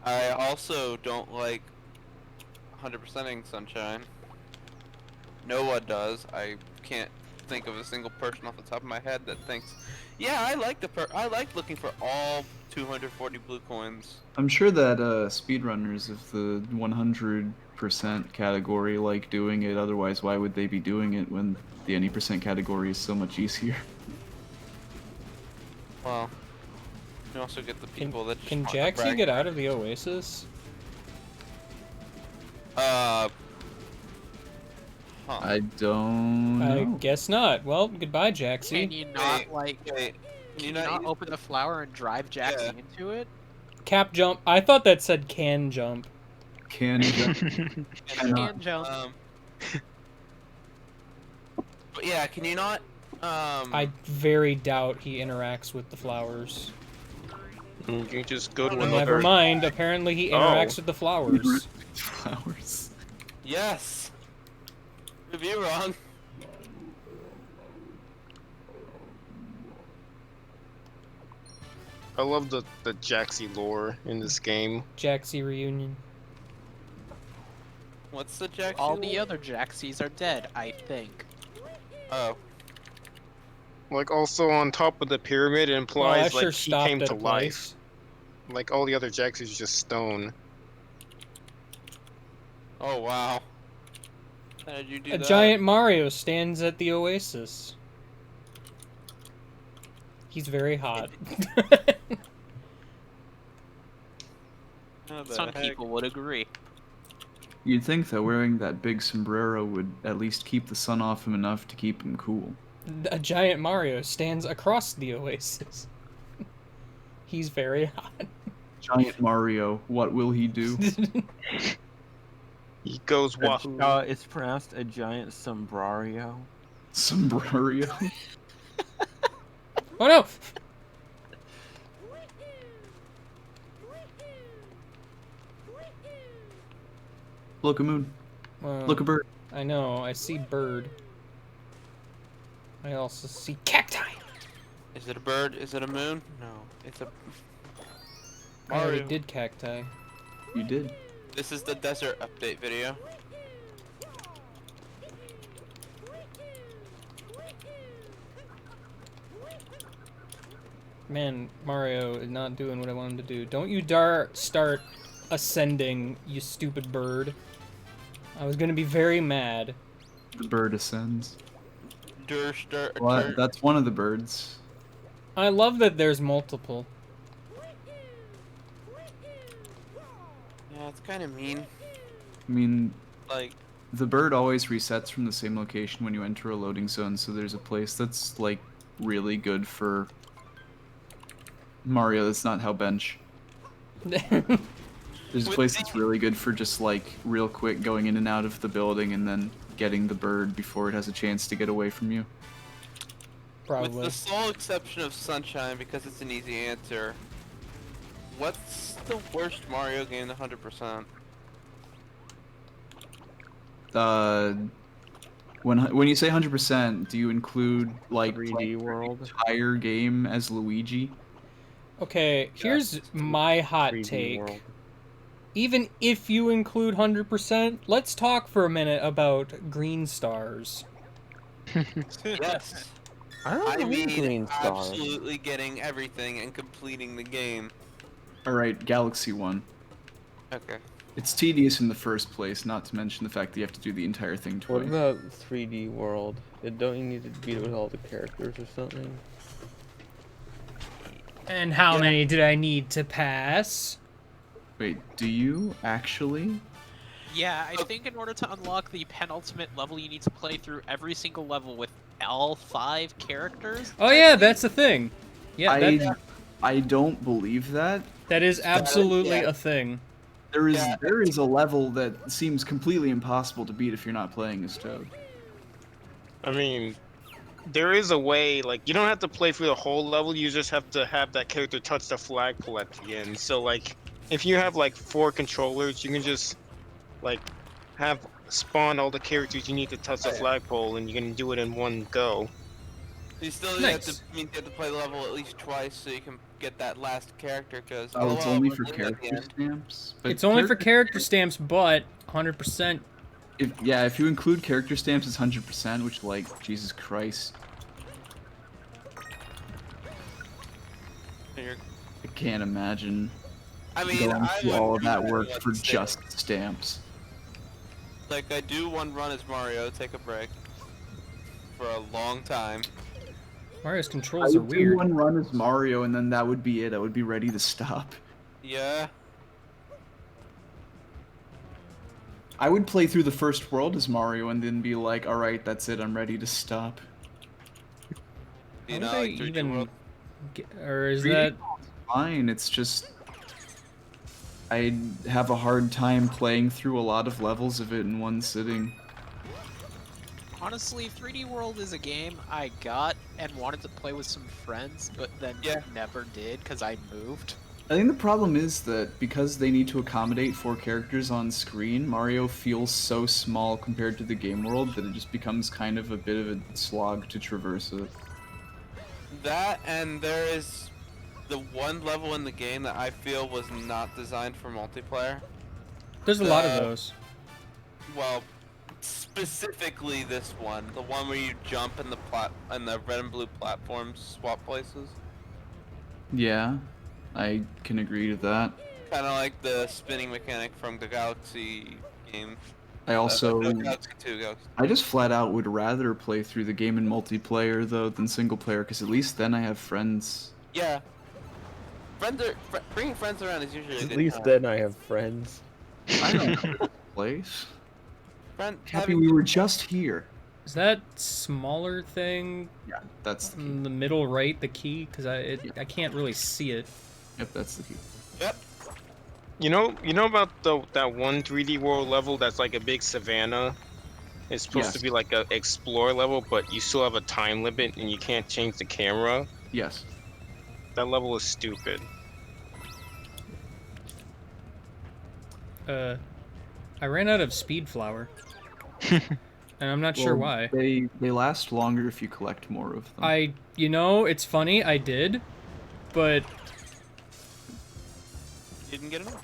I also don't like 100%ing Sunshine. No one does. I can't think of a single person off the top of my head that thinks, yeah, I like looking for all 240 blue coins. I'm sure that speedrunners of the 100% category like doing it, otherwise why would they be doing it when the any percent category is so much easier? Well, you also get the people that just Can want to Jaxie brag. get out of the Oasis? Huh. I don't know. I guess not. Well, goodbye, Jaxie. Can you not, like, Wait, can you not open the flower and drive Jackson into it? Cap jump. I thought that said can jump. Can jump. Can jump. But yeah, can you not? I very doubt he interacts with the flowers. You can just go to Never another... mind. Apparently he interacts Oh. with the flowers. Flowers. Yes. Could be wrong. I love the Jaxie lore in this game. Jaxie reunion. What's the Jaxie? All the other Jaxies are dead, I think. Oh. Like also on top of the pyramid, it Well, I implies sure like he stopped came at to a life. place. Like all the other Jacks is just stone. Oh wow. How did you do A that? giant Mario stands at the oasis. He's very hot. How the Some heck? people would agree. You'd think that wearing that big sombrero would at least keep the sun off him enough to keep him cool. A giant Mario stands across the oasis. He's very hot. Giant Mario, what will he do? He goes walk. It's pronounced a giant sombrario. Sombrario? Oh no! Look a moon. Look a bird. I know, I see bird. I also see cacti. Is it a bird? Is it a moon? No, it's a. I already Mario. did cacti. You did. This is the desert update video. Man, Mario is not doing what I want him to do. Don't you dare start ascending, you stupid bird. I was gonna be very mad. The bird ascends. Durster. Well, that's one of the birds. I love that there's multiple. Yeah, it's kind of mean. I mean, Like, the bird always resets from the same location when you enter a loading zone, so there's a place that's, like, really good for Mario that's not Hellbench. There's a place that's really good for just, like, real quick going in and out of the building and then getting the bird before it has a chance to get away from you. Probably. with the sole exception of Sunshine, because it's an easy answer. What's the worst Mario game to 100%? When you say 100%, do you include, like, 3D World? the entire game as Luigi? Okay, here's my hot 3D take. World. Even if you include 100%, let's talk for a minute about green stars. Yes. I don't know mean, Green Stars. absolutely getting everything and completing the game. Alright, Galaxy 1. Okay. It's tedious in the first place, not to mention the fact that you have to do the entire thing What twice. about 3D World? Don't you need to beat it with all the characters or something? And how many did I need to pass? Wait, do you actually? Yeah, I think in order to unlock the penultimate level, you need to play through every single level with all 5 characters. Oh yeah, that's the thing. Yeah, I don't believe that. that is absolutely a thing. There is a level that seems completely impossible to beat if you're not playing as Toad. I mean, there is a way, like, you don't have to play through the whole level, you just have to have that character touch the flagpole at the end. So, like, if you have, like, 4 controllers, you can just, like, have spawn all the characters you need to touch the flagpole, and you can do it in one go. You still Nice. have to play the level at least twice so you can get that last character, because... Oh, it's only for character stamps? But It's only for character stamps, but 100%. If you include character stamps, it's 100%, which, like, Jesus Christ. I can't imagine going through all of that work for just stamps. Like, I do one run as Mario, take a break. For a long time. Mario's I controls are would do weird. one run as Mario, and then that would be it. I would be ready to stop. Yeah. I would play through the first world as Mario, and then be like, alright, that's it, I'm ready to stop. You How know, do they like 3D even World. or is 3D that fine, it's just... I have a hard time playing through a lot of levels of it in one sitting. Honestly, 3D World is a game I got and wanted to play with some friends, but then never did because I moved. I think the problem is that because they need to accommodate 4 characters on screen, Mario feels so small compared to the game world that it just becomes kind of a bit of a slog to traverse it. That, and there is the one level in the game that I feel was not designed for multiplayer. There's a lot of those. Well, Specifically this one, the one where you jump and the red and blue platforms swap places. Yeah, I can agree to that. Kind of like the spinning mechanic from the Galaxy game. I also, No, Galaxy 2, Galaxy. I just flat out would rather play through the game in multiplayer though than single player, because at least then I have friends. Yeah. Bringing friends around is usually a At good least time. then I have friends. I don't know place. Happy having we were just here. Is that smaller thing? Yeah, that's the key. In the middle right, the key? Because I can't really see it. Yep, that's the key. Yep. You know about that one 3D world level that's like a big savannah? It's supposed to Yes. be like a explore level, but you still have a time limit and you can't change the camera. Yes. That level is stupid. I ran out of speed flower. And I'm not sure Well, why. They last longer if you collect more of them. You know, it's funny, I did, but Didn't get enough.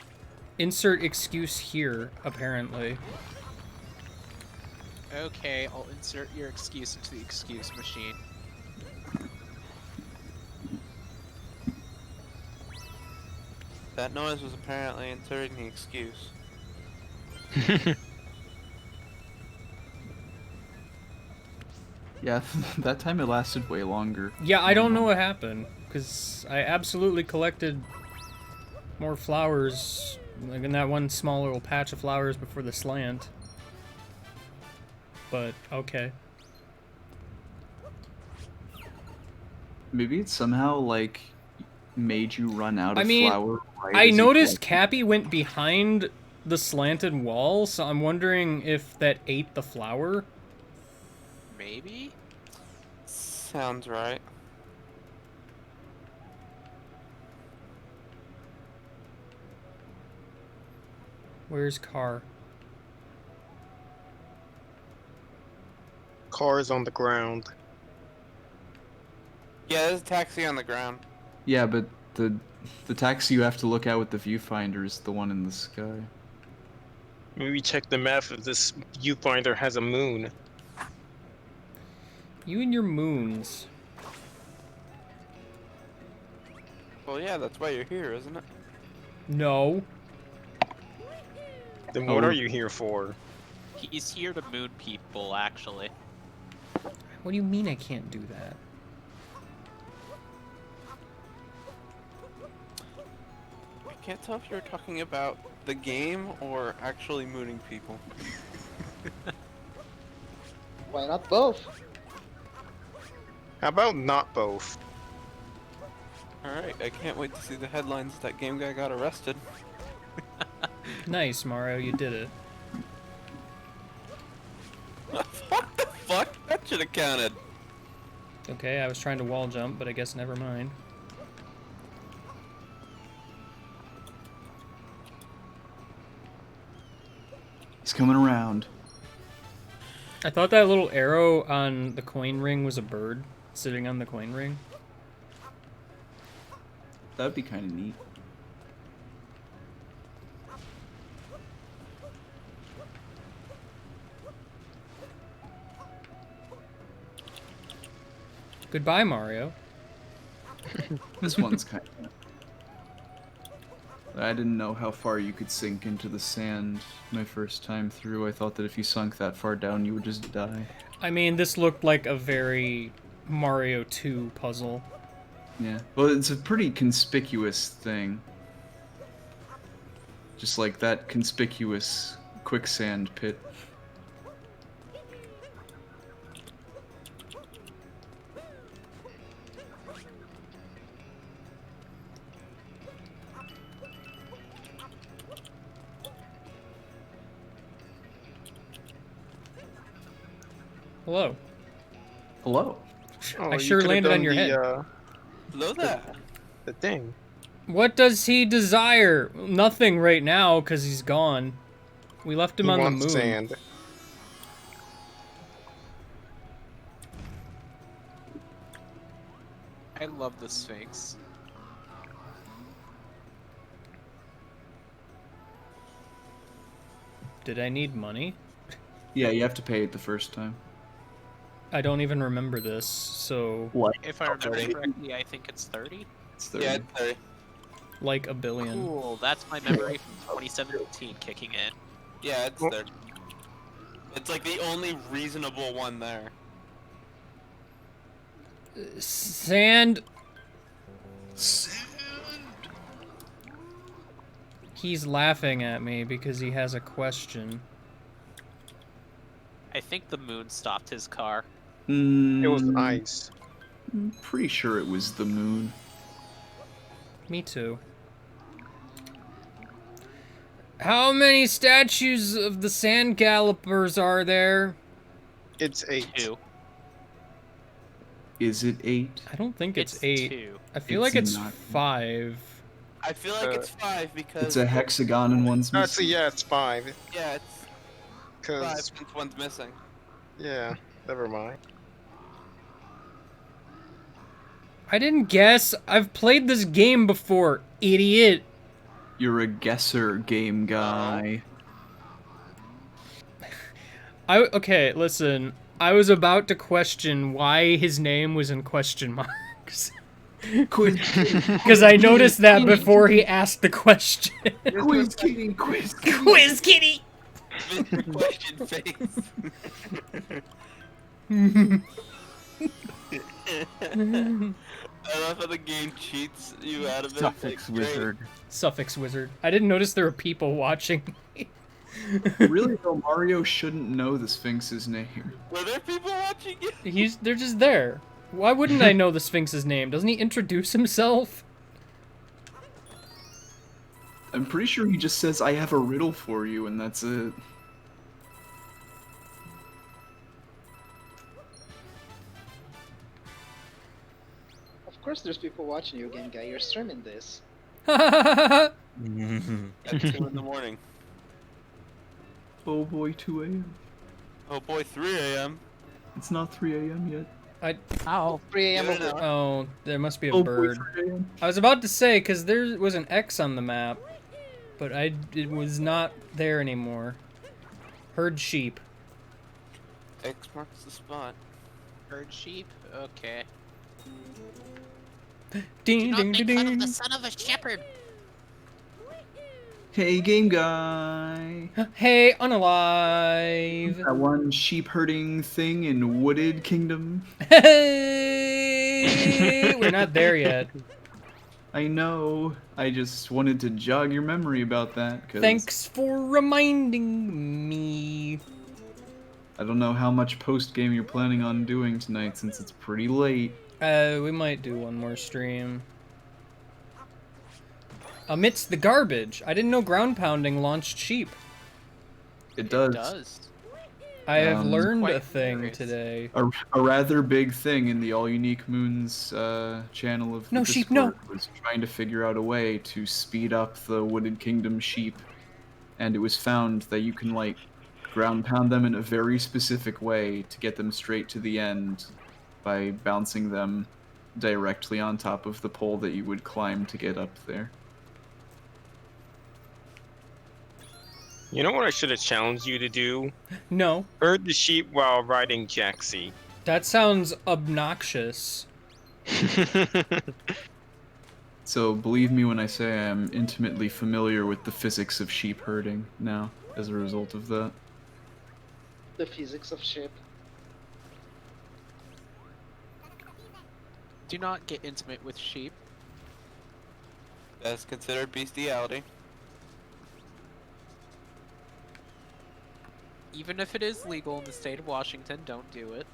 insert excuse here, apparently. Okay, I'll insert your excuse into the excuse machine. That noise was apparently inserting the excuse. Yeah, that time it lasted way longer. Yeah, I don't know what happened, because I absolutely collected more flowers, like in that one small little patch of flowers before the slant. But, okay. Maybe it somehow, like, made you run out of I mean, flour. Right I as you noticed collected. Cappy went behind the slanted wall, so I'm wondering if that ate the flower. Maybe? Sounds right. Where's Car? Cars on the ground. Yeah, there's a taxi on the ground. Yeah, but the taxi you have to look at with the viewfinder is the one in the sky. Maybe check the map if this viewfinder has a moon. You and your moons. Well, yeah, that's why you're here, isn't it? No. Then what are you here for? He's here to moon people, actually. What do you mean I can't do that? I can't tell if you're talking about the game or actually mooning people. Why not both? How about not both? Alright, I can't wait to see the headlines that game guy got arrested. Nice, Mario, you did it. What the fuck? That should have counted. Okay, I was trying to wall jump, but I guess never mind. He's coming around. I thought that little arrow on the coin ring was a bird sitting on the coin ring. That'd be kind of neat. Goodbye, Mario. This one's kind of... I didn't know how far you could sink into the sand my first time through. I thought that if you sunk that far down, you would just die. I mean, this looked like a very Mario 2 puzzle. Yeah. Well, it's a pretty conspicuous thing. Just like that conspicuous quicksand pit. Hello. Hello. Oh, I you sure could've landed done on your head. Hello there. The thing. What does he desire? Nothing right now, because he's gone. We left him He on the wants moon. sand. I love the Sphinx. Did I need money? Yeah, you have to pay it the first time. I don't even remember this, so What? If I remember correctly, I think it's 30. It's 30. Yeah, it's 30. like a billion. Cool, that's my memory from 2017 kicking in. Yeah, it's 30. It's like the only reasonable one there. Sand. He's laughing at me because he has a question. I think the moon stopped his car. It was ice. I'm pretty sure it was the moon. Me too. How many statues of the sand gallopers are there? It's 8. 2. Is it 8? I don't think it's 8. 2. I feel like it's not. 5. I feel like it's 5 because... It's a hexagon and one's missing. Actually, yeah, it's 5. Yeah, it's 5 since one's missing. Yeah, never mind. I didn't guess. I've played this game before, idiot. You're a guesser game guy. Okay, listen. I was about to question why his name was in question marks. Because I noticed that before he asked the question. Quiz kitty, quiz kitty. Quiz kitty! Question face. I love how the game cheats you out of it. Suffix wizard. Suffix wizard. I didn't notice there were people watching me. Really though, Mario shouldn't know the Sphinx's name. Were there people watching you? They're just there. Why wouldn't I know the Sphinx's name? Doesn't he introduce himself? I'm pretty sure he just says, I have a riddle for you, and that's it. Of course, there's people watching you, game guy. You're streaming this. At 2 in the morning. Oh boy, 2 a.m. Oh boy, 3 a.m. It's not 3 a.m. yet. Ow. 3 a.m. over. Oh, there must be a Oh, bird. boy, 3 a.m. I was about to say, because there was an X on the map, but it was not there anymore. Herd sheep. X marks the spot. Herd sheep? Okay. Ding, Do not ding, make ding, fun of ding. the son of a shepherd! Hey, game guy. Hey, unalive. That one sheep herding thing in Wooded Kingdom. Hey, we're not there yet. I know. I just wanted to jog your memory about that. Cause Thanks for reminding me. I don't know how much post game you're planning on doing tonight since it's pretty late. We might do one more stream. Amidst the garbage, I didn't know ground pounding launched sheep. It does. It does. I have learned Quite a thing hilarious. today. A rather big thing in the All Unique Moons channel of the No, sheep, no. Discord was trying to figure out a way to speed up the Wooded Kingdom sheep, and it was found that you can like ground pound them in a very specific way to get them straight to the end by bouncing them directly on top of the pole that you would climb to get up there. You know what I should have challenged you to do? No. Herd the sheep while riding Jaxie. That sounds obnoxious. So believe me when I say I am intimately familiar with the physics of sheep herding now as a result of that. The physics of ship. Do not get intimate with sheep. That's considered bestiality. Even if it is legal in the state of Washington, don't do it.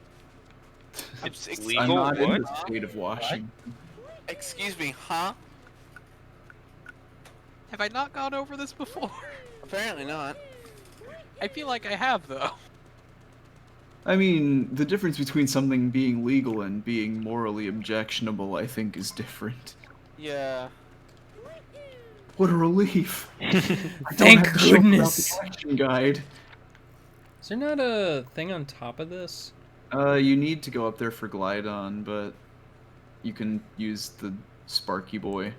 It's I'm legal? not in What? the state of Washington. Excuse me, huh? Have I not gone over this before? Apparently not. I feel like I have, though. I mean, the difference between something being legal and being morally objectionable, I think, is different. Yeah. What a relief! Thank goodness. The action guide. Is there not a thing on top of this? You need to go up there for Glidon, but you can use the Sparky Boy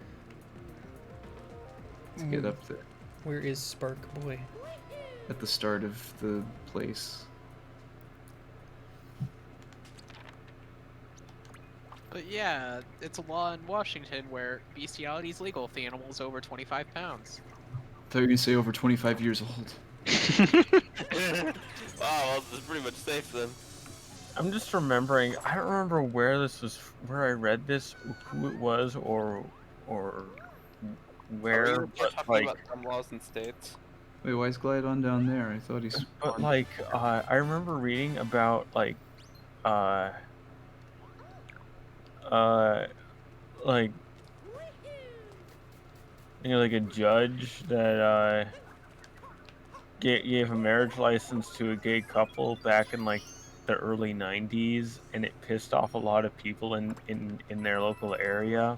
to get up there. Where is Spark Boy? at the start of the place. But yeah, it's a law in Washington where bestiality is legal if the animal's over 25 pounds. I thought you were gonna say over 25 years old. Wow, well, this is pretty much safe then. I'm just remembering. I don't remember where this was, where I read this, who it was, or where. You're But talking like, about some laws in states. Wait, why is Glydon down there? I thought he's. but like, I remember reading about like, like, you know, like a judge that gave a marriage license to a gay couple back in like the early 90s, and it pissed off a lot of people in their local area.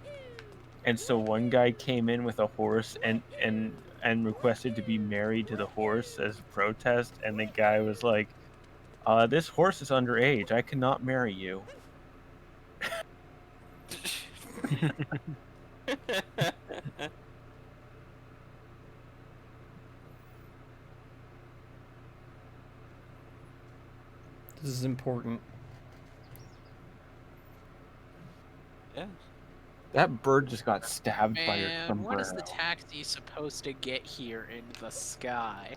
And so one guy came in with a horse and requested to be married to the horse as a protest, and the guy was like, this horse is underage, I cannot marry you. This is important. Yeah. That bird just got stabbed by your Man, sombrero. when is the taxi supposed to get here in the sky?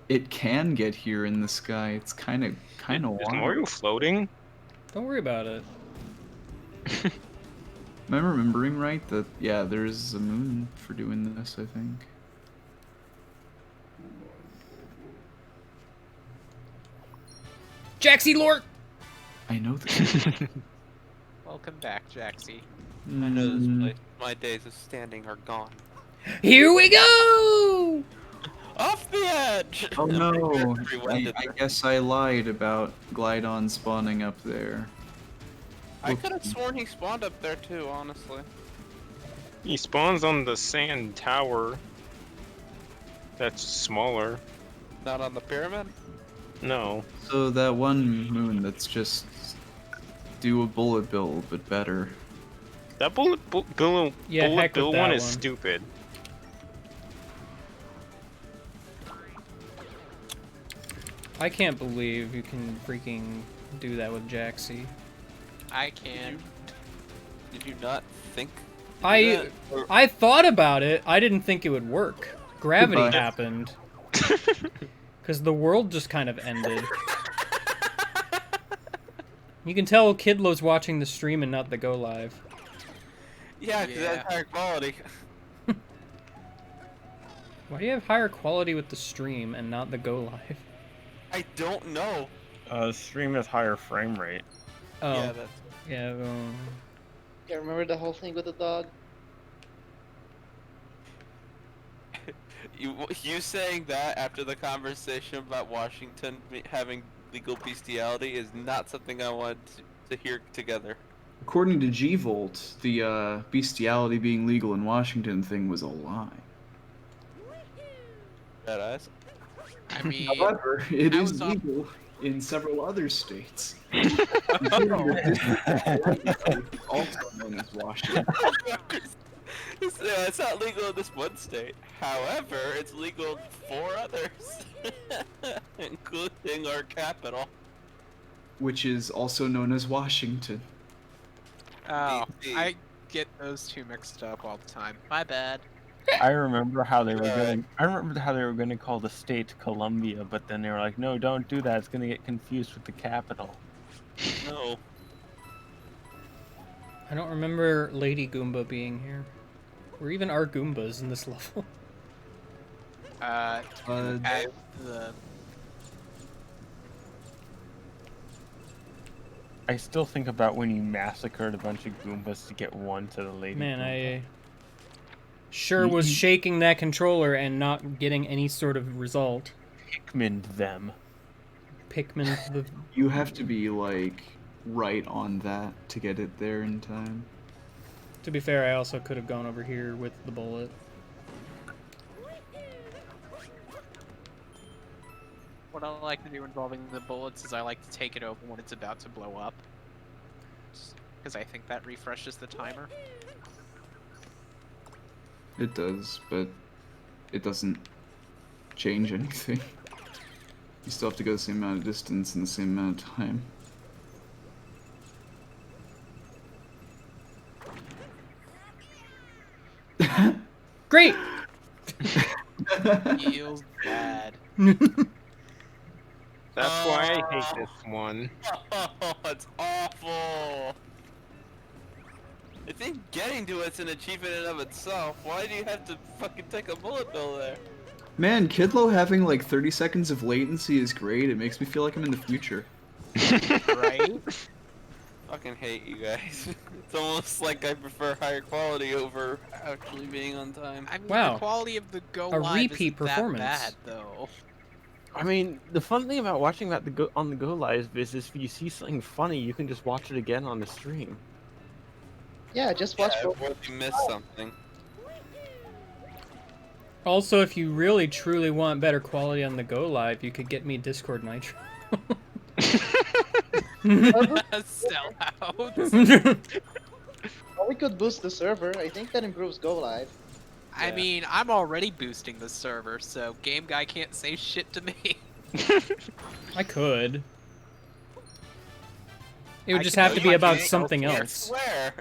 It can get here in the sky. It's kind of Is wild. Mario floating? Don't worry about it. Am I remembering right that yeah, there's a moon for doing this? I think. Jaxie Lort! I know this. Welcome back, Jaxie. I know this place. My days of standing are gone. Here we go! Off the edge! Oh no! Everyone did I that. guess I lied about Glydon spawning up there. I could have sworn he spawned up there too, honestly. He spawns on the sand tower. That's smaller. Not on the pyramid? No. So that one moon that's just do a bullet bill but better. That bullet bill Yeah, bullet heck with bill that one is one. stupid. I can't believe you can freaking do that with Jaxie. I can. Did you not think? I thought about it. I didn't think it would work. Gravity Goodbye. happened. Because the world just kind of ended. You can tell Kidlo's watching the stream and not the go live. Yeah, because that's higher quality. Why do you have higher quality with the stream and not the go live? I don't know. Stream has higher frame rate. Oh, Yeah, that's. yeah. Yeah, remember the whole thing with the dog? You saying that after the conversation about Washington having legal bestiality is not something I want to hear together. According to G-Volt, the bestiality being legal in Washington thing was a lie. Red eyes. I mean, However, it I is was on- legal in several other states. Including the district also known as Washington. It's not legal in this one state. However, it's legal in 4 others, including our capital. Which is also known as Washington. Oh, DC. I get those two mixed up all the time. My bad. I remember how they were going. I remember how they were going to call the state Columbia, but then they were like, "No, don't do that. It's going to get confused with the capital." No. I don't remember Lady Goomba being here. Or even our Goombas in this level. At the I still think about when you massacred a bunch of Goombas to get one to the lady. Man, Goomba. I sure was shaking that controller and not getting any sort of result. Pikmin them. Pikmin the... You have to be, like, right on that to get it there in time. To be fair, I also could have gone over here with the bullet. what I like to do involving the bullets is I like to take it over when it's about to blow up. Because I think that refreshes the timer. It does, but it doesn't change anything. You still have to go the same amount of distance in the same amount of time. Great! Feels bad. That's why I hate this one. Oh, it's awful. I think getting to it's an achievement in and of itself. Why do you have to fucking take a bullet bill there? Man, Kidlo having like 30 seconds of latency is great. It makes me feel like I'm in the future. Right? Fucking hate you guys. It's almost like I prefer higher quality over actually being on time. I mean, Wow. the quality of the Go A Live repeat isn't performance. that bad, though. I mean, the fun thing about watching that on the Go Live is if you see something funny, you can just watch it again on the stream. Yeah, just watch. Yeah, what if you miss something? Also, if you really truly want better quality on the Go Live, you could get me Discord Nitro. Sell out. Or we could boost the server. I think that improves Go Live. I mean, I'm already boosting the server, so Game Guy can't say shit to me. I could. It would I just can have to do be my about thing. something I else. swear.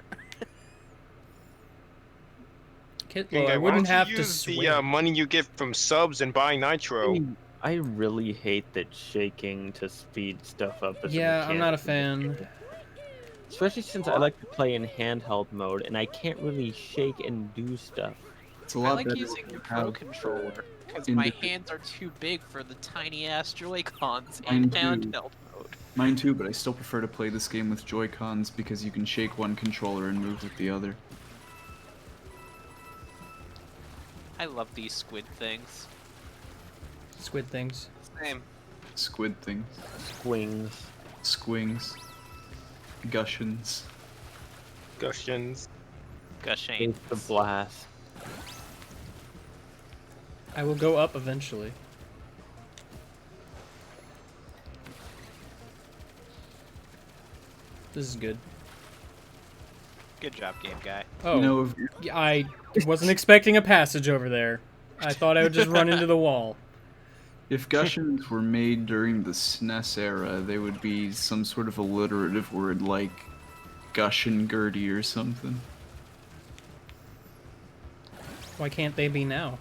Well, I wouldn't have to use swear. the money you get from subs and buy Nitro. I really hate that shaking to speed stuff up is Yeah, I'm not a mechanic. fan. Especially since I like to play in handheld mode, and I can't really shake and do stuff. It's a I lot like better using when the you Pro have, Controller, because in my different- hands are too big for the tiny-ass Joy-Cons Mine in too. handheld mode. Mine too, but I still prefer to play this game with Joy-Cons because you can shake one controller and move with the other. I love these squid things. Squid things. Same. Squid things. Swings. Squings. Gushins. Gushins. Gushing. It's the blast. I will go up eventually. This is good. Good job, Game Guy. Oh, You know, if I wasn't expecting a passage over there. I thought I would just run into the wall. If Gushins were made during the SNES era, they would be some sort of alliterative word like Gushin Gertie or something. Why can't they be now?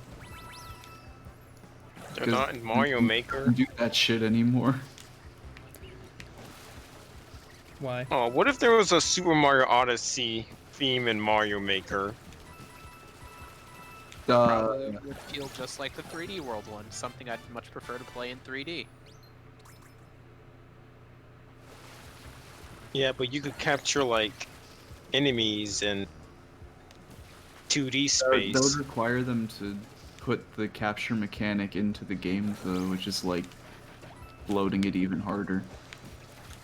They're not in Mario you Maker. can't do that shit anymore. Why? Oh, what if there was a Super Mario Odyssey theme in Mario Maker? Probably would feel just like the 3D World one, something I'd much prefer to play in 3D. Yeah, but you could capture like enemies in 2D space. That would require them to put the capture mechanic into the game, though, which is like bloating it even harder.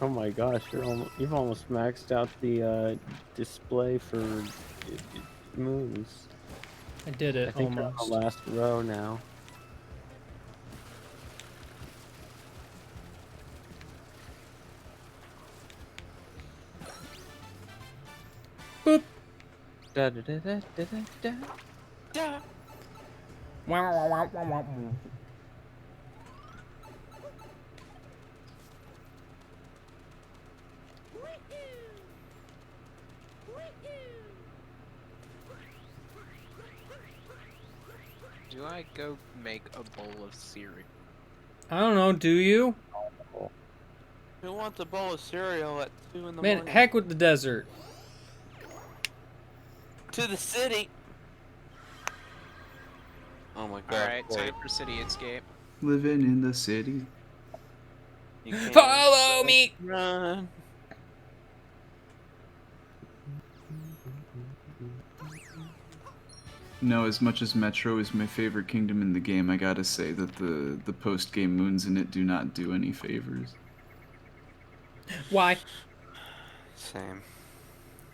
Oh my gosh, you've almost maxed out the display for moves. I did it I think you're almost. on the last row now. Boop. Da da da da da da da. Wow, wow, wow, wow, wow. Do I go make a bowl of cereal? I don't know, do you? Who wants a bowl of cereal at 2 in the Man, morning? heck with the desert. To the city! Oh my god. Alright, time for City Escape. Living in the city. You can't Follow me! run. No, as much as Metro is my favorite kingdom in the game, I gotta say that the post-game moons in it do not do any favors. Why? Same.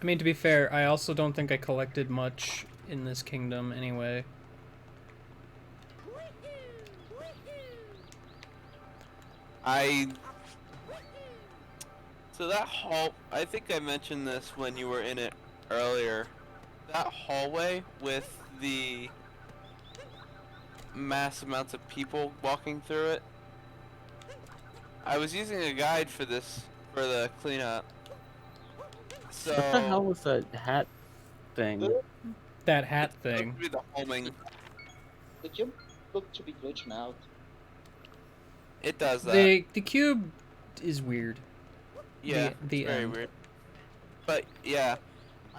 I mean, to be fair, I also don't think I collected much in this kingdom anyway. So that hall, I think I mentioned this when you were in it earlier. That hallway with the mass amounts of people walking through it. I was using a guide for this, for the cleanup. So... What the hell was that hat thing? That hat It's thing. supposed to be the homing. The cube looked to be glitching out. It does that. The cube is weird. Yeah, the it's very end. weird. But yeah,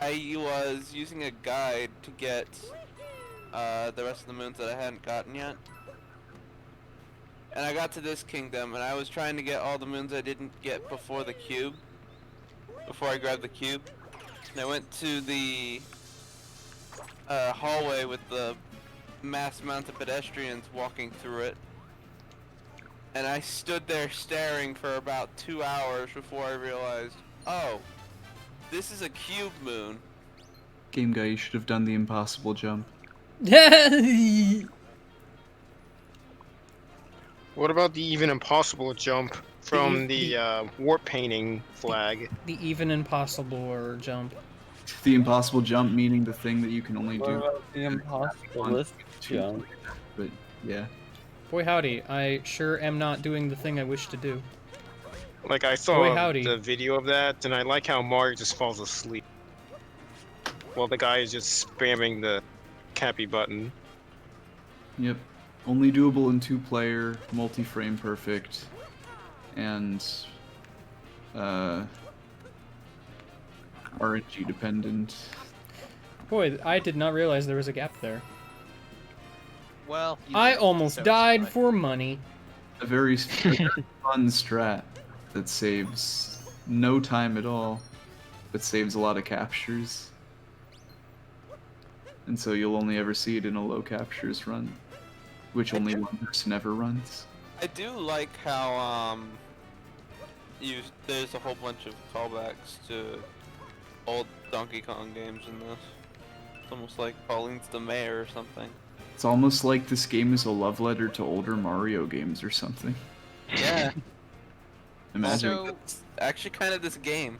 I was using a guide to get the rest of the moons that I hadn't gotten yet. And I got to this kingdom, and I was trying to get all the moons I didn't get before the cube. Before I grabbed the cube. And I went to the hallway with the mass amount of pedestrians walking through it. And I stood there staring for about 2 hours before I realized, oh, this is a cube moon. Game guy, you should have done the impossible jump. What about the even impossible jump from the warp painting flag? The even impossible or jump. The impossible jump meaning the thing that you can only What do. about the impossible jump? But yeah. Boy howdy, I sure am not doing the thing I wish to do. Like, I Boy, saw howdy. the video of that, and I like how Mario just falls asleep while the guy is just spamming the cappy button. Yep. Only doable in 2-player, multi-frame perfect, and RNG dependent. Boy, I did not realize there was a gap there. Well, I almost died for money. A very fun strat that saves no time at all, but saves a lot of captures. And so you'll only ever see it in a low captures run, which only one person ever runs. I do like how there's a whole bunch of callbacks to old Donkey Kong games in this. It's almost like Pauline's the mayor or something. It's almost like this game is a love letter to older Mario games or something. Yeah. Imagine. So, It's actually kind of this game.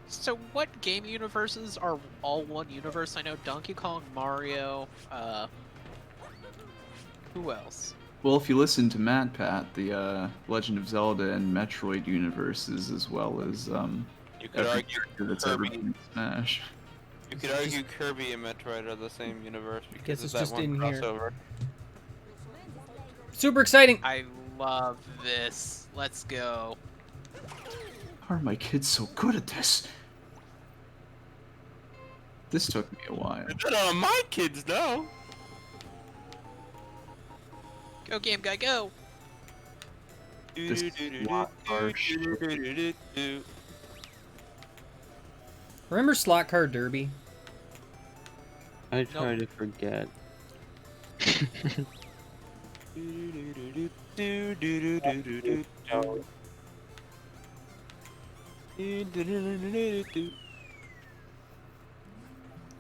so what game universes are all one universe? I know Donkey Kong, Mario, who else? Well, if you listen to Matt Pat, the Legend of Zelda and Metroid universes, as well as You could every argue character that's ever Kirby. been in Smash. You could argue Kirby and Metroid are the same universe because Guess of it's that just one in here. crossover. Super exciting! I love this. Let's go. How are my kids so good at this? This took me a while. Better on my kids now. Go, game guy, go! This is a lot harsh. Remember Slot Car Derby? I try to forget.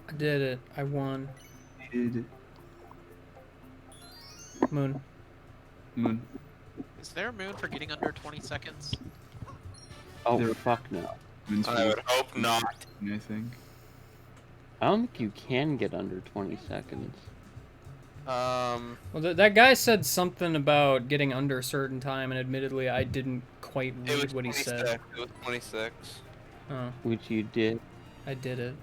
I did it. I won. Moon. Moon. Is there a moon for getting under 20 seconds? Oh, There- fuck no. Moon's I would hope not. I think. I don't think you can get under 20 seconds. Well, that guy said something about getting under a certain time, and admittedly, I didn't quite It read was what he 26. said. It was 26. Oh, Which you did. I did it.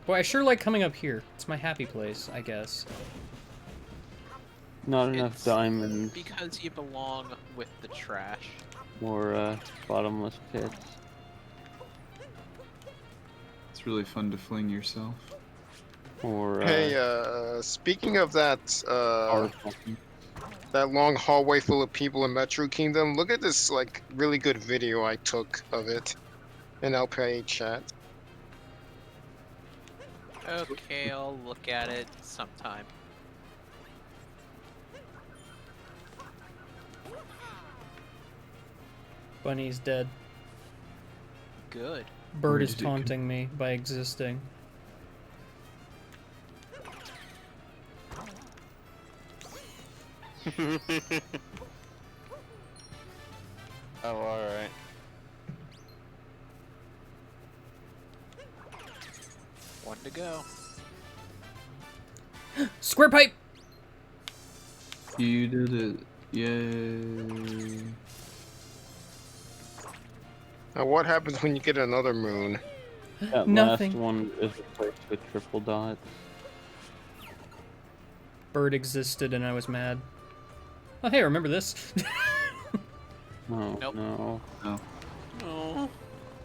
Boy, I sure like coming up here. It's my happy place, I guess. Not enough It's diamonds Because you belong with the trash. or bottomless pits. It's really fun to fling yourself. Or Hey, speaking of that, that long hallway full of people in Metro Kingdom, look at this, like, really good video I took of it in LPIA chat. Okay, I'll look at it sometime. Bunny's dead. Good. Bird Where is did it come- taunting me by existing. Oh, alright. One to go. Square pipe! You did it. Yay. Now, what happens when you get another moon? That Nothing. last one is replaced with triple dots. Bird existed and I was mad. Oh, hey, remember this? Oh, Nope. no. No. Oh.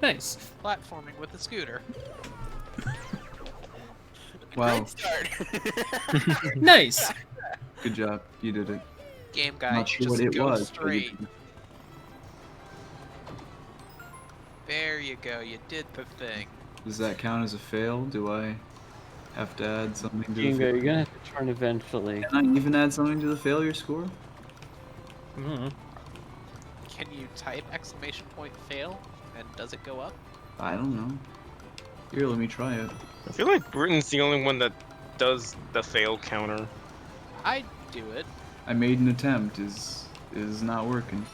Nice. Platforming with a scooter. Wow. Great start. Nice. Good job. You did it. Game guy, Not sure just what it go was. but you straight. did it. There you go. You did the thing. Does that count as a fail? Do I have to add something to the Ginga, failure? you're gonna have to turn eventually. Can I even add something to the failure score? Can you type !fail and does it go up? I don't know. Here, let me try it. I feel like Britain's the only one that does the fail counter. I do it. I made an attempt. Is not working.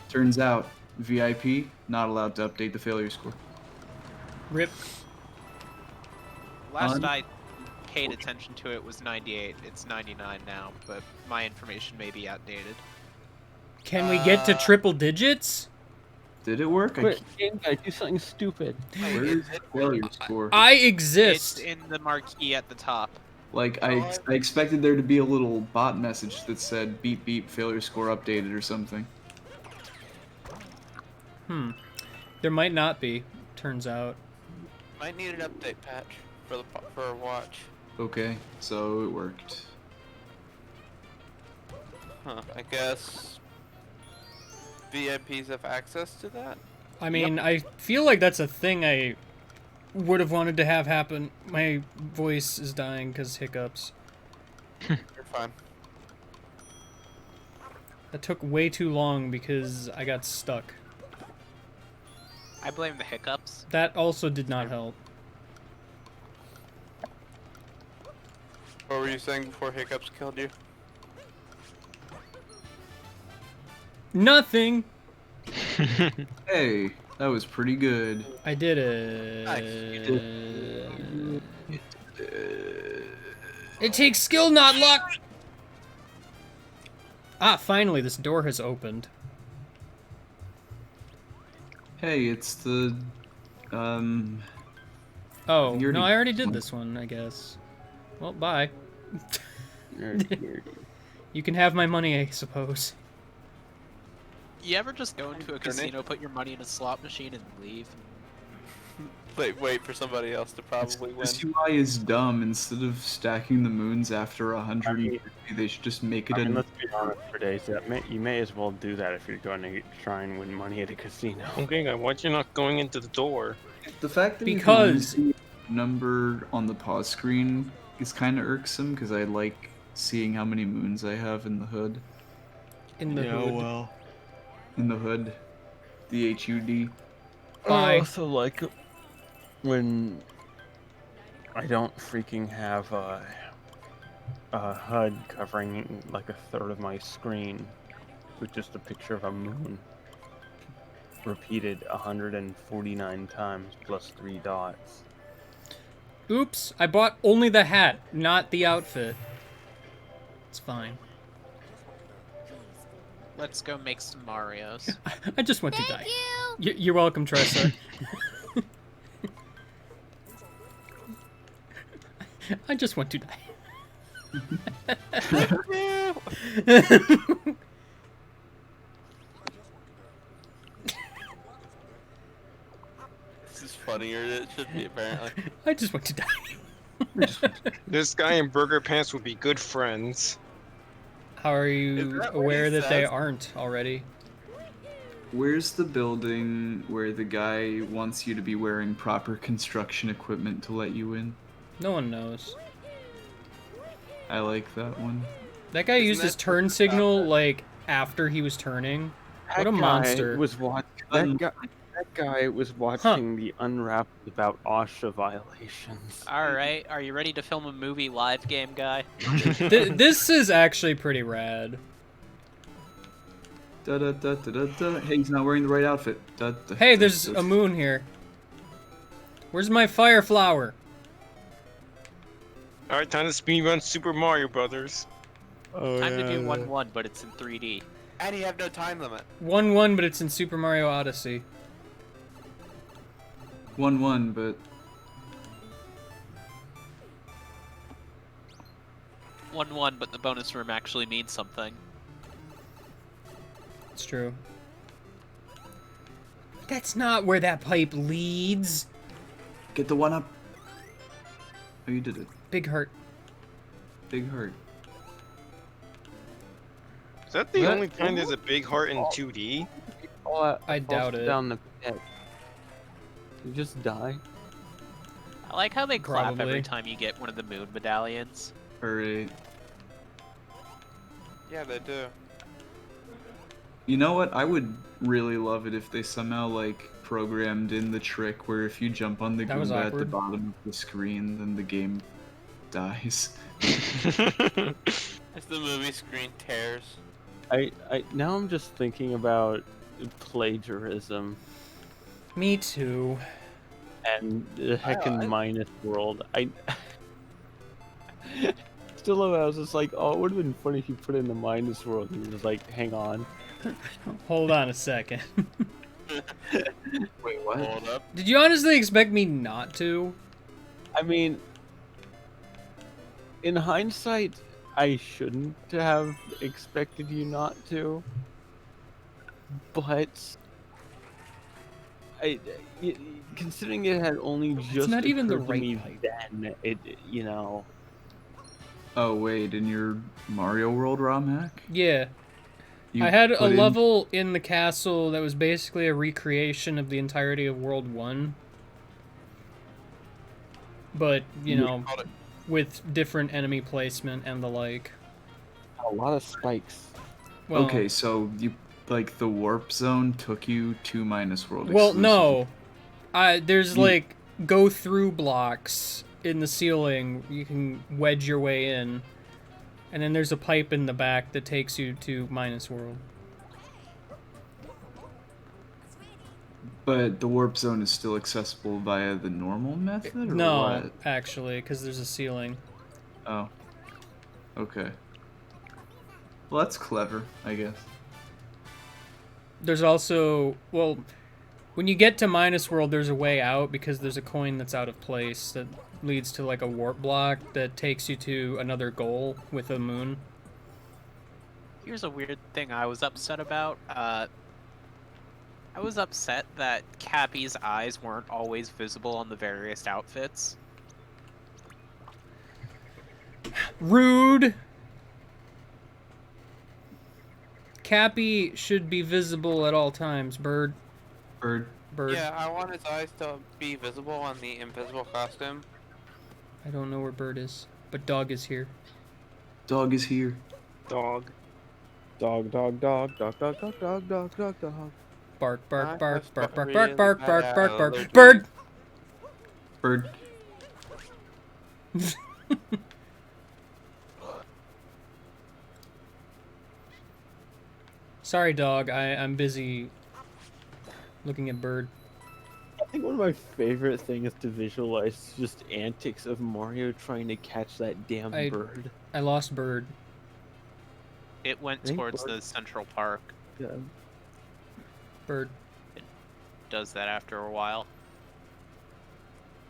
Turns out, VIP not allowed to update the failure score. Rip. Last I paid attention to it was 98. It's 99 now, but my information may be outdated. Can we get to triple digits? Did it work? Quit, Ginga, do something stupid. Where is the failure score? I exist. It's in the marquee at the top. Like, I expected there to be a little bot message that said beep beep failure score updated or something. There might not be, turns out. Might need an update patch for a watch. Okay, so it worked. Huh, I guess VIPs have access to that? I mean, I feel like that's a thing I would have wanted to have happen. My voice is dying because hiccups. You're fine. That took way too long because I got stuck. I blame the hiccups. That also did not help. What were you saying before hiccups killed you? Nothing! Hey, that was pretty good. I did it. It takes skill, not luck! Ah, finally, this door has opened. Hey, it's the, Oh, You no, already- I already did this one, I guess. Well, bye. You can have my money, I suppose. You ever just go into a casino, put your money in a slot machine, and leave? Wait for somebody else to probably win. This UI is dumb. Instead of stacking the moons after 150, they should just make it I mean, a... let's be honest, for days, you may as well do that if you're going to try and win money at a casino. Okay, why'd you not going into the door? The fact that Because- you can use the number on the pause screen is kind of irksome, because I like seeing how many moons I have in the hood. In the hood. well. In the hood. The HUD. Bye. I also like when I don't freaking have a HUD covering like a third of my screen with just a picture of a moon repeated 149 times plus 3 dots. Oops, I bought only the hat, not the outfit. It's fine. Let's go make some Marios. I just want to die. You're welcome, Tressa. I just want to die. This is funnier than it should be, apparently. I just want to die. This guy in burger pants would be good friends. How are you Is that what aware he that they says? aren't already? Where's the building where the guy wants you to be wearing proper construction equipment to let you in? No one knows. I like that one. That guy used his turn signal, like, after he was turning. What a monster. That guy was watching the Unwrapped about OSHA violations. Alright, are you ready to film a movie live game guy? This is actually pretty rad. Da da da da da da. Hey, he's not wearing the right outfit. Da, da, Hey, da, there's da. a moon here. Where's my fire flower? All right, time to speedrun Super Mario Brothers. Oh, Time to do yeah. 1-1, but it's in 3D. And you have no time limit. 1-1, but it's in Super Mario Odyssey. 1-1, but 1-1, but the bonus room actually means something. It's true. That's not where that pipe leads. get the 1-up. Oh, you did it. Big heart. Big heart. Is that the What? only time there's a big heart in 2D? I doubt it. Down the pit. You just die. I like how they clap Probably. every time you get one of the moon medallions. Alright. Yeah, they do. You know what? I would really love it if they somehow, like, programmed in the trick where if you jump on the That was Goomba at the awkward. bottom of the screen, then the game dies. If the movie screen tears. Now I'm just thinking about plagiarism Me too. and the heckin' minus world. I still love it. I was just like, oh, it would have been funny if you put it in the minus world and you was like, hang on. Hold on a second. Wait, what? Hold up. Did you honestly expect me not to? I mean, in hindsight, I shouldn't have expected you not to, but considering it had only just not even the occurred to right me pipe. then, you know. Oh, wait, in your Mario World ROM hack? Yeah. You I had a put in- level in the castle that was basically a recreation of the entirety of World 1. But, you know, with different enemy placement and the like. A lot of spikes. Well, Okay, so you like the warp zone took you to minus world. Well, exclusively. no. There's You- like go through blocks in the ceiling. You can wedge your way in. And then there's a pipe in the back that takes you to minus world. But the warp zone is still accessible via the normal method, or No, what? actually, because there's a ceiling. Oh. Okay. Well, that's clever, I guess. There's also, well, when you get to minus world, there's a way out because there's a coin that's out of place that leads to like a warp block that takes you to another goal with a moon. Here's a weird thing I was upset about. I was upset that Cappy's eyes weren't always visible on the various outfits. Rude! Cappy should be visible at all times, Bird. Bird. Bird. Yeah, I want his eyes to be visible on the invisible costume. I don't know where Bird is, but Dog is here. Dog is here. Dog. Dog, dog, dog, dog, dog, dog, dog, dog, dog, dog. Bark, bark, bark, must bark, bark, really bark, bark, bark, bad bark, bark. allergy. Bird! Bird. Sorry, Dog. I'm busy looking at Bird. I think one of my favorite things to visualize is just antics of Mario trying to catch that damn bird. I lost Bird. It went I think towards Bird- the Central Park. Yeah. Bird. It does that after a while.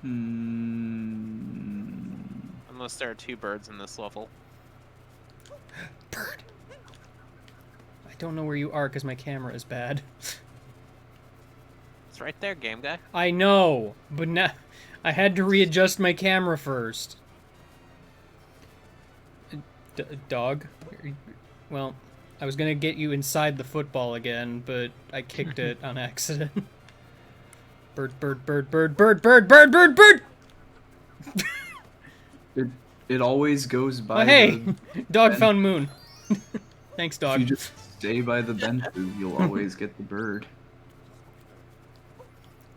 Unless there are two birds in this level. Bird! I don't know where you are because my camera is bad. It's right there, game guy. I know, but now I had to readjust my camera first. Dog? Well, I was gonna get you inside the football again, but I kicked it on accident. Bird, bird, bird, bird, bird, bird, bird, bird, bird! It always goes by. Oh, hey! the Dog bench. found moon. Thanks, If Dog. you just stay by the benches, you'll always get the bird.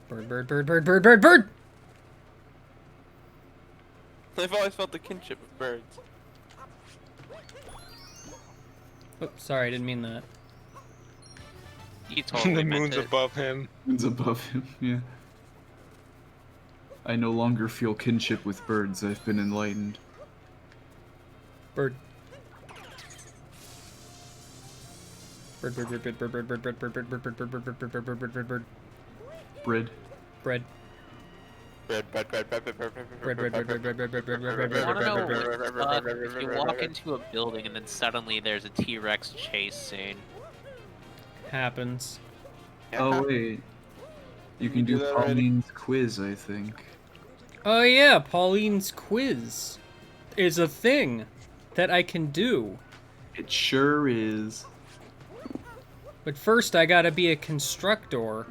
Bird, bird, bird, bird, bird, bird, bird! I've always felt the kinship of birds. Oh, sorry, I didn't mean that. You totally The meant moon's it. above him. Moon's above him, yeah. I no longer feel kinship with birds. I've been enlightened. Bird. Bird, bird, bird, bird, bird, bird, bird, bird, bird, bird, bird, bird, bird, bird, bird, bird, bird, bird, bird, bird. Bread. Bread. If you walk into a building and then suddenly there's a T-Rex chase scene. Happens. Oh wait. You can do that already? Pauline's quiz, I think. Oh yeah, Pauline's quiz is a thing that I can do. It sure is. But first I gotta be a constructor.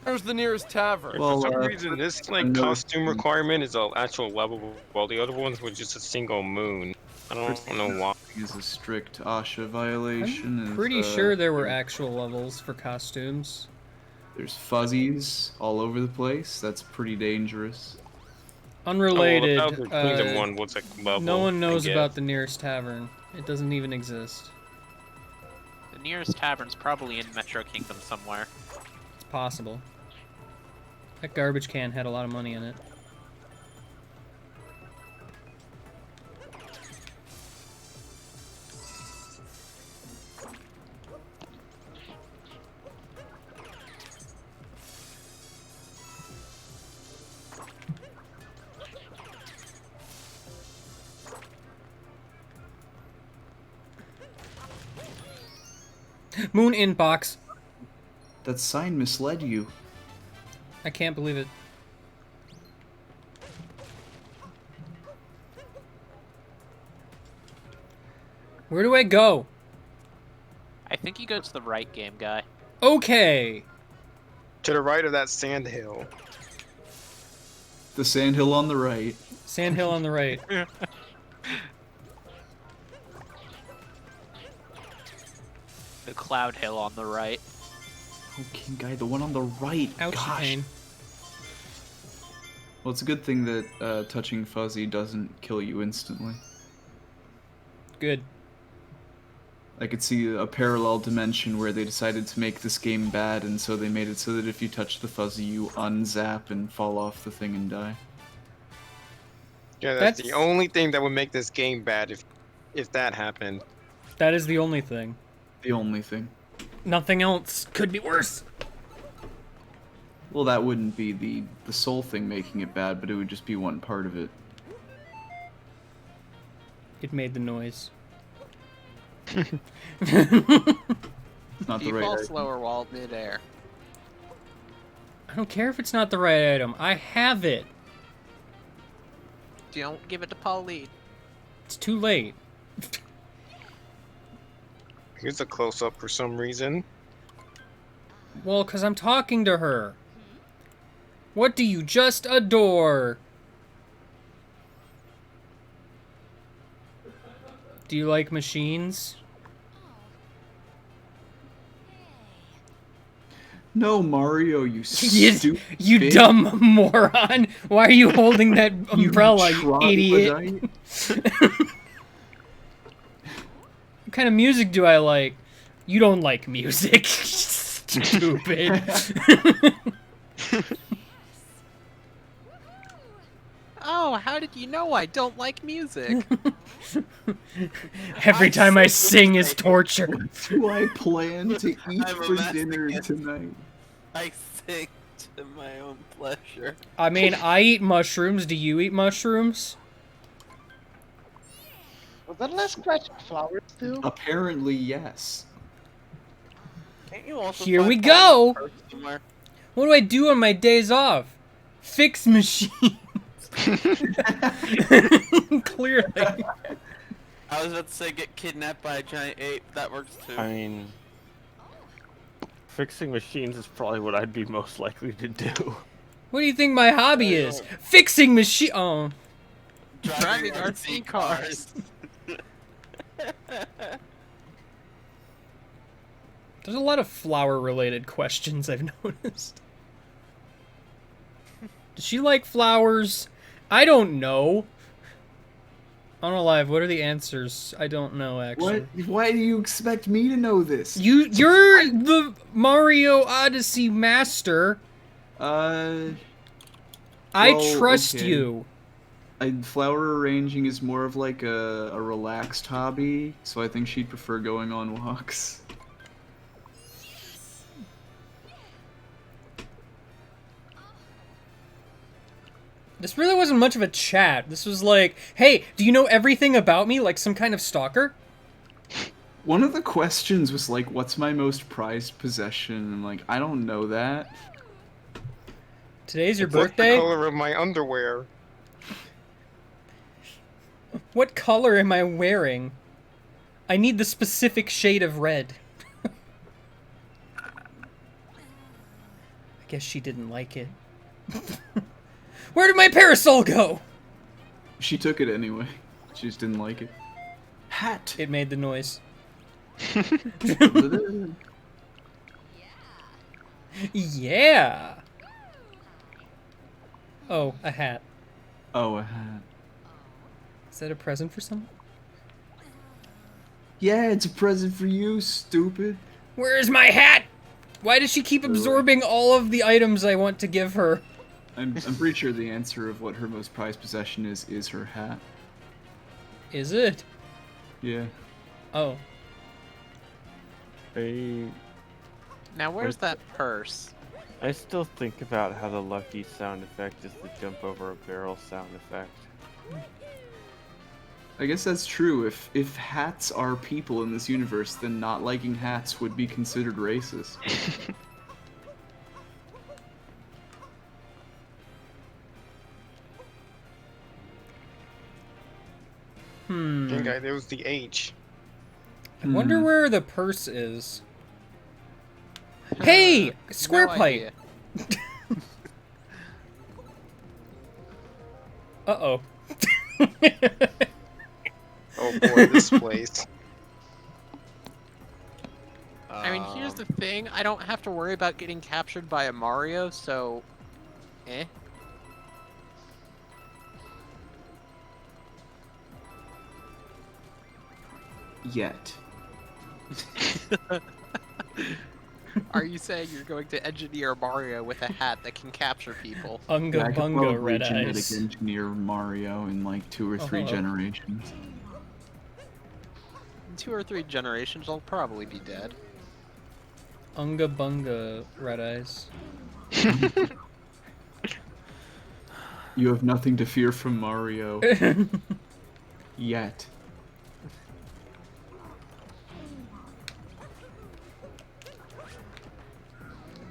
Where's the nearest tavern? Well, For some reason, this like another costume requirement is an actual level, while the other ones were just a single moon. I don't know why. Is a strict OSHA violation. I'm pretty sure there were actual levels for costumes. There's fuzzies all over the place. That's pretty dangerous. Unrelated. Oh, well, the Kingdom one was like level, no one knows I about guess. the nearest tavern. It doesn't even exist. The nearest tavern's probably in Metro Kingdom somewhere. It's possible. That garbage can had a lot of money in it. Moon inbox. That sign misled you. I can't believe it. Where do I go? I think you go to the right, game guy. Okay. To the right of that sand hill. The sandhill on the right. Sandhill on the right. The Cloud Hill on the right. Okay, guy, the one on the right. Ouchie Gosh. pain. Well, it's a good thing that touching Fuzzy doesn't kill you instantly. Good. I could see a parallel dimension where they decided to make this game bad, and so they made it so that if you touch the Fuzzy, you unzap and fall off the thing and die. Yeah, that's the only thing that would make this game bad if that happened. That is the only thing. The only thing. Nothing else could be worse. Well, that wouldn't be the soul thing making it bad, but it would just be one part of it. It made the noise. It's not the You right fall item. slower while midair. I don't care if it's not the right item. I have it. Don't give it to Pauline. It's too late. Here's a close-up for some reason. Well, because I'm talking to her. What do you just adore? Do you like machines? No, Mario, you You, stupid. you dumb moron. Why are you holding that umbrella, you idiot? troglodyte. What kind of music do I like? You don't like music. Stupid. Oh, how did you know I don't like music? Every time I sing is torture. What do I plan to eat I'm a for dinner masochist. tonight? I sing to my own pleasure. I mean, I eat mushrooms. Do you eat mushrooms? Was that last scratch flowers too? Apparently, yes. Can't you also Here find we Pauline's go. purse somewhere? What do I do on my days off? Fix machines. Clearly. I was about to say get kidnapped by a giant ape. That works too. I mean, fixing machines is probably what I'd be most likely to do. What do you think my hobby is? Fixing machine. Oh. Driving RC cars. There's a lot of flower-related questions I've noticed. Does she like flowers? I don't know. On Alive, what are the answers? I don't know, actually. What? Why do you expect me to know this? You're the Mario Odyssey master. I Well, trust okay. you. Flower arranging is more of like a relaxed hobby, so I think she'd prefer going on walks. This really wasn't much of a chat. This was like, hey, do you know everything about me? Like some kind of stalker? One of the questions was like, what's my most prized possession? And I'm like, I don't know that. Today's your What's birthday? the color of my underwear? What color am I wearing? I need the specific shade of red. I guess she didn't like it. Where did my parasol go? She took it anyway. She just didn't like it. Hat. It made the noise. Yeah. Oh, a hat. Oh, a hat. Is that a present for someone? Yeah, it's a present for you, stupid. Where's my hat? Why does she keep absorbing all of the items I want to give her? I'm pretty sure the answer of what her most prized possession is her hat. Is it? Yeah. Oh. Now where's that purse? I still think about how the lucky sound effect is the jump over a barrel sound effect. I guess that's true. If hats are people in this universe, then not liking hats would be considered racist. Pink guy, there was the H. I wonder where the purse is. Hey! Square no pipe! Uh-oh. Oh boy, this place. I mean, here's the thing. I don't have to worry about getting captured by a Mario, so... Eh. Yet. Are you saying you're going to engineer Mario with a hat that can capture people? Unga I could bunga, probably red genetic eyes. engineer Mario in like 2 or 3 Uh-oh. generations. In 2 or 3 generations, I'll probably be dead. Unga bunga, red eyes. You have nothing to fear from Mario. Yet.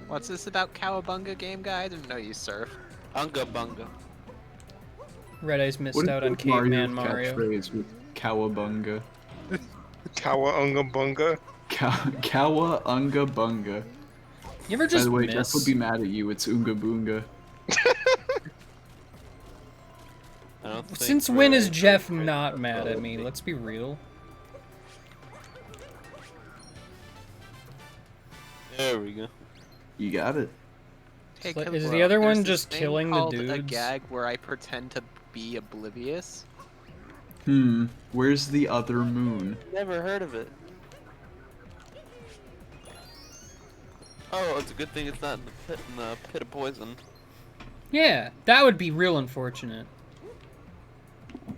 What's this about Cowabunga game, guy? I didn't know you surf. Unga bunga. Red eyes missed What out if on Mario's Caveman Mario. catchphrase with Cowabunga? Kawa-unga bunga. Kawa Unga Bunga. You ever By just the way, miss? Jeff would be mad at you. It's Unga Boonga. I don't think Since when is Red Eyes Jeff would not pick mad up at me? the- Let's be real. There we go. You got it. Hey, Is Kibble, the other there's one this just thing killing the called a dudes? gag where I pretend to be oblivious. Where's the other moon? Never heard of it. Oh, it's a good thing it's not in the pit of poison. Yeah, that would be real unfortunate.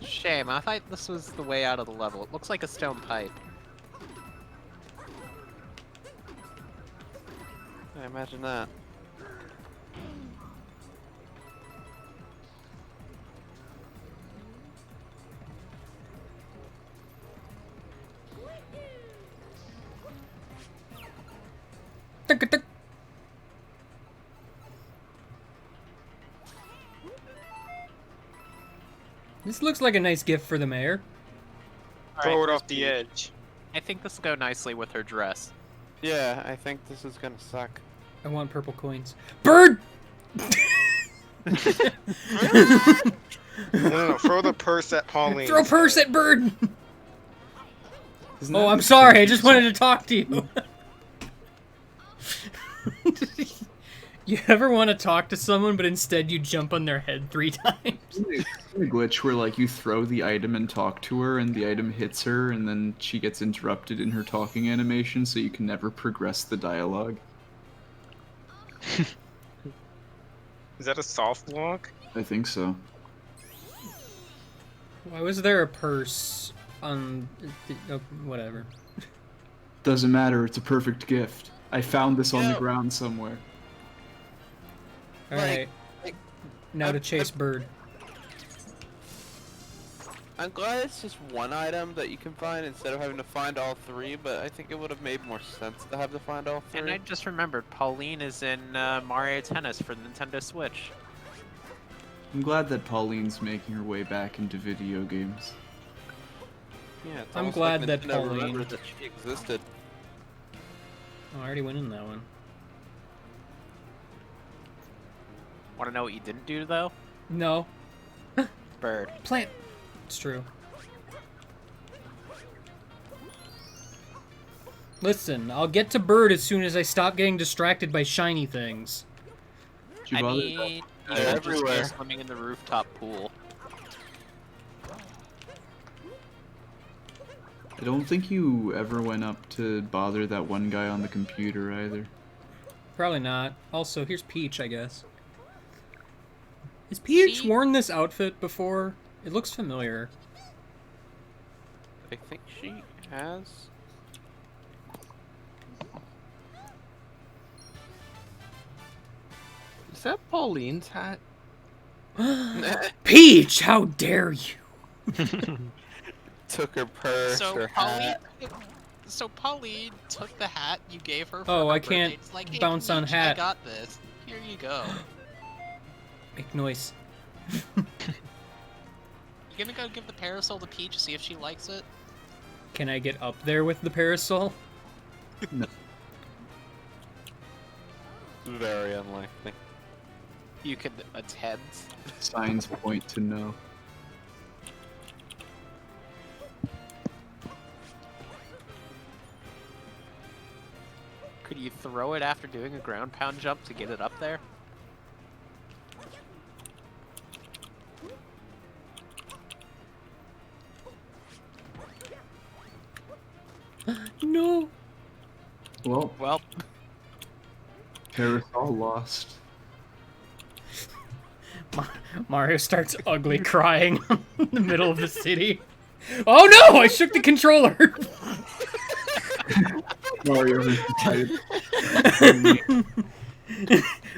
Shame, I thought this was the way out of the level. It looks like a stone pipe. I imagine that. This looks like a nice gift for the mayor. Throw it off the edge. I think this will go nicely with her dress. Yeah, I think this is gonna suck. I want purple coins. Bird! No, throw the purse at Pauline. Throw purse at bird! Isn't Oh, that I'm the sorry, I same just song? wanted to talk to you. You ever want to talk to someone, but instead you jump on their head 3 times? A glitch where like you throw the item and talk to her and the item hits her and then she gets interrupted in her talking animation so you can never progress the dialogue. Is that a soft lock? I think so. Why was there a purse on... Oh, whatever. Doesn't matter, it's a perfect gift. I found this on the ground somewhere. Alright. Now to chase bird. I'm glad it's just one item that you can find instead of having to find all three, but I think it would have made more sense to have to find all three. And I just remembered, Pauline is in Mario Tennis for the Nintendo Switch. I'm glad that Pauline's making her way back into video games. Yeah, it's I'm almost glad like that Nintendo Pauline... remembered that she existed. Oh, I already went in that one. Want to know what you didn't do, though? No. Bird. Plant. It's true. Listen, I'll get to bird as soon as I stop getting distracted by shiny things. I mean, you should just go swimming in the rooftop pool. I don't think you ever went up to bother that one guy on the computer either. Probably not. Also, here's Peach, I guess. Has Peach worn this outfit before? It looks familiar. I think she has. Is that Pauline's hat? Peach, how dare you! Took her purse, So her Pauline, hat. so Pauline took the hat you gave her. For Oh, her I birthday. can't It's like, hey, bounce on Peach, hat. I got this. Here you go. Make noise. You gonna go give the parasol to Peach, see if she likes it? Can I get up there with the parasol? No. Very unlikely. You could attend. Signs point to no. Could you throw it after doing a ground pound jump to get it up there? No. Well, Parasol lost. Mario starts ugly crying in the middle of the city. Oh no! I shook the controller! Mario is tired.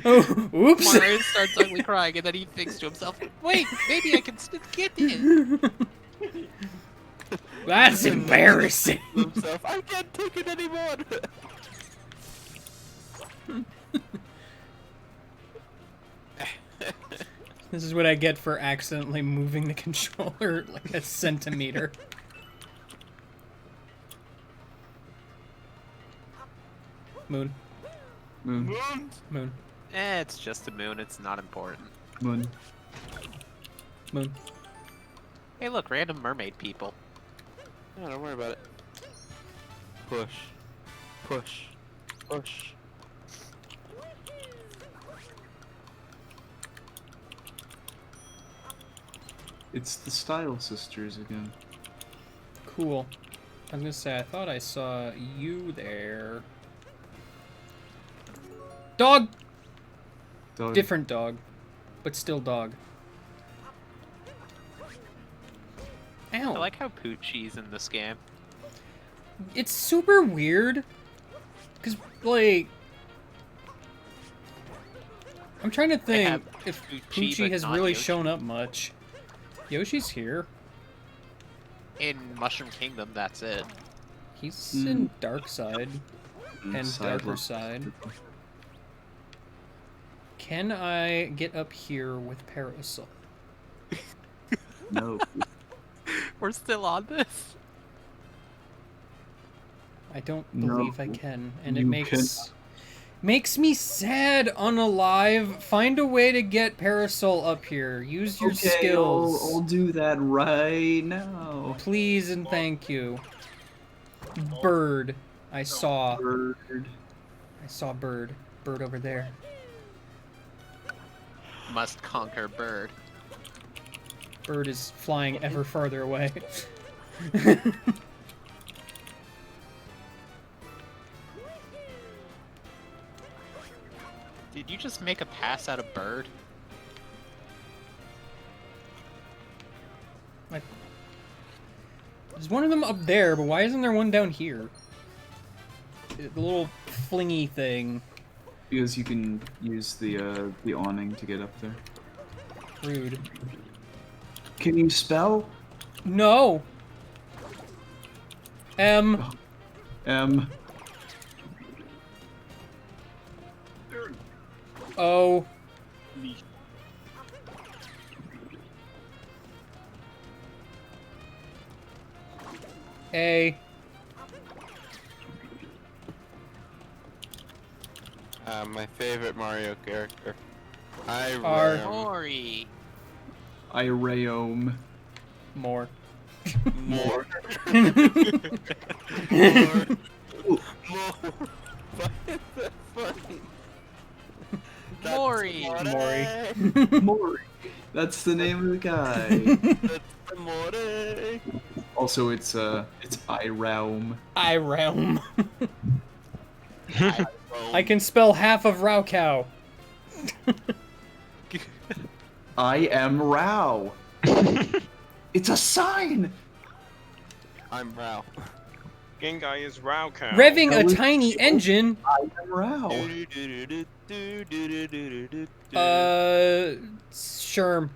Oh, oops! Mario starts ugly crying, and then he thinks to himself, "Wait, maybe I can still get it." That's embarrassing. Himself, I can't take it anymore. This is what I get for accidentally moving the controller like a centimeter. Moon. Moon. Moon. It's just a moon. It's not important. Moon. Moon. Hey, look, random mermaid people. No, don't worry about it. Push. Push. Push. It's the Style Sisters again. Cool. I was gonna say, I thought I saw you there. Dog! Dog. Different dog, but still dog. Ow. I like how Poochie's in this game. It's super weird. Because, like... I'm trying to think have if Poochie, Poochie but has not really Yoshi. shown up much. Yoshi's here. In Mushroom Kingdom, that's it. He's in Dark Side. And Side Darker left. Side. Can I get up here with Parasol? No. We're still on this? I don't No, believe I can, and it you makes me sad. Unalive. Find a way to get Parasol up here. Use your skills. I'll do that right now. Please and thank you. Bird. I saw. Bird. I saw bird. Bird over there. Must conquer bird. Bird is flying ever farther away. Did you just make a pass out of bird? There's one of them up there, but why isn't there one down here? The little flingy thing. Because you can use the awning to get up there. Rude. Can you spell? No. M. M. O. A. My favorite Mario character. R. Mori. Iraeome. More. More. More. Why is that funny? Mori. Mori. Mori. That's the name of the guy. That's Mori. Also, it's Iraeome. Iraeome. I can spell half of Raocow. I am Rao. It's a sign. I'm Rao. Gengai is Raocow. Revving a tiny engine. I am Rao. Sherm.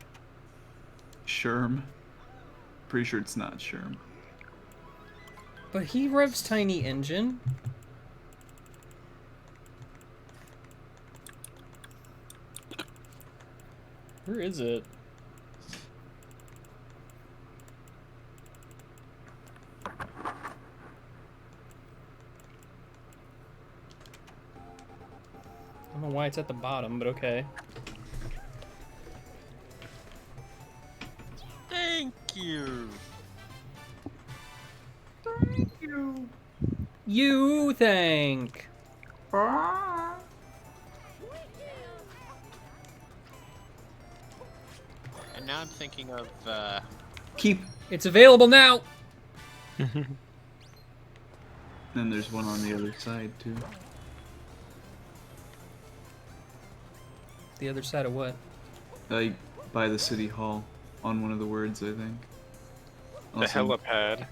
Sherm. Pretty sure it's not Sherm. But he revs tiny engine. Where is it? I don't know why it's at the bottom, but okay. Thank you. Thank you. You think. And now I'm thinking of, Keep. It's available now! Then there's one on the other side, too. The other side of what? Like, by the city hall. On one of the words, I think. The Also- helipad.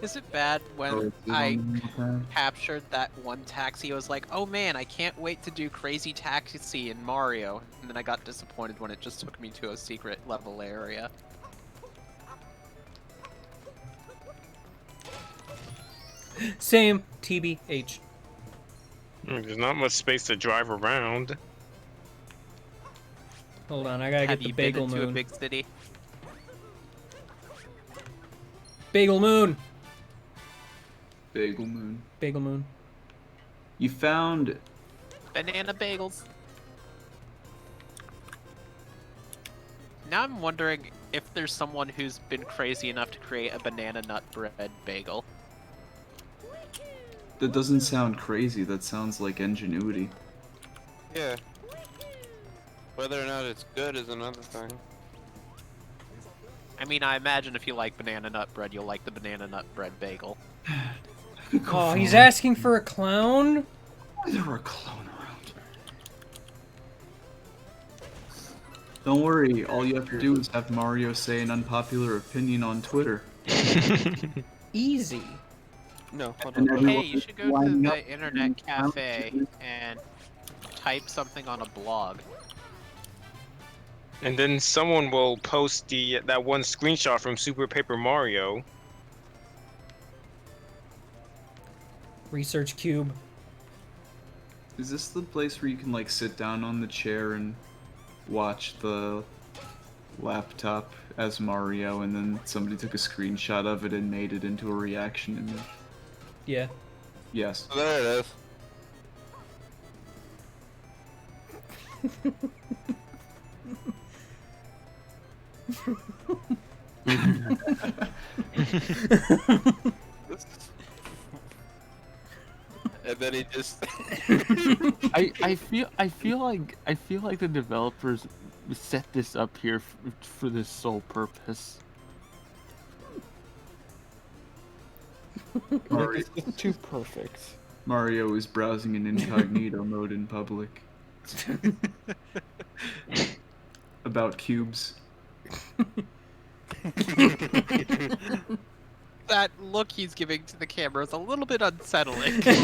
is it bad when Oh, it's I on the helipad? captured that one taxi? I was like, oh man, I can't wait to do Crazy Taxi in Mario. And then I got disappointed when it just took me to a secret level area. Same. TBH. There's not much space to drive around. Hold on, I gotta Have get the you been Bagel into a Moon. big city? Bagel Moon! Bagel Moon. Bagel Moon. You found... Banana bagels. Now I'm wondering if there's someone who's been crazy enough to create a banana nut bread bagel. That doesn't sound crazy, that sounds like ingenuity. Yeah. Whether or not it's good is another thing. I mean, I imagine if you like banana nut bread, you'll like the banana nut bread bagel. Oh, he's asking for a clown? Why is there a clone around? Don't worry, all you have to do is have Mario say an unpopular opinion on Twitter. Easy. No, hold And on. everyone Hey, you should go to lining up the internet cafe and type something on a blog. And then someone will post that one screenshot from Super Paper Mario. Research Cube. Is this the place where you can like sit down on the chair and watch the laptop as Mario and then somebody took a screenshot of it and made it into a reaction image? Yeah. Yes. Oh, there it is. And then he just I feel like the developers set this up here for this sole purpose. Mario, It's too perfect. Mario is browsing in incognito mode in public. About cubes. That look he's giving to the camera is a little bit unsettling. Time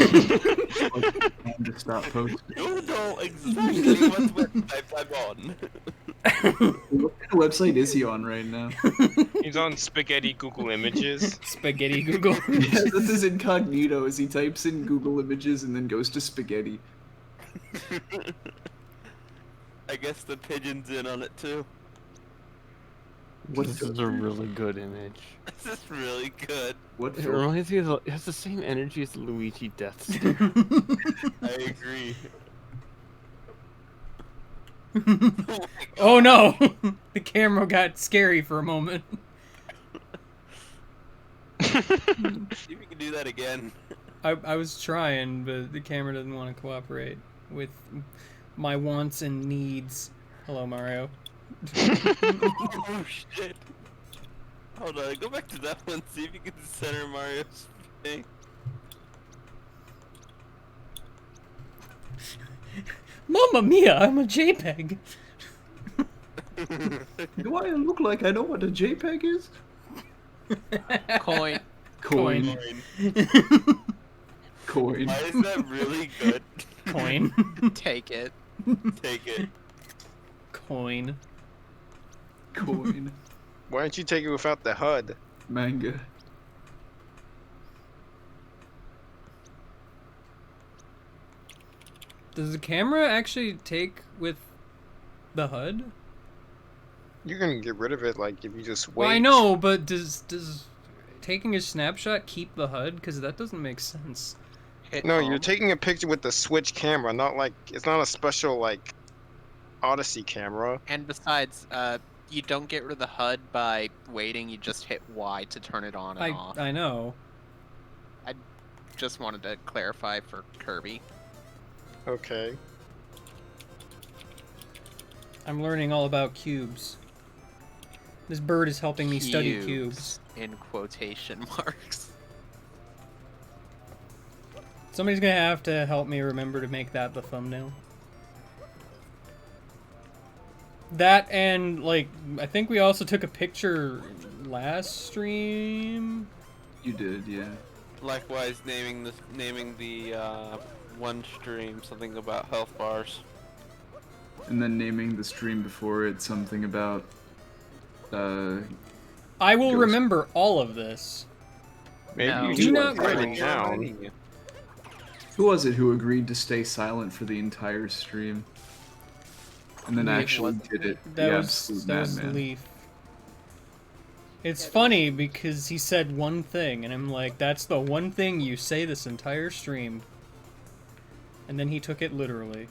to stop posting. You know exactly what website I'm on. What kind of website is he on right now? He's on spaghetti Google Images. Spaghetti Google. Yeah, this is incognito as he types in Google Images and then goes to spaghetti. I guess the pigeon's in on it too. This is a really good image. This is really good. What? It reminds me of it has the same energy as Luigi Death Star. I agree. Oh no! The camera got scary for a moment. See if you can do that again. I was trying, but the camera doesn't want to cooperate with my wants and needs. Hello, Mario. Oh shit. Hold on, go back to that one, see if you can center Mario's thing. Mamma mia, I'm a JPEG. Do I look like I know what a JPEG is? Coin. Coin. Coin. Why is that really good? Coin. Take it. Take it. Coin. Coin. Why don't you take it without the HUD? Manga. Does the camera actually take with the HUD? You can get rid of it, like, if you just wait. Well, I know, but does taking a snapshot keep the HUD? Because that doesn't make sense. No, you're taking a picture with the Switch camera, not like, it's not a special, like, Odyssey camera. And besides, you don't get rid of the HUD by waiting, you just hit Y to turn it on and off. I know. I just wanted to clarify for Kirby. Okay. I'm learning all about cubes. This bird is helping me study cubes. In quotation marks. Somebody's gonna have to help me remember to make that the thumbnail. That and, like, I think we also took a picture last stream. You did, yeah. Likewise, naming the one stream something about health bars. And then naming the stream before it something about I will remember all of this. Maybe No. you Do should not write worry. it down. Who was it who agreed to stay silent for the entire stream? And then actually did it. That The was absolute madman. Leaf. It's funny because he said one thing, and I'm like, that's the one thing you say this entire stream. And then he took it literally.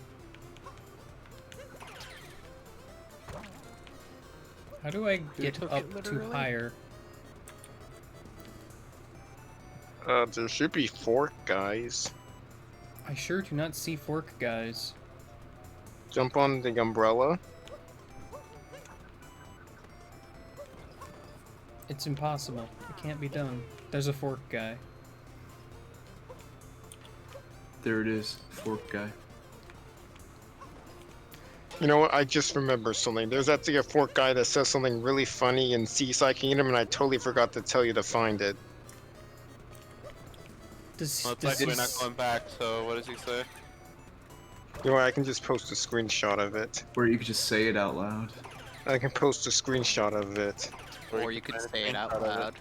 How do I get up to higher? There should be fork, guys. I sure do not see fork guys. Jump on the umbrella. It's impossible. It can't be done. There's a fork guy. There it is, fork guy. You know what? I just remembered something. There's actually a fork guy that says something really funny in Seaside Kingdom, and I totally forgot to tell you to find it. Well, it's like we're not going back, so what does he say? You know what? I can just post a screenshot of it. Or you could just say it out loud. I can post a screenshot of it. Or you could say it out loud.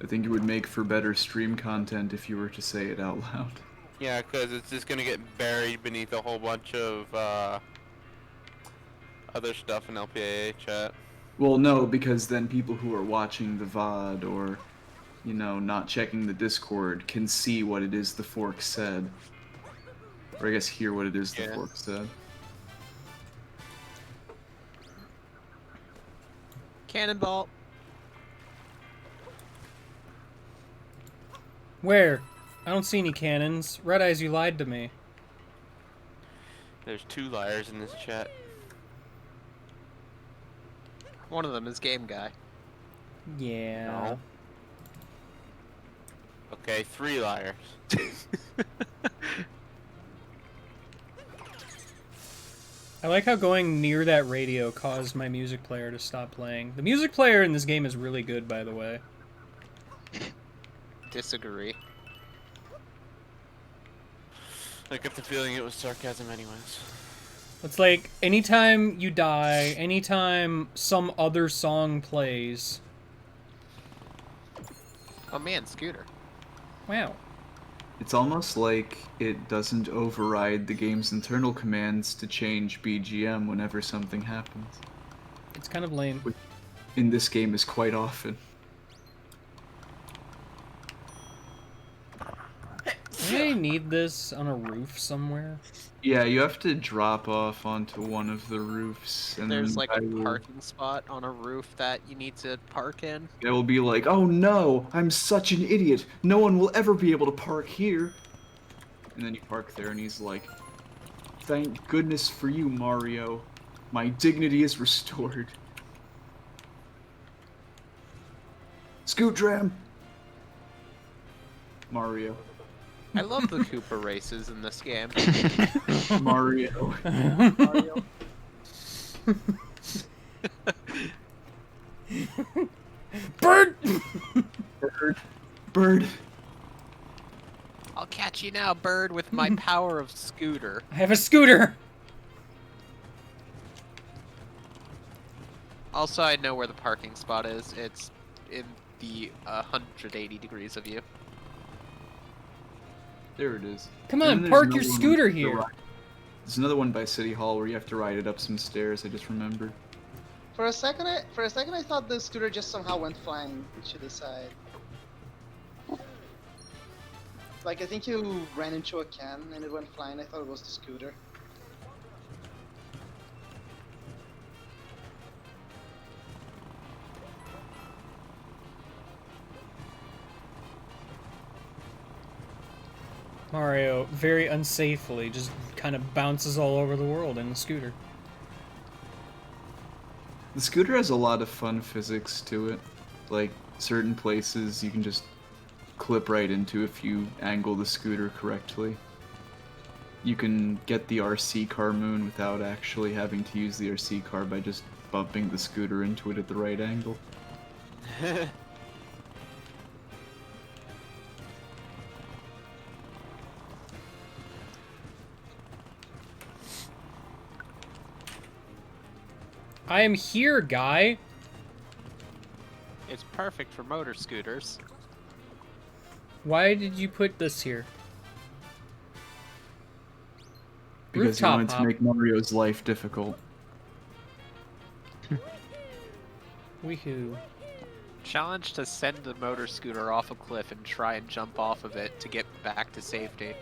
I think it would make for better stream content if you were to say it out loud. Yeah, because it's just gonna get buried beneath a whole bunch of other stuff in LPIA chat. Well, no, because then people who are watching the VOD or, you know, not checking the Discord can see what it is the fork said. Or I guess hear what it is the fork said. Cannonball. Where? I don't see any cannons. Red Eyes, you lied to me. There's two liars in this chat. One of them is Game Guy. Yeah. No. Okay, three liars. I like how going near that radio caused my music player to stop playing. The music player in this game is really good, by the way. Disagree. I get the feeling it was sarcasm anyways. It's like, anytime you die, anytime some other song plays... Oh man, Scooter. Wow. It's almost like it doesn't override the game's internal commands to change BGM whenever something happens. It's kind of lame. Which in this game is quite often. Do I need this on a roof somewhere? Yeah, you have to drop off onto one of the roofs, and There's then like a parking spot on a roof that you need to park in. it will be like, oh no, I'm such an idiot. No one will ever be able to park here. And then you park there, and he's like, thank goodness for you, Mario. My dignity is restored. Scoot Dram! Mario. I love the Koopa races in this game. Mario. Mario. Bird! Bird. Bird. I'll catch you now, Bird, with my power of Scooter. I have a scooter! Also, I know where the parking spot is. It's in the 180 degrees of you. There it is. Come And on, then there's park another your one scooter to the here. right. There's another one by City Hall where you have to ride it up some stairs, I just remembered. For a second, I thought the scooter just somehow went flying to the side. Like, I think you ran into a can and it went flying. I thought it was the scooter. Mario, very unsafely, just kind of bounces all over the world in the scooter. The scooter has a lot of fun physics to it. Like, certain places you can just clip right into if you angle the scooter correctly. You can get the RC car moon without actually having to use the RC car by just bumping the scooter into it at the right angle. I am here, guy! It's perfect for motor scooters. Why did you put this here? Because you Rooftop wanted to hop. make Mario's life difficult. Weehoo. Challenge to send the motor scooter off a cliff and try and jump off of it to get back to safety.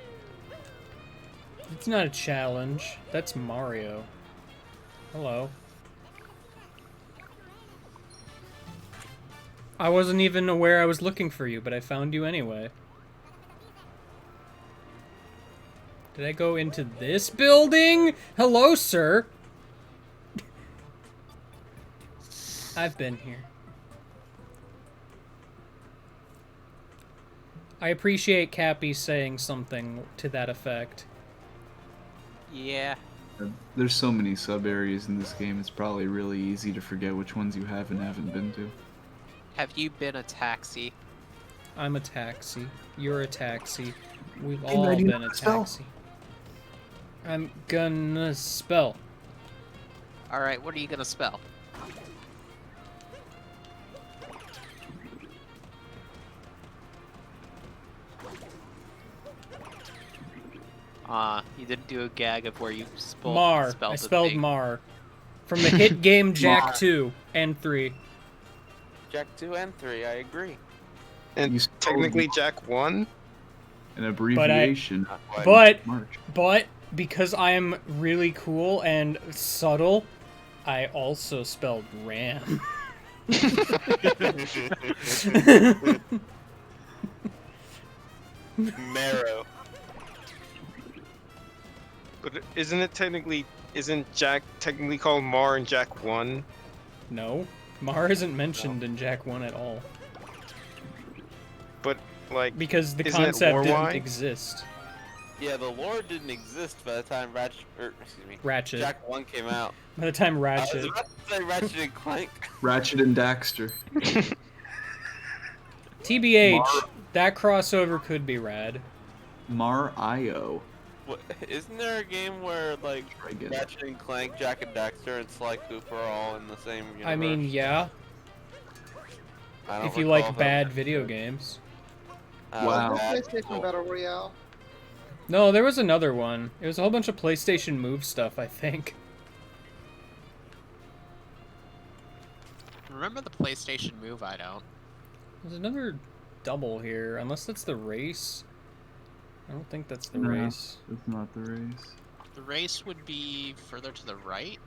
It's not a challenge. That's Mario. Hello. I wasn't even aware I was looking for you, but I found you anyway. Did I go into this building? Hello, sir. I've been here. I appreciate Cappy saying something to that effect. Yeah. There's so many sub-areas in this game, it's probably really easy to forget which ones you have and haven't been to. Have you been a taxi? I'm a taxi. You're a taxi. We've Hey, all I do been a not spell. taxi. I'm gonna spell. Alright, what are you gonna spell? You didn't do a gag of where you spelled Mar. spelled I the spelled thing. Mar. From the hit game Jack Mar. 2 and 3. Jack 2 and 3, I agree. And technically Jack 1? An abbreviation. But because I am really cool and subtle, I also spelled Ram. Marrow. But isn't Jack technically called Mar in Jack 1? No. Mar isn't mentioned in Jack 1 at all. But, like, because the isn't it concept didn't lore-wise? exist. Yeah, the lore didn't exist by the time Ratchet. Jack 1 came out. By the time I was Ratchet. about to say Ratchet and Clank. Ratchet and Daxter. TBH, that crossover could be rad. Mar.io. Isn't there a game where like I get it. Ratchet and Clank, Jack and Daxter, and Sly Cooper are all in the same universe? I mean, yeah. I don't If you recall like if bad that- video games. Wow. PlayStation Battle Royale. No, there was another one. It was a whole bunch of PlayStation Move stuff, I think. Remember the PlayStation Move? I don't. There's another double here, unless that's the race. I don't think that's the No, race. That's not the race. The race would be further to the right.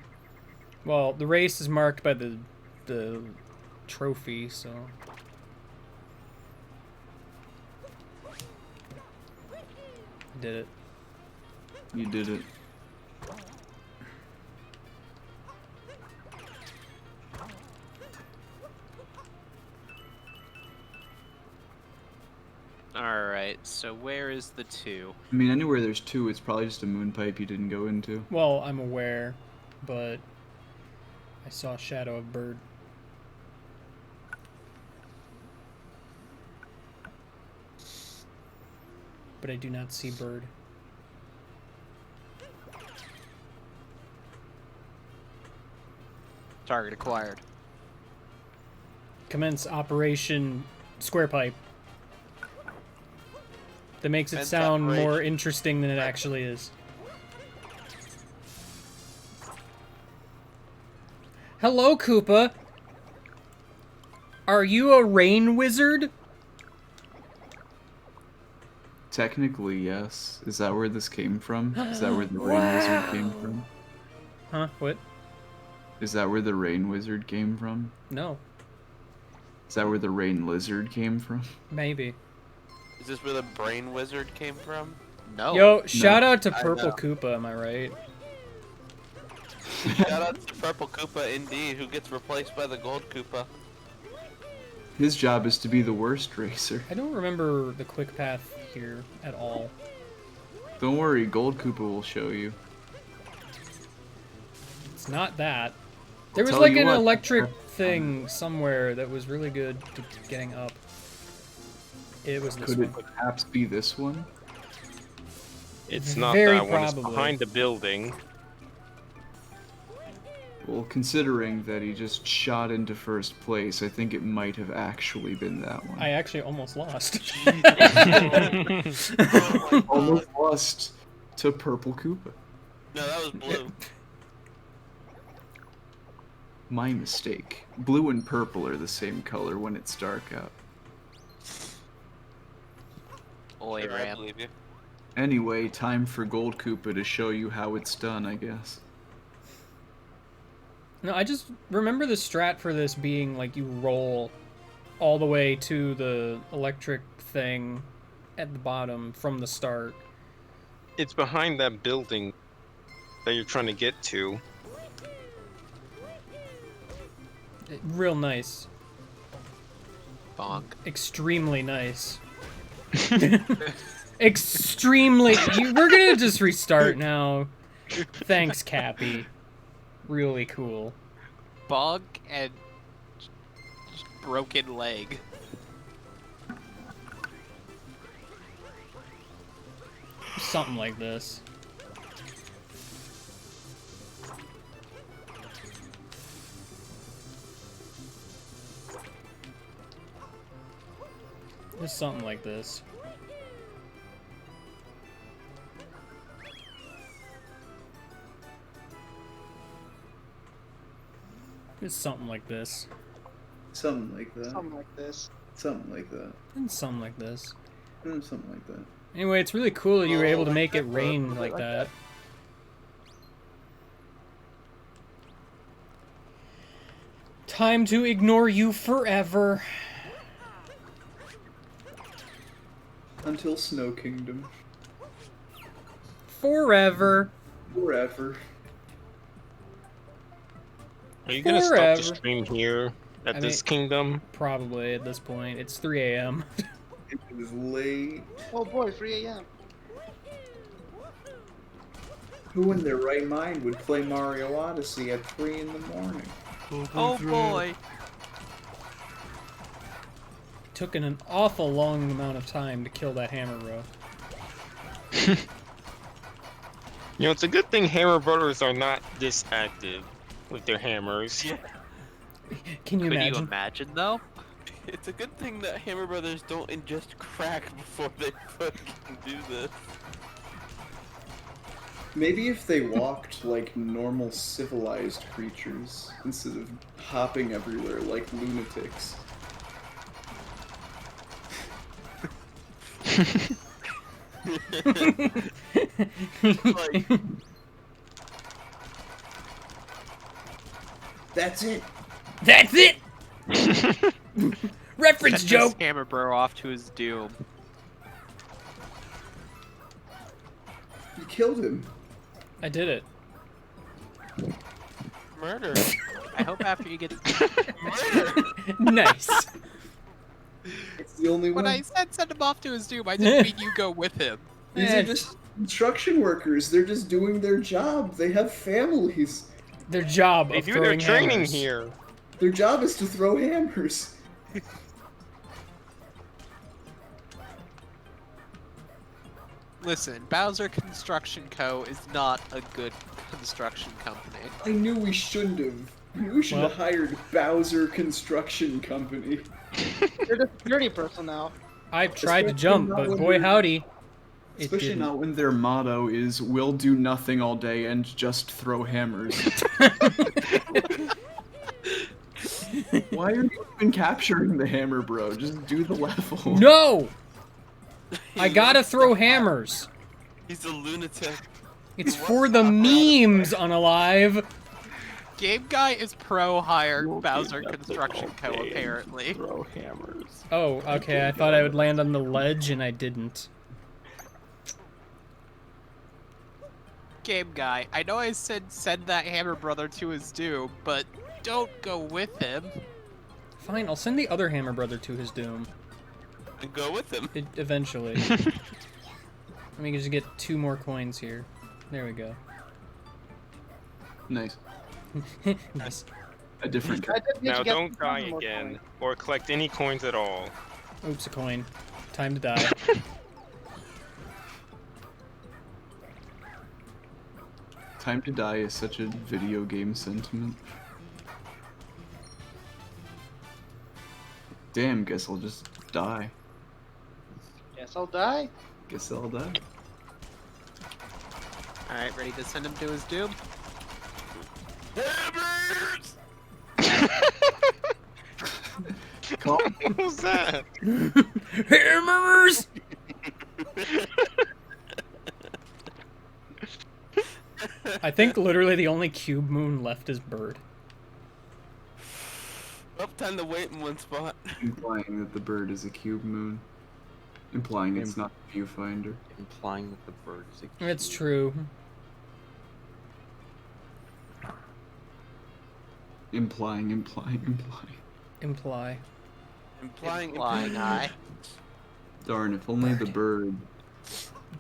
Well, the race is marked by the trophy, so. I did it. You did it. Alright, so where is the 2? I mean, anywhere there's 2, it's probably just a moon pipe you didn't go into. Well, I'm aware, but I saw Shadow of Bird. But I do not see Bird. Target acquired. Commence Operation Square Pipe. That makes it Commence sound more Operation. interesting than it actually is. Hello, Koopa. Are you a rain wizard? Technically, yes. Is that where this came from? Is that where the rain wizard came from? Huh? What? Is that where the rain wizard came from? No. Is that where the rain lizard came from? Maybe. Is this where the Brain Wizard came from? No. Yo, shout out to I Purple know. Koopa, am I right? Shout out to Purple Koopa, indeed, who gets replaced by the Gold Koopa. His job is to be the worst racer. I don't remember the quick path here at all. Don't worry, Gold Koopa will show you. It's not that. There was tell like you an what, electric thing somewhere that was really good to getting up. It was this Could one. it perhaps be this one? It's not Very that one. It's probably. behind the building. Well, considering that he just shot into first place, I think it might have actually been that one. I actually almost lost. Almost lost to Purple Koopa. No, that was blue. My mistake. Blue and purple are the same color when it's dark out. Oi, Sure, I Ram. believe you. Anyway, time for Gold Koopa to show you how it's done, I guess. No, I just remember the strat for this being like you roll all the way to the electric thing at the bottom from the start. It's behind that building that you're trying to get to. Real nice. Bonk. Extremely nice. Extremely. We're gonna just restart now. Thanks, Cappy. Really cool. Bug and broken leg. Something like this. Just something like this. It's something like this. Something like that. Something like this. Something like that. And something like this. Something like that. Anyway, it's really cool that you were able to make it rain like that. Time to ignore you forever. Until Snow Kingdom. Forever. Forever. Are you gonna stop Forever. the stream here at I this mean- kingdom? Probably at this point. It's 3 a.m. It is late. Oh boy, 3 a.m. Who in their right mind would play Mario Odyssey at 3 in the morning? Oh boy. Took an awful long amount of time to kill that hammer bro. You know, it's a good thing Hammer Brothers are not this active with their hammers. Yeah. Can you Could imagine? you imagine though? It's a good thing that Hammer Brothers don't ingest crack before they fucking do this. Maybe if they walked like normal civilized creatures instead of hopping everywhere like lunatics. Like, that's it. That's it. Reference Send joke. this Hammer Bro off to his doom. You killed him. I did it. murder. I hope after you get Murder. Nice. It's the only when one. I said send him off to his doom, I didn't mean you go with him. These are just construction workers. They're just doing their job. They have families. Their job They of do their throwing training hammers. here. Their job is to throw hammers. Listen, Bowser Construction Co. is not a good construction company. I knew we shouldn't have. We should have hired Bowser Construction Company. You're the security personnel. I've tried to Especially jump, not but when boy they're- howdy. It Especially didn't. not when their motto is "We'll do nothing all day and just throw hammers." Why are you even capturing the hammer, bro? Just do the level. No! I gotta throw hammers. He's a lunatic. It's for the memes, Unalive. Game Guy is pro hire Bowser Construction Co. apparently. Throw hammers. Oh, okay. I thought I would land on the ledge, and I didn't. Game Guy, I know I said send that Hammer Brother to his doom, but don't go with him. Fine, I'll send the other hammer brother to his doom. And go with him. Eventually. Let me just get 2 more coins here. There we go. Nice. Nice. A different. I did need Now to get don't die one more again, coin. or collect any coins at all. Oops, a coin. Time to die. Time to die is such a video game sentiment. Damn, guess I'll just die. Guess I'll die. Guess I'll die. Alright, ready to send him to his doom? Hammers! What was that? Hammers! I think literally the only cube moon left is Bird. Well, time to wait in one spot. Implying that the bird is a cube moon. Implying it's not the viewfinder. Implying that the bird is a cube. It's true. Implying. Imply. Implying I. Darn, if only the bird.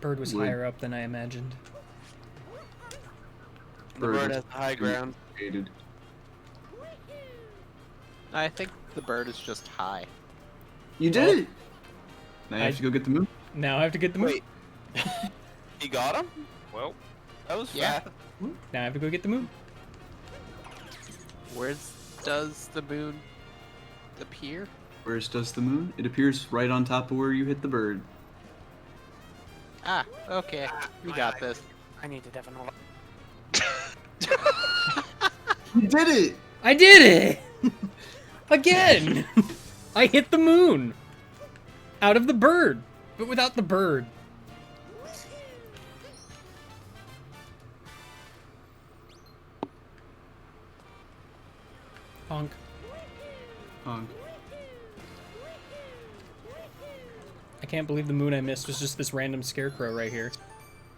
Bird was would- higher up than I imagined. The bird has the high ground. Created. I think the bird is just high. You did it! Now you have I- to go get the moon. Now I have to get the moon. Wait. He got him? Well, That was Yeah. fast. Now I have to go get the moon. Where does the moon appear? Where does the moon? It appears right on top of where you hit the bird. Ah, okay. We got this. I need to definitely. You did it! I did it! Again! I hit the moon! Out of the bird, but without the bird. Honk. Honk. I can't believe the moon I missed was just this random scarecrow right here.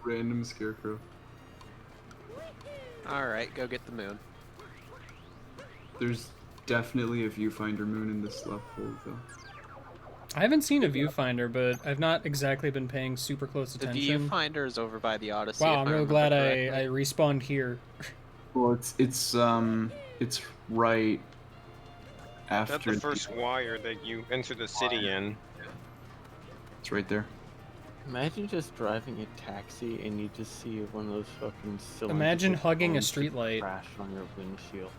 Random scarecrow. Alright, go get the moon. There's definitely a viewfinder moon in this level, though. I haven't seen a viewfinder, but I've not exactly been paying super close The attention. viewfinder is over by the Odyssey. Wow, if I'm I real remember glad correctly. I respawned here. Well, it's right That's after. the first wire that you enter the city in. It's right there. Imagine just driving a taxi and you just see one of those fucking cylindrical Imagine hugging a cones just streetlight. crash on your windshield.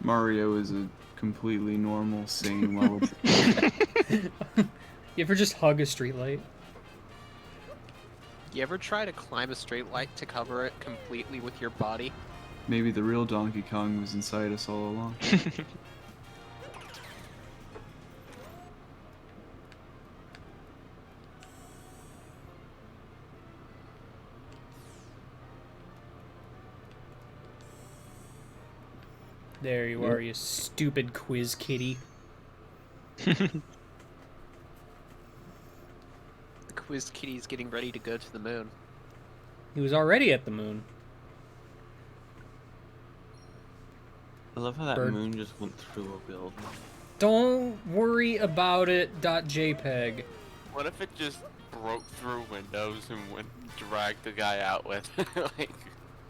Mario is a completely normal, sane, well. You ever just hug a streetlight? You ever try to climb a straight light to cover it completely with your body? Maybe the real Donkey Kong was inside us all along. There you are, you stupid quiz kitty. The quiz kitty's getting ready to go to the moon. He was already at the moon. I love how that Bird. moon just went through a building. Don't worry about it. .jpeg. What if it just broke through windows and went dragged the guy out with? Like,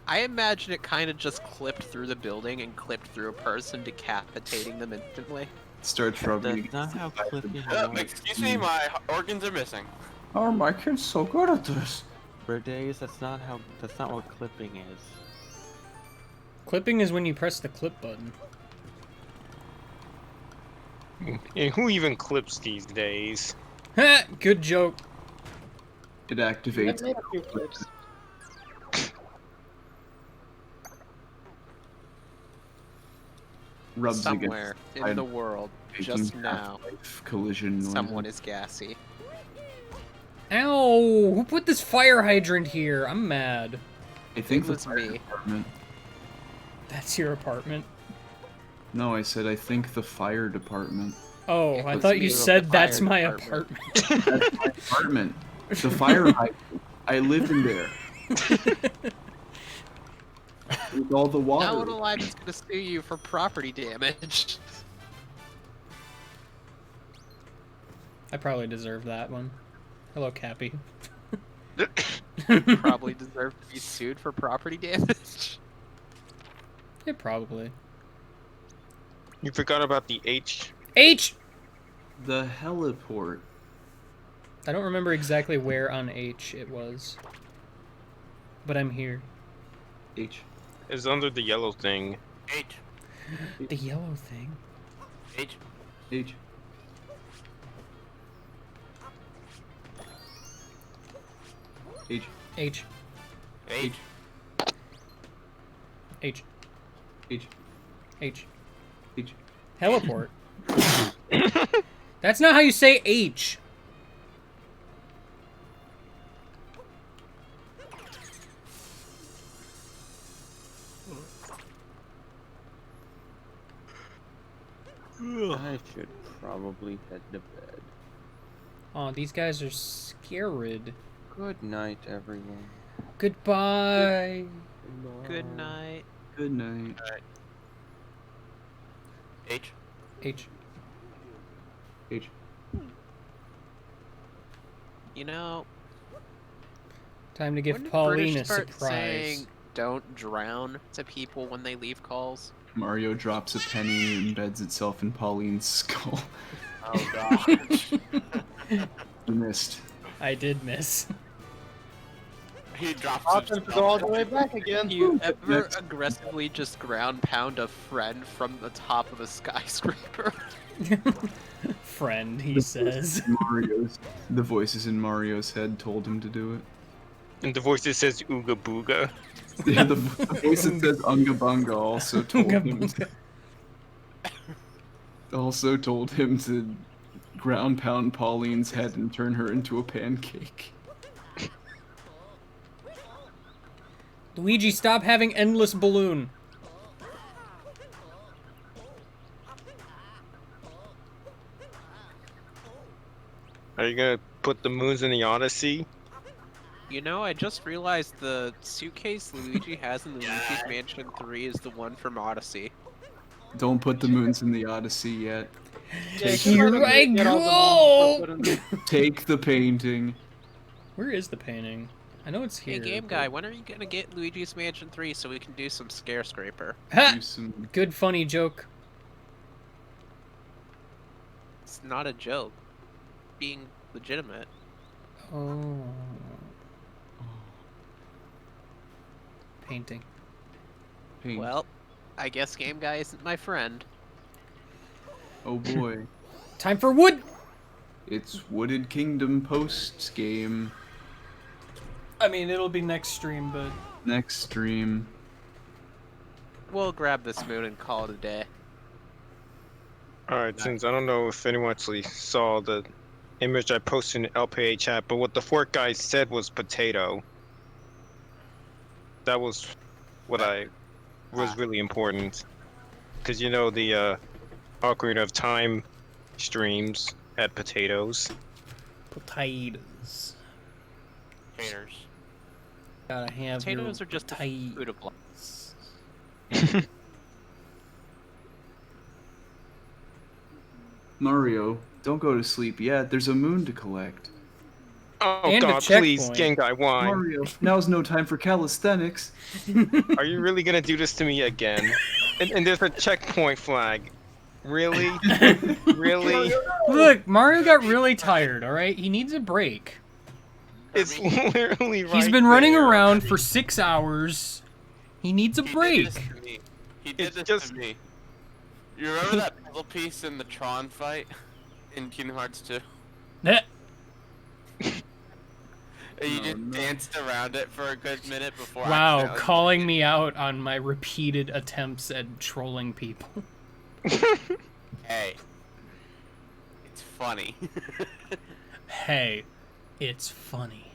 I imagine it kind of just clipped through the building and clipped through a person, decapitating them instantly. Starts rubbing. That's not how clipping excuse me, my organs are missing. Oh, my kid's so good at this. Birthdays, that's not what clipping is. Clipping is when you press the clip button. And who even clips these days? Ha! Good joke. It I've activates. made a few clips. Rubs Somewhere against in the world, making just now, half-life collision noises. someone is gassy. Ow! Who put this fire hydrant here? I'm mad. I think It the was fire me. department. That's your apartment. No, I said I think the fire department. Oh, It I was thought me you with the said that's fire my department." apartment. That's my apartment. The fire hydrant. I live in there. With all the water. Now Alive is gonna sue you for property damage. I probably deserve that one. Hello, Cappy. Probably deserve to be sued for property damage. Yeah, probably. You forgot about the H. H! The heliport. I don't remember exactly where on H it was. But I'm here. H. Is under the yellow thing. H. The yellow thing. H. H. H. H. H. H. H. H. H. Heliport. That's not how you say H. I should probably head to bed. Oh, these guys are scared. Good night, everyone. Goodbye. Good night. Good night. H. H. H. You know, Time to give when did Pauline a British start surprise. saying "don't drown" to people when they leave calls? Mario drops a penny and embeds itself in Pauline's skull. Oh gosh. You missed. I did miss. He drops Opt him to go all the way back again. You ever aggressively just ground pound a friend from the top of a skyscraper? Friend, he says. The voices in Mario's head told him to do it. And the voice that says Ooga Booga. Yeah, the voice that says Unga Bunga also told him to ground pound Pauline's head and turn her into a pancake. Luigi, stop having endless balloon. Are you gonna put the moons in the Odyssey? You know, I just realized the suitcase Luigi has in the Luigi's Mansion 3 is the one from Odyssey. Don't put the moons in the Odyssey yet. Here I go! Take the painting. Where is the painting? I know it's Hey, here. game but- guy, when are you gonna get Luigi's Mansion 3 so we can do some scare scraper? Ha! Do some... Good funny joke. It's not a joke. Being legitimate. Oh. Painting. Paint. Well, I guess game guy isn't my friend. Oh boy. Time for wood! It's Wooded Kingdom post game. I mean, it'll be next stream, but... Next stream. We'll grab this moon and call it a day. Alright, since I don't know if anyone actually saw the image I posted in LPIA chat, but what the fork guy said was potato. That was what was really important. Because you know the Ocarina of Time streams had potatoes. Potatoes. Haters. Gotta have Potatoes your are just a potatoes. food of life. Mario, don't go to sleep yet. There's a moon to collect. Oh And a god, please, checkpoint. game guy, why? Mario, now's no time for calisthenics. Are you really gonna do this to me again? And there's a checkpoint flag. Really? Really? Look, Mario got really tired, alright? He needs a break. It's literally right He's been running there. around for 6 hours. He needs a break. He did this to me. You remember that puzzle piece in the Tron fight in Kingdom Hearts 2? Eh. And you just danced around it for a good minute before. Wow, accidentally- calling me out on my repeated attempts at trolling people. Hey, it's funny. Hey, it's funny.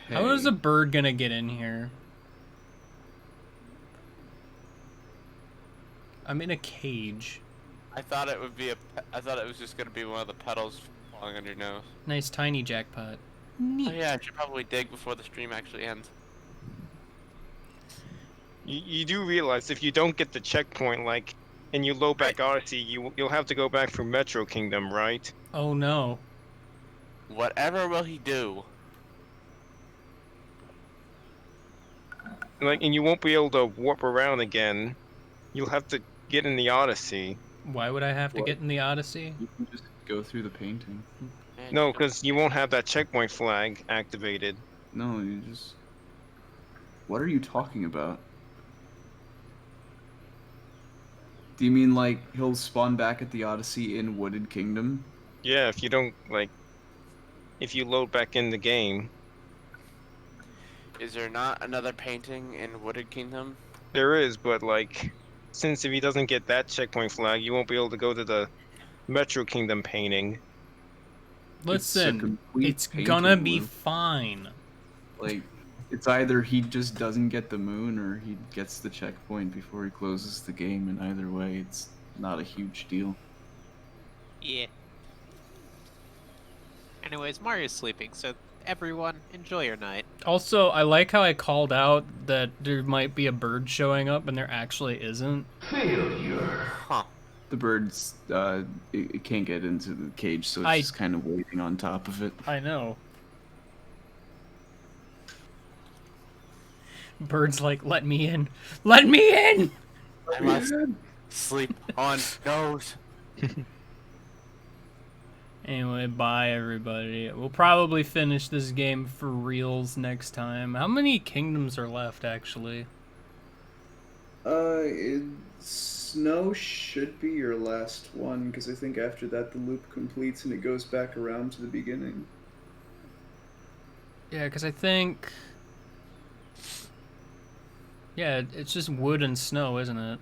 How is a bird gonna get in here? I'm in a cage. I thought it would be I thought it was just gonna be one of the petals falling on your nose. Nice tiny jackpot. Oh yeah, I should probably dig before the stream actually ends. You do realize if you don't get the checkpoint, like, and you load back Odyssey, you'll have to go back through Metro Kingdom, right? Oh no. Whatever will he do? Like, and you won't be able to warp around again. You'll have to get in the Odyssey. Why would I have to get in the Odyssey? You can just go through the painting. No, because you won't have that checkpoint flag activated. No, you just... What are you talking about? Do you mean like he'll spawn back at the Odyssey in Wooded Kingdom? Yeah, if you don't, like, if you load back in the game. Is there not another painting in Wooded Kingdom? There is, but, like, since if he doesn't get that checkpoint flag, you won't be able to go to the Metro Kingdom painting. Listen, complete it's painting gonna be loop. fine. Like, it's either he just doesn't get the moon or he gets the checkpoint before he closes the game, and either way, it's not a huge deal. Yeah. Anyways, Mario's sleeping, so everyone, enjoy your night. Also, I like how I called out that there might be a bird showing up and there actually isn't. Failure. Huh. The bird's, it can't get into the cage, so it's just kind of waiting on top of it. I know. Bird's like, let me in. Let me in! I must sleep on nose. Anyway, bye everybody. We'll probably finish this game for reals next time. How many kingdoms are left, actually? Snow should be your last one, because I think after that the loop completes and it goes back around to the beginning. Yeah, because I think... Yeah, it's just wood and snow, isn't it?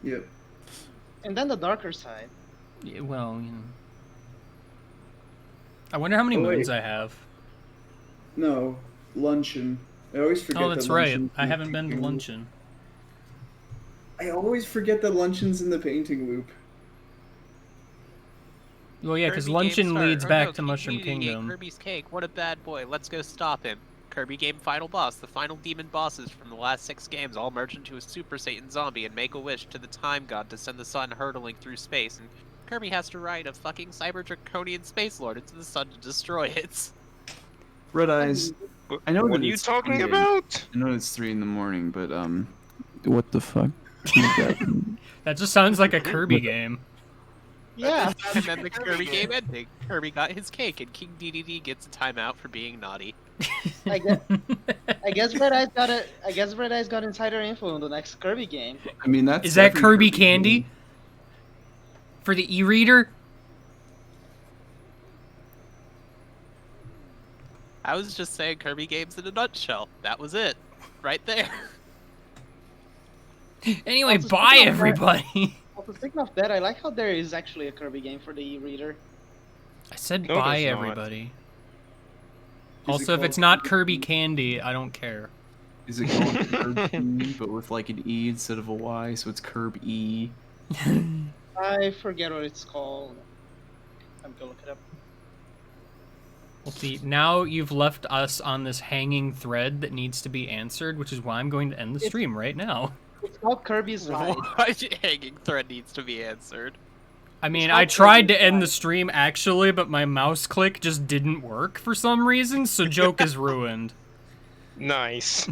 Yep. And then the darker side. Yeah, well, you know... I wonder how many Oh, wait. moons I have. No, luncheon. I always forget. Oh, that's that right. Luncheon's I in the haven't been to painting loop. luncheon. I always forget that luncheon's in the painting loop. Well, yeah, because Kirby luncheon Game Start. leads Oh, back no, to Mushroom Community Game, Kingdom. Kirby's Cake, what a bad boy. Let's go stop him. Kirby Game Final Boss. The final demon bosses from the last 6 games all merge into a Super Saiyan zombie and make a wish to the Time God to send the sun hurtling through space and Kirby has to ride a fucking Cyber Draconian Space Lord into the sun to destroy it. Red Eyes. I know What that are you it's talking 3 about? I know it's 3 in the morning, but what the fuck? That just sounds like a Kirby game. Yeah. And then the Kirby game ending. Kirby got his cake, and King DDD gets a timeout for being naughty. I guess Red Eye's got insider info on the next Kirby game. I mean, that's Is that every Kirby candy? game. For the e-reader? I was just saying Kirby games in a nutshell. That was it. Right there. Anyway, Also, bye speaking of that- everybody. Also, speaking of that, I like how there is actually a Kirby game for the e-reader. I said No, bye there's not. everybody. Is it Also, if called it's not Kirby candy, I don't care. Is it called Kirby, but with like an E instead of a Y, so it's Kirb E? I forget what it's called. I'm gonna look it up. Well, see, now you've left us on this hanging thread that needs to be answered, which is why I'm going to end the stream right now. It's called Kirby's Ride. Why hanging thread needs to be answered. I mean, not I tried Kirby's to end Ride. the stream actually, but my mouse click just didn't work for some reason, so joke is ruined. Nice.